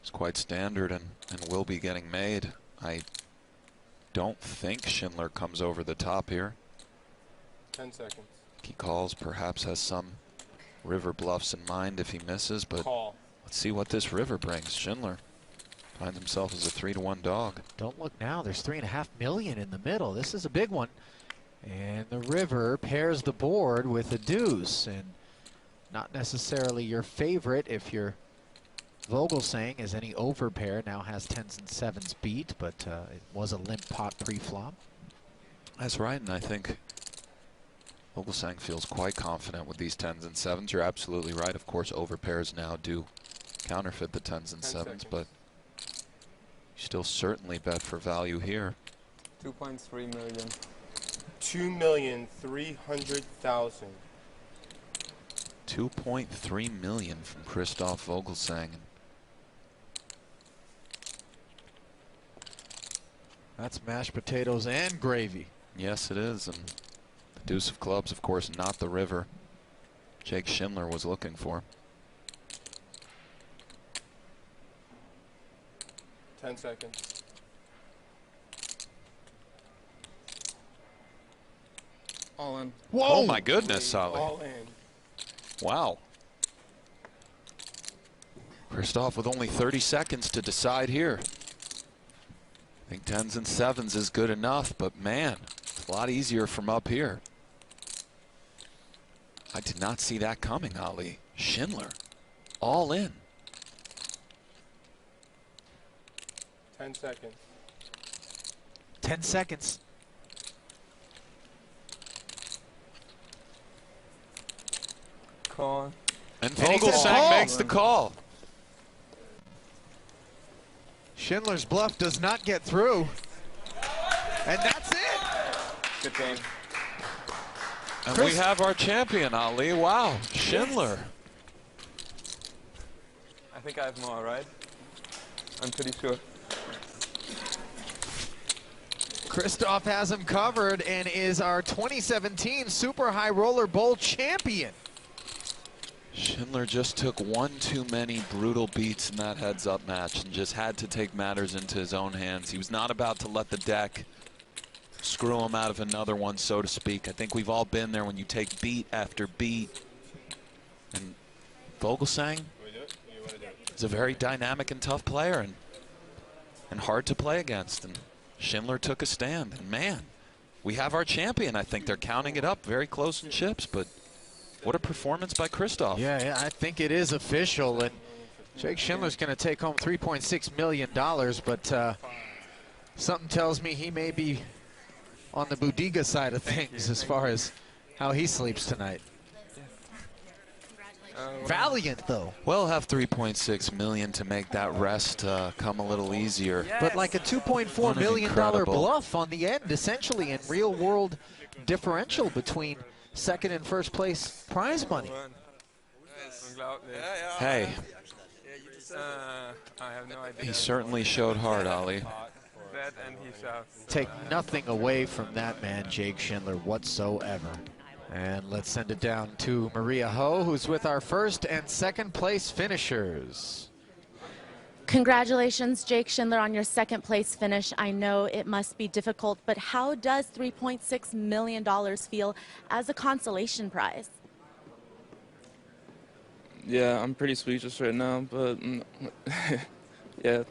is quite standard and will be getting made. I don't think Schindler comes over the top here. 10 seconds. He calls, perhaps has some river bluffs in mind if he misses, but call. Let's see what this river brings. Schindler finds himself as a 3-to-1 dog. Don't look now, there's 3.5 million in the middle. This is a big one. And the river pairs the board with a deuce, and not necessarily your favorite if you're Vogelsang, as any overpair now has 10s and 7s beat, but it was a limp pot pre-flop. That's right, and I think Vogelsang feels quite confident with these 10s and 7s. You're absolutely right. Of course, overpairs now do counterfeit the 10s and 7s, but you still certainly bet for value here. 2.3 million. 2,300,000. 2.3 million from Christoph Vogelsang. That's mashed potatoes and gravy. Yes, it is. And the deuce of clubs, of course, not the river Jake Schindler was looking for. 10 seconds. All in. Whoa! Oh my goodness, Ollie. All in. Wow. Christoph with only 30 seconds to decide here. I think 10s and 7s is good enough, but man, it's a lot easier from up here. I did not see that coming, Ali. Schindler, all in. 10 seconds. 10 seconds. Call. And Vogelsang makes the call. Schindler's bluff does not get through. And that's it. Good game. And we have our champion, Ali. Wow, Schindler. I think I have more, right? I'm pretty sure. Christoph has him covered and is our 2017 Super High Roller Bowl champion. Schindler just took one too many brutal beats in that heads-up match and just had to take matters into his own hands. He was not about to let the deck screw him out of another one, so to speak. I think we've all been there when you take beat after beat. And Vogelsang is a very dynamic and tough player and hard to play against. And Schindler took a stand. And man, we have our champion. I think they're counting it up very close in chips, but what a performance by Christoph. Yeah, I think it is official. And Jake Schindler's going to take home $3.6 million, but something tells me he may be on the Budiga side of things as far as how he sleeps tonight. Valiant, though. We'll have $3.6 million to make that rest come a little easier. But like a $2.4 million bluff on the end, essentially, in real-world differential between second and first place prize money. Hey, I have no idea. he certainly showed hard, Ali. That and he shouts. Take nothing away from that man, Jake Schindler, whatsoever. And let's send it down to Maria Ho, who's with our first and second place finishers. Congratulations, Jake Schindler, on your second place finish. I know it must be difficult, but how does $3.6 million feel as a consolation prize? Yeah, I'm pretty speechless right now, but yeah, it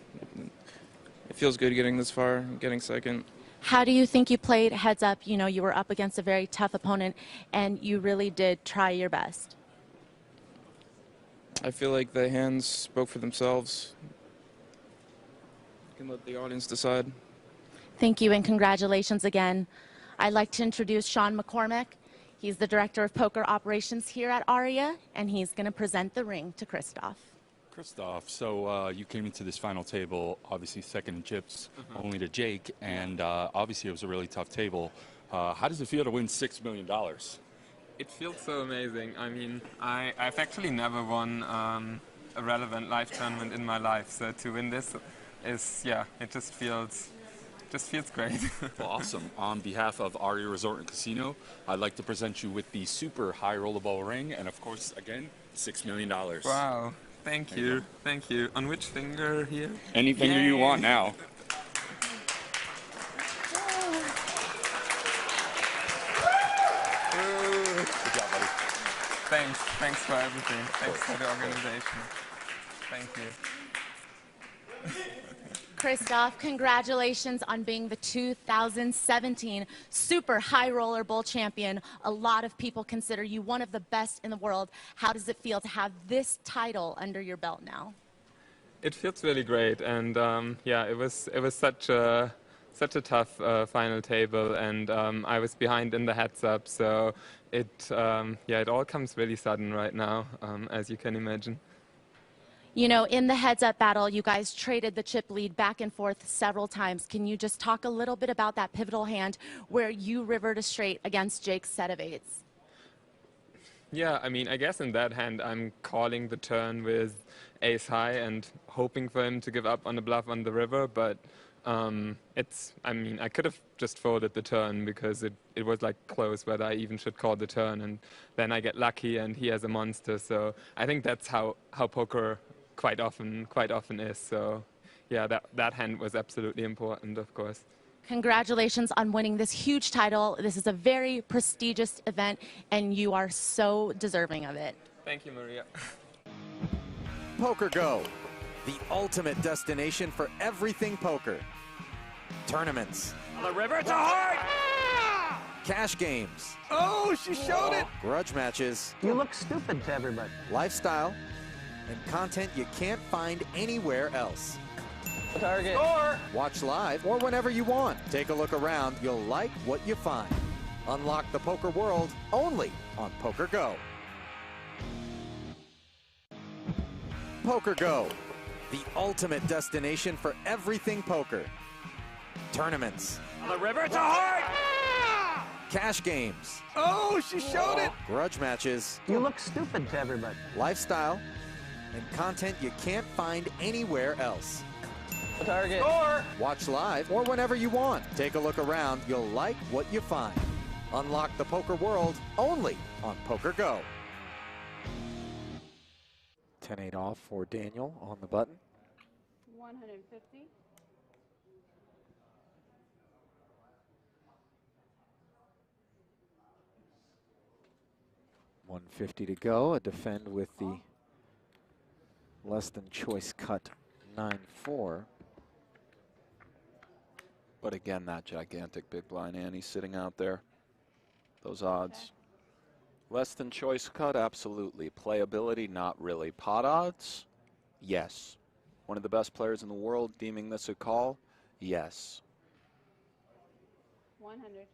feels good getting this far, getting second. How do you think you played heads up? You know, you were up against a very tough opponent, and you really did try your best. I feel like the hands spoke for themselves. You can let the audience decide. Thank you, and congratulations again. I'd like to introduce Sean McCormick. He's the Director of Poker Operations here at ARIA, and he's going to present the ring to Christoph. Christoph, so you came into this final table, obviously second in chips, only to Jake, and obviously it was a really tough table. How does it feel to win $6 million? It feels so amazing. I mean, I've actually never won a relevant live tournament in my life, so to win this is, yeah, it just feels great. Well, awesome. On behalf of Aria Resort and Casino, I'd like to present you with the Super High Rollerball ring, and of course, again, $6 million. Wow. Thank you. Thank you. On which finger here? Any finger you want now. Good job, buddy. Thanks. Thanks for everything. Thanks for the organization. Thank you. Christoph, congratulations on being the 2017 Super High Roller Bowl champion. A lot of people consider you one of the best in the world. How does it feel to have this title under your belt now? It feels really great, and yeah, it was such a tough final table, and I was behind in the heads up, so it all comes really sudden right now, as you can imagine. You know, in the heads-up battle, you guys traded the chip lead back and forth several times. Can you just talk a little bit about that pivotal hand where you rivered a straight against Jake's set of eights? Yeah, I mean, I guess in that hand, I'm calling the turn with ace high and hoping for him to give up on the bluff on the river, but I mean, I could have just folded the turn because it was like close whether I even should call the turn, and then I get lucky and he has a monster. So I think that's how poker quite often is. So yeah, that hand was absolutely important, of course. Congratulations on winning this huge title. This is a very prestigious event, and you are so deserving of it. Thank you, Maria. Poker Go, the ultimate destination for everything poker. Tournaments. On the river, it's a heart! Cash games. Oh, she showed it! Grudge matches. You look stupid to everybody. Lifestyle. And content you can't find anywhere else. Target. Score! Watch live or whenever you want. Take a look around. You'll like what you find. Unlock the poker world only on Poker Go. Poker Go, the ultimate destination for everything poker. Tournaments. On the river, it's a heart! Cash games. Oh, she showed it! Grudge matches. You look stupid to everybody. Lifestyle. And content you can't find anywhere else. Target. Score! Watch live or whenever you want. Take a look around. You'll like what you find. Unlock the poker world only on Poker Go. 10-8 off for Daniel on the button. 150. $150 to go. A defend with the less than choice cut 9-4. But again, that gigantic big blind ante sitting out there. Those odds. Less than choice cut, absolutely. Playability, not really. Pot odds, yes. One of the best players in the world deeming this a call, yes. 100.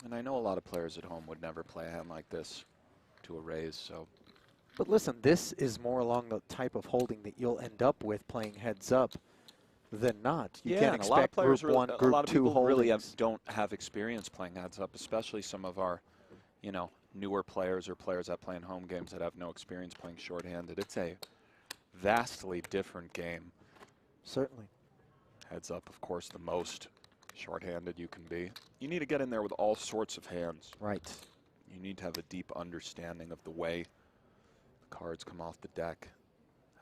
And I know a lot of players at home would never play a hand like this to a raise, so. But listen, this is more along the type of holding that you'll end up with playing heads up than not. You can't expect a lot of players group one, a group lot of two people holdings. really don't have experience playing heads up, especially some of our, you know, newer players or players that play in home games that have no experience playing shorthanded. It's a vastly different game. Certainly. Heads up, of course, the most shorthanded you can be. You need to get in there with all sorts of hands. Right. You need to have a deep understanding of the way the cards come off the deck,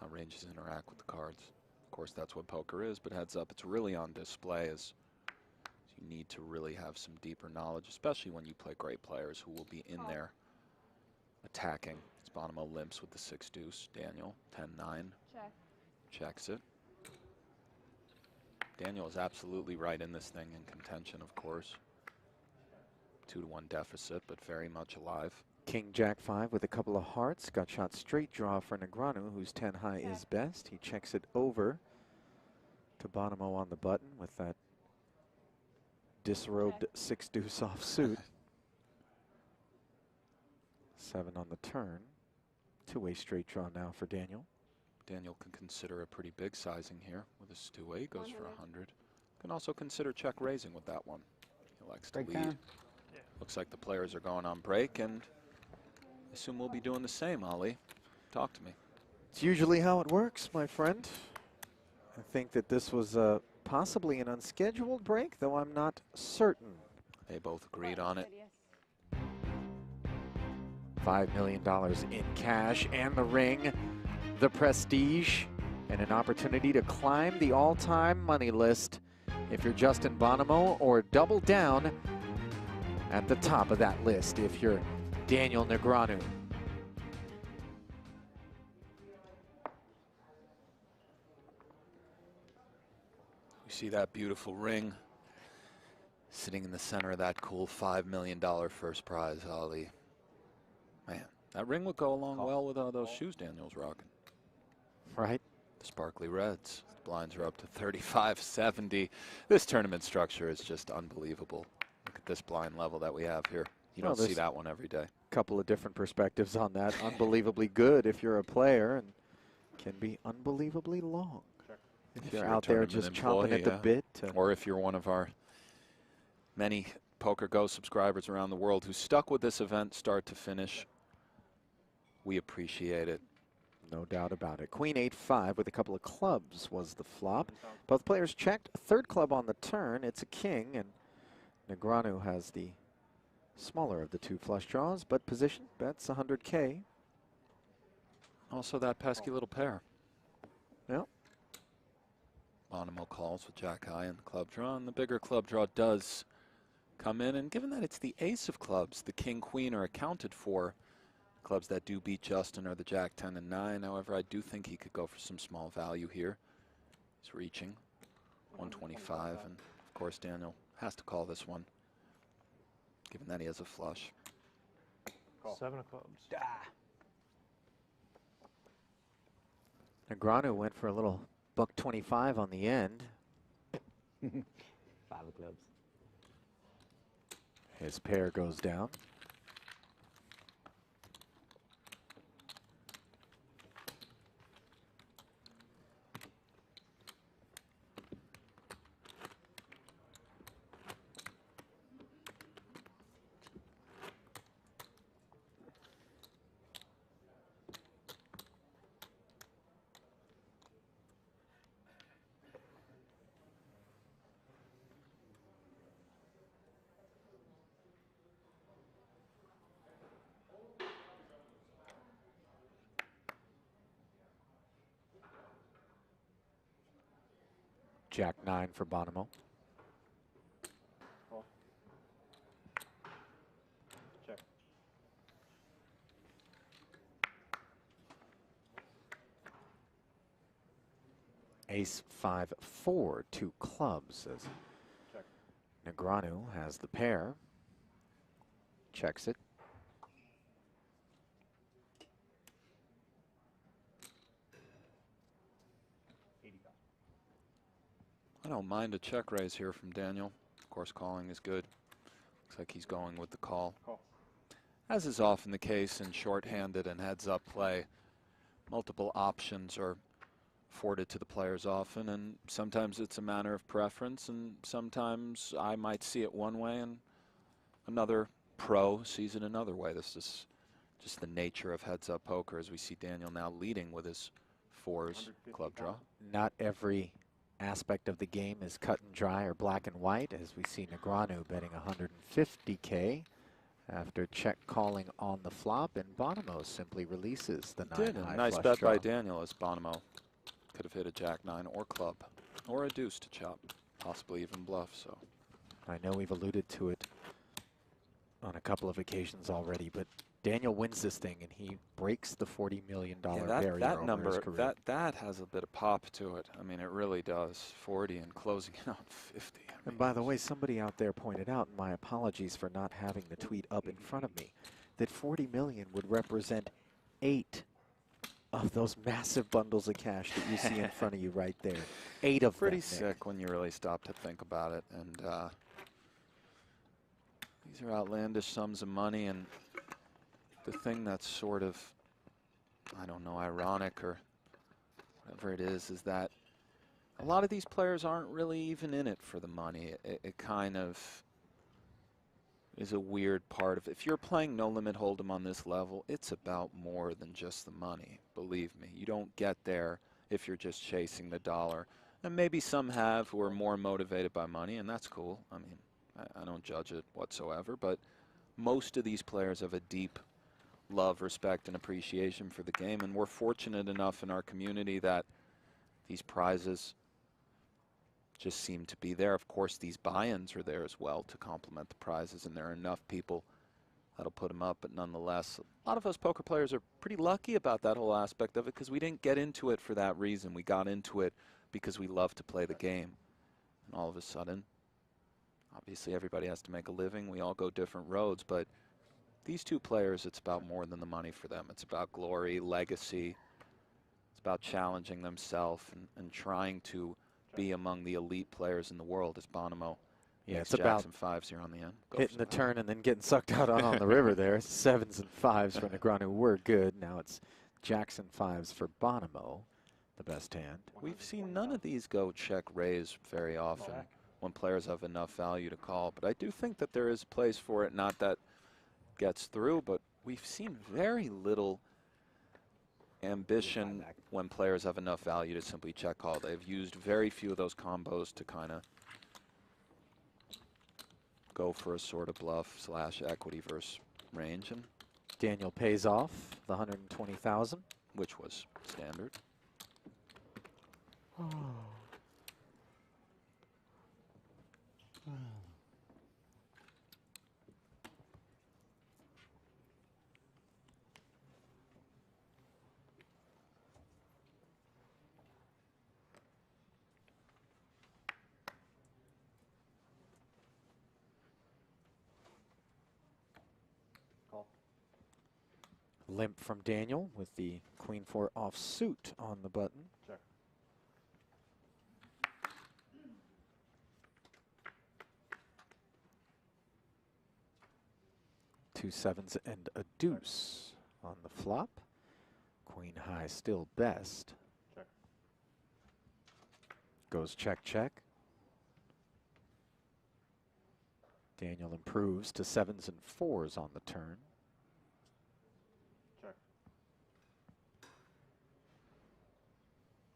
how ranges interact with the cards. Of course, that's what poker is, but heads up, it's really on display as you need to really have some deeper knowledge, especially when you play great players who will be in there attacking. It's Bonomo limps with the 6 deuce. Daniel, 10-9. Check. Checks it. Daniel is absolutely right in this thing, in contention, of course. 2-1 deficit, but very much alive. King Jack 5 with a couple of hearts. Got shot straight draw for Negreanu, whose 10 high is best. He checks it over to Bonomo on the button with that disrobed 6 deuce offsuit. 7 on the turn. Two-way straight draw now for Daniel. Daniel can consider a pretty big sizing here with his 2-way. Goes for 100. Can also consider check raising with that one. He likes to lead. Looks like the players are going on break, and I assume we'll be doing the same, Ali. Talk to me. It's usually how it works, my friend. I think that this was possibly an unscheduled break, though I'm not certain. They both agreed on it. $5 million in cash and the ring, the prestige, and an opportunity to climb the all-time money list if you're Justin Bonomo, or double down at the top of that list if you're Daniel Negreanu. You see that beautiful ring sitting in the center of that cool $5 million first prize, Ali. Man, that ring would go along well with those shoes Daniel's rocking. Right. The sparkly reds. The blinds are up to 35-70. This tournament structure is just unbelievable. Look at this blind level that we have here. You don't see that one every day. A couple of different perspectives on that. Unbelievably good if you're a player, and can be unbelievably long if you're out there just chomping at the bit. Or if you're one of our many Poker Go subscribers around the world who stuck with this event start to finish. We appreciate it No doubt about it. Queen 8-5 with a couple of clubs was the flop. Both players checked. Third club on the turn. It's a king, and Negreanu has the smaller of the two flush draws, but position bets 100K. Also that pesky little pair. Yep. Bonomo calls with Jack high and the club draw, and the bigger club draw does come in, and given that it's the ace of clubs, the king queen are accounted for. Clubs that do beat Justin are the Jack 10 and 9. However, I do think he could go for some small value here. He's reaching 125, and of course Daniel has to call this one, given that he has a flush. Call. 7 of clubs. Negreanu went for a little $1.25 on the end. 5 of clubs. His pair goes down. Jack 9 for Bonomo. Call. Check. Ace 5-4, 2 clubs as Check. Negreanu has the pair. Checks it. I don't mind a check raise here from Daniel. Of course, calling is good. Looks like he's going with the call. As is often the case in short-handed and heads-up play, multiple options are afforded to the players often, and sometimes it's a matter of preference, and sometimes I might see it one way and another pro sees it another way. This is just the nature of heads-up poker, as we see Daniel now leading with his 4s club draw. Not every aspect of the game is cut and dry or black and white, as we see Negreanu betting 150K after check calling on the flop, and Bonomo simply releases the 9 high Nice flush bet draw. by Daniel, as Bonomo could have hit a Jack 9 or club or a deuce to chop, possibly even bluff. So I know we've alluded to it on a couple of occasions already, but Daniel wins this thing and he breaks the $40 million barrier that over number, his career. that has a bit of pop to it. I mean, it really does. 40 and closing in on 50. And by the way, somebody out there pointed out, and my apologies for not having the tweet up in front of me, that 40 million would represent 8 of those massive bundles of cash that you see in front of you right there. 8 of Pretty them. sick when you really stop to think about it. And these are outlandish sums of money, and the thing that's sort of, I don't know, ironic or whatever it is that a lot of these players aren't really even in it for the money. It kind of is a weird part of it. If you're playing No Limit Hold'em on this level, it's about more than just the money. Believe me, you don't get there if you're just chasing the dollar. And maybe some have who are more motivated by money, and that's cool. I mean, I don't judge it whatsoever, but most of these players have a deep love, respect, and appreciation for the game, and we're fortunate enough in our community that these prizes just seem to be there. Of course, these buy-ins are there as well to complement the prizes, and there are enough people that'll put them up, but nonetheless, a lot of us poker players are pretty lucky about that whole aspect of it, because we didn't get into it for that reason. We got into it because we love to play the game, and all of a sudden, obviously everybody has to make a living. We all go different roads, but these two players, it's about more than the money for them. It's about glory, legacy. It's about challenging themselves and trying to be among the elite players in the world, as Bonomo makes it's about jacks and 5s here on the end. Hitting the turn and then getting sucked out on the river there. 7s and 5s for Negreanu were good. Now it's jacks and 5s for Bonomo, the best hand. We've seen none of these go check raise very often when players have enough value to call, but I do think that there is a place for it. Not that gets through, but we've seen very little ambition when players have enough value to simply check call. They've used very few of those combos to kind of go for a sort of bluff slash equity versus range. And Daniel pays off the 120,000, which was standard. Limp from Daniel with the queen 4 offsuit on the button. Check. Two sevens and a deuce on the flop. Queen high still best. Check. Goes check, check. Daniel improves to sevens and fours on the turn. Check.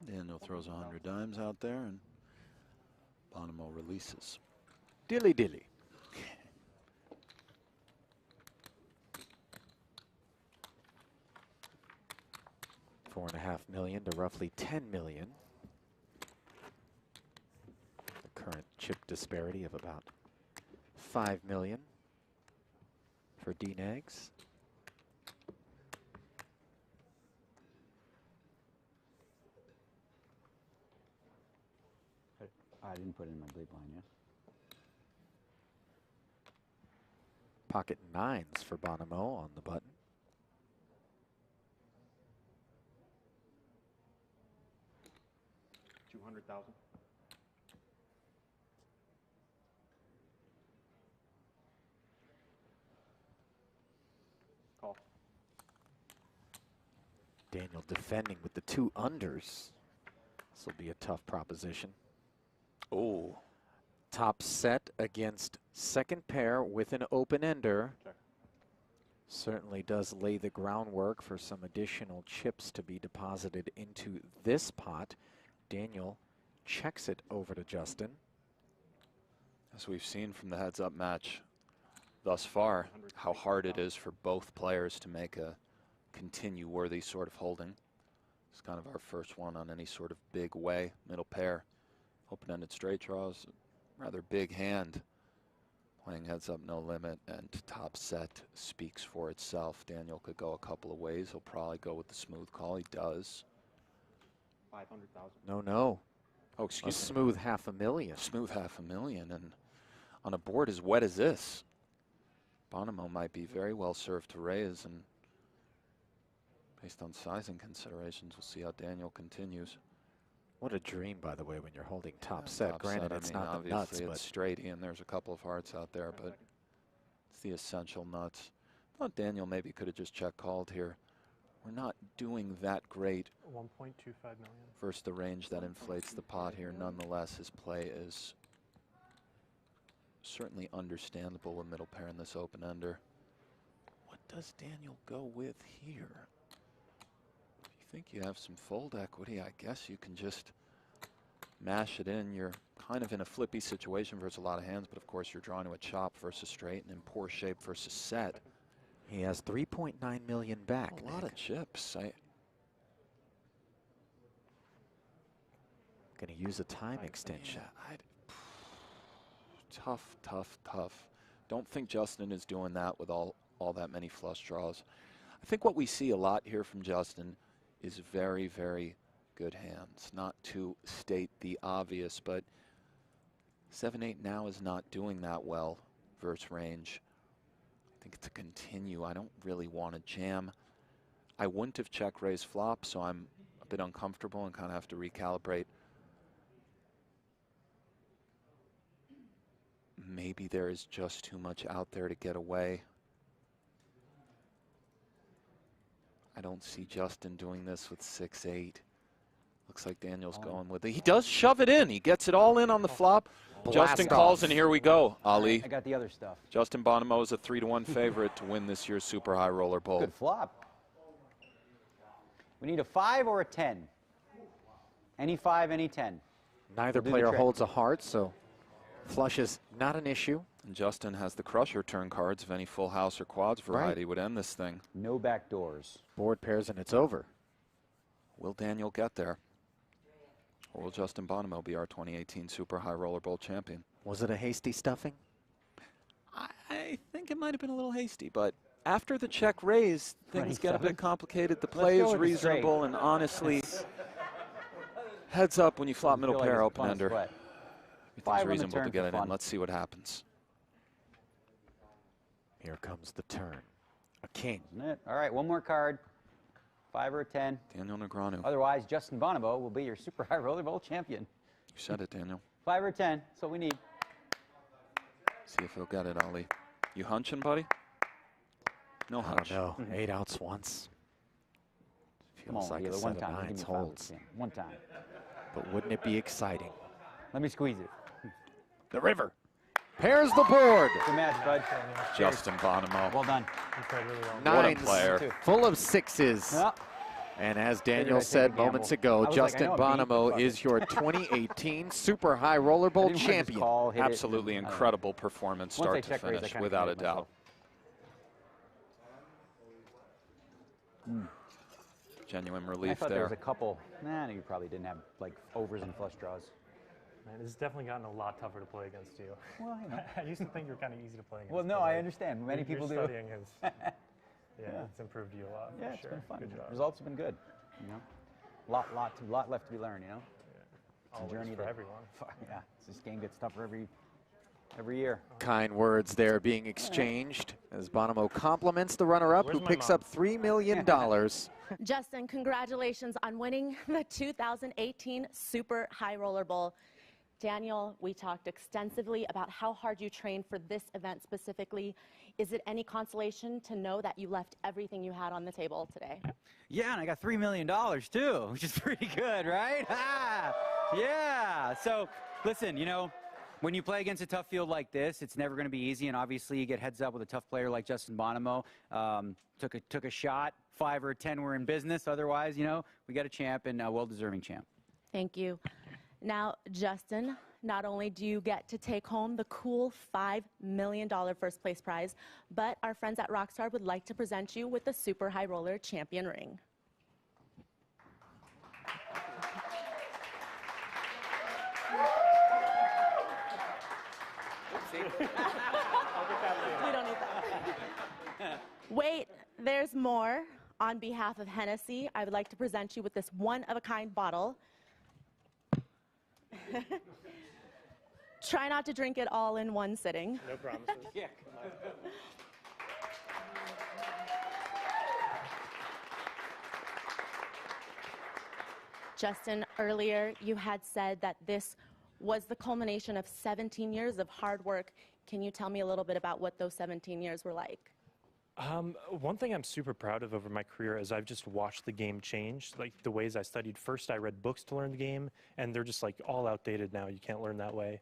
Daniel throws 100 dimes out there, and Bonomo releases. Dilly dilly. $4.5 million to roughly 10 million. The current chip disparity of about 5 million for D-Nags. I didn't put it in my bleed line yet. Pocket nines for Bonomo on the button. $200,000. Call. Daniel defending with the 2 unders. This will be a tough proposition. Oh. Top set against second pair with an open ender. Check. Certainly does lay the groundwork for some additional chips to be deposited into this pot. Daniel checks it over to Justin. As we've seen from the heads-up match thus far, how hard it is for both players to make a continue-worthy sort of holding. It's kind of our first one on any sort of big way. Middle pair, open-ended straight draws, rather big hand. Playing heads-up, no limit, and top set speaks for itself. Daniel could go a couple of ways. He'll probably go with the smooth call. He does. 500,000. No, no. Oh, A excuse me. smooth $500,000. Smooth $500,000, and on a board as wet as this, Bonomo might be very well served to raise, and based on sizing considerations, we'll see how Daniel continues. What a dream, by the way, when you're holding top set. Top Granted, set, it's I mean, not the nuts, obviously but it's straight, and there's a couple of hearts out there, but it's the essential nuts. I thought Daniel maybe could have just check called here. We're not doing that great 1.25 million. versus the range that inflates the pot here. Nonetheless, his play is certainly understandable with middle pair in this open ender. What does Daniel go with here? If you think you have some fold equity, I guess you can just mash it in. You're kind of in a flippy situation versus a lot of hands, but of course you're drawing to a chop versus straight and in poor shape versus set. he has 3.9 million back. A lot of chips. Going to use a time extension. Tough, tough, tough. Don't think Justin is doing that with all that many flush draws. I think what we see a lot here from Justin is very, very good hands. Not to state the obvious, but 7-8 now is not doing that well versus range. I think it's a continue. I don't really want to jam. I wouldn't have check raised flop, so I'm a bit uncomfortable and kind of have to recalibrate. Maybe there is just too much out there to get away. I don't see Justin doing this with 6-8. Looks like Daniel's going with it. He does shove it in. He gets it all in on the flop. Blast Justin calls, and here we go, Ali. I got the other stuff. Justin Bonomo is a 3-1 favorite to win this year's Super High Roller Bowl. Good flop. We need a 5 or a 10. Any 5, any 10. Neither player holds a heart, so flush is not an issue. And Justin has the crusher turn cards. If any full house or quads variety would end this thing. No back doors. Board pairs and it's over. Will Daniel get there? Or will Justin Bonomo be our 2018 Super High Roller Bowl champion? Was it a hasty stuffing? I think it might have been a little hasty, but after the check raise, things get a bit complicated. The play is reasonable, and honestly, heads up when you flop middle pair open ender. Everything's reasonable to get it in. Let's see what happens. Here comes the turn. A king. Isn't it? All right, one more card. 5 or a 10. Daniel Negreanu. Otherwise, Justin Bonomo will be your Super High Roller Bowl champion. You said it, Daniel. 5 or 10. That's what we need. See if he'll get it, Ali. You hunching, buddy? No hunch. No, 8 outs once. Feels like a one 7 time. 9 holds. One time. But wouldn't it be exciting? Let me squeeze it. The river. Pairs the board. Good match, bud. Justin Bonomo. Well done. Nines, what a player. Full of sixes. Yeah. And as Daniel said moments ago, Justin Bonomo is your 2018 Super High Roller Bowl champion. Absolutely incredible performance, start to finish, without a doubt. Genuine relief I thought there. there was a couple. Nah, you probably didn't have like overs and flush draws. Man, it's definitely gotten a lot tougher to play against you. Well, you know. I used to think you were kind of easy to play against. Well, no, I understand. Many people do. Studying has, it's improved you a lot. Yeah, for it's sure. been fun. Good job. Results have been good. You know, lot left to be learned. You know, it's Always a journey for that, everyone. Yeah, this game gets tougher every year. Kind words there being exchanged as Bonomo compliments the runner-up who picks up $3 million. Justin, congratulations on winning the 2018 Super High Roller Bowl. Daniel, we talked extensively about how hard you trained for this event specifically. Is it any consolation to know that you left everything you had on the table today? Yeah, and I got $3 million too, which is pretty good, right? Yeah, so listen, you know, when you play against a tough field like this, it's never going to be easy, and obviously you get heads up with a tough player like Justin Bonomo. Took a shot, 5 or 10 we're in business. Otherwise, you know, we got a champ and a well-deserving champ. Thank you. Now, Justin, not only do you get to take home the cool $5 million first place prize, but our friends at Rockstar would like to present you with the Super High Roller Champion ring. We don't need that. Wait, there's more. On behalf of Hennessy, I would like to present you with this one-of-a-kind bottle. Try not to drink it all in one sitting. No promises. Yeah, come on. Justin, earlier you had said that this was the culmination of 17 years of hard work. Can you tell me a little bit about what those 17 years were like? One thing I'm super proud of over my career is I've just watched the game change. Like the ways I studied. First, I read books to learn the game, and they're just like all outdated now. You can't learn that way.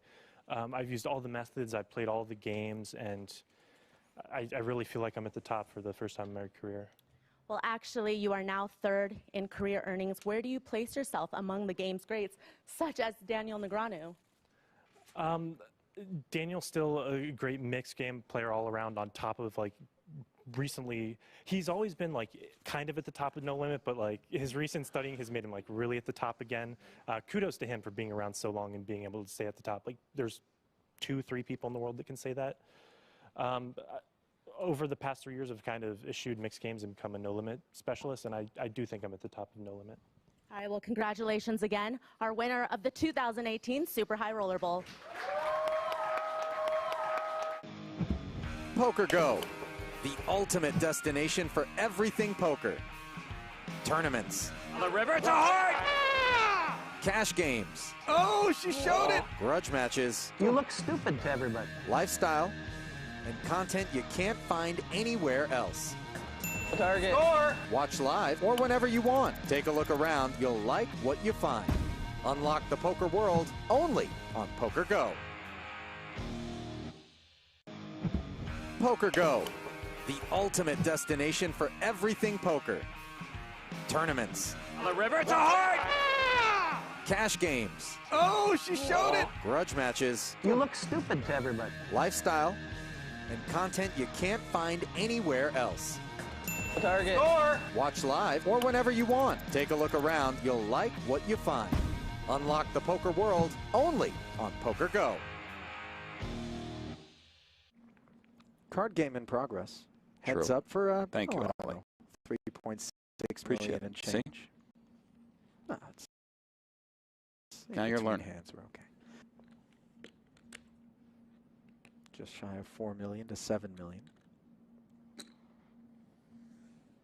I've used all the methods. I've played all the games, and I really feel like I'm at the top for the first time in my career. Well, actually, you are now third in career earnings. Where do you place yourself among the game's greats, such as Daniel Negreanu? Daniel's still a great mixed game player all around. On top of like recently, he's always been like kind of at the top of No Limit, but like his recent studying has made him like really at the top again. Kudos to him for being around so long and being able to stay at the top. Like there's 2-3 people in the world that can say that. Over the past 3 years, I've kind of eschewed mixed games and become a No Limit specialist, and I do think I'm at the top of No Limit. All right, well, congratulations again, our winner of the 2018 Super High Roller Bowl. Poker Go, the ultimate destination for everything poker. Tournaments. On the river, it's a heart! Cash games. Oh, she showed it! Grudge matches. You look stupid to everybody. Lifestyle. And content you can't find anywhere else. Target. Score! Watch live or whenever you want. Take a look around. You'll like what you find. Unlock the poker world only on Poker Go. Poker Go, the ultimate destination for everything poker. Tournaments. On the river, it's a heart! Cash games. Oh, she showed it! Grudge matches. You look stupid to everybody. Lifestyle. And content you can't find anywhere else. Target. Score! Watch live or whenever you want. Take a look around. You'll like what you find. Unlock the poker world only on Poker Go. Card game in progress. Heads True. up for Thank you, Ollie. 3.6 Appreciate million it. and See? change. No, Now you're learning. Hands are okay. Just shy of 4 million to 7 million.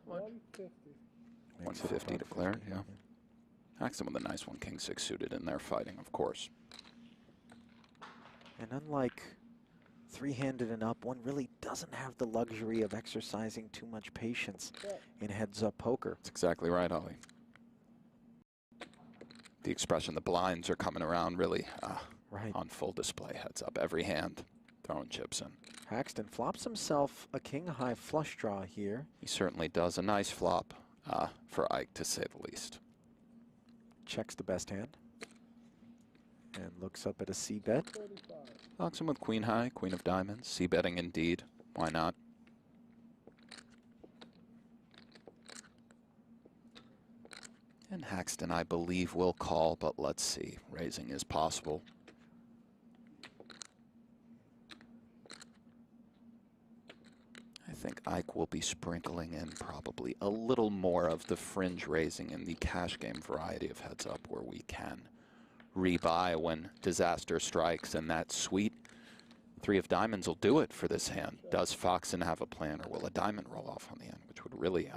150 declared, yeah. Haxton with a nice one, king six suited in there fighting, of course. And unlike three-handed and up, one really doesn't have the luxury of exercising too much patience in heads-up poker. That's exactly right, Ollie. The expression, the blinds are coming around really on full display. Heads up, every hand, throwing chips in. Haxton flops himself a king-high flush draw here. He certainly does. A nice flop for Ike, to say the least. Checks the best hand. And looks up at a C-bet. Locks him with queen high, queen of diamonds. C-betting indeed. Why not? And Haxton, I believe, will call, but let's see. Raising is possible. I think Ike will be sprinkling in probably a little more of the fringe raising in the cash game variety of heads up where we can rebuy when disaster strikes, and that sweet three of diamonds will do it for this hand. Does Foxen have a plan, or will a diamond roll off on the end, which would really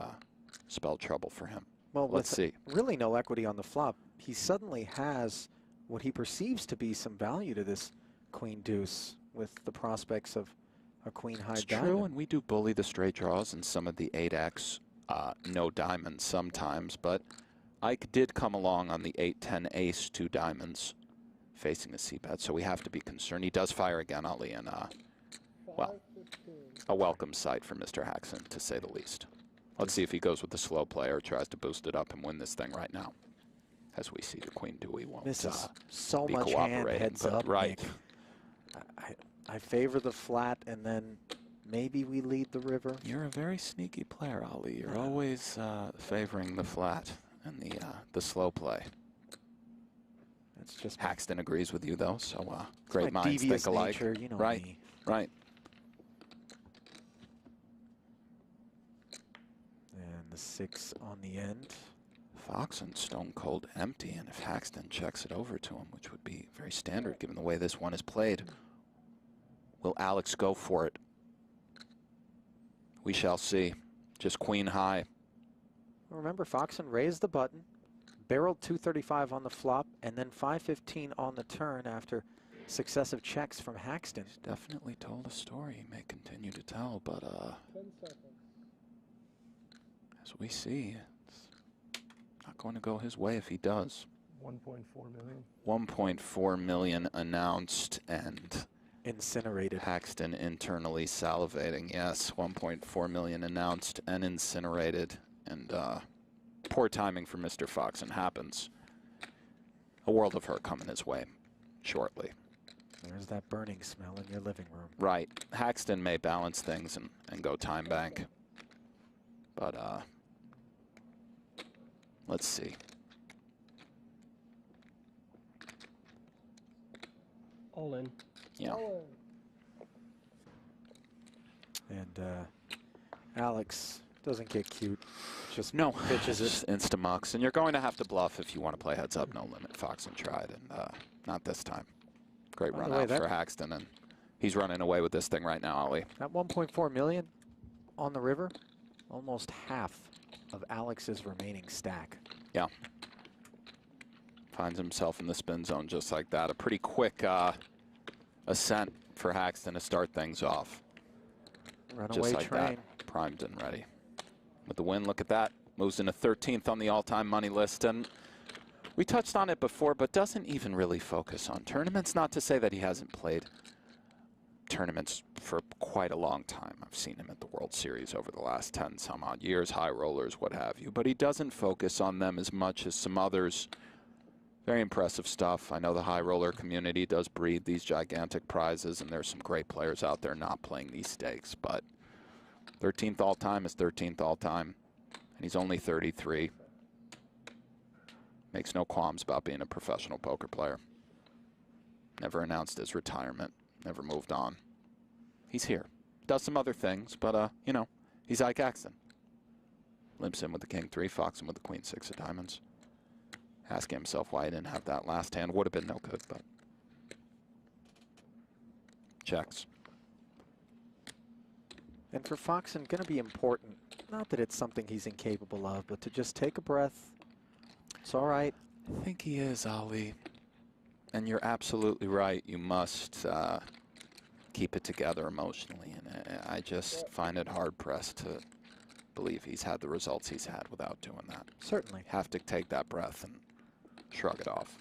spell trouble for him? Well, let's see. Really no equity on the flop. He suddenly has what he perceives to be some value to this queen deuce with the prospects of a queen high diamond. True, and we do bully the straight draws and some of the 8x no diamonds sometimes, but Ike did come along on the 8-10 ace, 2 diamonds facing a c-bet, so we have to be concerned. He does fire again, Ali, and well, a welcome sight for Mr. Haxton, to say the least. Let's see if he goes with the slow play or tries to boost it up and win this thing right now. As we see, the queen Dewey won't Misses so be much hand cooperating, heads but up. right. Nick. I favor the flat, and then maybe we lead the river. You're a very sneaky player, Ali. You're always favoring the flat and the slow play. That's just Haxton agrees with you, though, so great my minds devious think alike. nature, you know right, me. right. And the 6 on the end. Foxen stone cold empty, and if Haxton checks it over to him, which would be very standard given the way this one is played, will Alex go for it? We shall see. Just queen high. Remember, Foxen raised the button, barreled 235 on the flop, and then 515 on the turn after successive checks from Haxton. He's definitely told a story. He may continue to tell, but as we see, it's not going to go his way if he does. 1.4 million. 1.4 million announced and incinerated. Haxton internally salivating. Yes, 1.4 million announced and incinerated. And poor timing for Mr. Foxen happens. A world of hurt coming his way shortly. There's that burning smell in your living room. Right. Haxton may balance things and go time bank. But let's see. All in. Yeah. And Alex doesn't get cute. Just no, pitches it. Just insta-mucks. And you're going to have to bluff if you want to play heads up, no limit. Foxen tried, and not this time. Great run out for Haxton, and he's running away with this thing right now, Ali. At 1.4 million on the river, almost half of Alex's remaining stack. Yeah. Finds himself in the spin zone just like that. A pretty quick ascent for Haxton to start things off. Runaway just like train. That, primed and ready. With the win, look at that. Moves into 13th on the all-time money list. And we touched on it before, but doesn't even really focus on tournaments. Not to say that he hasn't played tournaments for quite a long time. I've seen him at the World Series over the last 10 some odd years, high rollers, what have you. But he doesn't focus on them as much as some others. Very impressive stuff. I know the high roller community does breed these gigantic prizes, and there's some great players out there not playing these stakes. But 13th all-time is 13th all-time, and he's only 33. Makes no qualms about being a professional poker player. Never announced his retirement. Never moved on. He's here. Does some other things, but, you know, he's Ike Axton. Limps in with the king-3, fox in with the queen-6 of diamonds. Asking himself why he didn't have that last hand. Would have been no good, but checks. And for Foxen, going to be important. Not that it's something he's incapable of, but to just take a breath. It's all right. I think he is, Ali. And you're absolutely right. You must keep it together emotionally. And I just find it hard-pressed to believe he's had the results he's had without doing that. Certainly. Have to take that breath and shrug it off,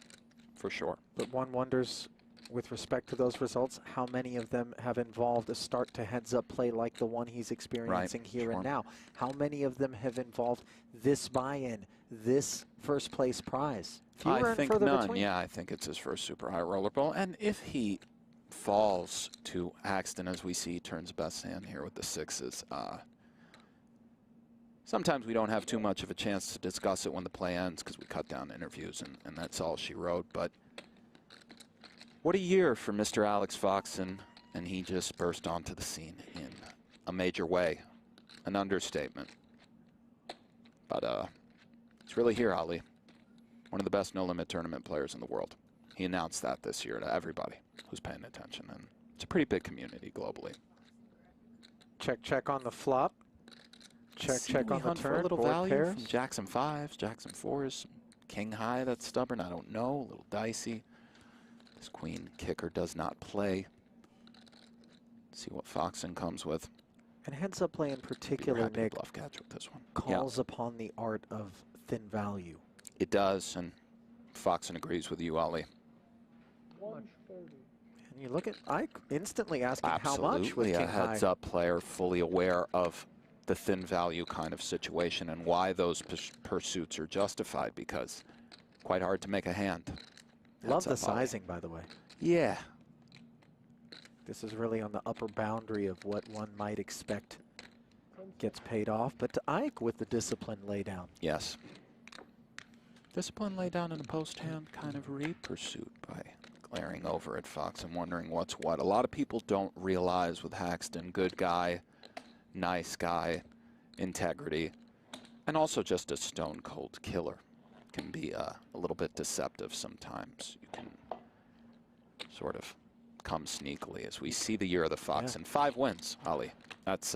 for sure. But one wonders, with respect to those results, how many of them have involved a start to heads-up play like the one he's experiencing here and now? How many of them have involved this buy-in, this first-place prize? Fewer I think and further none. between. Yeah, I think it's his first super high roller bowl. And if he falls to Axton, as we see, turns best hand here with the sixes, sometimes we don't have too much of a chance to discuss it when the play ends because we cut down interviews, and that's all she wrote. But what a year for Mr. Alex Foxen, and he just burst onto the scene in a major way. An understatement. But he's really here, Ali. One of the best no-limit tournament players in the world. He announced that this year to everybody who's paying attention, and it's a pretty big community globally. Check, check on the flop. Check, check on the hunt turn. for a little board value pairs. from Jackson 5s, Jackson 4s, King High that's stubborn, I don't know, a little dicey. This queen kicker does not play. See what Foxen comes with. And heads-up play in particular, Nick, bluff catch with this one. calls upon the art of thin value. It does, and Foxen agrees with you, Ali. And you look at Ike instantly asking how much with Absolutely, a King High. heads-up player fully aware of the thin value kind of situation and why those pursuits are justified, because quite hard to make a hand. Love the Heads-up, Ali. sizing, by the way. Yeah. This is really on the upper boundary of what one might expect gets paid off. But to Ike with the discipline laydown. Yes. Discipline lay down in a post hand, kind of read pursuit by glaring over at Fox and wondering what's what. A lot of people don't realize with Haxton, good guy, nice guy, integrity, and also just a stone cold killer. Can be a little bit deceptive sometimes. You can sort of come sneakily as we see the year of the Fox and 5 wins, Ali. That's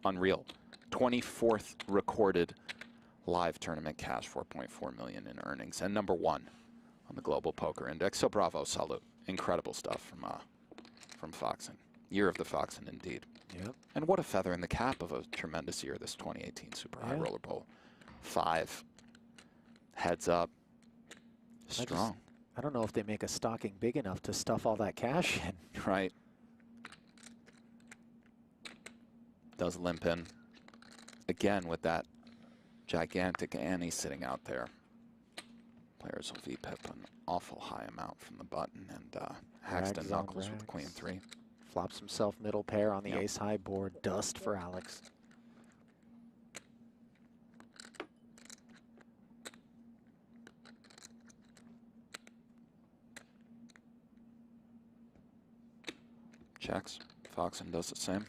unreal. 24th recorded live tournament cash, 4.4 million in earnings, and #1 on the Global Poker Index. So bravo, salute. Incredible stuff from Foxen. Year of the Foxen indeed. Yep. And what a feather in the cap of a tremendous year, this 2018 Super High Roller Bowl. 5 heads up. Strong. I don't know if they make a stocking big enough to stuff all that cash in. Right. Does limp in. Again with that gigantic Annie sitting out there. Players will VPIP an awful high amount from the button, and Haxton Rags on knuckles with rags. Queen 3. Flops himself middle pair on the ace-high board. Dust for Alex. Checks. Foxen does the same.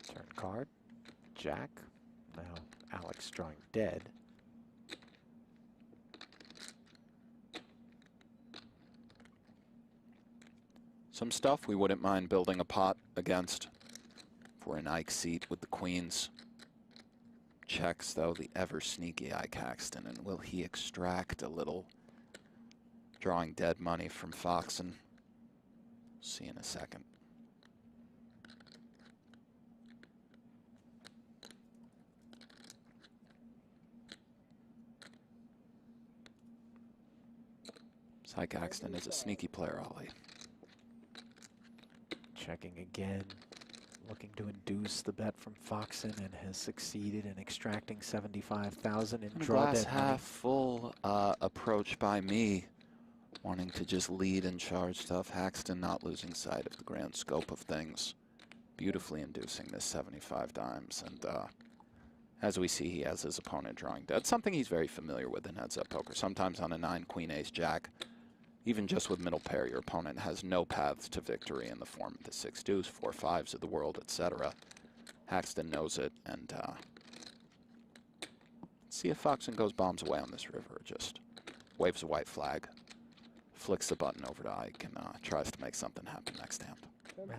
Turn card. Jack. Now Alex drawing dead. Some stuff we wouldn't mind building a pot against for an Ike seat with the queens. Checks, though, the ever sneaky Ike Haxton, and will he extract a little drawing dead money from Foxen? See in a second. Ike Axton is a sneaky player, Ali. Checking again, looking to induce the bet from Foxen, and has succeeded in extracting 75,000 in draw Glass dead money. half full approach by me, wanting to just lead and charge stuff. Haxton not losing sight of the grand scope of things, beautifully inducing this 75 dimes. And as we see, he has his opponent drawing dead, something he's very familiar with in heads-up poker. Sometimes on a 9, Queen, Ace, Jack, even just with middle pair, your opponent has no paths to victory in the form of the 6 deuce, 4 5s of the world, etc. Haxton knows it, and see if Foxen goes bombs away on this river. Just waves a white flag, flicks the button over to Ike, and tries to make something happen next hand.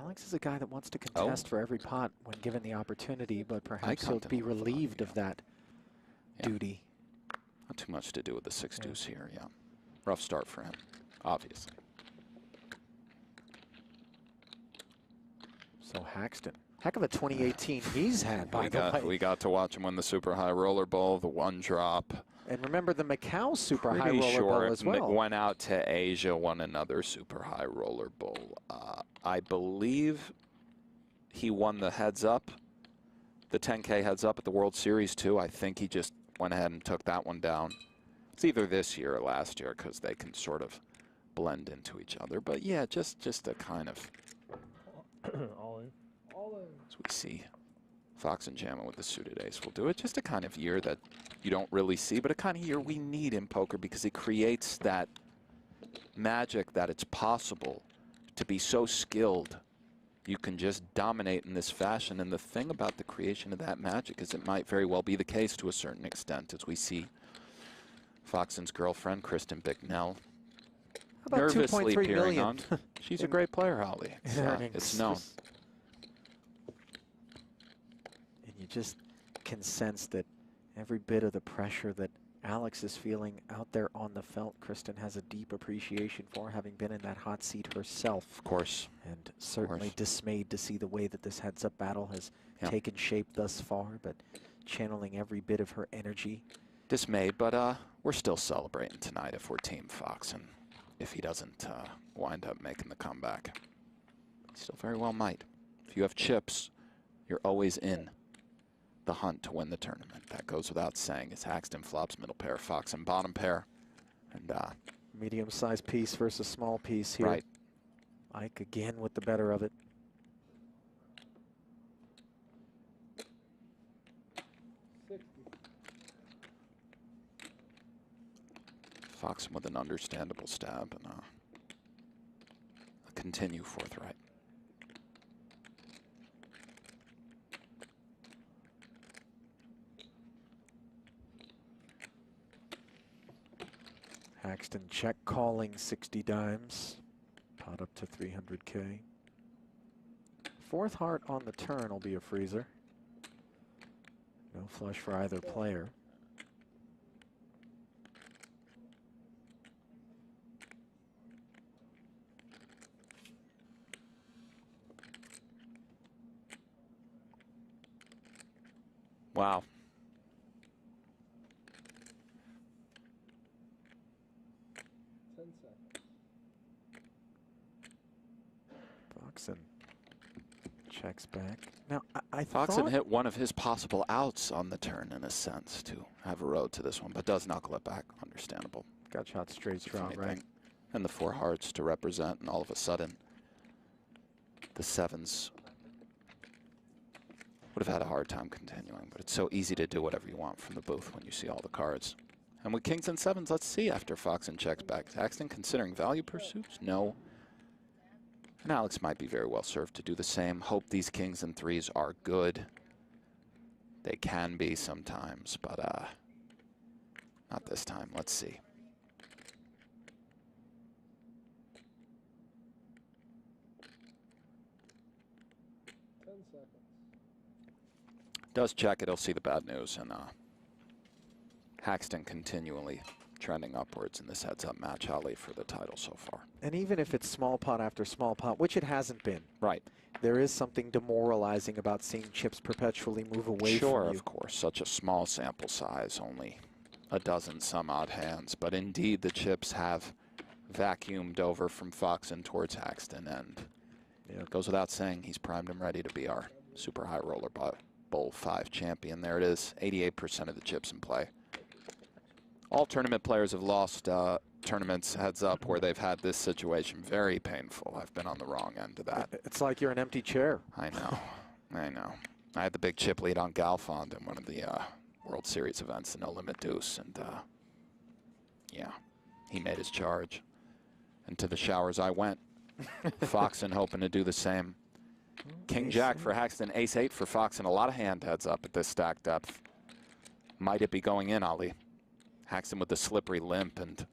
Alex is a guy that wants to contest for every pot when given the opportunity, but perhaps he'll be relieved of that duty. Not too much to do with the 6 deuce here, yeah. Rough start for him, obviously. So Haxton, heck of a 2018 he's had, by the way. We got to watch him win the Super High Roller Bowl, the 1 drop. And remember the Macau Super High Pretty Roller sure Bowl as well. Went out to Asia, won another Super High Roller Bowl. I believe he won the heads up, the 10K heads up at the World Series too. I think he just went ahead and took that one down. It's either this year or last year because they can sort of blend into each other. But yeah, just a kind of all in. All in. As we see, Fox and Jammin with the suited ace will do it. Just a kind of year that you don't really see, but a kind of year we need in poker because it creates that magic that it's possible to be so skilled you can just dominate in this fashion. And the thing about the creation of that magic is it might very well be the case to a certain extent, as we see Foxen's girlfriend, Kristen Bicknell, nervously peering on. She's a great player, Holly. It's known. And you just can sense that every bit of the pressure that Alex is feeling out there on the felt, Kristen has a deep appreciation for, having been in that hot seat herself. Of course. And certainly dismayed to see the way that this heads-up battle has taken shape thus far, but channeling every bit of her energy. Dismayed, but we're still celebrating tonight if we're Team Fox, and if he doesn't wind up making the comeback. He still very well might. If you have chips, you're always in the hunt to win the tournament. That goes without saying. It's Haxton flops, middle pair, Fox and bottom pair. And medium-sized piece versus small piece here. Right. Ike again with the better of it. Foxen with an understandable stab and a continue forthright. Haxton check calling 60 dimes. Pot up to 300K. Fourth heart on the turn will be a freezer. No flush for either player. Wow. Foxen checks back. Now, I Foxen thought hit one of his possible outs on the turn, in a sense, to have a road to this one, but does knuckle it back. Understandable. Got shot straight draw, right? And the 4 hearts to represent, and all of a sudden, the 7s would have had a hard time continuing, but it's so easy to do whatever you want from the booth when you see all the cards. And with kings and 7s, let's see after Foxen checks back. Is Haxton considering value pursuits? No. And Alex might be very well served to do the same. Hope these kings and 3s are good. They can be sometimes, but not this time. Let's see. Does check it, he'll see the bad news, and Haxton continually trending upwards in this heads-up match, Ali, for the title so far. And even if it's small pot after small pot, which it hasn't been. Right. There is something demoralizing about seeing chips perpetually move away from you. Sure, of course. Such a small sample size, only a dozen some odd hands. But indeed, the chips have vacuumed over from Foxen towards Haxton, and It goes without saying, he's primed and ready to be our Super High Roller Bowl 5 champion. There it is, 88% of the chips in play. All tournament players have lost tournaments, heads up, where they've had this situation. Very painful. I've been on the wrong end of that. It's like you're an empty chair. I know. I know. I had the big chip lead on Galfond in one of the World Series events, the No Limit Deuce, and yeah, he made his charge. And to the showers I went. Foxen hoping to do the same. King Jack for Haxton, Ace 8 for Foxen. A lot of hand heads up at this stack depth. Might it be going in, Ali? Haxton with the slippery limp, and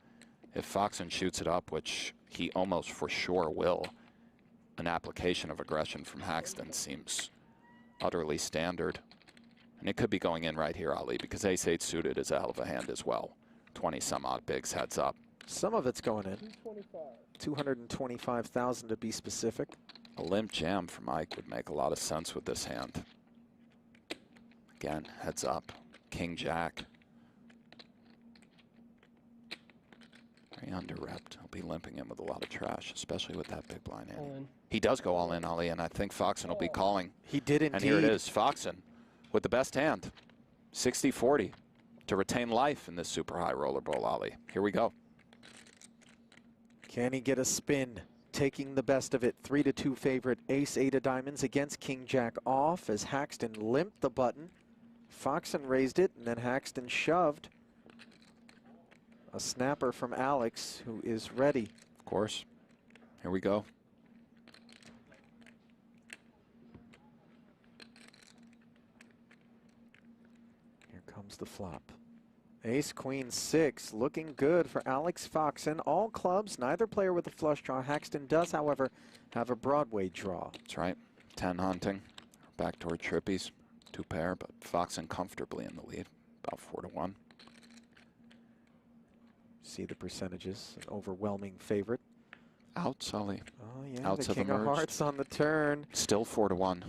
if Foxen shoots it up, which he almost for sure will, an application of aggression from Haxton seems utterly standard. And it could be going in right here, Ali, because Ace 8 suited is a hell of a hand as well. 20 some odd bigs heads up. Some of it's going in. 225,000 to be specific. A limp jam from Mike would make a lot of sense with this hand. Again, heads up. King Jack. Very under-repped. He'll be limping in with a lot of trash, especially with that big blind hand. He does go all in, Ali, and I think Foxen will be calling. He did indeed. And here it is, Foxen with the best hand. 60-40 to retain life in this Super High Roller Bowl, Ali. Here we go. Can he get a spin? Taking the best of it. 3-2 favorite. Ace 8 of diamonds against King Jack off as Haxton limped the button. Foxen raised it, and then Haxton shoved. A snapper from Alex, who is ready. Of course. Here we go. Here comes the flop. Ace, Queen, 6, looking good for Alex Foxen. All clubs, neither player with a flush draw. Haxton does, however, have a Broadway draw. That's right. 10 hunting. Backdoor trippies. 2 pair, but Foxen comfortably in the lead. About 4-1. See the percentages. An overwhelming favorite. Outs, Ali. Oh, yeah. Outs the King of Hearts on the turn. Still 4-1.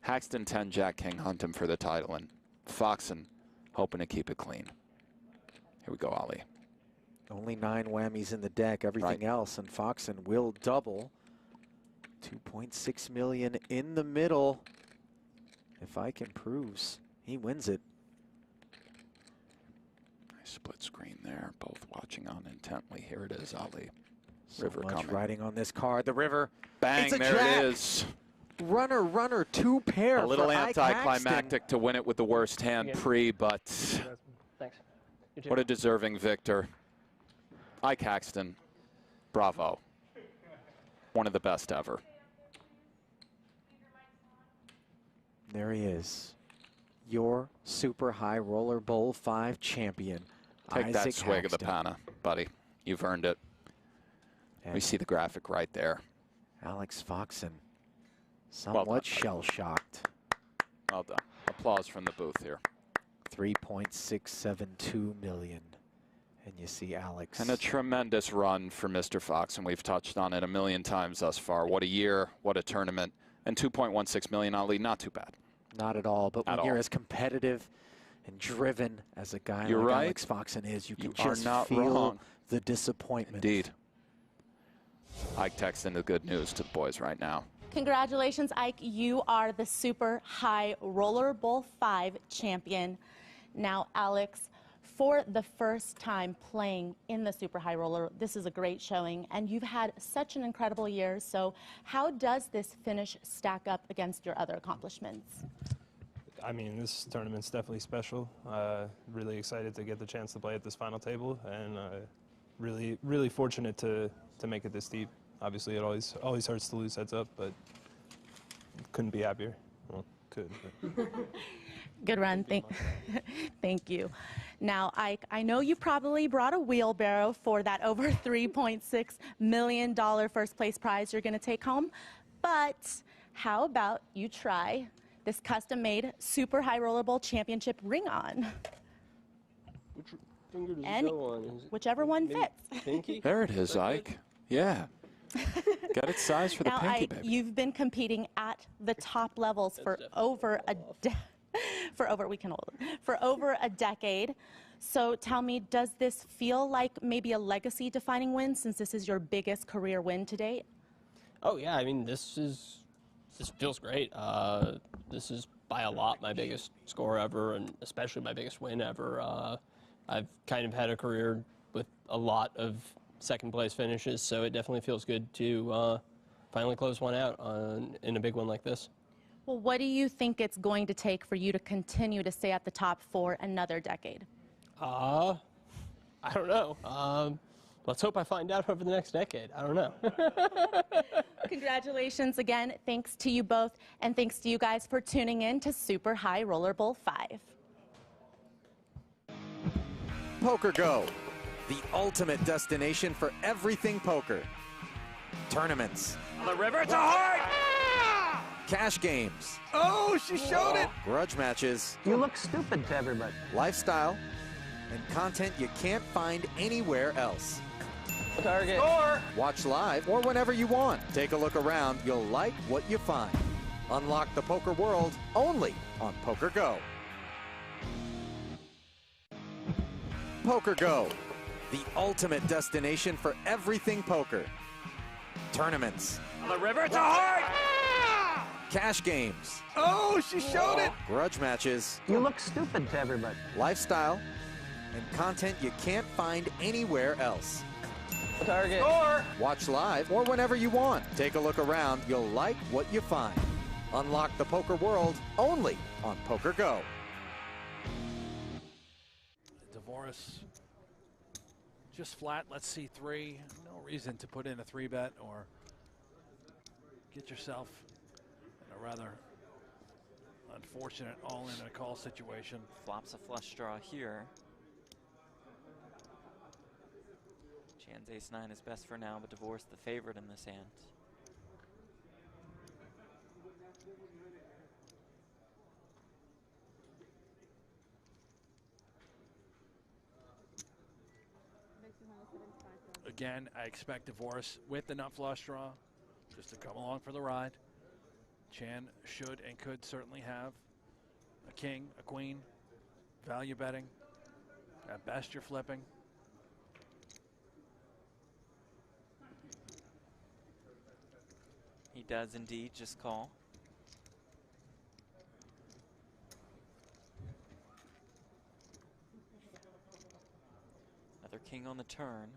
Haxton 10, Jack King hunt him for the title, and Foxen hoping to keep it clean. Here we go, Ali. Only 9 whammies in the deck, everything else, and Foxen will double. 2.6 million in the middle. If Ike improves, he wins it. Nice split screen there, both watching on intently. Here it is, Ali. So River much coming. riding on this card. The river. Bang, it's a there jack. it is. Runner, runner, 2 pair. A little for Ike anticlimactic to win it with the worst hand pre, but Thanks. what a deserving victor. Ike Haxton, bravo. One of the best ever. There he is. Your Super High Roller Bowl 5 champion. Take Isaac that swig of the Haxton. Pana, buddy. You've earned it. We see the graphic right there. Alex Foxen, somewhat shell-shocked. Well done. Applause from the booth here. 3.672 million. And you see Alex. And a tremendous run for Mr. Fox, and we've touched on it a million times thus far. What a year, what a tournament. And 2.16 million, Ali, not too bad. Not at all, but when At you're all. as competitive and driven as a guy You're like right. Alex Foxen is, you can You are just not feel wrong. the disappointment. Indeed. Ike texting the good news to the boys right now. Congratulations, Ike. You are the Super High Roller Bowl 5 champion. Now, Alex, for the first time playing in the Super High Roller, this is a great showing, and you've had such an incredible year. So how does this finish stack up against your other accomplishments? I mean, this tournament's definitely special. Really excited to get the chance to play at this final table, and really fortunate to make it this deep. Obviously, it always hurts to lose heads up, but couldn't be happier. Well, could. But. Good run. Thank you. Now, Ike, I know you probably brought a wheelbarrow for that over $3.6 million first place prize you're going to take home, but how about you try this custom-made Super High Roller Bowl Championship ring on? Which finger does And it go on? Is it whichever one maybe fits. Pinky? There it is, Ike. Yeah. Got it sized for the Now, pinky, Ike, baby. you've been competing at the top levels for over a decade. So tell me, does this feel like maybe a legacy-defining win since this is your biggest career win to date? Oh yeah, I mean this feels great. This is by a lot my biggest score ever, and especially my biggest win ever. I've kind of had a career with a lot of second place finishes, so it definitely feels good to finally close one out in a big one like this. Well, what do you think it's going to take for you to continue to stay at the top for another decade? I don't know. Let's hope I find out over the next decade. I don't know. Congratulations again. Thanks to you both, and thanks to you guys for tuning in to Super High Roller Bowl 5. Poker Go, the ultimate destination for everything poker. Tournaments. On the river, it's a heart! Cash games. Oh, she showed it! Grudge matches. You look stupid to everybody. Lifestyle. And content you can't find anywhere else. Target. Score! Watch live or whenever you want. Take a look around. You'll like what you find. Unlock the poker world only on Poker Go. Poker Go, the ultimate destination for everything poker. Tournaments. On the river, it's a heart! Cash games. Oh, she showed it! Grudge matches. You look stupid to everybody. Lifestyle. And content you can't find anywhere else. Target. Score! Watch live or whenever you want. Take a look around. You'll like what you find. Unlock the poker world only on Poker Go. Dvoris just flat. Let's see 3. No reason to put in a 3-bet or get yourself in a rather unfortunate all-in a call situation. Flops a flush draw here. Chan's ace-9 is best for now, but Dvoris the favorite in this hand. Again, I expect Dvoris with the nut flush draw just to come along for the ride. Chan should and could certainly have a king, a queen, value betting. At best, you're flipping. He does indeed just call. Another king on the turn.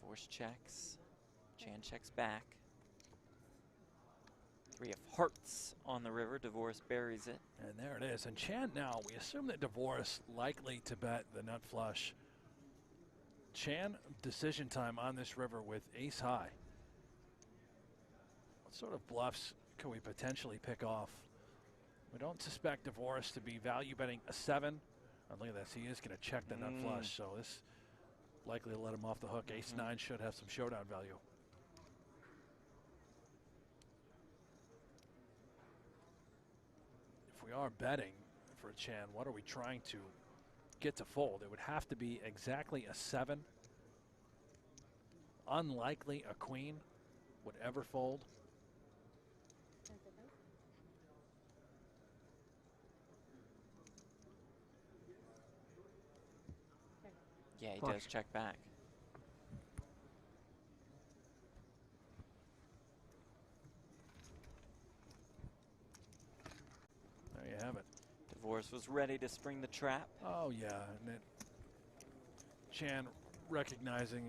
Dvoris checks. Chan checks back. 3 of hearts on the river. Dvoris buries it. And there it is. And Chan now, we assume that Dvoris likely to bet the nut flush. Chan decision time on this river with ace high. What sort of bluffs can we potentially pick off? We don't suspect Dvoris to be value betting a 7. Oh, look at this. He is going to check the nut flush. So this likely to let him off the hook. Ace 9 should have some showdown value. If we are betting for Chan, what are we trying to get to fold? It would have to be exactly a 7. Unlikely a queen would ever fold. Yeah, he does check back. There you have it. Dvoris was ready to spring the trap. Oh, yeah. And Chan recognizing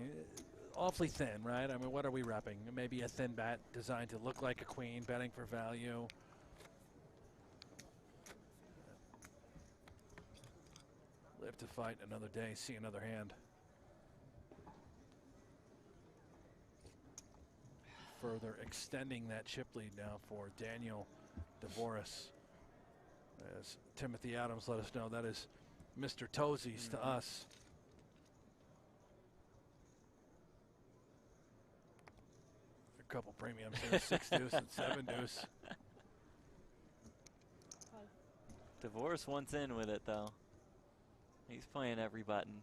awfully thin, right? I mean, what are we repping? Maybe a thin bet designed to look like a queen, betting for value. Live to fight another day, see another hand. Further extending that chip lead now for Daniel Dvoris. As Timothy Adams let us know, that is Mr. Toesies to us. A couple premiums here, 6 deuce and 7 deuce. Dvoris wants in with it, though. He's playing every button.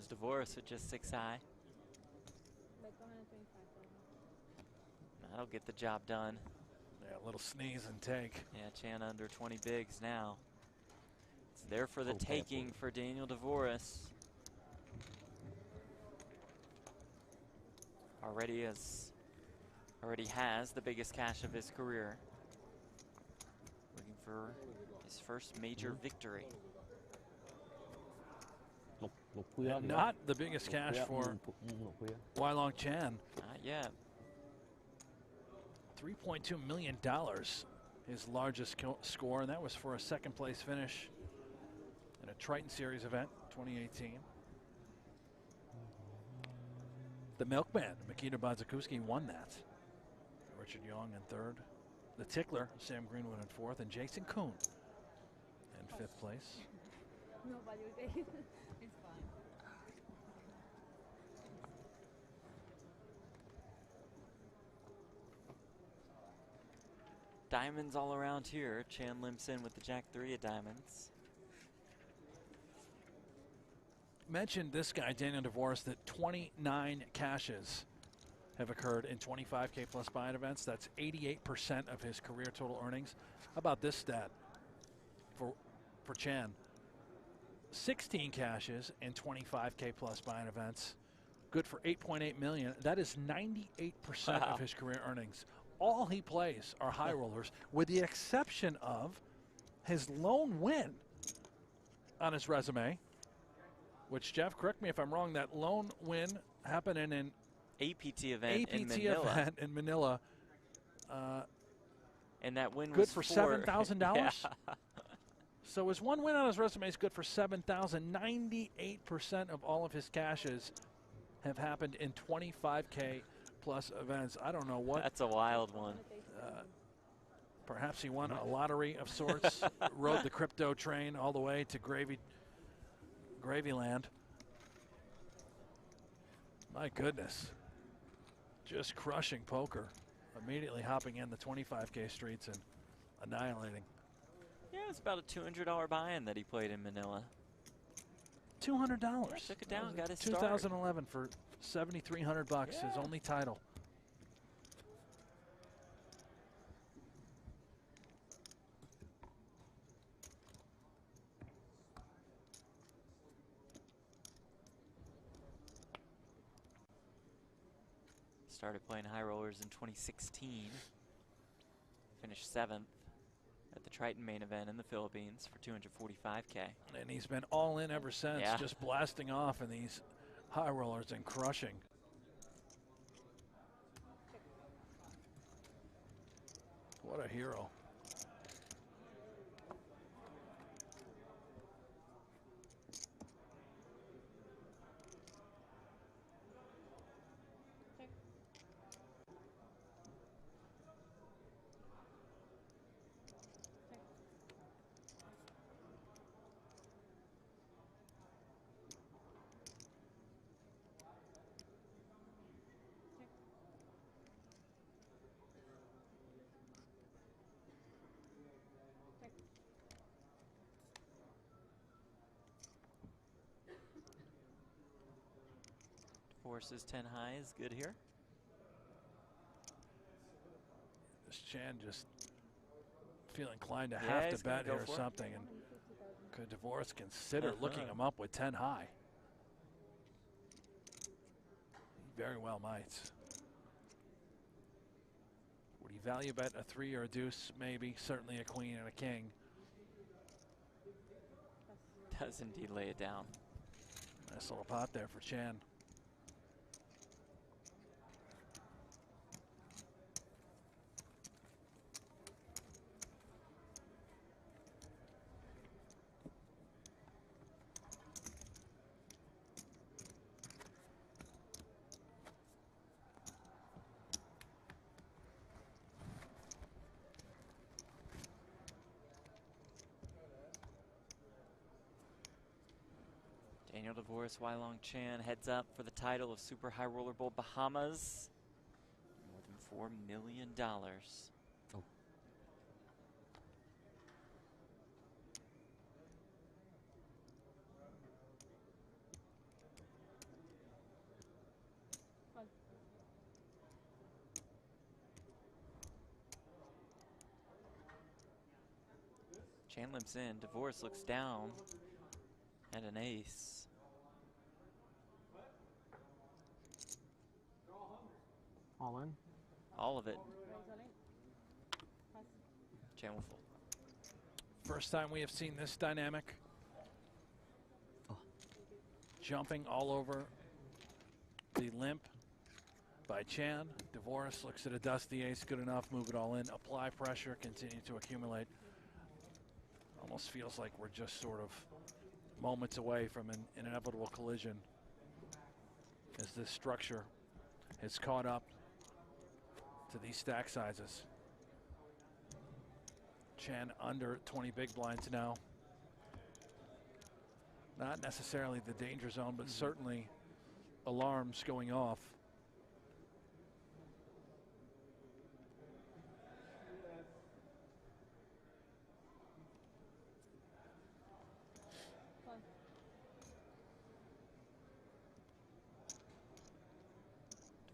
comes Dvoris with just 6 high. That'll get the job done. Yeah, a little sneeze and take. Yeah, Chan under 20 bigs now. It's there for the taking for Daniel Dvoris. Already has the biggest cash of his career. Looking for his first major victory. And not the biggest cash for Weilong Chan. Not yet. $3.2 million, his largest score, and that was for a second place finish in a Triton Series event, 2018. The Milkman, Mikita Badzakuski, won that. Richard Young in third. The Tickler, Sam Greenwood in fourth, and Jason Kuhn in fifth place. Nobody will take it. It's fine. Diamonds all around here. Chan limps in with the Jack 3 of diamonds. Mentioned this guy, Daniel Dvoris, that 29 cashes have occurred in 25K plus buy-in events. That's 88% of his career total earnings. How about this stat for Chan? 16 cashes in 25K plus buy-in events. Good for $8.8 million. That is 98% of his career earnings. All he plays are high rollers, with the exception of his lone win on his resume, which, Jeff, correct me if I'm wrong, that lone win happened in an APT event in Manila. And that win good was for $7,000? Yeah. So his one win on his resume is good for $7,000. 98% of all of his cashes have happened in 25K plus events. I don't know what. That's a wild one. Perhaps he won a lottery of sorts, rode the crypto train all the way to Gravyland. My goodness. Just crushing poker. Immediately hopping in the 25K streets and annihilating. Yeah, it's about a $200 buy-in that he played in Manila. $200. Yeah, took it down, got his 2011 for $7,300 bucks, his only title. Started playing high rollers in 2016. Finished 7th at the Triton main event in the Philippines for $245K. And he's been all in ever since, just blasting off in these high rollers and crushing. What a hero. Forces 10 high is good here. This Chan just feel inclined to have to bet here or something. And could Dvoris consider looking him up with 10 high? He very well might. Would he value bet a 3 or a deuce? Maybe. Certainly a queen and a king. Does indeed lay it down. Nice little pot there for Chan. Daniel Dvoris, Weilong Chan heads up for the title of Super High Roller Bowl Bahamas. More than $4 million. Oh. Chan limps in. Divorce looks down at an ace. All in? All of it. Chan will fold. First time we have seen this dynamic. Jumping all over the limp by Chan. Divorce looks at a dusty ace, good enough, move it all in, apply pressure, continue to accumulate. Almost feels like we're just sort of moments away from an inevitable collision as this structure has caught up to these stack sizes. Chan under 20 big blinds now. Not necessarily the danger zone, but certainly alarms going off.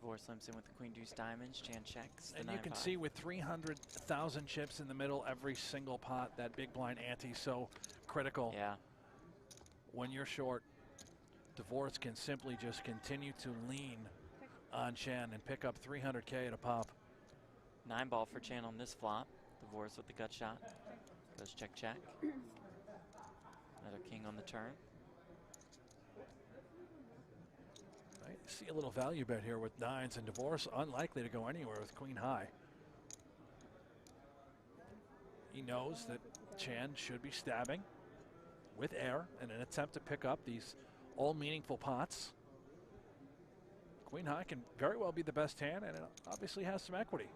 Divorce limps in with the queen deuce diamonds. Chan checks. And you can see with 300,000 chips in the middle, every single pot, that big blind ante so critical. Yeah. When you're short, Divorce can simply just continue to lean on Chan and pick up 300K at a pop. 9 ball for Chan on this flop. Divorce with the gut shot. Goes check, check. Another king on the turn. I see a little value bet here with nines, and Divorce unlikely to go anywhere with queen high. He knows that Chan should be stabbing with air in an attempt to pick up these all meaningful pots. Queen high can very well be the best hand, and it obviously has some equity.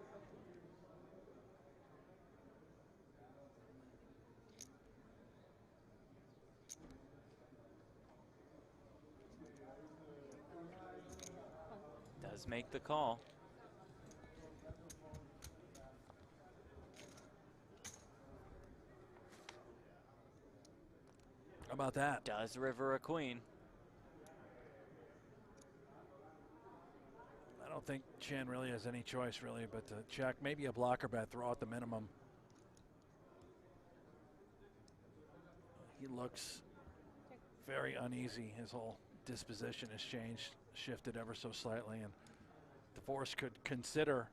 Does make the call. How about that? Does river a queen. I don't think Chan really has any choice, really, but to check. Maybe a blocker bet, throw out the minimum. He looks very uneasy. His whole disposition has changed, shifted ever so slightly, and Divorce could consider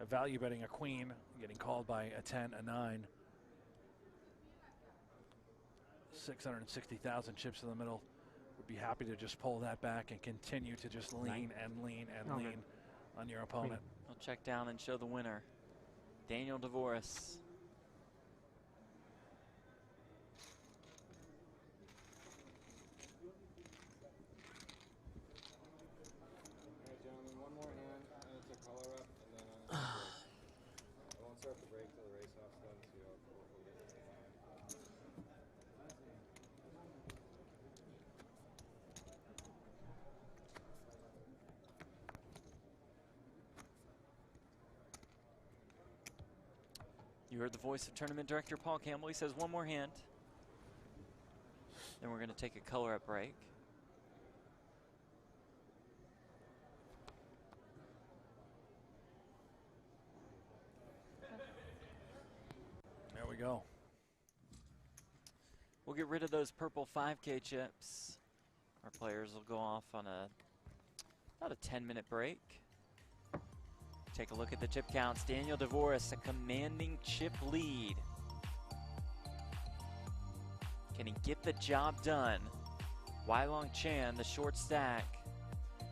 value betting a queen, getting called by a 10, a 9. 660,000 chips in the middle. Would be happy to just pull that back and continue to just lean and lean and lean on your opponent. I'll check down and show the winner. Daniel Divorce. All right, gentlemen, one more hand, and it's a color up, and then I won't start the break till the race off's done, so you'll get it. You heard the voice of tournament director Paul Campbell. He says one more hand. Then we're going to take a color up break. There we go. We'll get rid of those purple 5K chips. Our players will go off on about a 10-minute break. Take a look at the chip counts. Daniel Divorce, a commanding chip lead. Can he get the job done? Weilong Chan, the short stack,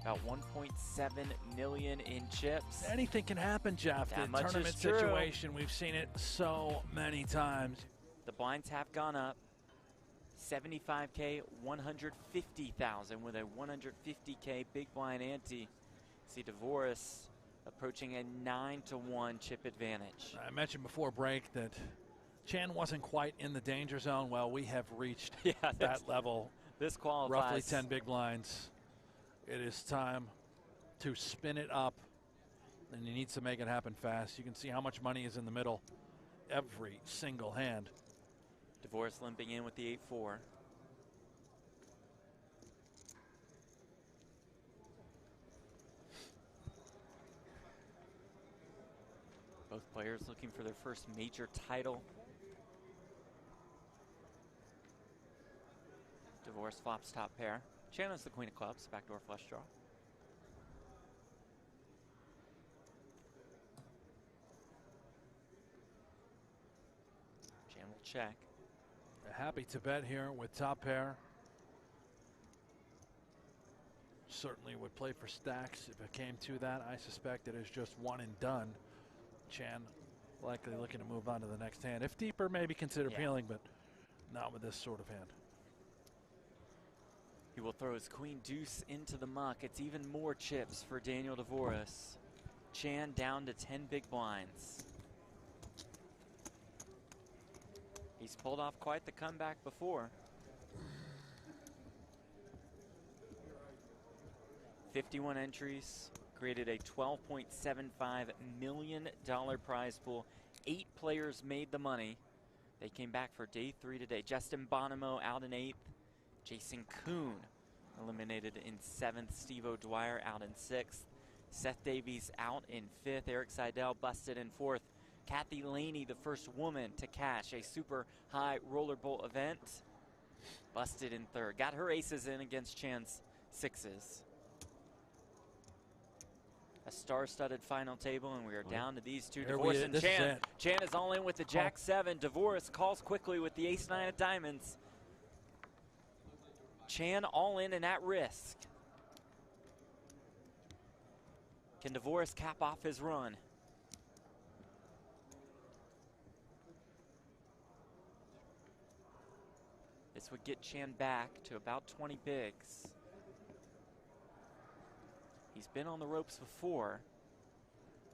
about 1.7 million in chips. Anything can happen, Jeff. That The much tournament is true. situation, we've seen it so many times. The blinds have gone up. 75K, 150,000 with a 150K big blind ante. See Divorce approaching a 9-to-1 chip advantage. I mentioned before break that Chan wasn't quite in the danger zone. Well, we have reached that level. This qualifies. Roughly 10 big blinds. It is time to spin it up, and he needs to make it happen fast. You can see how much money is in the middle. Every single hand. Divorce limping in with the 8-4. Both players looking for their first major title. Divorce flops top pair. Chan has the queen of clubs, backdoor flush draw. Chan will check. Happy to bet here with top pair. Certainly would play for stacks if it came to that. I suspect it is just one and done. Chan likely looking to move on to the next hand. If deeper, maybe consider peeling, but not with this sort of hand. He will throw his queen deuce into the muck. It's even more chips for Daniel Divorce. Chan down to 10 big blinds. He's pulled off quite the comeback before. 51 entries, created a $12.75 million prize pool. 8 players made the money. They came back for day 3 today. Justin Bonomo out in 8th. Jason Kuhn eliminated in 7th. Steve O'Dwyer out in 6th. Seth Davies out in 5th. Eric Seidel busted in 4th. Kathy Laney, the first woman to cash a super high roller bowl event, busted in 3rd. Got her aces in against Chan's 6s. A star-studded final table, and we are down to these two. Divorce and Chan. Chan is all in with the Jack-7. Divorce calls quickly with the Ace-9 of diamonds. Chan all in and at risk. Can Divorce cap off his run? This would get Chan back to about 20 bigs. He's been on the ropes before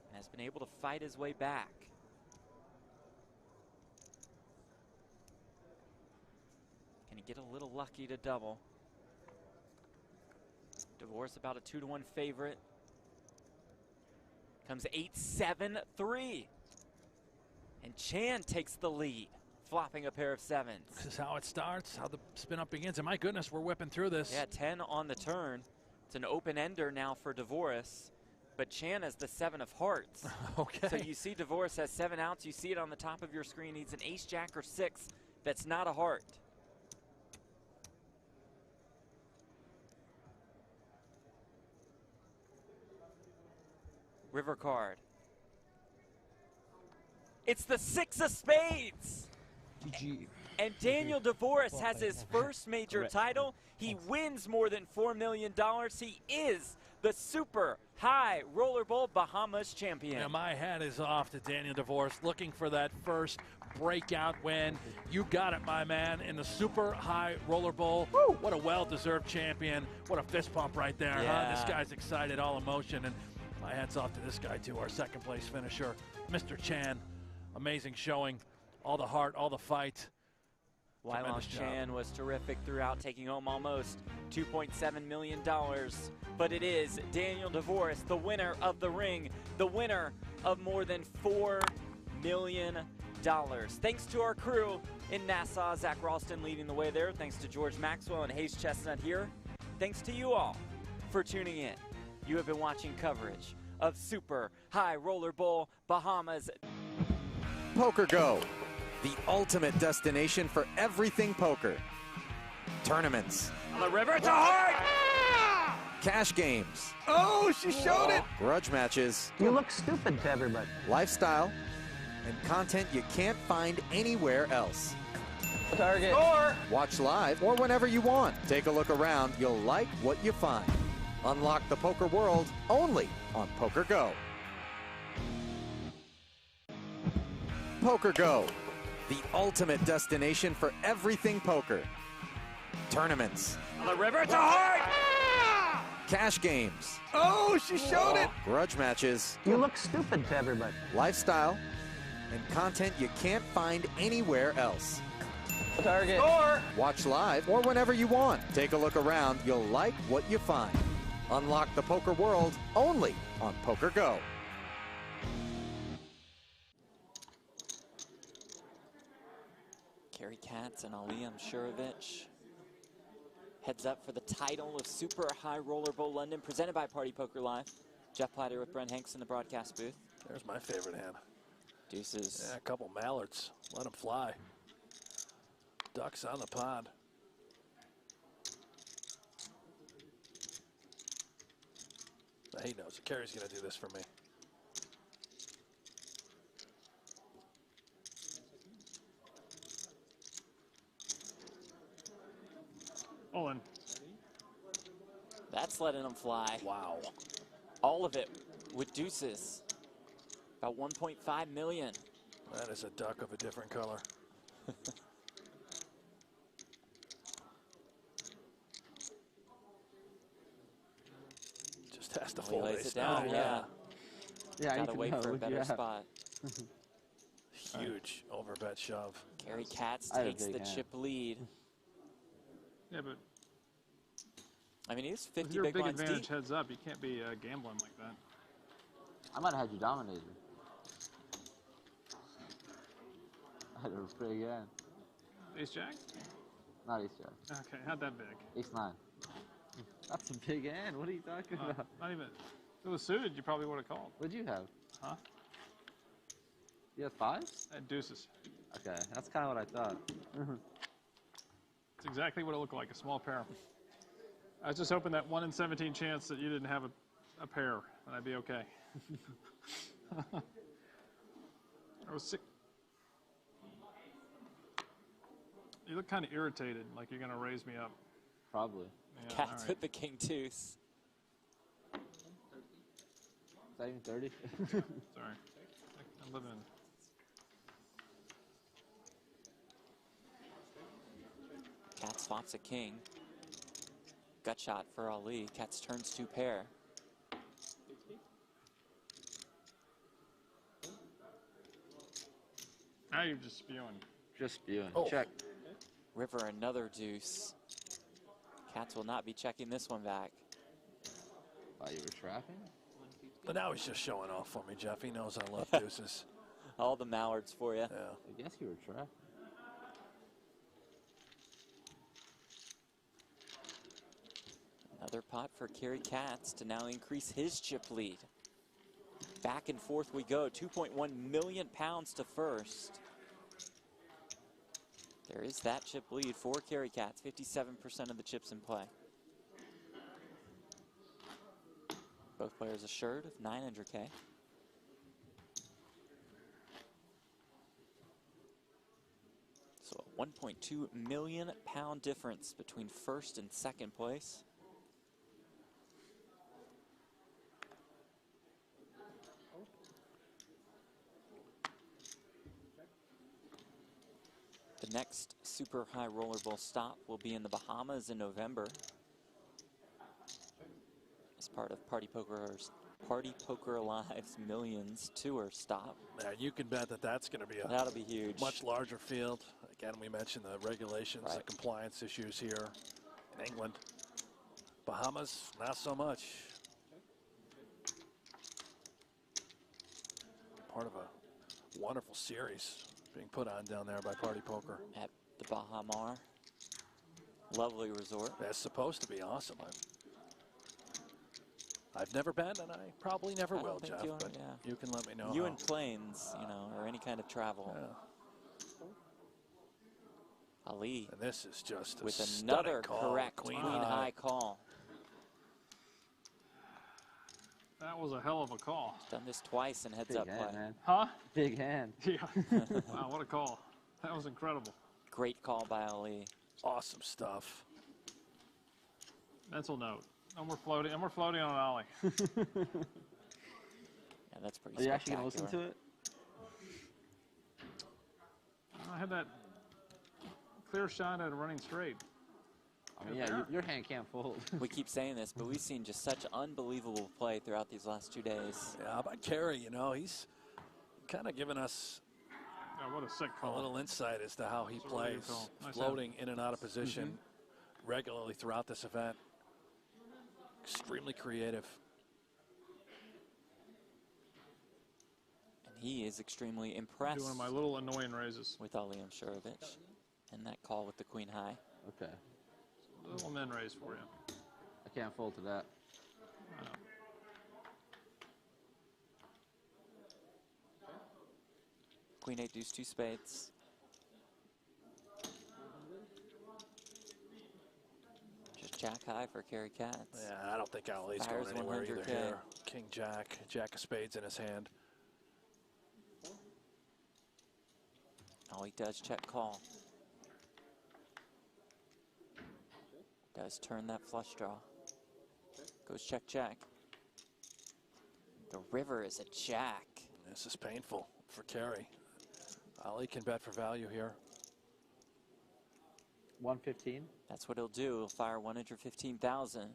and has been able to fight his way back. Can he get a little lucky to double? Divorce about a 2-to-1 favorite. Comes 8-7-3. And Chan takes the lead, flopping a pair of 7s. This is how it starts, how the spin up begins. And my goodness, we're whipping through this. Yeah, 10 on the turn. It's an open ender now for Divorce, but Chan has the 7 of hearts. Okay. So you see Divorce has 7 outs. You see it on the top of your screen. He's an ace, jack, or 6. That's not a heart. River card. It's the 6 of spades. GG. And Daniel Divorce has his first major title. He wins more than $4 million. He is the super high roller bowl Bahamas champion. Yeah, my hat is off to Daniel Divorce, looking for that first breakout win. You got it, my man, in the super high roller bowl. Woo! What a well-deserved champion. What a fist pump right there, huh? This guy's excited, all emotion. And my hat's off to this guy, too, our second place finisher, Mr. Chan. Amazing showing. All the heart, all the fight. Wylon Chan was terrific throughout, taking home almost $2.7 million. But it is Daniel Divorce, the winner of the ring, the winner of more than $4 million. Thanks to our crew in Nassau, Zach Ralston leading the way there. Thanks to George Maxwell and Hayes Chestnut here. Thanks to you all for tuning in. You have been watching coverage of Super High Roller Bowl Bahamas. Poker Go, the ultimate destination for everything poker. Tournaments. On the river, it's a heart! Cash games. Oh, she showed it! Grudge matches. You look stupid to everybody. Lifestyle. And content you can't find anywhere else. Target. Score! Watch live or whenever you want. Take a look around. You'll like what you find. Unlock the poker world only on Poker Go. Poker Go, the ultimate destination for everything poker. Tournaments. On the river, it's a heart! Cash games. Oh, she showed it! Grudge matches. You look stupid to everybody. Lifestyle. And content you can't find anywhere else. Target. Score! Watch live or whenever you want. Take a look around. You'll like what you find. Unlock the poker world only on Poker Go. Kerry Katz and Aliyam Shurovich. Heads up for the title of Super High Roller Bowl London, presented by Party Poker Live. Jeff Platter with Brent Hanks in the broadcast booth. There's my favorite hand. Deuces. Yeah, a couple mallards. Let them fly. Ducks on the pond. He knows. Kerry's going to do this for me. All in. That's letting him fly. Wow. All of it with deuces. About 1.5 million. That is a duck of a different color. Just has to fold lays it down, yeah. Yeah, Gotta wait for a better spot. Huge overbet shove. Kerry Katz takes the chip lead. Yeah, but I mean, he's with 50 your big big blinds advantage deep. heads up, you can't be gambling like that. I might have had you dominated. I had a pretty good. Ace Jack? Not ace jack. Okay, not that big. Ace 9. That's a big hand. What are you talking about? Not even. If it was suited, you probably would have called. What'd you have? Huh? You have 5s? And deuces. Okay, that's kind of what I thought. It's exactly what it looked like, a small pair. I was just hoping that 1 in 17 chance that you didn't have a pair, and I'd be okay. I was sick. You look kind of irritated, like you're going to raise me up. Probably. Katz Yeah, all right. with the king deuce. Is that even 30? Sorry. I'm living in. Katz flops a king. Gut shot for Ali. Katz turns 2 pair. Now you're just spewing. Just spewing. Oh. Check. River another deuce. Katz will not be checking this one back. Oh, you were trapping? But now he's just showing off for me, Jeff. He knows I love deuces. All the mallards for you. Yeah. I guess you were trapping. Another pot for Kerry Katz to now increase his chip lead. Back and forth we go. 2.1 million pounds to first. There is that chip lead for Kerry Katz. 57% of the chips in play. Both players assured of 900K. So a 1.2 million pound difference between first and second place. The next super high roller bowl stop will be in the Bahamas in November as part of Party Poker Alive's Millions Tour stop. Yeah, you can bet that that's going to be That'll be huge. Much larger field. Again, we mentioned the regulations, the compliance issues here in England. Bahamas, not so much. Part of a wonderful series being put on down there by Party Poker. At the Bahamar. Lovely resort. That's supposed to be awesome. I've never been, and I probably never will, Jeff, but you can let me know. You and planes, you know, or any kind of travel. Yeah. Ali. And this is just a with another call. correct queen high call. That was a hell of a call. He's done this twice in heads Big up hand, play. man. Huh? Big hand. Yeah. Wow, what a call. That was incredible. Great call by Ali. Awesome stuff. Mental note. No more floating. No more floating on Ollie. Yeah, that's pretty Are you actually spectacular. going to listen to it? I had that clear shot at a running straight. I mean, yeah, your hand can't fold. We keep saying this, but we've seen just such unbelievable play throughout these last 2 days. Yeah, how about Kerry? You know, he's kind of given us what a sick a call. little insight as to how he That's a really good plays, call. Nice floating in and out of position regularly throughout this event. Extremely creative. And he is extremely impressed. Doing my little annoying raises. With Ali Mshurovich. And that call with the queen high. Okay. Little min raise for you. I can't fold to that. I know. Queen 8 deuce 2 spades. Just Jack high for Kerry Katz. Yeah, I don't think Ali's Fires going anywhere either 100K. here. King Jack, Jack of spades in his hand. Oh, he does check call. Does turn that flush draw. Goes check, check. The river is a jack. This is painful for Kerry. Ali can bet for value here. 115. That's what he'll do. He'll fire 115,000.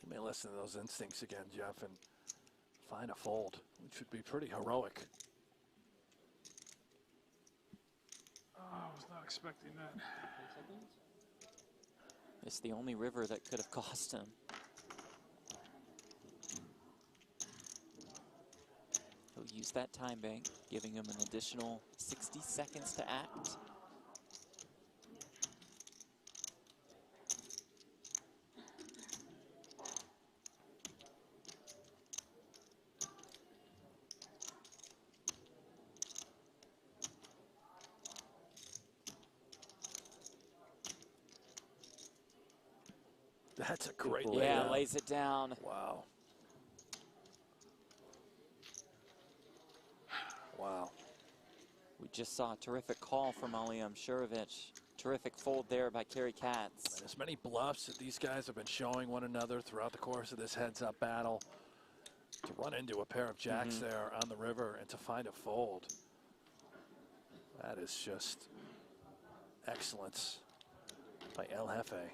He may listen to those instincts again, Jeff, and find a fold, which would be pretty heroic. Oh, I was not expecting that. It's the only river that could have cost him. He'll use that time bank, giving him an additional 60 seconds to act. That's a great laydown. Yeah, lays it down. Wow. Wow. We just saw a terrific call from Aliyam Shurovich. Terrific fold there by Kerry Katz. And as many bluffs that these guys have been showing one another throughout the course of this heads-up battle, to run into a pair of jacks there on the river and to find a fold, that is just excellence by El Jefe.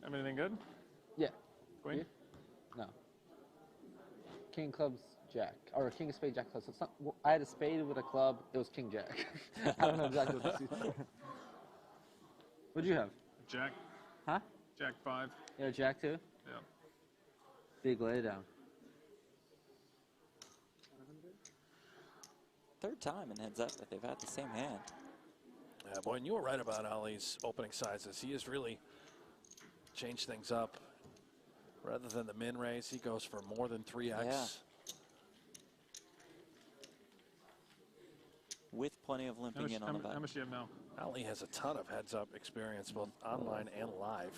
Anything good? Yeah. Queen? No. King clubs, jack. Or king of spade, jack clubs. So it's not, I had a spade with a club. It was king jack. I don't know exactly what this is. What'd you have? Jack. Huh? Jack 5. Yeah, jack 2? Yeah. Big laydown. Third time in heads up that they've had the same hand. Yeah, boy, and you were right about Ali's opening sizes. He has really changed things up. Rather than the min raise, he goes for more than 3x. Yeah. With plenty of limping in on the button. How much do you have now? Ali has a ton of heads-up experience, both online and live.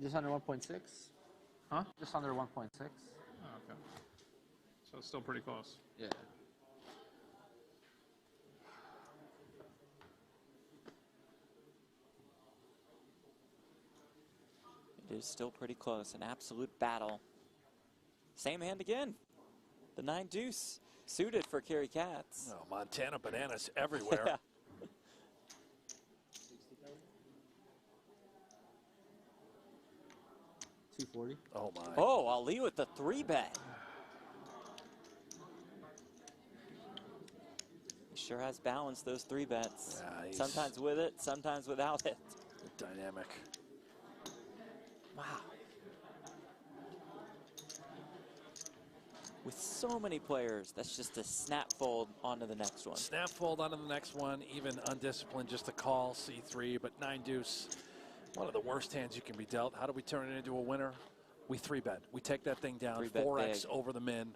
Just under 1.6? Huh? Just under 1.6. Oh, okay. So it's still pretty close. Yeah. It is still pretty close. An absolute battle. Same hand again. The 9 deuce suited for Kerry Katz. Oh, Montana bananas everywhere. Yeah. $240. Oh my. Oh, Ali with the 3-bet. He sure has balanced those 3-bets. Yeah, sometimes with it, sometimes without it. Dynamic. Wow. With so many players, that's just a snap fold onto the next one. Snap fold onto the next one, even undisciplined, just a call, C3, but 9 deuce. One of the worst hands you can be dealt. How do we turn it into a winner? We 3-bet. We take that thing down, 4x big. over the min,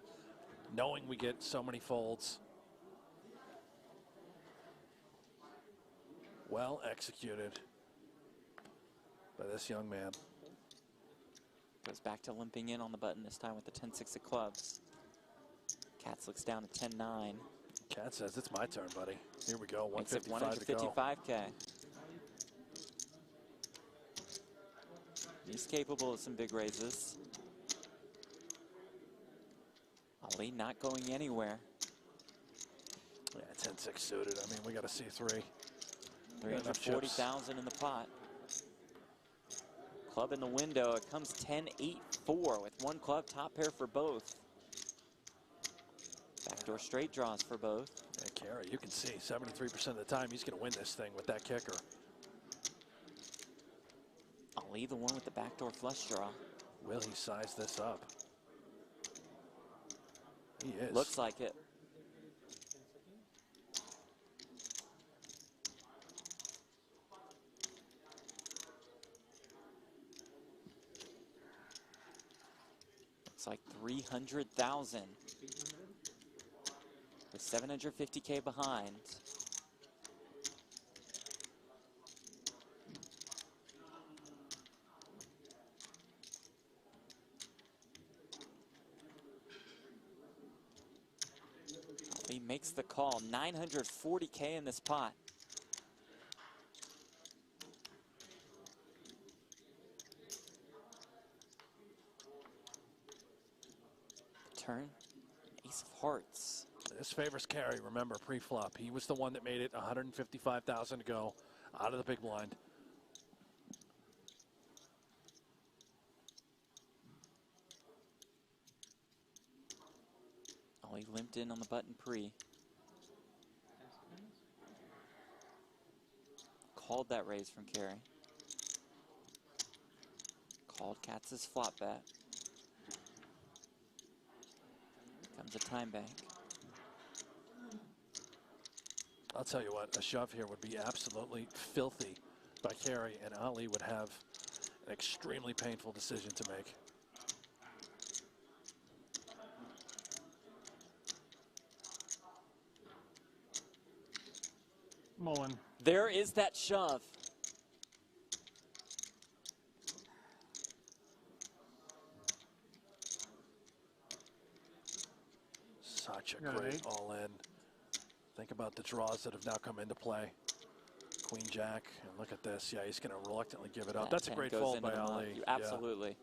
knowing we get so many folds. Well executed by this young man. Goes back to limping in on the button, this time with the 10-6 of clubs. Katz looks down to 10-9. Katz says, it's my turn, buddy. Here we go, Makes it 155 to go. 155K. He's capable of some big raises. Ali not going anywhere. Yeah, 10-6 suited. I mean, we got a C3. 340,000 in the pot. Club in the window. It comes 10-8-4 with one club, top pair for both. Backdoor straight draws for both. Yeah, Kerry, you can see 73% of the time he's going to win this thing with that kicker. I'll leave the one with the backdoor flush draw. Will he size this up? He is. Looks like it. Looks like 300,000 with 750K behind. He makes the call. 940K in this pot. Turn, ace of hearts. This favors Carey, remember, pre-flop. He was the one that made it 155,000 to go out of the big blind. Oh, he limped in on the button pre. Called that raise from Carey. Called Katz's flop bet. Comes a time bank. I'll tell you what, a shove here would be absolutely filthy by Carey, and Ali would have an extremely painful decision to make. Mullen. There is that shove. Such a Got an great 8. all-in. Think about the draws that have now come into play. Queen Jack, and look at this. Yeah, he's going to reluctantly give it up. That's a great fold by Ali. Absolutely.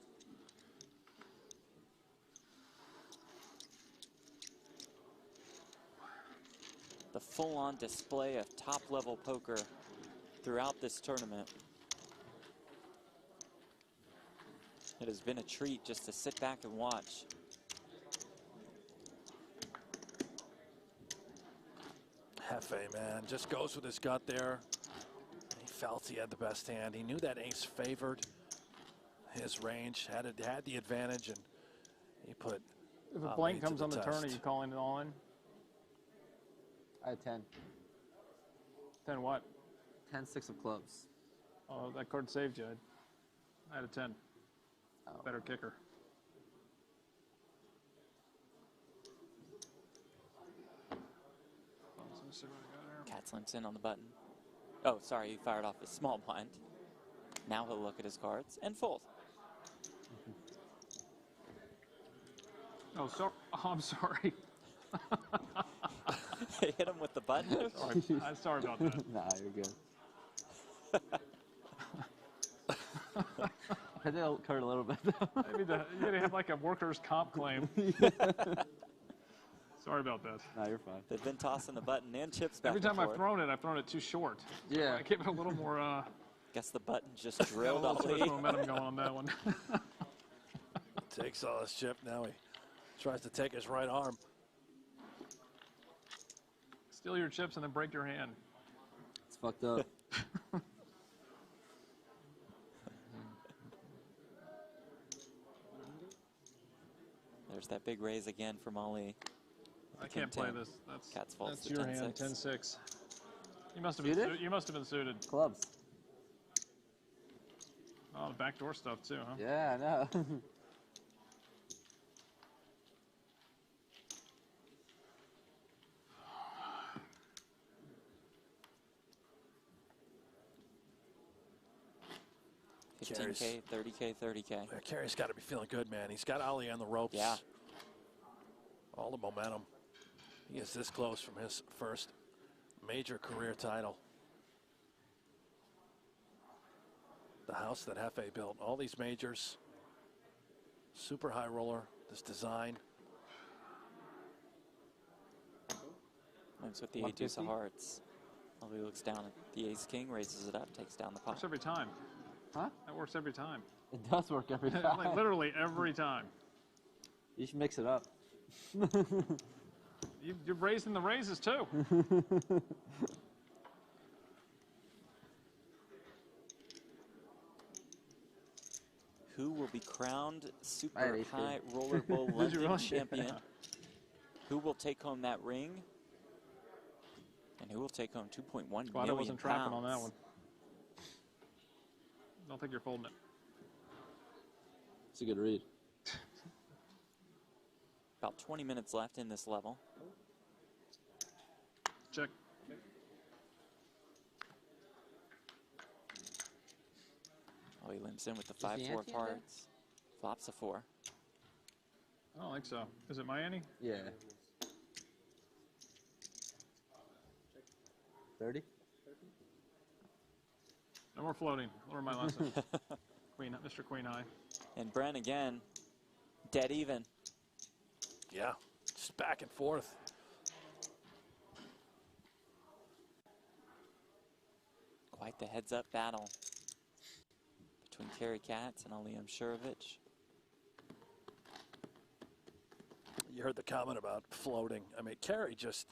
The full-on display of top-level poker throughout this tournament. It has been a treat just to sit back and watch. Hefe, man, just goes with his gut there. He felt he had the best hand. He knew that ace favored his range, had the advantage, and he put If a Ali blank to comes on the turn, are test. you calling it all in? I had 10. 10 what? 10, 6 of clubs. Oh, that card saved you. I had a 10. Oh. Better kicker. Let's see what I got here. Katz limps in on the button. Oh, sorry, he fired off his small blind. Now he'll look at his cards and fold. Oh, I'm sorry. Hit him with the button. Sorry, I'm sorry about that. Nah, you're good. I did hurt a little bit. Maybe you gotta have like a workers' comp claim. Sorry about that. Nah, you're fine. They've been tossing the button and chips back Every time and forth. I've thrown it too short. Yeah. I give it a little more. Guess the button just Got a drilled little too Ali. much momentum going on that one. Takes all his chip. Now he tries to take his right arm. Steal your chips and then break your hand. It's fucked up. There's that big raise again from Ali. I can't play this. Katz folds That's to your 10-6. hand. 10-6. You must have Suited? been. You must have been suited. Clubs. Oh, the backdoor stuff too, huh? Yeah, I know. 15K, 30K, 30K. Yeah, Carey's got to be feeling good, man. He's got Ali on the ropes. Yeah. All the momentum. He is this close from his first major career title. The house that Hefe built. All these majors. Super high roller. This design. Moves with the 8 deuce of hearts. Ali looks down at the ace king, raises it up, takes down the pot. Works every time. Huh? That works every time. It does work every time. Like literally every time. You should mix it up. You're raising the raises too. Who will be crowned I super had ace high king. roller bowl Did you London really? champion? Yeah. Who will take home that ring? And who will take home 2.1 Glad million I wasn't trapping on that pounds? one. Don't think you're folding it. It's a good read. About 20 minutes left in this level. Check. Oh, he limps in with the 5-4 of hearts. Flops a 4. I don't think so. Is it my ante? Yeah. 30? No more floating. Learn my lesson. Queen, Mr. Queen High. And Brent again, dead even. Yeah, just back and forth. Quite the heads-up battle between Kerry Katz and Ali Mshurovich. You heard the comment about floating. I mean, Kerry just,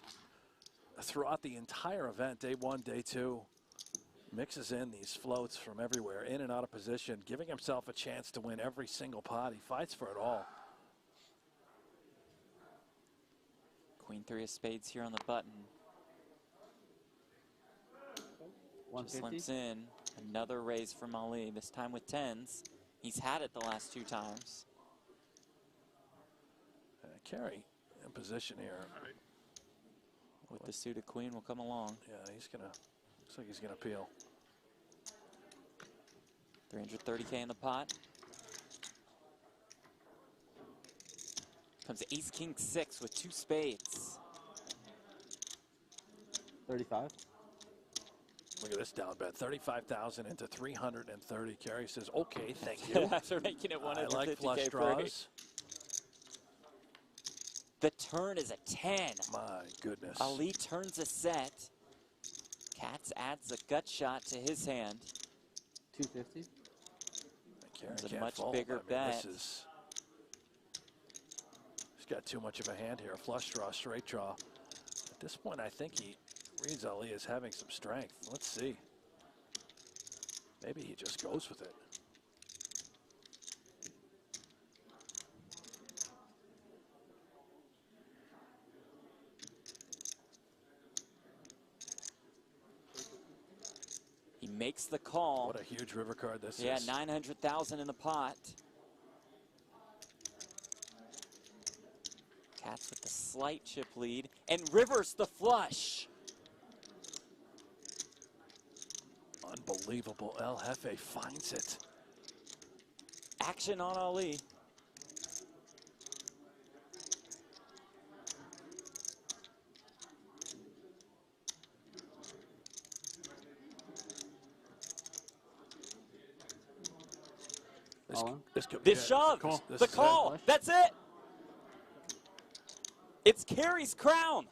throughout the entire event, day 1, day 2, mixes in these floats from everywhere, in and out of position, giving himself a chance to win every single pot. He fights for it all. Queen 3 of spades here on the button. Just limps in. Another raise from Ali, this time with 10s. He's had it the last 2 times. Kerry in position here. With the suited queen will come along. Yeah, he's gonna, looks like he's gonna peel. 330K in the pot. Comes ace king 6 with 2 spades. 35. Look at this down bet, 35,000 into 330. Kerry says, okay, thank you. After making it 150K I like flush draws. The turn is a 10. My goodness. Ali turns a set. Katz adds a gut shot to his hand. 250. It's a much bigger bet. He's got too much of a hand here. Flush draw, straight draw. At this point, I think he reads Ali as having some strength. Let's see. Maybe he just goes with it. He makes the call. What a huge river card this is. Yeah, 900,000 in the pot. Katz with the slight chip lead. And rivers the flush. Unbelievable. El Jefe finds it. Action on Ali. This shove, the call, that's it. It's Kerry's crown.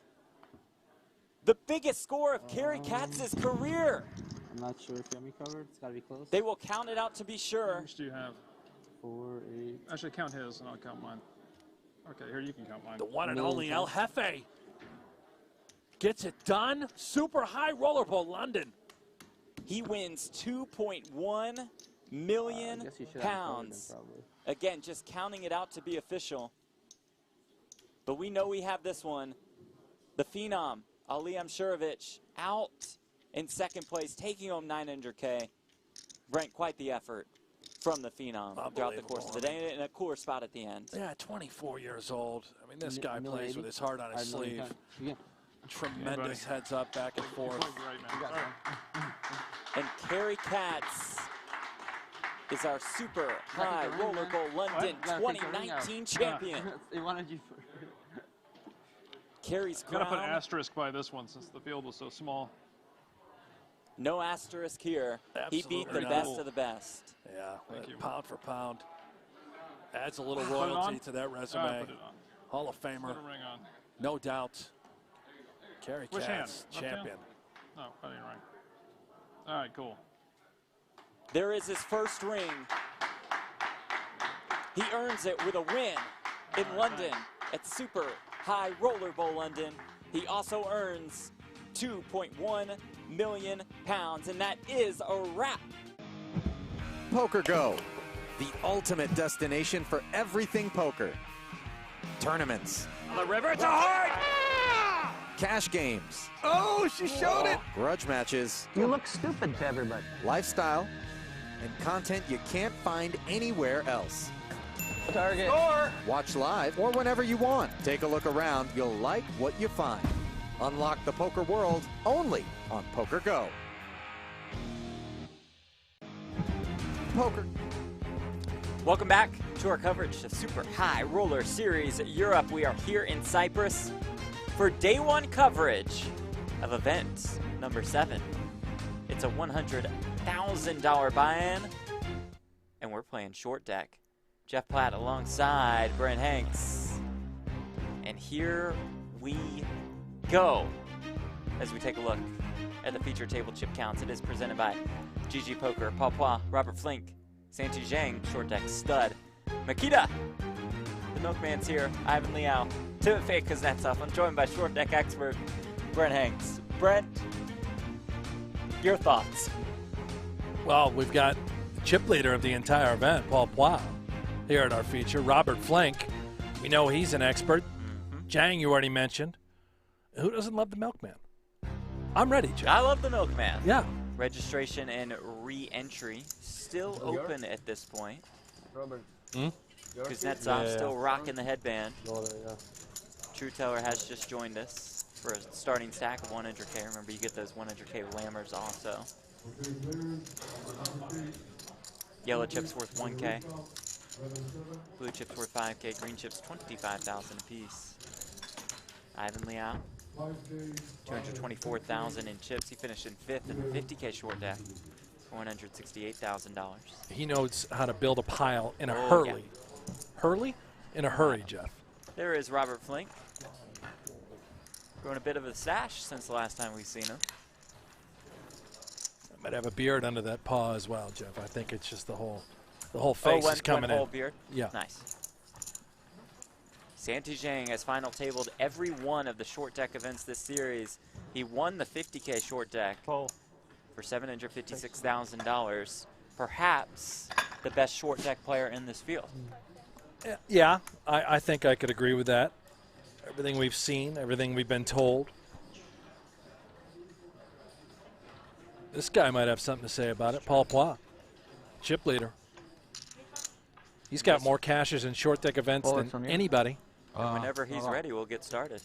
The biggest score of Kerry Katz's career. I'm not sure if you have me covered. It's got to be close. They will count it out to be sure. How much do you have? 4, 8. Actually, count his and I'll count mine. Okay, here you can count mine. The one and only El Jefe gets it done. Super high rollerball London. He wins 2.1 million pounds. Again, just counting it out to be official. But we know we have this one. The Phenom, Ali Mshurovich, out in second place, taking home 900K. Brent, quite the effort from the Phenom throughout the course of the day, and a cooler spot at the end. Yeah, 24 years old. I mean, this guy plays with his heart on his sleeve. Tremendous heads up, back and forth. And Kerry Katz is our Super High Rollerball London 2019 champion. They wanted you for Kerry's crown. Got to put an asterisk by this one since the field was so small. No asterisk here. Absolutely he beat the not. best of the best. Yeah, pound for pound. Adds a little royalty to that resume. Put it on. Hall of Famer. Put a ring on. No doubt. Kerry Which Katz, hand? champion. No, I didn't ring. All right, cool. There is his first ring. He earns it with a win in London at Super High Rollerball London. He also earns 2.1 million pounds, and that is a wrap. Poker Go, the ultimate destination for everything poker. Tournaments. On the river, it's a heart! Cash games. Oh, she showed it. Grudge matches. You look stupid to everybody. Lifestyle and content you can't find anywhere else. Target. Watch live or whenever you want. Take a look around. You'll like what you find. Unlock the poker world only on Poker Go. Poker. Welcome back to our coverage of Super High Roller Series Europe. We are here in Cyprus for day one coverage of event number 7. It's a $100,000 buy-in, and we're playing short deck. Jeff Platt alongside Brent Hanks. And here we go as we take a look at the feature table chip counts. It is presented by GG Poker, Paul Pois, Robert Flink, Santi Zhang, short deck stud, Makita, the milkman's here, Ivan Liao, Timofey Kuznetsov. I'm joined by short deck expert Brent Hanks. Brent, your thoughts? Well, we've got the chip leader of the entire event, Paul Pois, here at our feature. Robert Flink, we know he's an expert. Zhang, you already mentioned. Who doesn't love the milkman? I'm ready, Jeff. I love the milkman. Yeah. Registration and re-entry still open at this point. Robert. Kuznetsov still rocking the headband. True Teller has just joined us for a starting stack of 100K. Remember, you get those 100K lammers also. Yellow chips worth 1K. Blue chips worth 5K. Green chips 25,000 apiece. Ivan Liao, 224,000 in chips. He finished in 5th in the 50K short deck, $168,000. He knows how to build a pile in a hurry. Yeah. Hurry? In a hurry, Jeff. There is Robert Flink. Growing a bit of a stash since the last time we've seen him. Might have a beard under that paw as well, Jeff. I think it's just the whole face is coming in. Whole beard? Yeah. Nice. Santi Zhang has final tabled every one of the short deck events this series. He won the 50K short deck for $756,000. Perhaps the best short deck player in this field. Yeah, I think I could agree with that. Everything we've seen, everything we've been told. This guy might have something to say about it. Paul Pois, chip leader. He's got more cashes in short deck events than anybody. And whenever he's ready, we'll get started.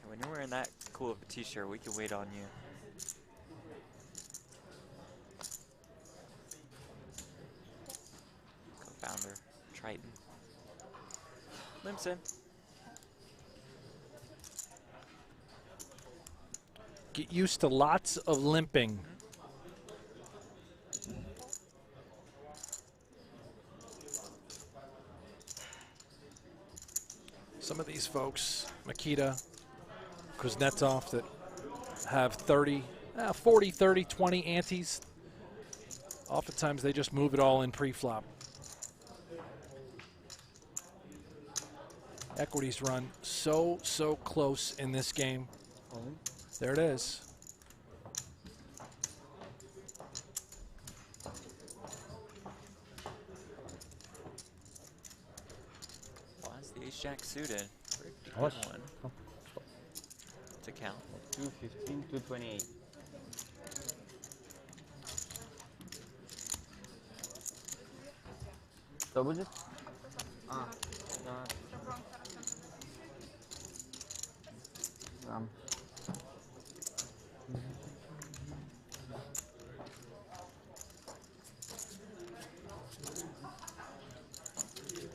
When you're wearing that cool of a t-shirt, we can wait on you. Co-founder, Triton. Limson. Get used to lots of limping. Some of these folks, Makita, Kuznetsov, that have 40, 30, 20 antes, oftentimes they just move it all in pre-flop. Equities run so close in this game. There it is. Ace-Jack suited. One to count. 215, 228. Double it?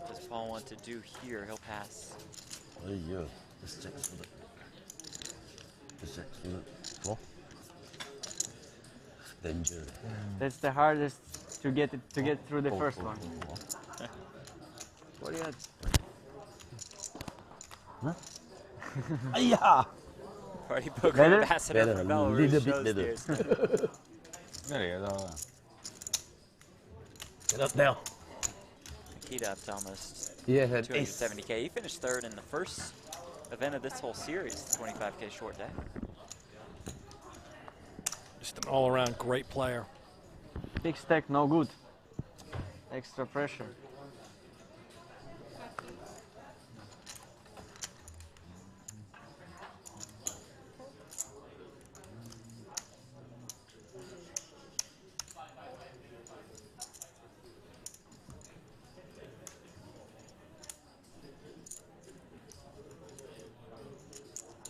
Does Paul want to do here? He'll pass. That's the hardest to get through the first one. What do you Yeah. Party poker ambassador from Belarus shows theirs. Get up now. Makita up to almost Yeah, had 270K. He finished 3rd in the first event of this whole series, 25K short deck. Just an all-around great player. Big stack, no good. Extra pressure.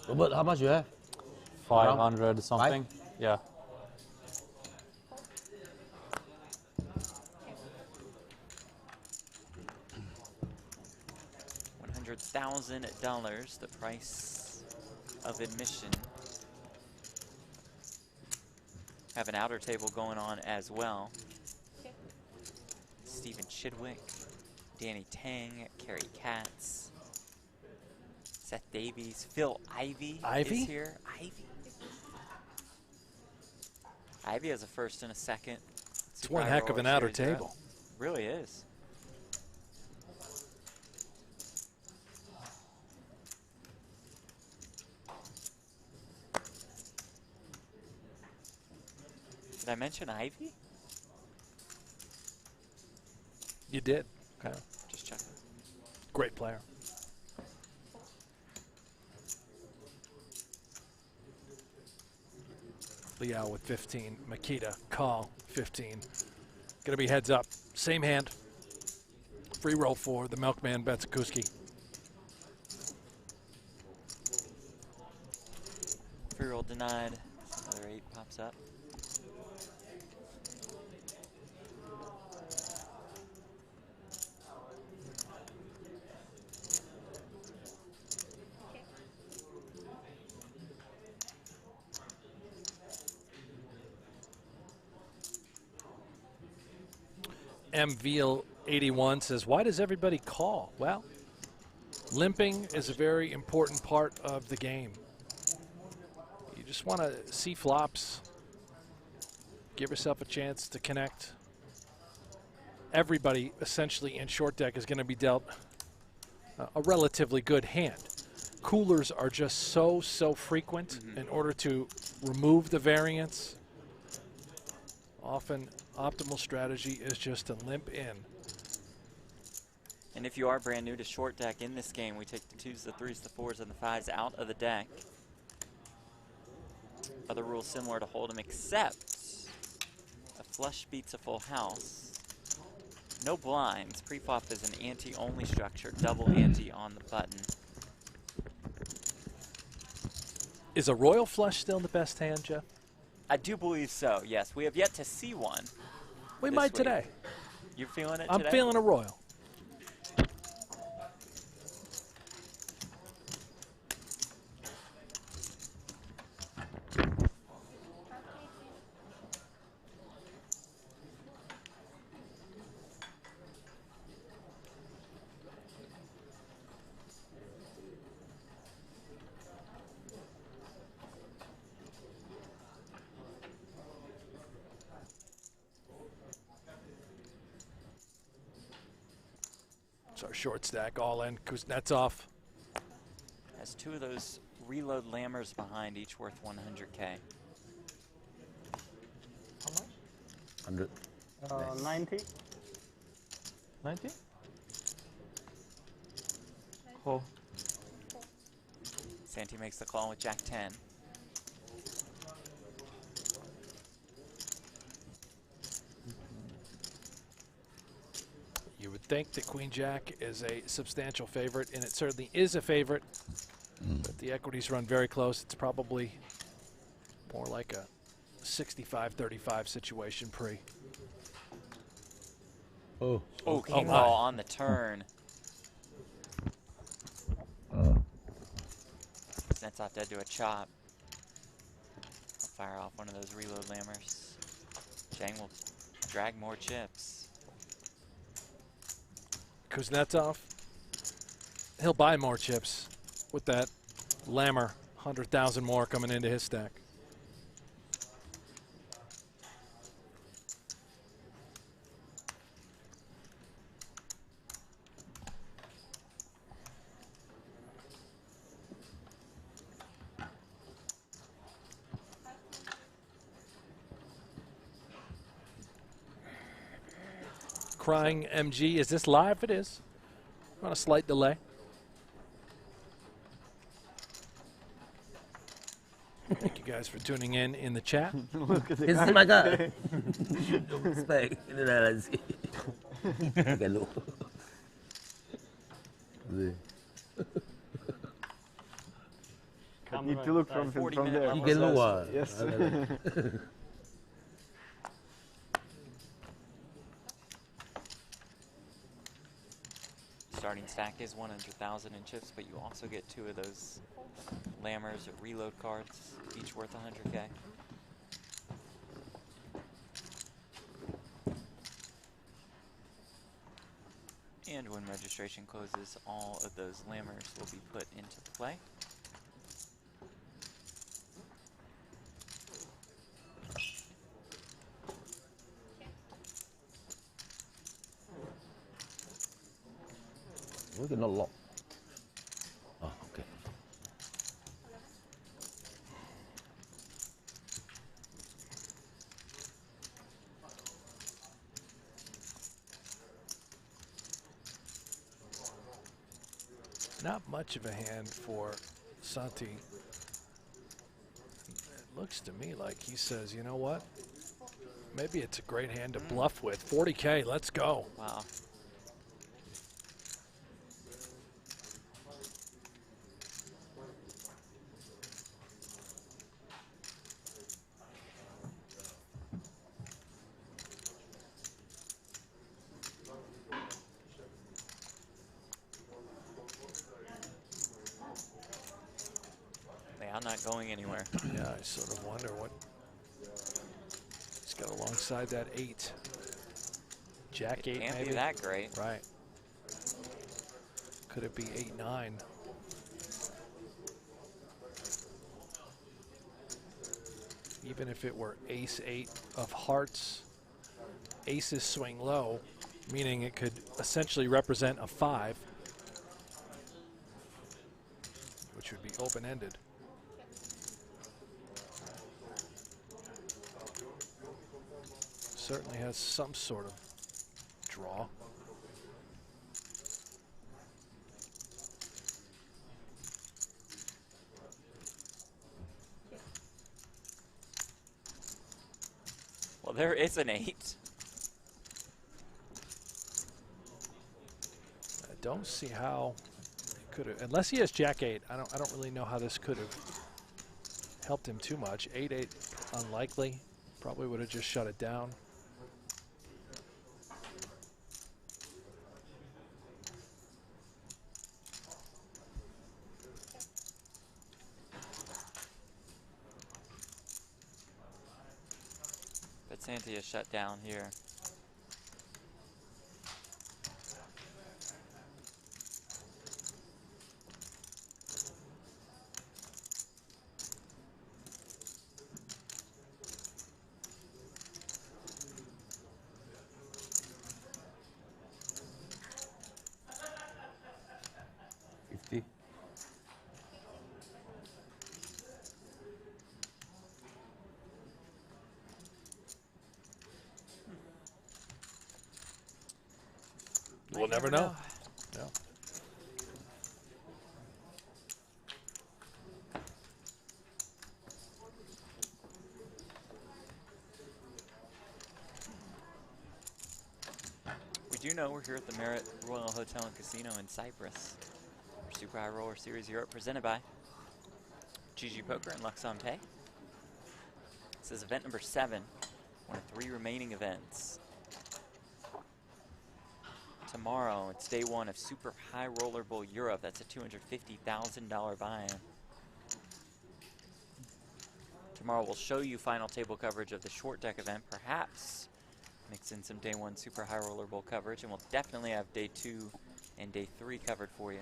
Robert, how much you have? 500 something. Yeah. $100,000, the price of admission. Have an outer table going on as well. Stephen Chidwick, Danny Tang, Kerry Katz, Seth Davies, Phil Ivey is here. Ivey has a first and a second. It's one heck of an outer table. Really is. Did I mention Ivy? You did. Okay. Just checking. Great player. Liao with 15. Makita, call, 15. Gonna be heads up. Same hand. Free roll for the Milkman Betsakuski. Free roll denied. Another 8 pops up. MVL81 says, why does everybody call? Well, limping is a very important part of the game. You just want to see flops, give yourself a chance to connect. Everybody essentially in short deck is going to be dealt a relatively good hand. Coolers are just so frequent in order to remove the variance. Often optimal strategy is just to limp in. And if you are brand new to short deck in this game, we take the 2s, the 3s, the 4s, and the 5s out of the deck. Other rules similar to Hold'em, except a flush beats a full house. No blinds. Preflop is an ante-only structure, double ante on the button. Is a royal flush still the best hand, Jeff? I do believe so, yes. We have yet to see one. We might today. You're feeling it I'm today? feeling a royal. It's our short stack all in. Kuznetsov has 2 of those reload lammers behind, each worth 100K. How much? 100. 90. 90? Oh. Santi makes the call with Jack 10. You would think that Queen Jack is a substantial favorite, and it certainly is a favorite. But the equities run very close. It's probably more like a 65-35 situation pre. Oh, king ball on the turn. Kuznetsov dead to a chop. I'll fire off one of those reload lammers. Chang will drag more chips. Kuznetsov, he'll buy more chips with that lammer. 100,000 more coming into his stack. Crying MG, is this live? It is. On a slight delay. Thank you guys for tuning in the chat. This is my guy. Respect. On Need the to right look side. from 40 there. minute You can process. lower. Yes. Starting stack is 100,000 in chips, but you also get 2 of those Lammers or reload cards, each worth 100K. And when registration closes, all of those Lammers will be put into play. We're getting a lot. Oh, okay. Not much of a hand for Santi. It looks to me like he says, you know what? Maybe it's a great hand to bluff with. 40K, let's go. Wow. I'm not going anywhere. Yeah, I sort of wonder what he's got alongside that 8. Jack 8 Can't maybe. be that great. Right. Could it be 8-9? Even if it were ace 8 of hearts, aces swing low, meaning it could essentially represent a 5, which would be open-ended. Certainly has some sort of draw. Well, there is an 8. I don't see how it could have, unless he has Jack 8. I don't really know how this could have helped him too much. 8-8 unlikely. Probably would have just shut it down. But Santi is shut down here. We'll never know. No. We do know we're here at the Marriott Royal Hotel and Casino in Cyprus. Our Super High Roller Series Europe presented by GG Poker and Luxon Pay. This is event number 7, one of 3 remaining events. Tomorrow, it's day 1 of Super High Roller Bowl Europe. That's a $250,000 buy-in. Tomorrow, we'll show you final table coverage of the short deck event, perhaps mix in some day 1 Super High Roller Bowl coverage, and we'll definitely have day 2 and day 3 covered for you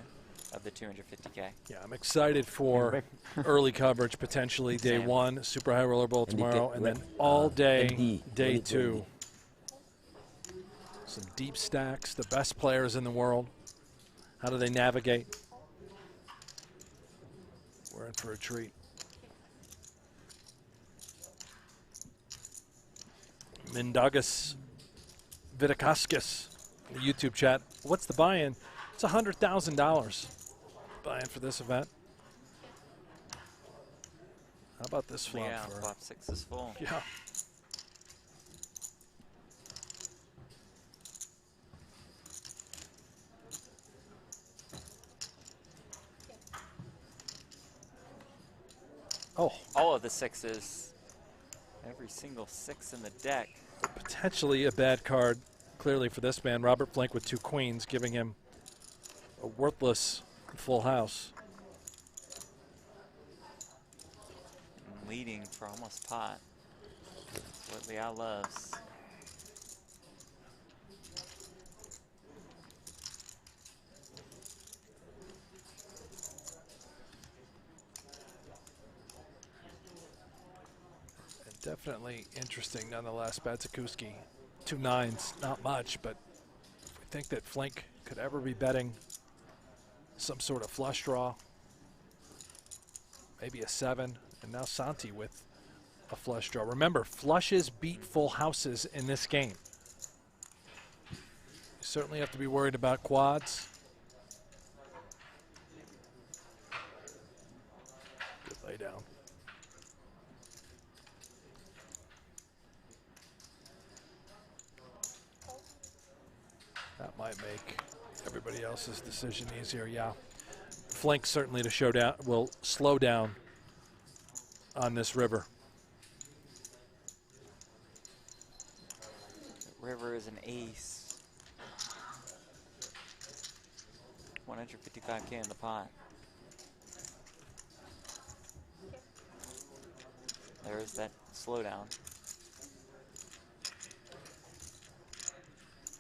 of the $250K. Yeah, I'm excited for early coverage, potentially day 1, Super High Roller Bowl tomorrow, and then all day, day 2. Some deep stacks, the best players in the world. How do they navigate? We're in for a treat. Mindaugas Vitakaskis, the YouTube chat. What's the buy-in? It's $100,000 buy-in for this event. How about this flop? Yeah, flop 6 is full. Yeah. Oh. All of the sixes. Every single six in the deck. Potentially a bad card, clearly, for this man. Robert Flink with 2 queens, giving him a worthless full house. And leading for almost pot. That's what Liao loves. Definitely interesting nonetheless. Batsikuski, 2 9s, not much, but if we think that Flink could ever be betting some sort of flush draw, maybe a 7, and now Santi with a flush draw. Remember, flushes beat full houses in this game. You certainly have to be worried about quads. Good lay down. That might make everybody else's decision easier, yeah. Flink certainly to show down, will slow down on this river. River is an ace. 155K in the pot. There's that slowdown.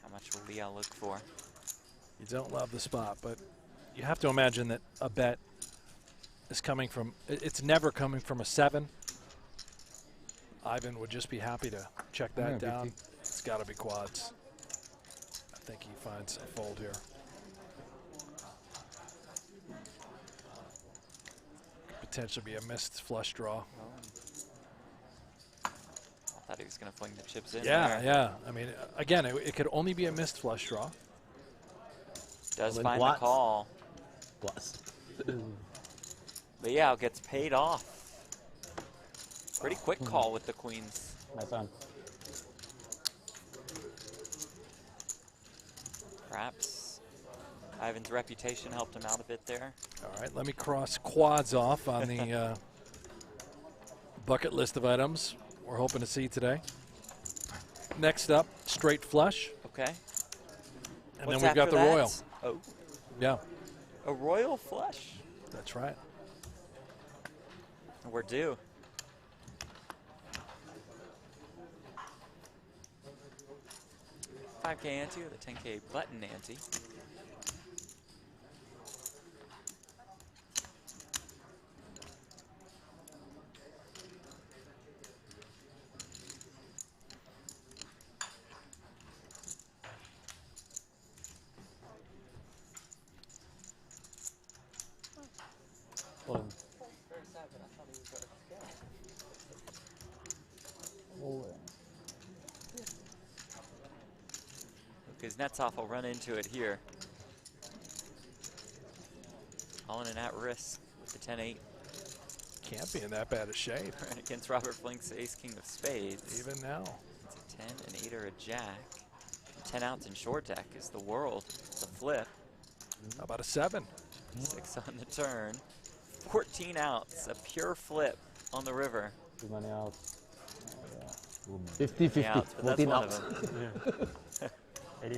How much will Liao look for? You don't love the spot, but you have to imagine that a bet is coming from, it's never coming from a 7. Ivan would just be happy to check that down. It's got to be quads. I think he finds a fold here. Potentially be a missed flush draw. I thought he was going to fling the chips in. Yeah, there. yeah. I mean, again, it could only be a missed flush draw. Does find the call. Liao gets paid off. Pretty quick call with the queens. My turn. Perhaps Ivan's reputation helped him out a bit there. All right, let me cross quads off on the bucket list of items we're hoping to see today. Next up, straight flush. Okay. And What's then we've got after the that? royal. Oh. Yeah. A royal flush. That's right. We're due. $5K ante with a $10K button ante. Kuznetsov will run into it here. All in and at risk with the 10-8. Can't be in that bad a shape. Right against Robert Flink's ace-king of spades. Even now. It's a 10, an 8, or a jack. 10 outs in short deck is the world. It's a flip. How about a 7? 6 on the turn. 14 outs, a pure flip on the river. Too many outs. 50-50. Outs, but that's 14 one outs. of them.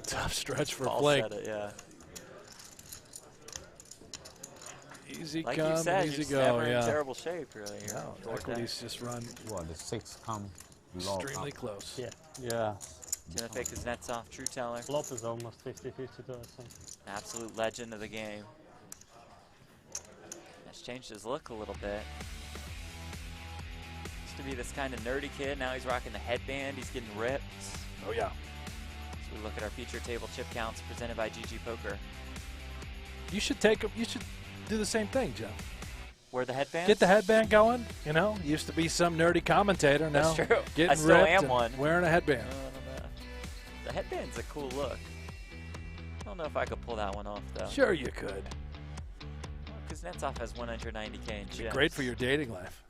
Tough stretch for Paul Flink. said it, yeah. Easy Like come, you said, easy you're just go. never Yeah. in terrible shape, really. Here. No, equities just run Well, the 6 come low. extremely close. Yeah. Yeah. Timofey Kuznetsov, true teller. Flop is almost 50-50 to us. An absolute legend of the game. Has changed his look a little bit. Used to be this kind of nerdy kid. Now he's rocking the headband. He's getting ripped. Oh, yeah. So we look at our feature table chip counts presented by GG Poker. You should do the same thing, Jeff. Wear the headband? Get the headband going. You know, used to be some nerdy commentator. Now That's true. getting I still ripped am and one. wearing a headband. The headband's a cool look. I don't know if I could pull that one off, though. Sure you could. Kuznetsov has 190K in Be chips. great for your dating life.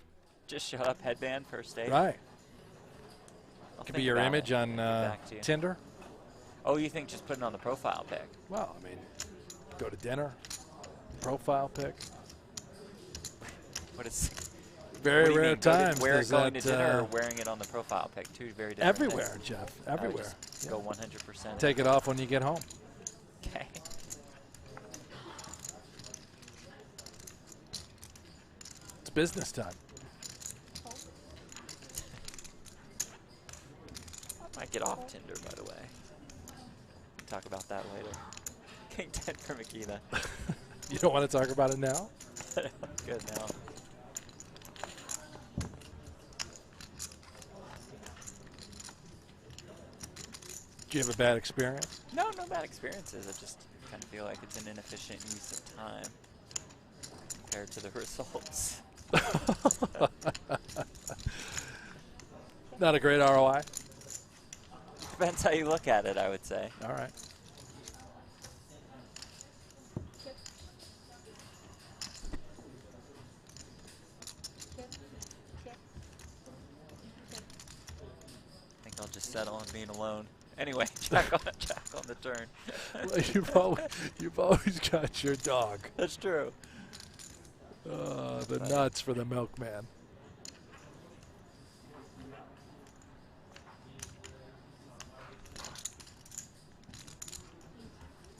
Just show up, headband, first date. Right. I'll Could be think your about image it. on Back to you. Tinder. Oh, you think just putting on the profile pic? Well, I mean, go to dinner, profile pic. What is Very What do you rare mean? times. Wear it does going that, to dinner or wearing it on the profile pic. Two very different everywhere, things. Jeff. I would Everywhere. just go 100%. Take it off when you get home. Okay. It's business time. I might get off Tinder, by the way. Talk about that later. King 10 for Makina. You don't want to talk about it now? Good now. Do you have a bad experience? No bad experiences. I just kind of feel like it's an inefficient use of time compared to the results. Not a great ROI? Depends how you look at it, I would say. All right. I think I'll just settle on being alone. Anyway, Jack on the turn. Well, you've always got your dog. That's true. The nuts for the milkman.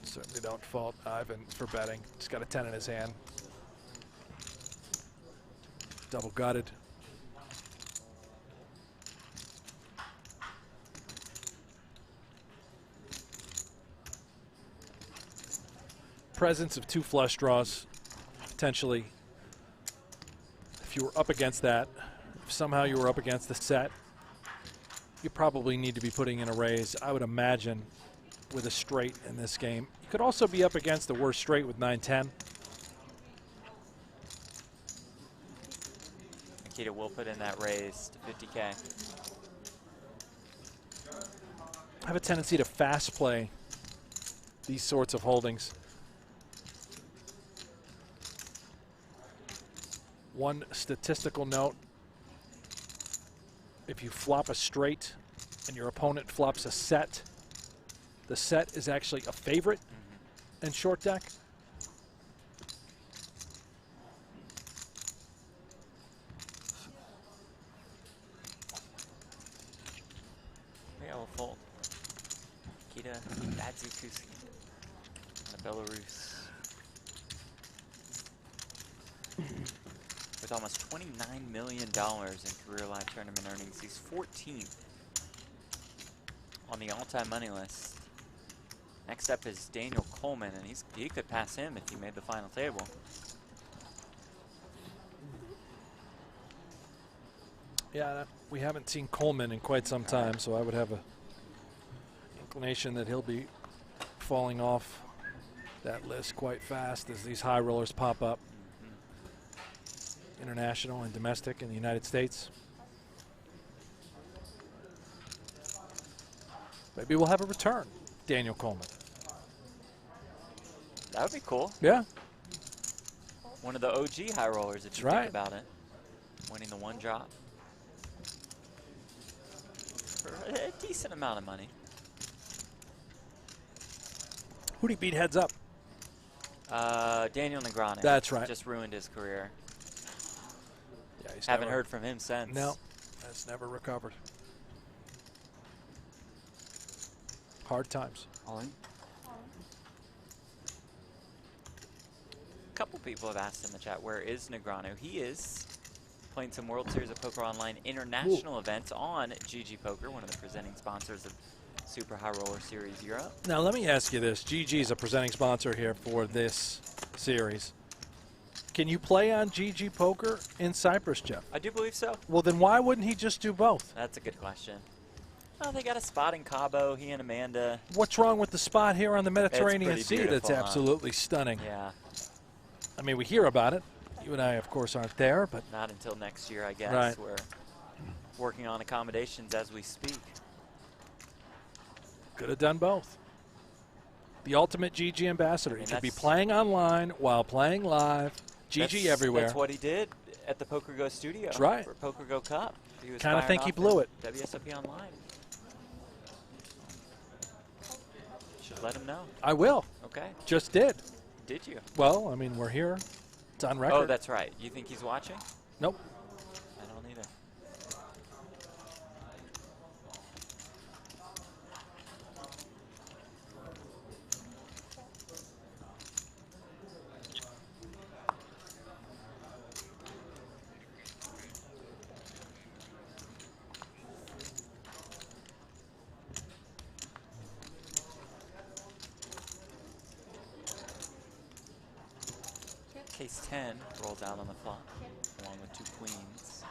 Certainly don't fault Ivan for betting. He's got a 10 in his hand. Double gutted. Presence of 2 flush draws, potentially. If you were up against that, if somehow you were up against the set, you probably need to be putting in a raise, I would imagine, with a straight in this game. You could also be up against the worst straight with 9-10. Nikita will put in that raise to 50K. I have a tendency to fast play these sorts of holdings. One statistical note, if you flop a straight and your opponent flops a set, the set is actually a favorite in short deck. Yeah, we'll fold. Nikita Badzikuski out of Belarus. With almost $29 million in career live tournament earnings, he's 14th on the all-time money list. Next up is Daniel Coleman, and he could pass him if he made the final table. Yeah, we haven't seen Coleman in quite some time, so I would have a inclination that he'll be falling off that list quite fast as these high rollers pop up. International and domestic in the United States. Maybe we'll have a return, Daniel Coleman. That would be cool. Yeah. One of the OG high rollers, if you think about it. Winning the one drop. For a decent amount of money. Who'd he beat heads up? Daniel Negreanu. That's right. Just ruined his career. Yeah, he's Haven't heard from him since. No, that's never recovered. Hard times. All in. A couple people have asked in the chat, where is Negreanu? He is playing some World Series of Poker Online international events on GG Poker, one of the presenting sponsors of Super High Roller Series Europe. Now, let me ask you this. GG is a presenting sponsor here for this series. Can you play on GG Poker in Cyprus, Jeff? I do believe so. Well, then why wouldn't he just do both? That's a good question. Oh, they got a spot in Cabo, he and Amanda. What's wrong with the spot here on the Mediterranean Sea that's huh? absolutely stunning? Yeah. I mean, we hear about it. You and I, of course, aren't there, but... Not until next year, I guess. Right. We're working on accommodations as we speak. Could have done both. The ultimate GG ambassador. He could be playing online while playing live. GG everywhere. That's what he did at the Poker Go studio. That's right. For Poker Go Cup. Kind of think he blew it. WSOP Online. Should let him know. I will. Okay. Just did. Did you? Well, I mean, we're here. It's on record. Oh, that's right. You think he's watching? Nope. Case 10 rolls out on the flop, along with 2 queens.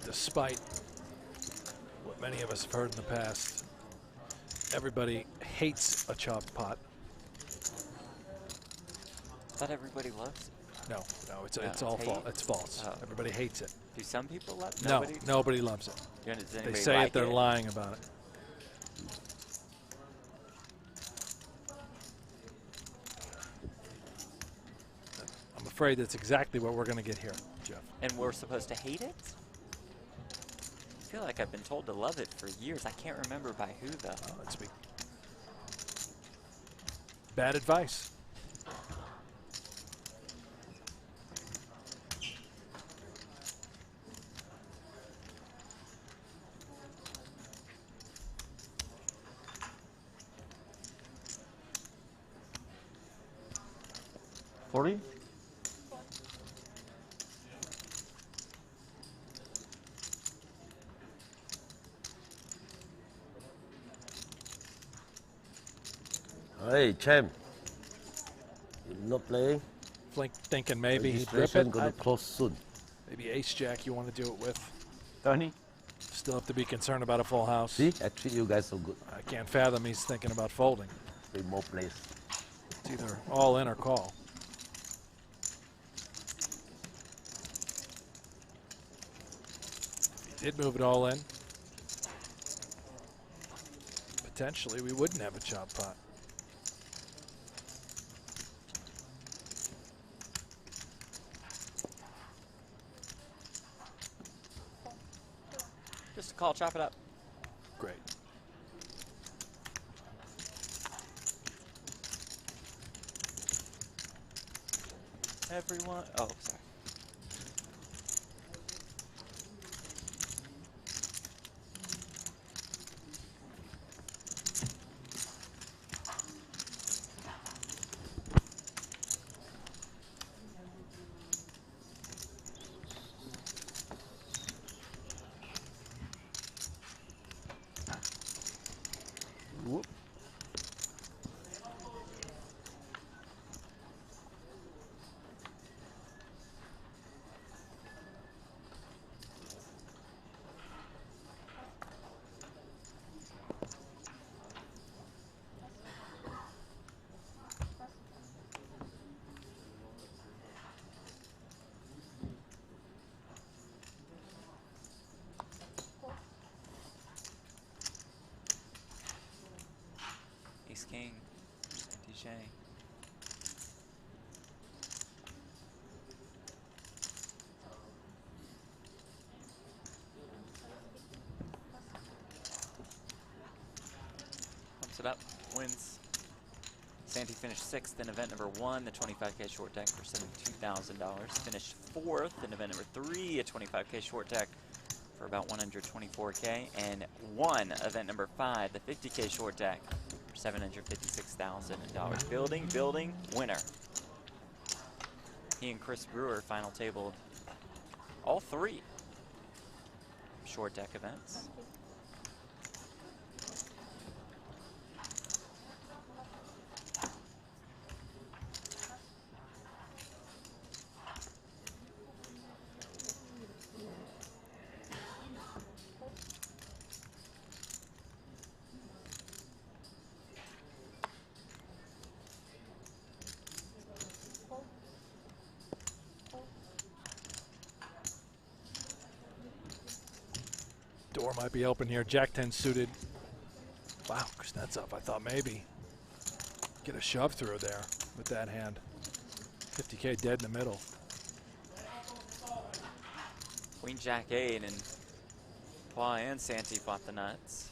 Despite what many of us have heard in the past, everybody hates a chopped pot. I thought everybody loves it. No, it's all false. It's false. Oh. Everybody hates it. Do some people love it? No, nobody loves it. Does They anybody say like it, they're it? lying about it. I'm afraid that's exactly what we're going to get here, Jeff. And we're supposed to hate it? I feel like I've been told to love it for years. I can't remember by who, though. Let's be bad advice. Hey, champ. You're not playing? Thinking maybe he'd rip Registration it. gonna close soon. Maybe ace jack you want to do it with. Tony? Still have to be concerned about a full house. See, actually you guys are good. I can't fathom he's thinking about folding. Play more plays. It's either all in or call. If he did move it all in, potentially we wouldn't have a chop pot. Just a call, chop it up. Great. Everyone, oh, sorry. Whoop. Ace King, DJ. Pumps it up, wins. Santi finished 6th in event number 1, the 25K short deck for $72,000. Finished 4th in event number 3, a 25K short deck for about $124K, and won event number 5, the 50K short deck for $756,000. Building, winner. He and Chris Brewer final tabled all 3 short deck events. Door might be open here. Jack 10 suited. Wow, Kuznetsov, I thought maybe get a shove through there with that hand. 50K dead in the middle. Queen Jack 8 and Pua and Santi fought the nuts.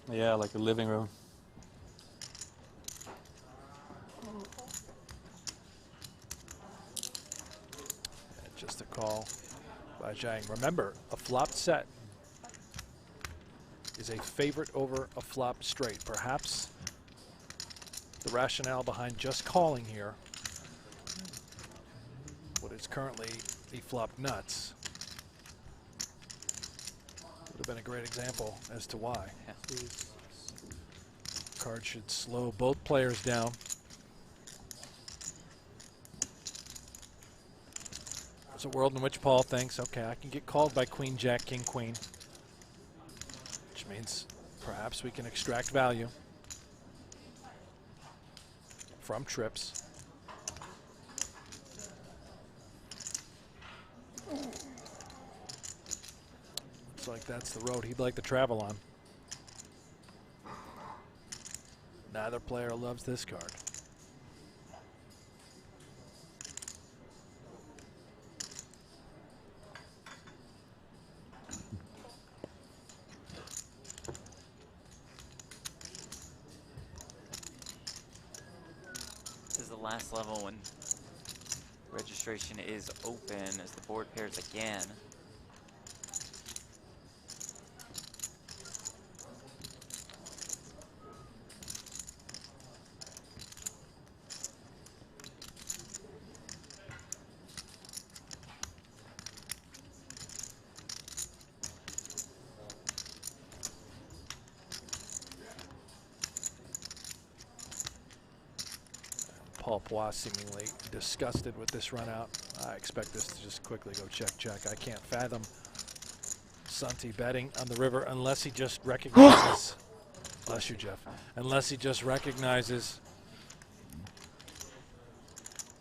Yeah, like a living room. Just a call by Zhang. Remember, a flop set is a favorite over a flop straight. Perhaps the rationale behind just calling here, what is currently the flop nuts, would have been a great example as to why. Card should slow both players down. There's a world in which Paul thinks, okay, I can get called by queen, jack, king, queen, which means perhaps we can extract value from trips. Looks like that's the road he'd like to travel on. Neither player loves this card. This is the last level when registration is open as the board pairs again. Paul Pois seemingly disgusted with this run out. I expect this to just quickly go check, check. I can't fathom Santi betting on the river unless he just recognizes, bless you, Jeff, unless he just recognizes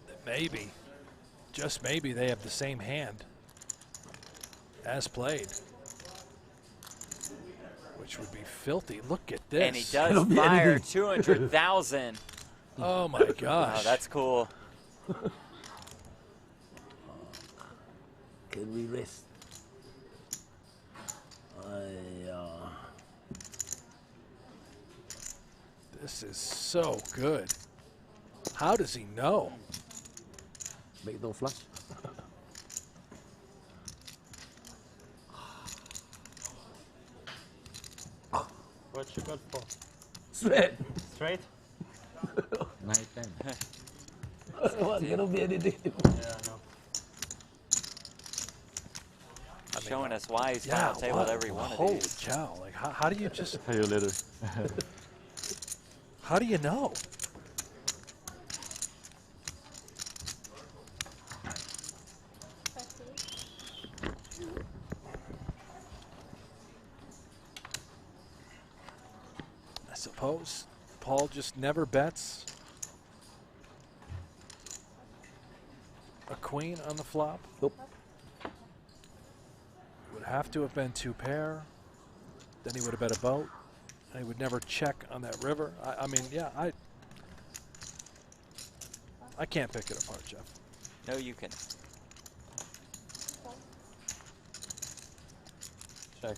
that maybe, just maybe, they have the same hand as played, which would be filthy. Look at this. And he does fire 200,000. Oh my gosh. Wow, that's cool. Can we rest? This is so good. How does he know? Make no flush. What you got for? Straight. Straight? 9, 10. What cannot be anything. Yeah, no. Showing us why he's final table with every one of Holy these. cow. Like, how do you just... How you later. How do you know? I suppose Paul just never bets a queen on the flop. Nope. Would have to have been 2 pair. Then he would have bet a boat. And he would never check on that river. I mean, yeah, I can't pick it apart, Jeff. No, you can. Check.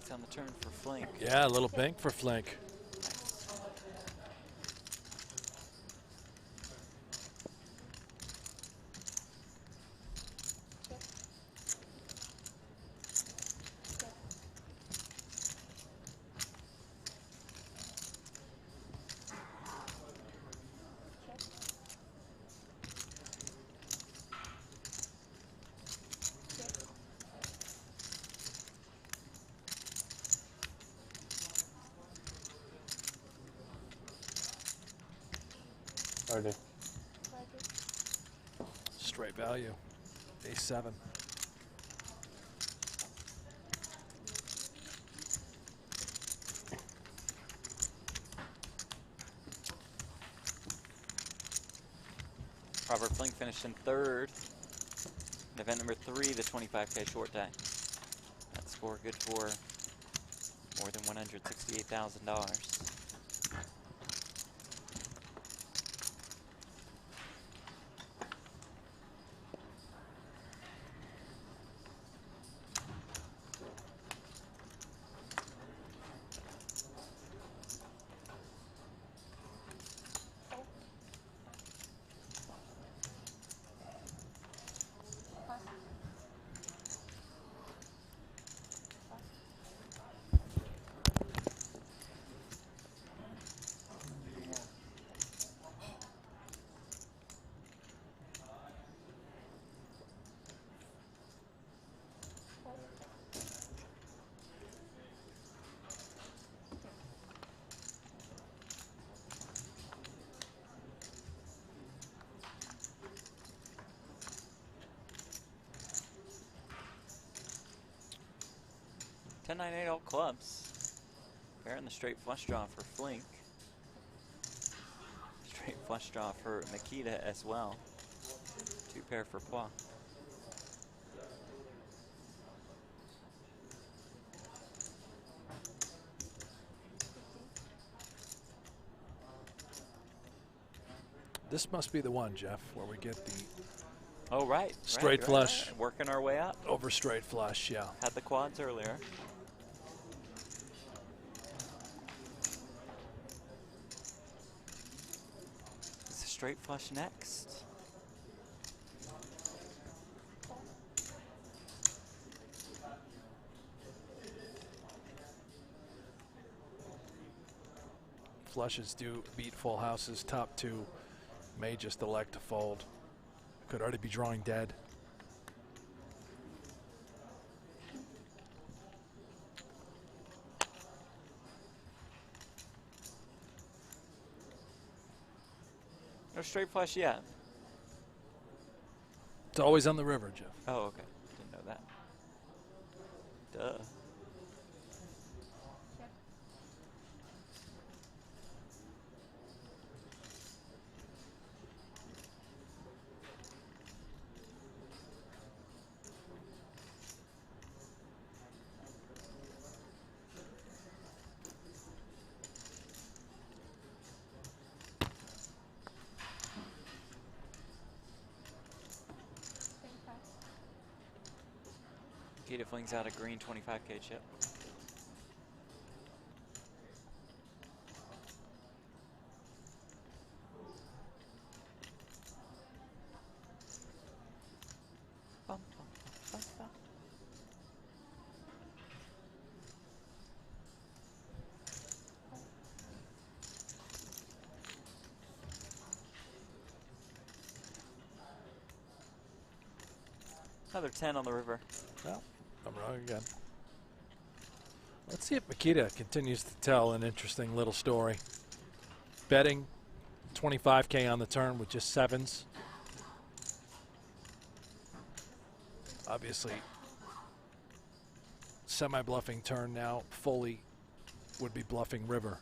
It's on the turn for Flink. Yeah, a little bank for Flink. Straight value. A7. Robert Flink finished in third. In event number 3, the 25K short deck. That score good for more than $168,000. $10-9-8 all clubs. Pair in the straight flush draw for Flink. Straight flush draw for Makita as well. 2 pair for Pois. This must be the one, Jeff, where we get the Oh, right. straight flush. Right. Working our way up. Over straight flush, yeah. Had the quads earlier. It's a straight flush next. Flushes do beat full houses. Top 2 may just elect to fold. Could already be drawing dead. No straight flush yet. It's always on the river, Jeff. Oh, okay. Didn't know that. Duh. Makita flings out a green 25K chip. Another 10 on the river. Well, I'm wrong again. Let's see if Makita continues to tell an interesting little story. Betting 25K on the turn with just 7s. Obviously, semi-bluffing turn now, fully would be bluffing river.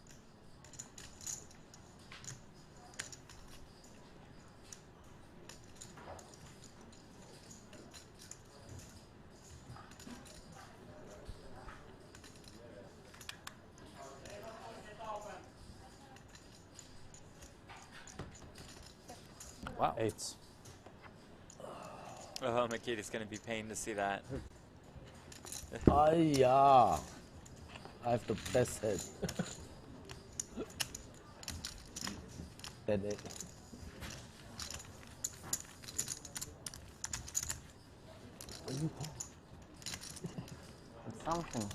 Wow. 8s. Oh, Makita's going to be pained to see that. Yeah. I have the best head. 10-8. It's something.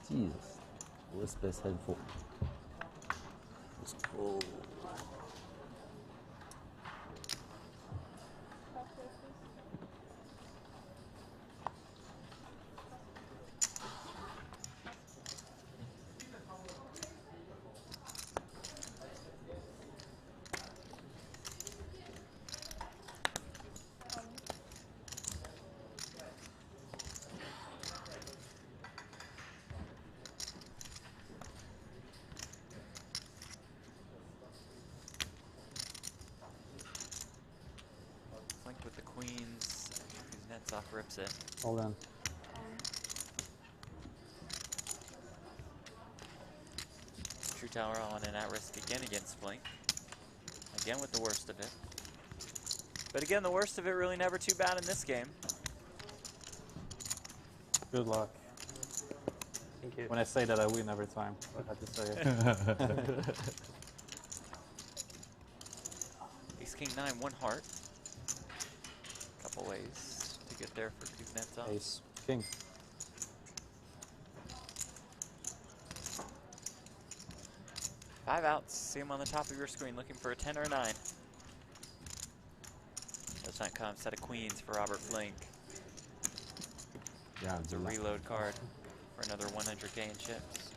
Jesus. What's best head for? Let's go. rips it. Hold on. True Tower on and at risk again against Flink. Again with the worst of it. But again, the worst of it really never too bad in this game. Good luck. Thank you. When I say that, I win every time. I had to say it. Ace King 9, 1 heart. Couple ways to get there for Kuznetsov. Ace King. Five outs. See him on the top of your screen looking for a 10 or a 9. Does not come. Set of queens for Robert Flink. Yeah, It's a reload card for another 100K in chips.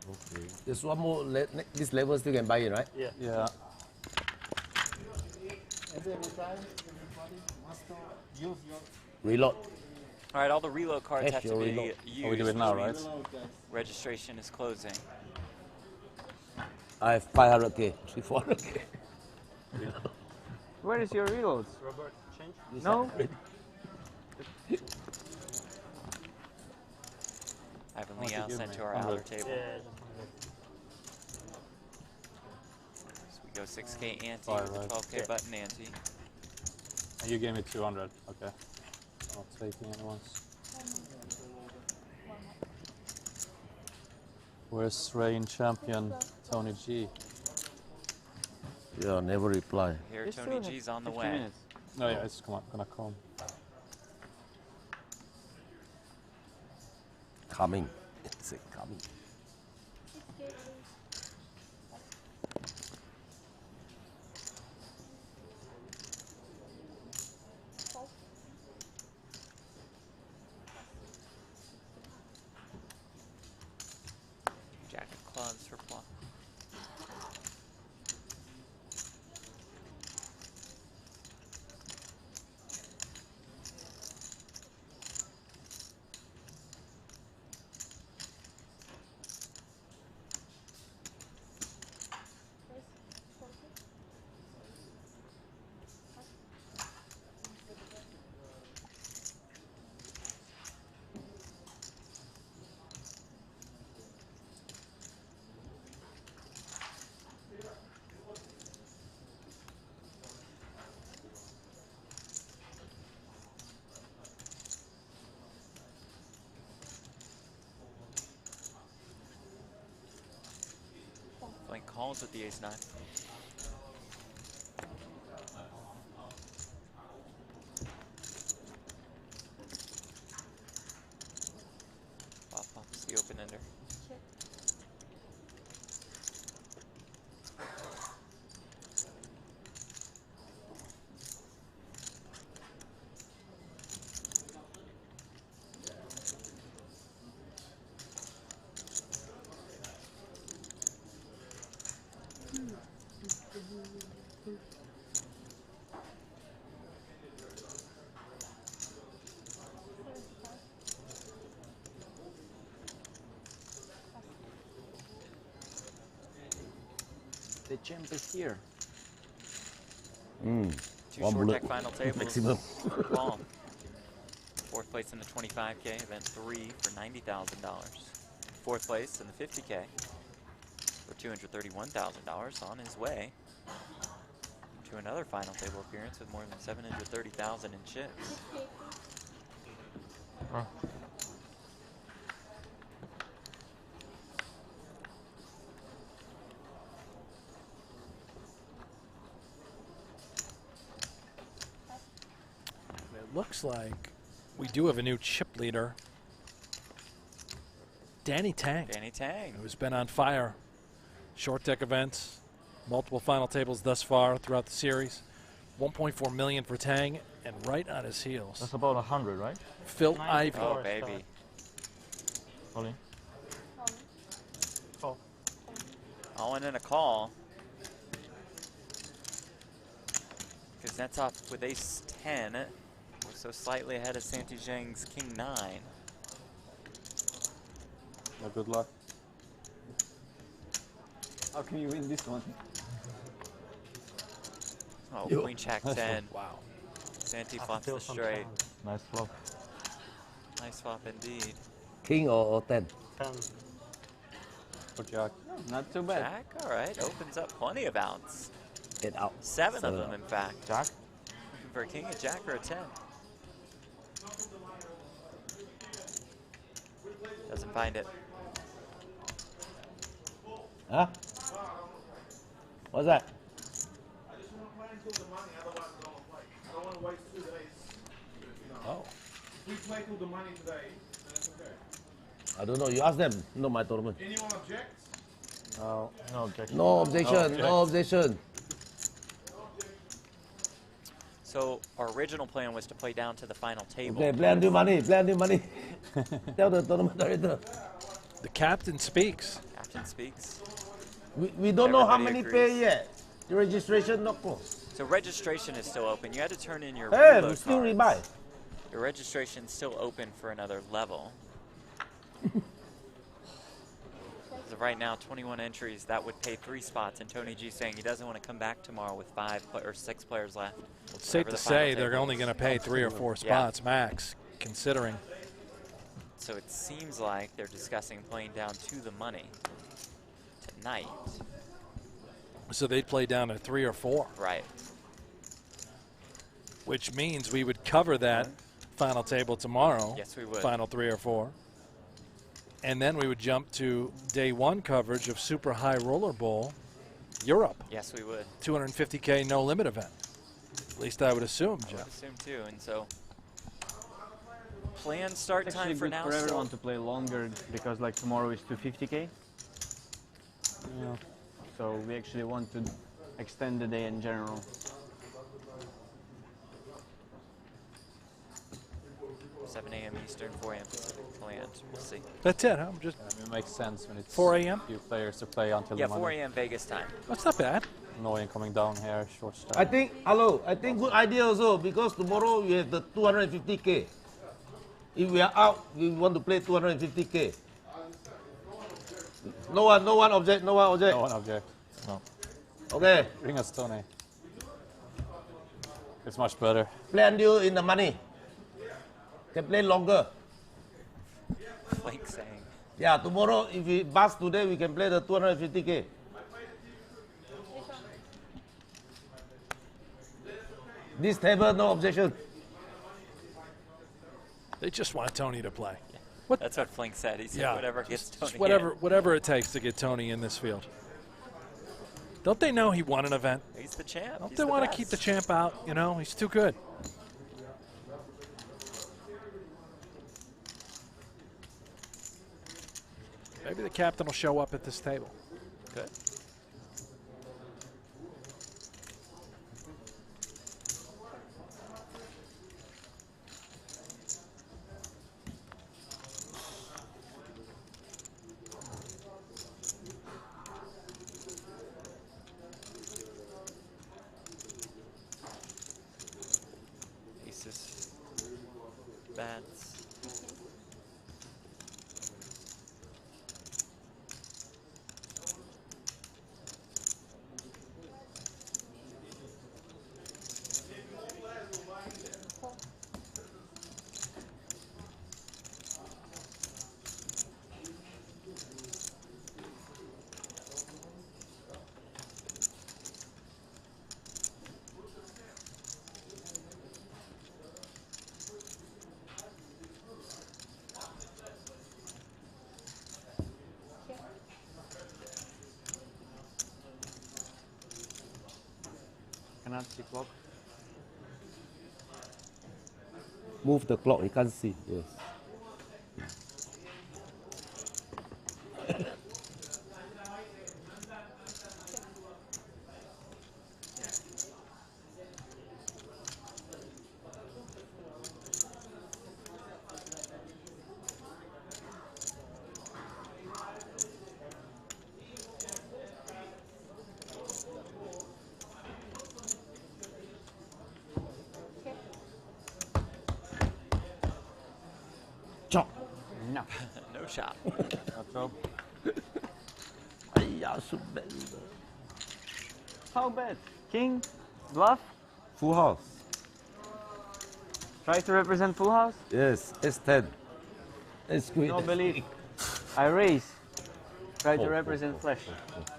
Okay. There's one more. This level still can buy it, right? Yeah. Yeah. Reload. All right, all the reload cards have to be reload. used. Oh, we do it now, which right? means registration is closing. I have 500K, 400K. Where is your reloads? Robert, change? No? Ivan What Liao you give sent me? to our 100. outer table. So we go 6K ante Fire, with the right? 12K button ante. And you gave me 200. Okay. I'm not taking anyone's. Where's reign champion Tony G? Yeah, never reply. Here, Tony G's on the way. No, yeah, it's gonna come. Coming. It's coming. Jack of clubs for flop. Flink calls with the ace-9. Flop pops the open ender. The champ is here. Mm. Two One short bullet. deck final tables. Maximum. Ball. Fourth place in the 25K, event 3 for $90,000. Fourth place in the 50K for $231,000 on his way to another final table appearance with more than $730,000 in chips. It looks like we do have a new chip leader. Danny Tang. Danny Tang. Who's been on fire. Short deck events, multiple final tables thus far throughout the series. 1.4 million for Tang, and right on his heels. That's about 100, right? Phil Ivey. Oh, baby. All in. Call. All in and a call. Kuznetsov with ace 10. We're so slightly ahead of Santi Zheng's king 9. Well, good luck. How can you win this one? Oh, Yo. queen jack Nice 10. Wow. Santi I flops feel the some straight. sound. Nice flop. Nice flop indeed. King or 10? 10 for jack. Not too bad. Jack, all right, opens up plenty of outs. Get out. 7 of Seven them, out. in fact. Jack? Looking for a king, a jack, or a 10. Doesn't find it. Huh? What's that? Oh. We play till the money today, that's okay. I don't know. You ask them. No, my tournament. Anyone object? No, no objection. No objection. No objection. So our original plan was to play down to the final table. Okay, play until money. Play until money. Tell the tournament director. The captain speaks. Captain speaks. We don't know how Everybody many agrees. pay yet. The registration not closed. So registration is still open. You had to turn in your Hey, reload we still cards. rebuy. Your registration's still open for another level. As of right now, 21 entries. That would pay 3 spots. And Tony G saying he doesn't want to come back tomorrow with 6 players left. It's safe to say they're only going to pay 3 or 4 spots max, considering. So it seems like they're discussing playing down to the money tonight. So they'd play down to 3 or 4. Right. Which means we would cover that final table tomorrow. Yes, we would. Final 3 or 4. And then we would jump to day 1 coverage of Super High Roller Bowl Europe. Yes, we would. 250K no limit event. At least I would assume, I would Jeff. assume too. And so planned start It's time actually for good now. for everyone still. to play longer because like tomorrow is 250K. Yeah. So we actually want to extend the day in general. – 7 a.m. Eastern, 4 a.m. Pacific planned. We'll see. That's it, huh? Just it makes sense when it's 4 a.m.? few players to play until Yeah, the 4 money. a.m. Vegas time. That's not bad. Annoying coming down here, short stack. I think good idea also because tomorrow we have the 250K. If we are out, we want to play 250K. No one object. No one object. No. Okay. Bring us Tony. It's much better. Play until in the money. Can play longer. Flake saying. Yeah, tomorrow if we bust today, we can play the 250K. This table, no objection. They just want Tony to play. That's what Flink said. He said whatever gets Tony Just whatever it takes to get Tony in this field. Don't they know he won an event? in. He's the champ. Don't He's they the want to best. keep the champ out? You know, he's too good. Maybe the captain will show up at this table. Good. Aces. Bats. Cannot see clock. Move the clock, you can't see. Yes. Chop. No. No shot. How bad? King? Bluff? Full house. Try to represent full house? Yes, S10. It's good. No belief. I raise. Try to Fold, represent fold, flesh. fold, fold.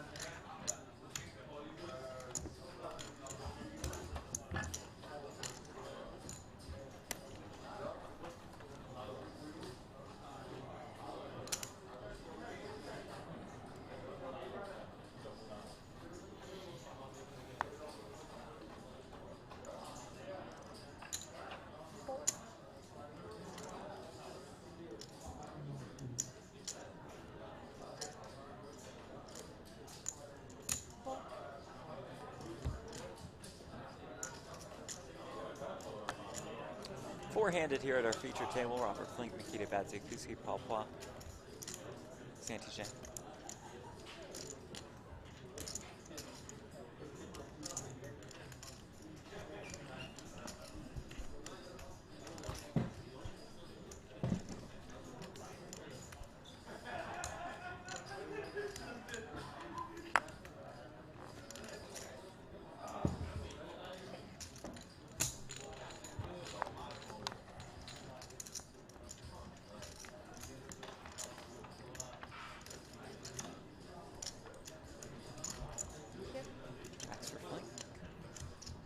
Four-handed here at our feature table, Robert Flink, Nikita Badziakuski, Paul Poit, Santi Zhang.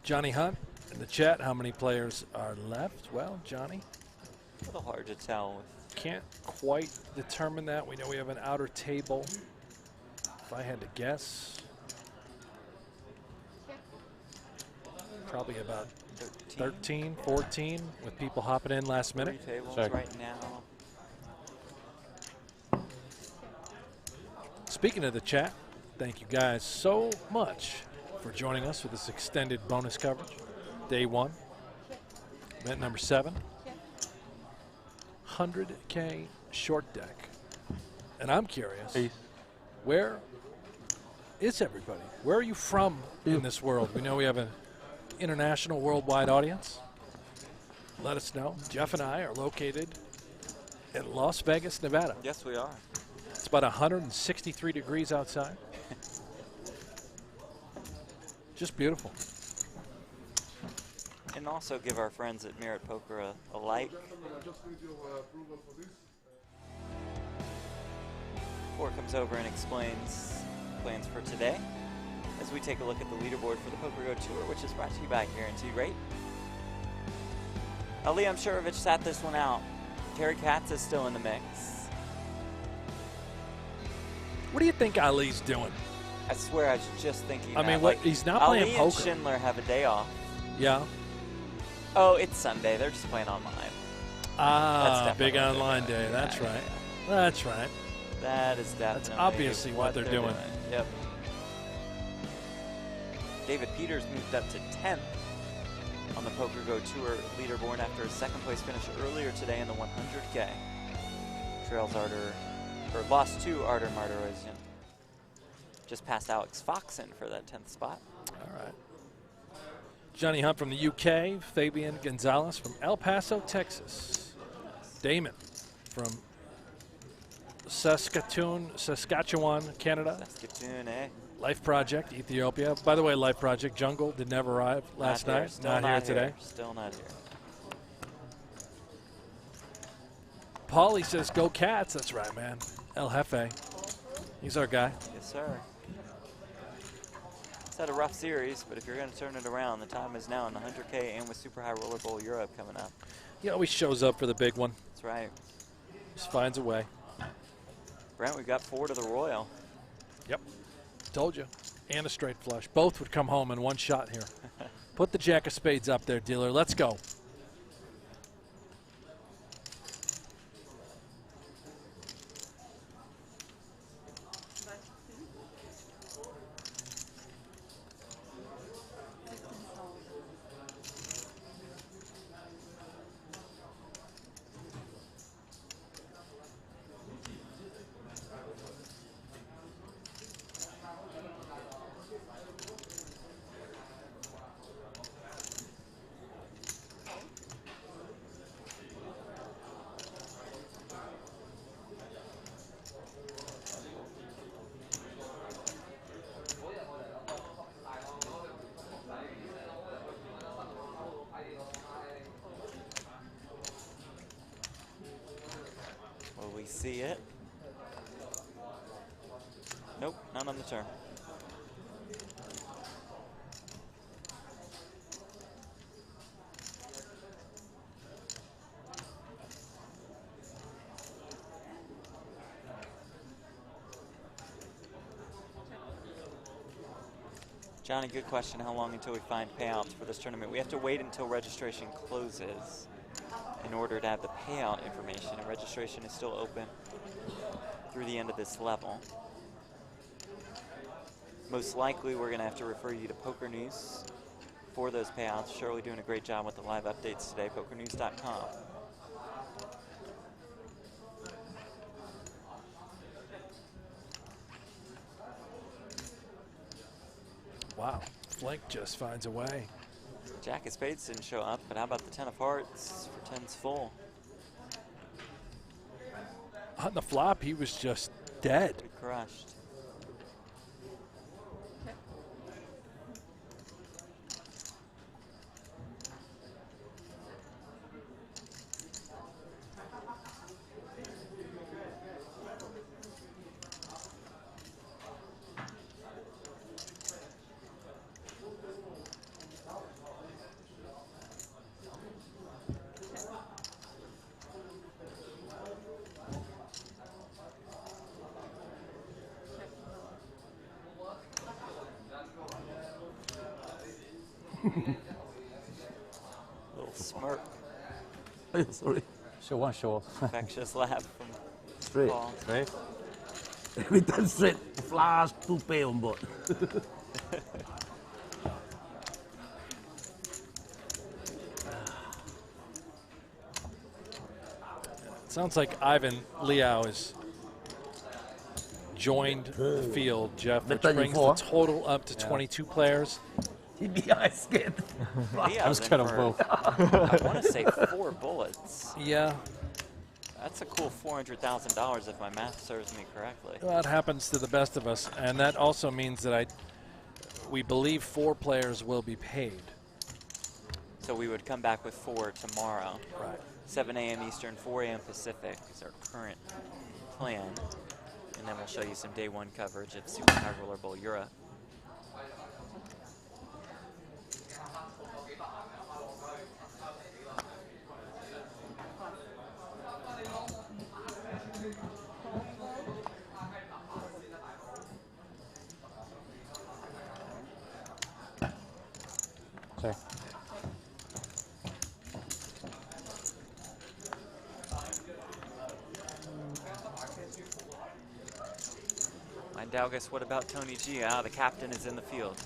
Johnny Hunt in the chat, how many players are left? Well, Johnny, A little hard to tell. Can't quite determine that. We know we have an outer table. If I had to guess, probably about 13, 14 with people hopping in last minute. 3 tables right now. Speaking of the chat, thank you guys so much for joining us for this extended bonus coverage. Day 1, event number 7, 100K short deck. And I'm curious, where is everybody? Where are you from in this world? We know we have an international, worldwide audience. Let us know. Jeff and I are located in Las Vegas, Nevada. Yes, we are. It's about 163 degrees outside. Just beautiful. And also give our friends at Merit Poker a like. Before comes over and explains plans for today, as we take a look at the leaderboard for the Poker Go Tour, which is brought to you by Guaranteed Rate. Liam Shurovich sat this one out. Terry Katz is still in the mix. What do you think Ali's doing? I swear I was just thinking I that. mean, like, he's not playing Ali poker. and Schindler have a day off. Yeah. Oh, it's Sunday. They're just playing online. Ah, big online day. That's right. That's right. That is definitely That's obviously what they're doing. Yep. David Peters moved up to 10th on the Poker Go Tour leaderboard after a second place finish earlier today in the 100K. Trails Arter, or lost to Arter Martirosyan. Just passed Alex Foxen for that 10th spot. All right. Johnny Hunt from the UK, Fabian Gonzalez from El Paso, Texas. Damon from Saskatchewan, Canada. Saskatoon, eh? Life Project, Ethiopia. By the way, Life Project Jungle did never arrive last night. Not here today. Still not here. Paulie says, go Cats. That's right, man. El Jefe. He's our guy. Yes, sir. It's had a rough series, but if you're going to turn it around, the time is now in the 100K and with Super High Roller Bowl Europe coming up. He always shows up for the big one. That's right. Just finds a way. Brent, we got 4 to the Royal. Yep. Told you. And a straight flush. Both would come home in one shot here. Put the Jack of Spades up there, dealer. Let's go. see it. Nope, not on the turn. Johnny, good question. How long until we find payouts for this tournament? We have to wait until registration closes in order to have the payout information, and registration is still open through the end of this level. Most likely, we're going to have to refer you to Poker News for those payouts. Shirley doing a great job with the live updates today, pokernews.com. Wow, Flake just finds a way. Jack of Spades didn't show up, but how about the 10 of Hearts for 10's full? On the flop, he was just dead. Crushed. Little smirk. Sorry. Show one, show off. Infectious laugh from Straight. Paul. Straight. Every time straight, flash, 2 pay on board. Sounds like Ivan Liao has joined the field, Jeff, which brings the total up to 22 players. I scared. I was kind of both. I want to say 4 bullets. Yeah. That's a cool $400,000 if my math serves me correctly. Well, that happens to the best of us, and that also means that we believe 4 players will be paid. So we would come back with 4 tomorrow. Right. 7 a.m. Eastern, 4 a.m. Pacific is our current plan. And then we'll show you some day 1 coverage of Super High Roller Bowl Europe. Check. And Dalgas, what about Tony G? Ah, the captain is in the field.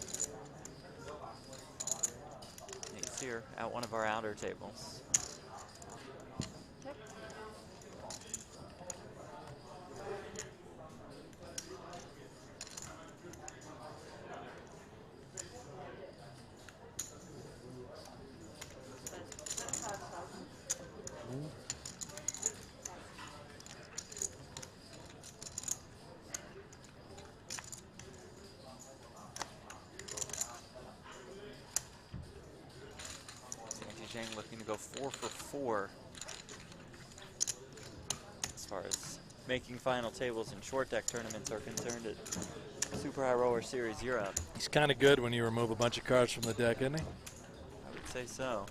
He's here at one of our outer tables. Looking to go 4 for 4 as far as making final tables and short deck tournaments are concerned at Super High Roller Series Europe. He's kind of good when you remove a bunch of cards from the deck, isn't he? I would say so.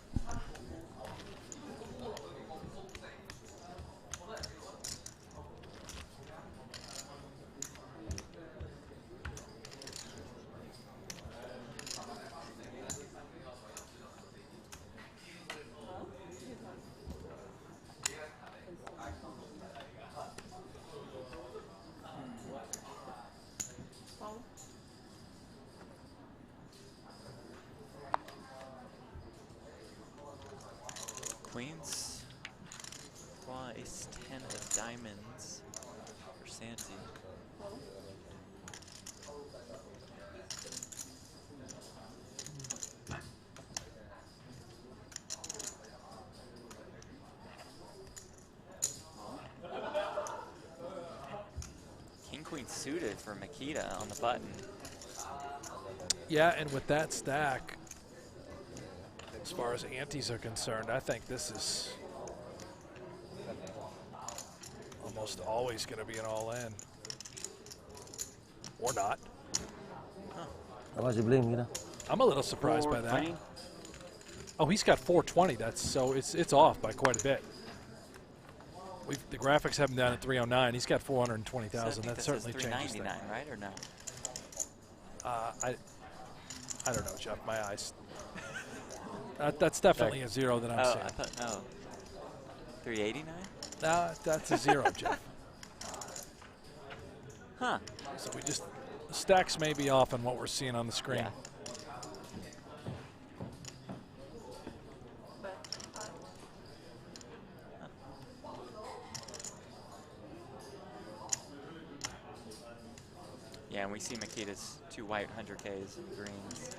Queens, twice, 10 of diamonds for Santi. King Queen suited for Makita on the button. Yeah, and with that stack, as far as antes are concerned, I think this is almost always going to be an all-in. Or not. How much you blame, you know? I'm a little surprised by that. 420? Oh, he's got 420. It's off by quite a bit. The graphics have him down at 309. He's got 420,000. That certainly changes things. 399, right, or no? I don't know, Jeff. My eyes. That's definitely a zero that I'm seeing. I thought, no. 389? No, that's a zero, Jeff. Huh. So the stacks may be off on what we're seeing on the screen. Yeah. Yeah, and we see Makita's 2 white 100Ks and greens.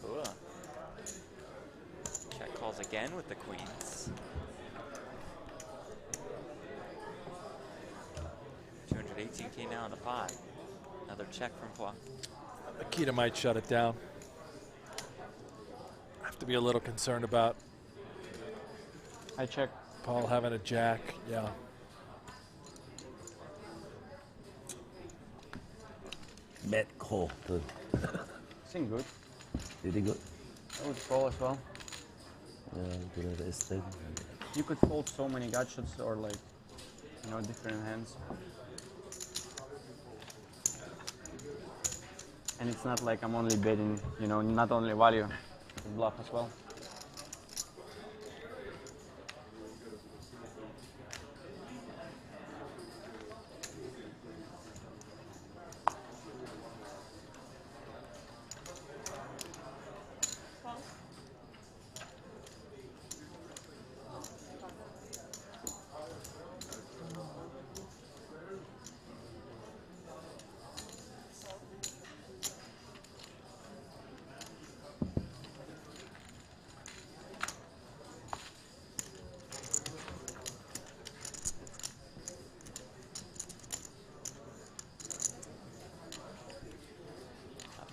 Cool. Check calls again with the queens. 218K now in the pot. Another check from Paul. Makita might shut it down. I have to be a little concerned about. I check. Paul having a jack, yeah. Bad call, good. Seem good. Really good. I would call as well. Yeah, good at stake. You could fold so many gotchas or like, you know, different hands. And it's not like I'm only betting, you know, not only value, but bluff as well.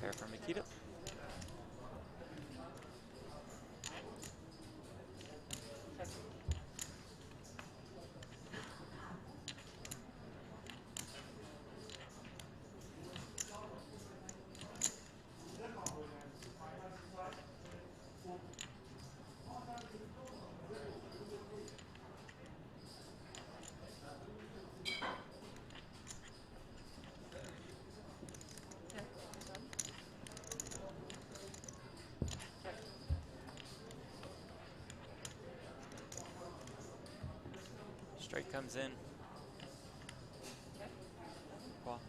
Pair for Makita. Straight comes in. Well.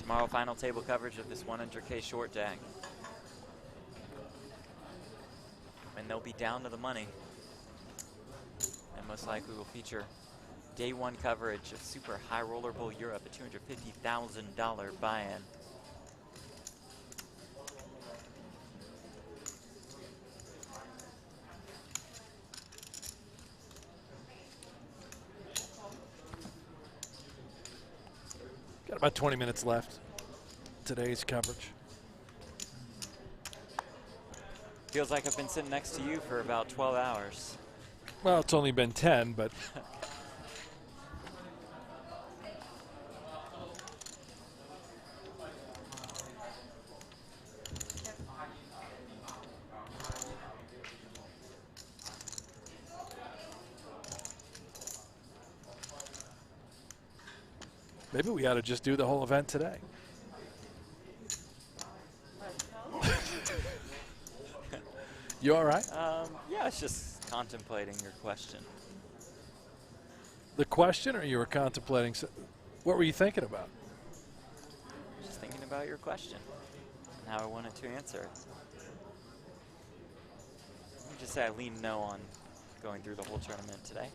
Tomorrow, final table coverage of this 100K short jack. And they'll be down to the money. And most likely will feature day one coverage of Super High Roller Bowl Europe, a $250,000 buy-in. Got about 20 minutes left. Today's coverage. Feels like I've been sitting next to you for about 12 hours. Well, it's only been 10, but maybe we ought to just do the whole event today. You all right? Yeah, I was just contemplating your question. The question, or you were contemplating? What were you thinking about? Just thinking about your question and how I wanted to answer it. Let me just say I lean no on going through the whole tournament today.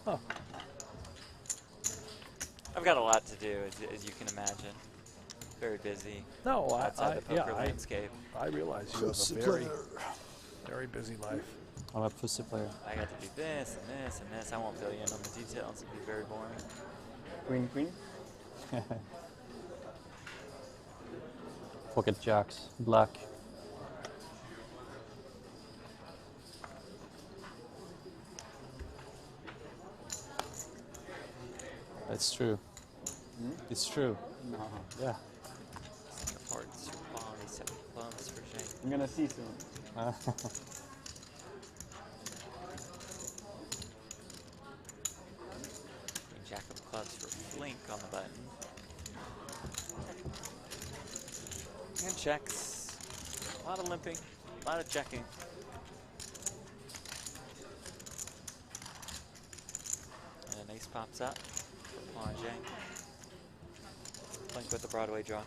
Huh. I've got a lot to do, as you can imagine. Very busy. No, outside the poker landscape. I realize you have a very, very busy life. I'm a pussy player. I got to do this and this and this. I won't fill you in on the details. It'd be very boring. Queen, queen. Pocket jacks, black. It's true. Hmm? It's true. No. Yeah. Hearts for Bond, 7 clubs for Jake. I'm gonna see soon. Jack of clubs for Flink on the button. And checks. A lot of limping, a lot of checking. And an ace pops up for Pawn J. Flink with the Broadway draw.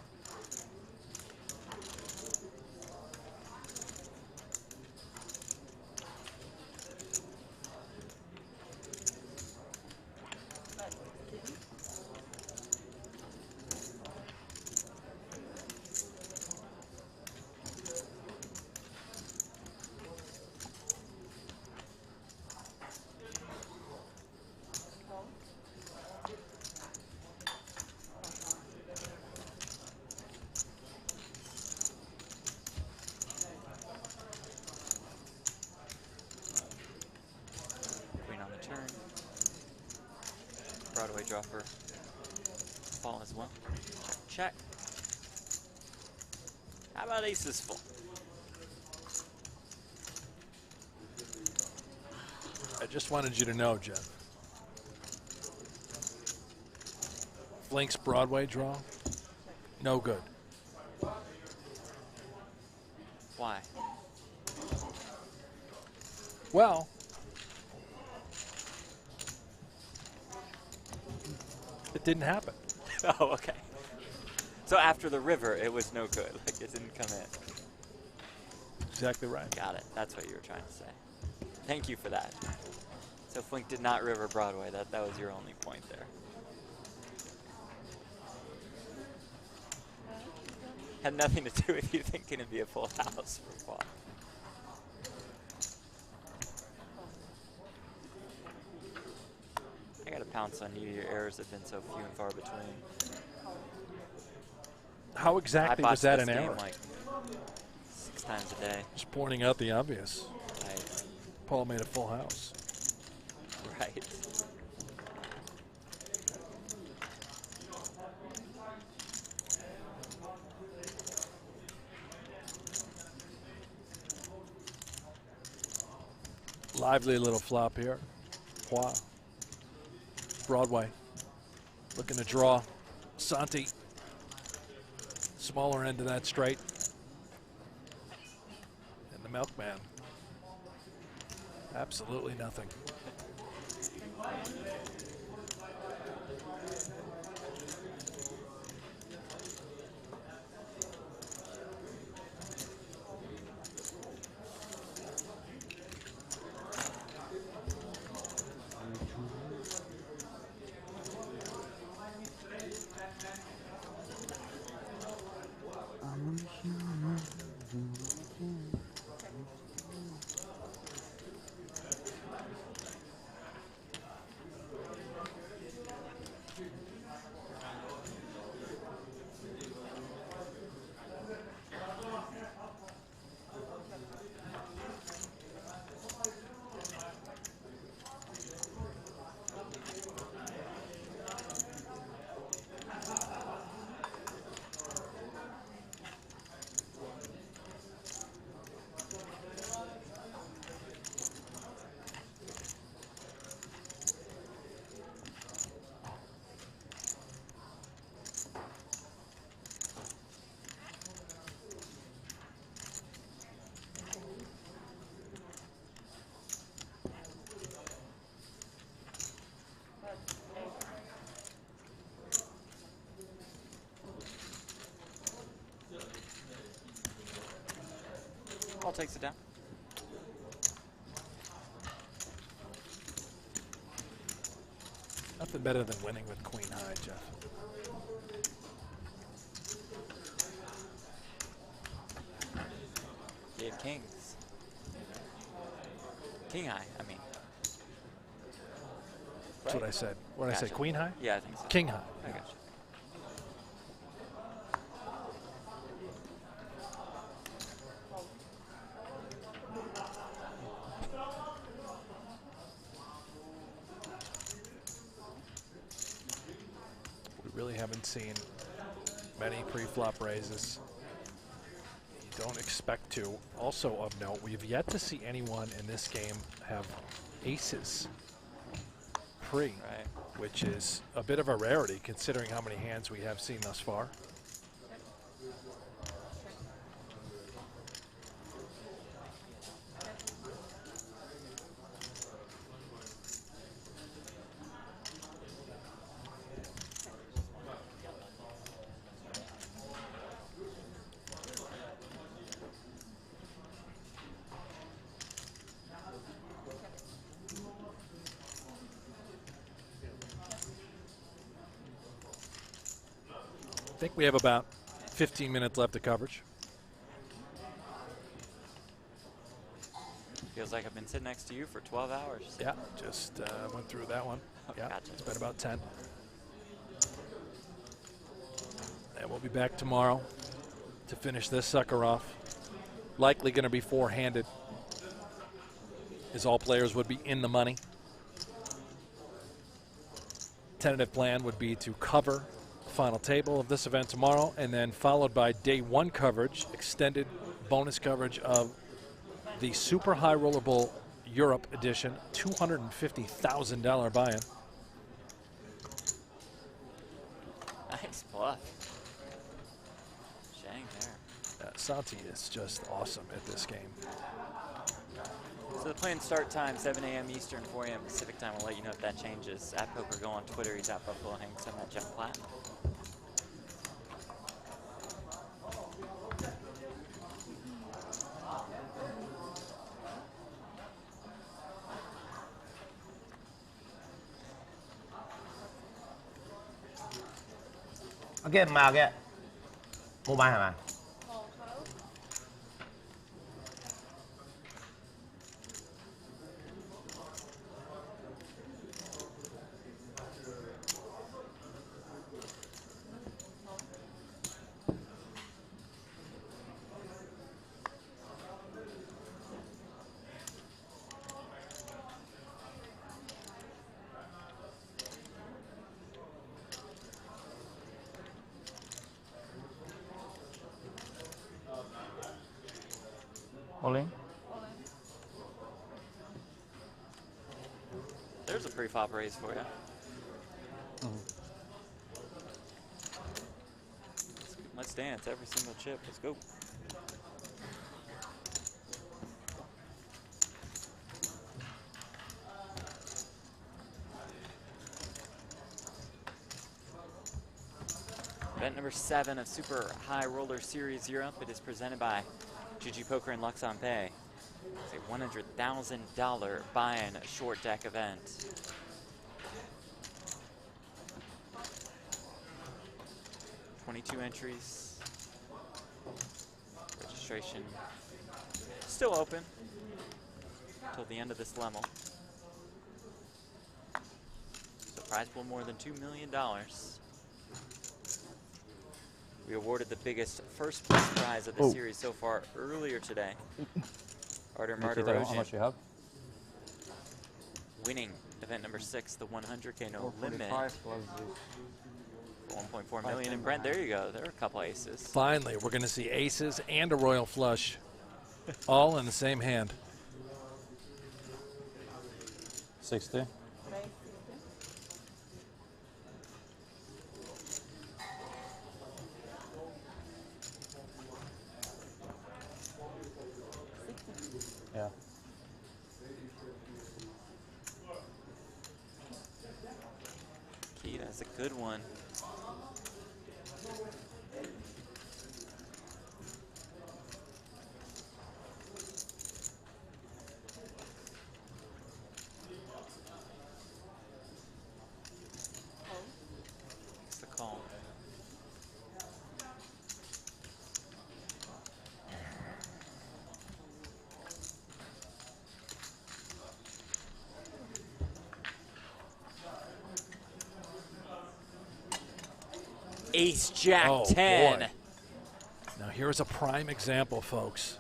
Broadway dropper. Fall as well. Check. How about aces full? I just wanted you to know, Jeff. Flink's Broadway draw, no good. Why? Well, it didn't happen. Oh, okay. So after the river, it was no good. Like, it didn't come in. Exactly right. Got it. That's what you were trying to say. Thank you for that. So Flink did not river Broadway. That was your only point there. Had nothing to do with you thinking it'd be a full house for Paul. I gotta pounce on you. Your errors have been so few and far between. How exactly was that an error? Like 6 times a day. Just pointing out the obvious. Right. Paul made a full house. Right. Lively little flop here. Wow. Broadway. Looking to draw. Santi. Smaller end of that straight. And the milkman. Absolutely nothing. takes it down. Nothing better than winning with queen high, Jeff. He had kings. King high, I mean. That's what I said. What did I say, Gotcha. queen high? Yeah, I think so. King high. I got you. We really haven't seen many pre-flop raises. You don't expect to. Also of note, we've yet to see anyone in this game have aces pre, which is a bit of a rarity considering how many hands we have seen thus far. I think we have about 15 minutes left of coverage. Feels like I've been sitting next to you for 12 hours. Yeah, just went through that one. Yeah, Gotcha. it's been about 10. And we'll be back tomorrow to finish this sucker off. Likely going to be four-handed, as all players would be in the money. Tentative plan would be to cover final table of this event tomorrow, and then followed by day one coverage, extended bonus coverage of the Super High Roller Bowl Europe edition, $250,000 buy-in. Nice bluff. Shang there. Santi is just awesome at this game. So the planned start time, 7 a.m. Eastern, 4 a.m. Pacific time. We'll let you know if that changes. At Poker Go on Twitter. He's at Buffalo Hanks. I'm at Jeff Platt. Cái mà kìa. Mua bài hả bà? All in? There's a pre-flop raise for you. Let's dance every single chip. Let's go. Event number 7 of Super High Roller Series Europe. It is presented by GG Poker and Luxon Pay. It's a $100,000 buy-in short deck event. Entries. Registration still open until the end of this level. So prize pool more than $2 million. We awarded the biggest first place prize of the series so far earlier today. Artur How much you have? Winning event number 6, the 100K no limit. 1.4 million. And Brent, there you go. There are a couple aces. Finally, we're going to see aces and a royal flush, all in the same hand. 60. Yeah. Key, that's a good one. ace jack Oh, 10. boy. Now here's a prime example, folks.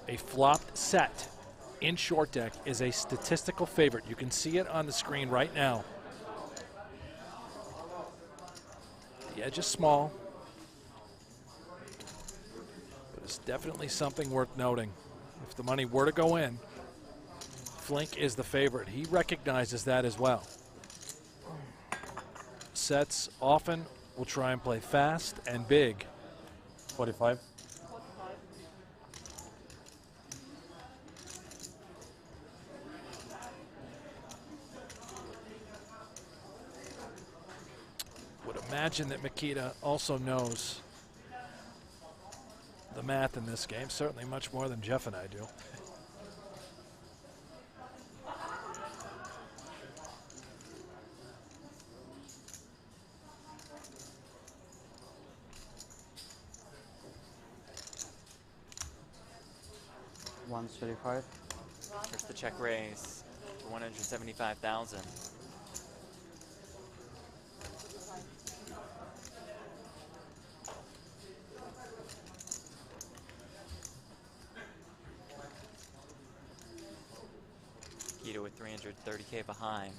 A flopped set in short deck is a statistical favorite. You can see it on the screen right now. The edge is small, but it's definitely something worth noting. If the money were to go in, Flink is the favorite. He recognizes that as well. Sets often will try and play fast and big. 45. Would imagine that Makita also knows the math in this game, certainly much more than Jeff and I do. $135. Here's the check raise for 175,000. Keto with 330K behind.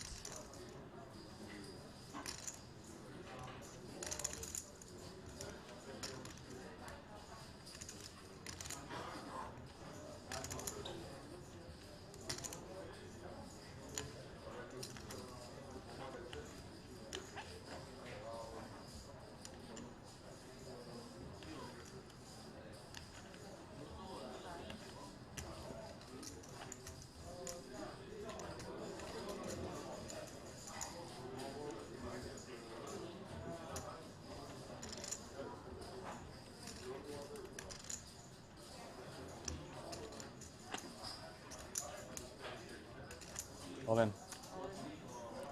All in.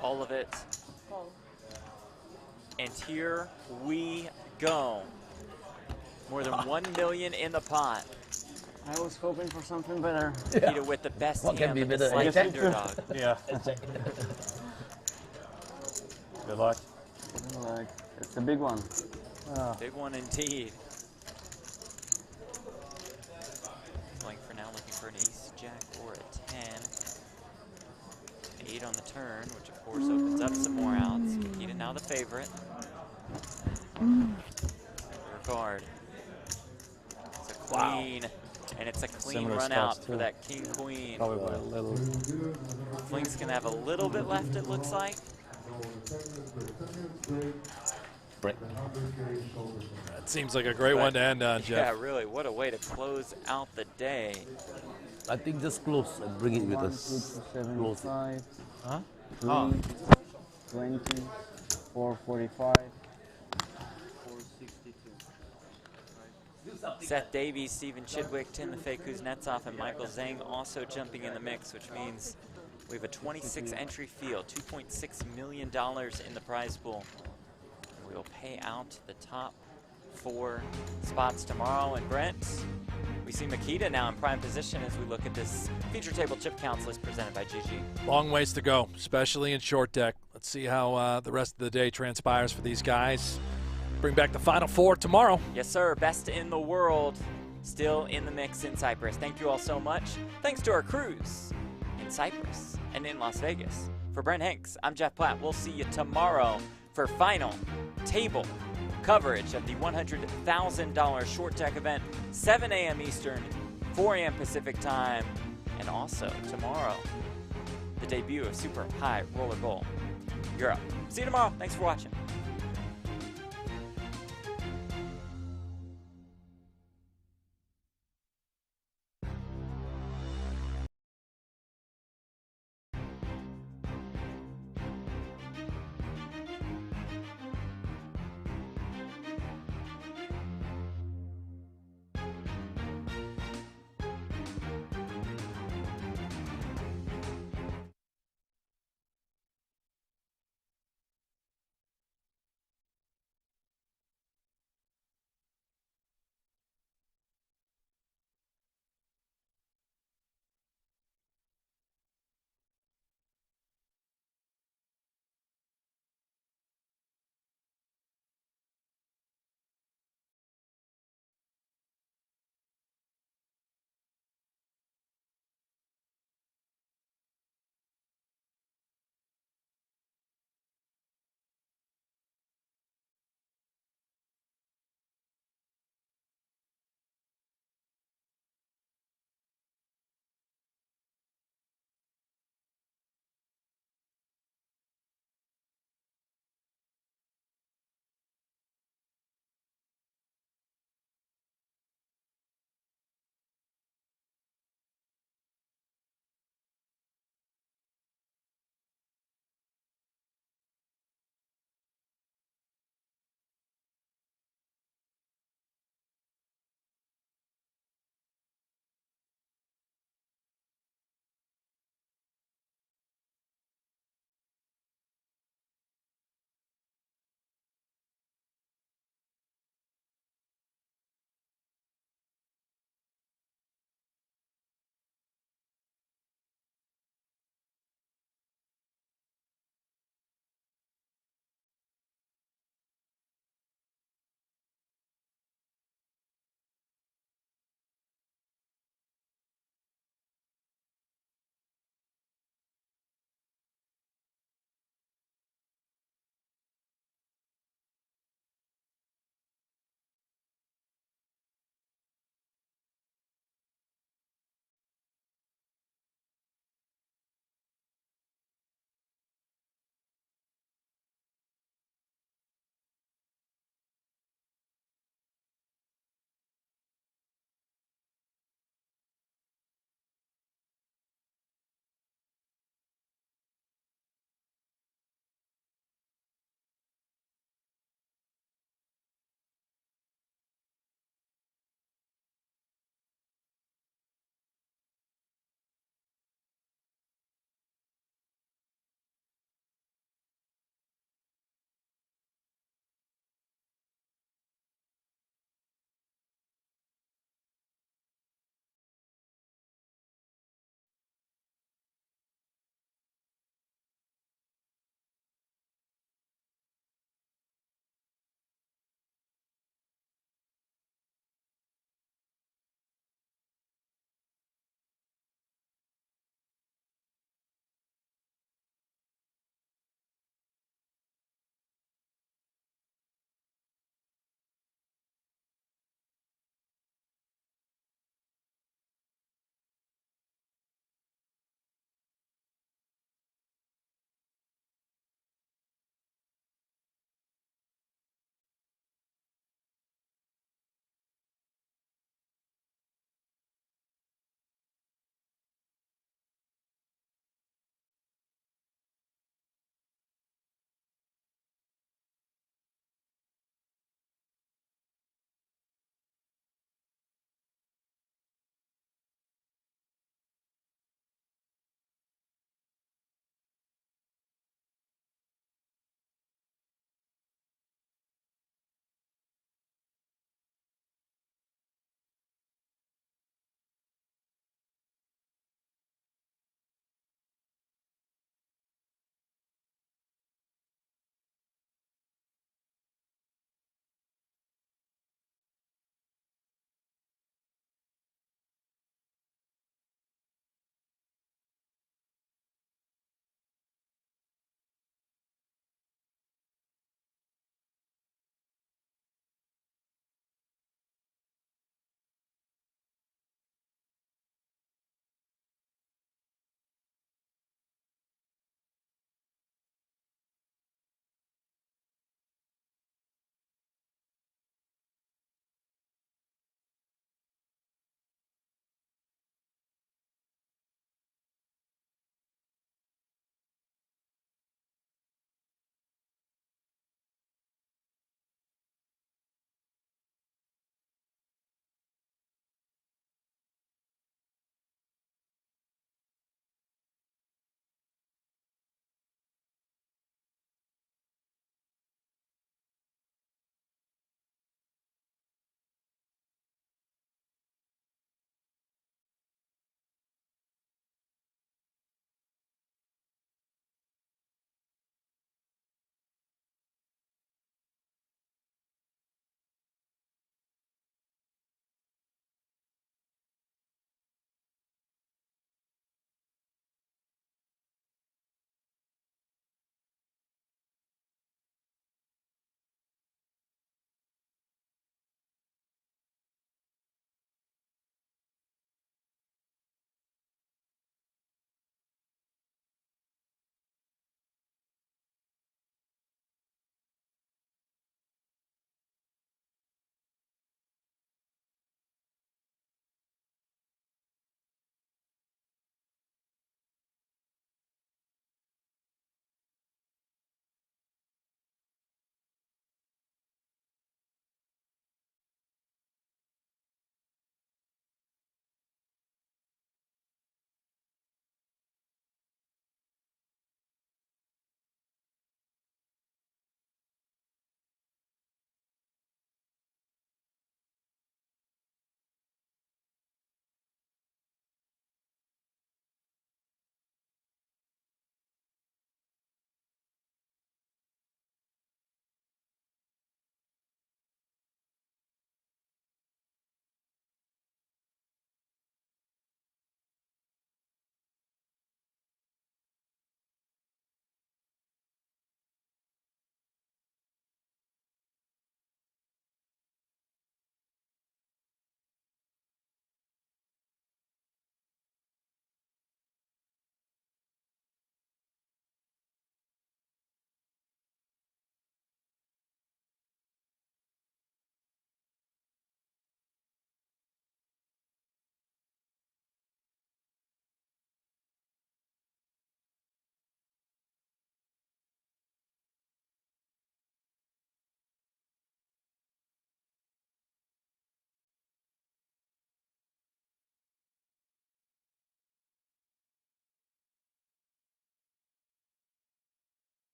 All of it. And here we go. More than 1 million in the pot. I was hoping for something better. Keto with the best What can hand, be but the better? slight underdog. Yeah. Good luck. Like, it's a big one. Big one indeed. Flink for now looking for an ace, jack, or a 10. 8 on the turn, which of course opens up some more outs. Makita now the favorite. Regard. It's a queen, and it's a clean Similar run spots, out for too. that king queen. Probably by a little. Flink's gonna have a little bit left, it looks like. Break. That seems like a great one to end on, Jeff. Yeah, really. What a way to close out the day. I think just close and bring it with us. 175. Huh? 3, 20, 445. Seth Davies, Stephen Chidwick, Timofey Kuznetsov, and Michael Zhang also jumping in the mix, which means we have a 26 entry field, $2.6 million in the prize pool. And we will pay out the top 4 spots tomorrow. And Brent, we see Makita now in prime position as we look at this feature table chip counts list presented by GG. Long ways to go, especially in short deck. Let's see how the rest of the day transpires for these guys. Bring back the Final Four tomorrow. Yes, sir. Best in the world still in the mix in Cyprus. Thank you all so much. Thanks to our crews in Cyprus and in Las Vegas. For Brent Hanks, I'm Jeff Platt. We'll see you tomorrow for final table coverage of the $100,000 short deck event, 7 a.m. Eastern, 4 a.m. Pacific time, and also tomorrow, the debut of Super High Roller Bowl Europe. See you tomorrow. Thanks for watching.